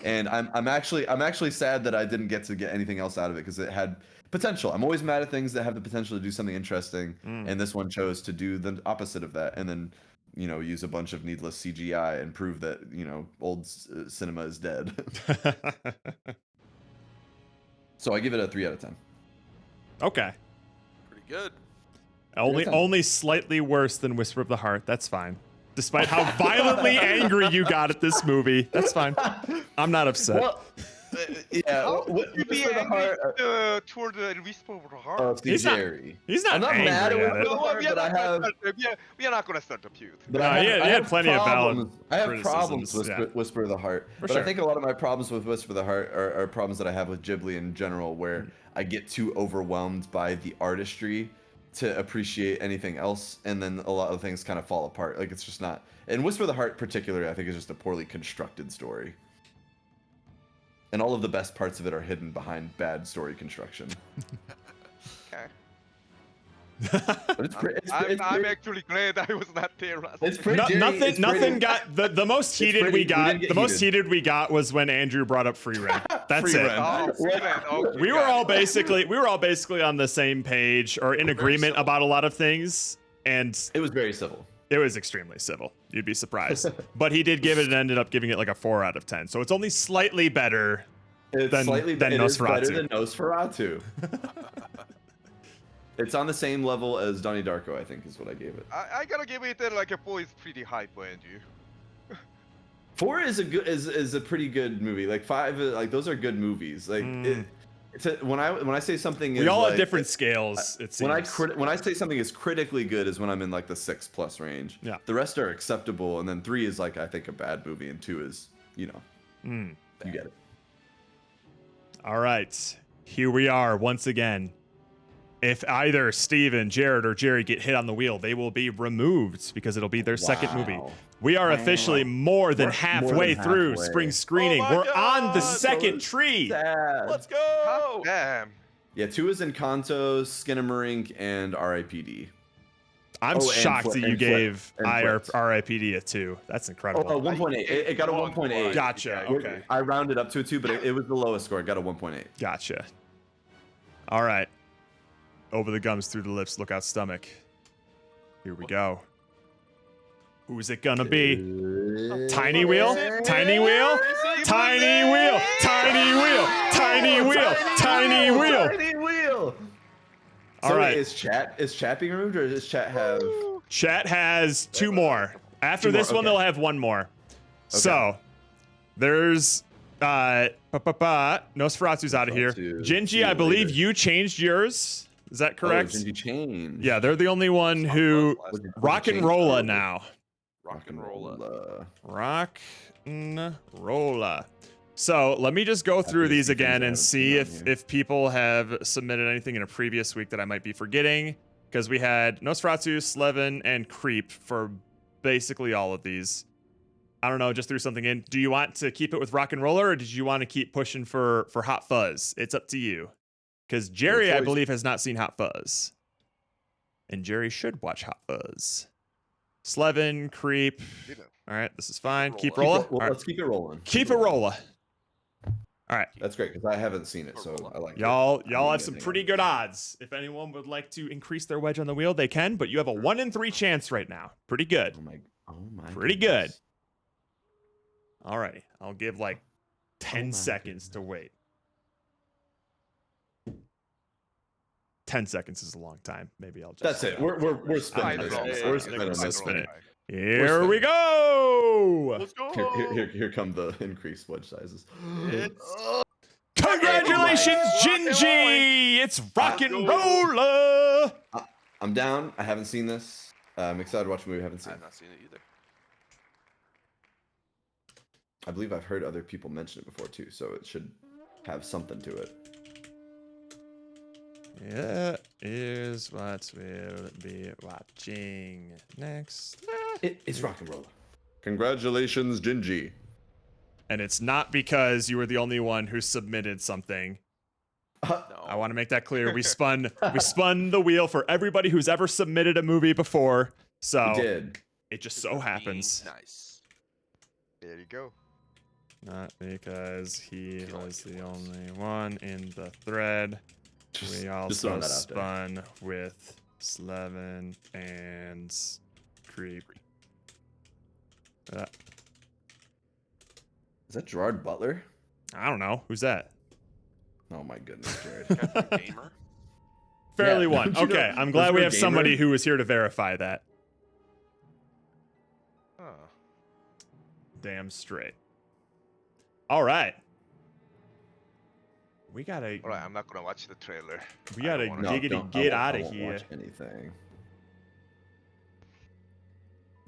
And I'm actually sad that I didn't get anything else out of it, because it had potential. I'm always mad at things that have the potential to do something interesting, and this one chose to do the opposite of that, and then, you know, use a bunch of needless CGI and prove that, you know, old cinema is dead. So I give it a 3 out of 10. Okay. Pretty good. Only slightly worse than Whisper of the Heart. That's fine. Despite how violently angry you got at this movie, that's fine. I'm not upset. Well, yeah, you be angry toward the Whisper of the Heart? He's not I'm not angry mad at at it. Whisper of the Heart, but I have. We are not going to start a feud. But No, he had plenty of valid I have problems criticisms, with Whisper of the Heart. For But sure. I think a lot of my problems with Whisper of the Heart are problems that I have with Ghibli in general, where I get too overwhelmed by the artistry to appreciate anything else, and then a lot of things kind of fall apart. Like, it's just not. And Whisper of the Heart particularly, I think, is just a poorly constructed story. And all of the best parts of it are hidden behind bad story construction. Okay. I'm actually glad I was not there last time. Nothing got the most heated we got. The most heated we got was when Andrew brought up free rent. That's Free it. rent. Oh, okay, We were all basically on the same page or in agreement about a lot of things, and it was very civil. It was extremely civil. You'd be surprised. But he did give it and ended up giving it like a 4 out of 10. So it's only slightly better than Nosferatu. It's better than Nosferatu. It's on the same level as Donnie Darko, I think, is what I gave it. I gotta give it like a 4 is pretty high for Andrew. 4 is a pretty good movie. Like 5, like those are good movies. Like when I say something, we all have different scales. It seems. When I say something is critically good is when I'm in like the 6+ range. Yeah. The rest are acceptable, and then 3 is like I think a bad movie, and 2 is you get it. All right, here we are once again. If either Steven, Jared, or Jerry get hit on the wheel, they will be removed because it'll be their second movie. We are officially more than halfway through spring screening. We're on the second tree. Let's go! Damn. Yeah, 2 is Encanto, Skinamarink, and R.I.P.D. I'm shocked that you gave R.I.P.D. a 2. That's incredible. Oh, 1.8. It got a 1.8. Gotcha. Okay. I rounded up to a 2, but it was the lowest score. It got a 1.8. Gotcha. All right. Over the gums, through the lips, look out stomach. Here we go. Who's it gonna be? Tiny wheel? Tiny wheel? Tiny wheel! Tiny wheel! Tiny wheel! Tiny wheel! Tiny wheel! All right. Is chat being removed, or does chat have? Chat has 2 more. After this one, they'll have 1 more. So there's Nosferatu's out of here. Gingy, I believe you changed yours. Is that correct? Oh, Gingy changed. Yeah, they're the only one who rock and rolla now. Rock and rolla. Rock and rolla. So let me just go through these again and see if people have submitted anything in a previous week that I might be forgetting. Because we had Nosferatu, Slevin, and Creep for basically all of these. I don't know, just threw something in. Do you want to keep it with Rock and Roller, or did you want to keep pushing for Hot Fuzz? It's up to you. Because Jerry, I believe, has not seen Hot Fuzz. And Jerry should watch Hot Fuzz. Slevin, Creep. All right, this is fine. Keep rolling. Let's keep it rolling. Keep it rolling. All right. That's great, because I haven't seen it, so I like y'all have some pretty good odds. If anyone would like to increase their wedge on the wheel, they can, but you have a 1 in 3 chance right now. Pretty good. Oh my pretty good. All right. I'll give like 10 seconds to wait. 10 seconds is a long time. Maybe I'll just. That's it. We're spinning this. We're spinning it. Here we go. Let's go. Here come the increased wedge sizes. Congratulations, Gingy! It's rock and roller. I'm down. I haven't seen this. I'm excited to watch a movie I haven't seen. I've not seen it either. I believe I've heard other people mention it before too, so it should have something to it. Yeah, here's what we'll be watching next. It's rock and roll. Congratulations, Gingy. And it's not because you were the only one who submitted something. No. I want to make that clear. We spun the wheel for everybody who's ever submitted a movie before. So we did. It just so happens. Nice. There you go. Not because he was the only one in the thread. We also spun with Slevin and Creep. Is that Gerard Butler? I don't know. Who's that? Oh my goodness, Jared. Gamer? Fairly one. Okay, I'm glad we have somebody who is here to verify that. Oh. Damn straight. All right. We gotta. All right, I'm not gonna watch the trailer. We gotta giggity get out of here. Watch anything.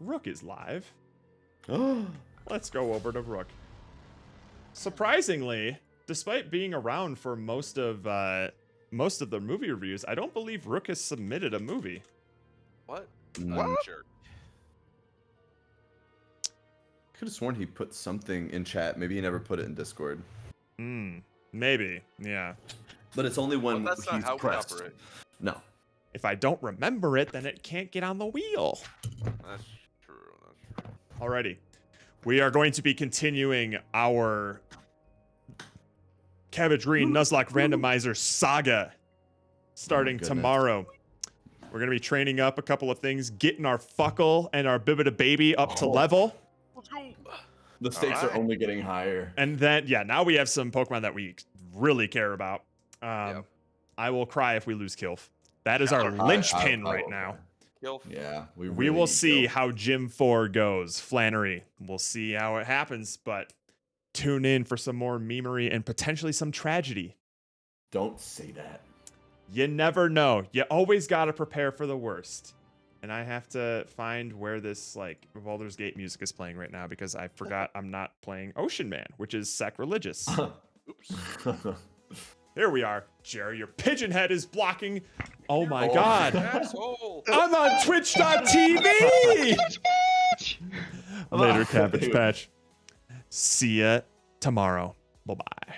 Rook is live. Let's go over to Rook. Surprisingly, despite being around for most of the movie reviews, I don't believe Rook has submitted a movie. What? What? Sure. Could have sworn he put something in chat. Maybe he never put it in Discord. Maybe. Yeah. But it's only when that's not he's how we pressed. operate. No. If I don't remember it, then it can't get on the wheel. That's true. Alrighty. We are going to be continuing our Cabbage Green Nuzlocke Randomizer saga starting tomorrow. We're going to be training up a couple of things, getting our Fuckle and our Bibida Baby up to level. Let's go. The stakes are only getting higher. And then, yeah, now we have some Pokemon that we really care about. I will cry if we lose Kilf. That is our linchpin right now. Kilf. Yeah, we will see how Gym 4 goes. Flannery. We'll see how it happens, but tune in for some more memery and potentially some tragedy. Don't say that. You never know. You always got to prepare for the worst. And I have to find where this, like, Baldur's Gate music is playing right now because I forgot I'm not playing Ocean Man, which is sacrilegious. Oops. Here we are. Jerry, your pigeon head is blocking. Oh my God. Asshole. I'm on Twitch.tv. Later, Cabbage Patch. See ya tomorrow. Bye-bye.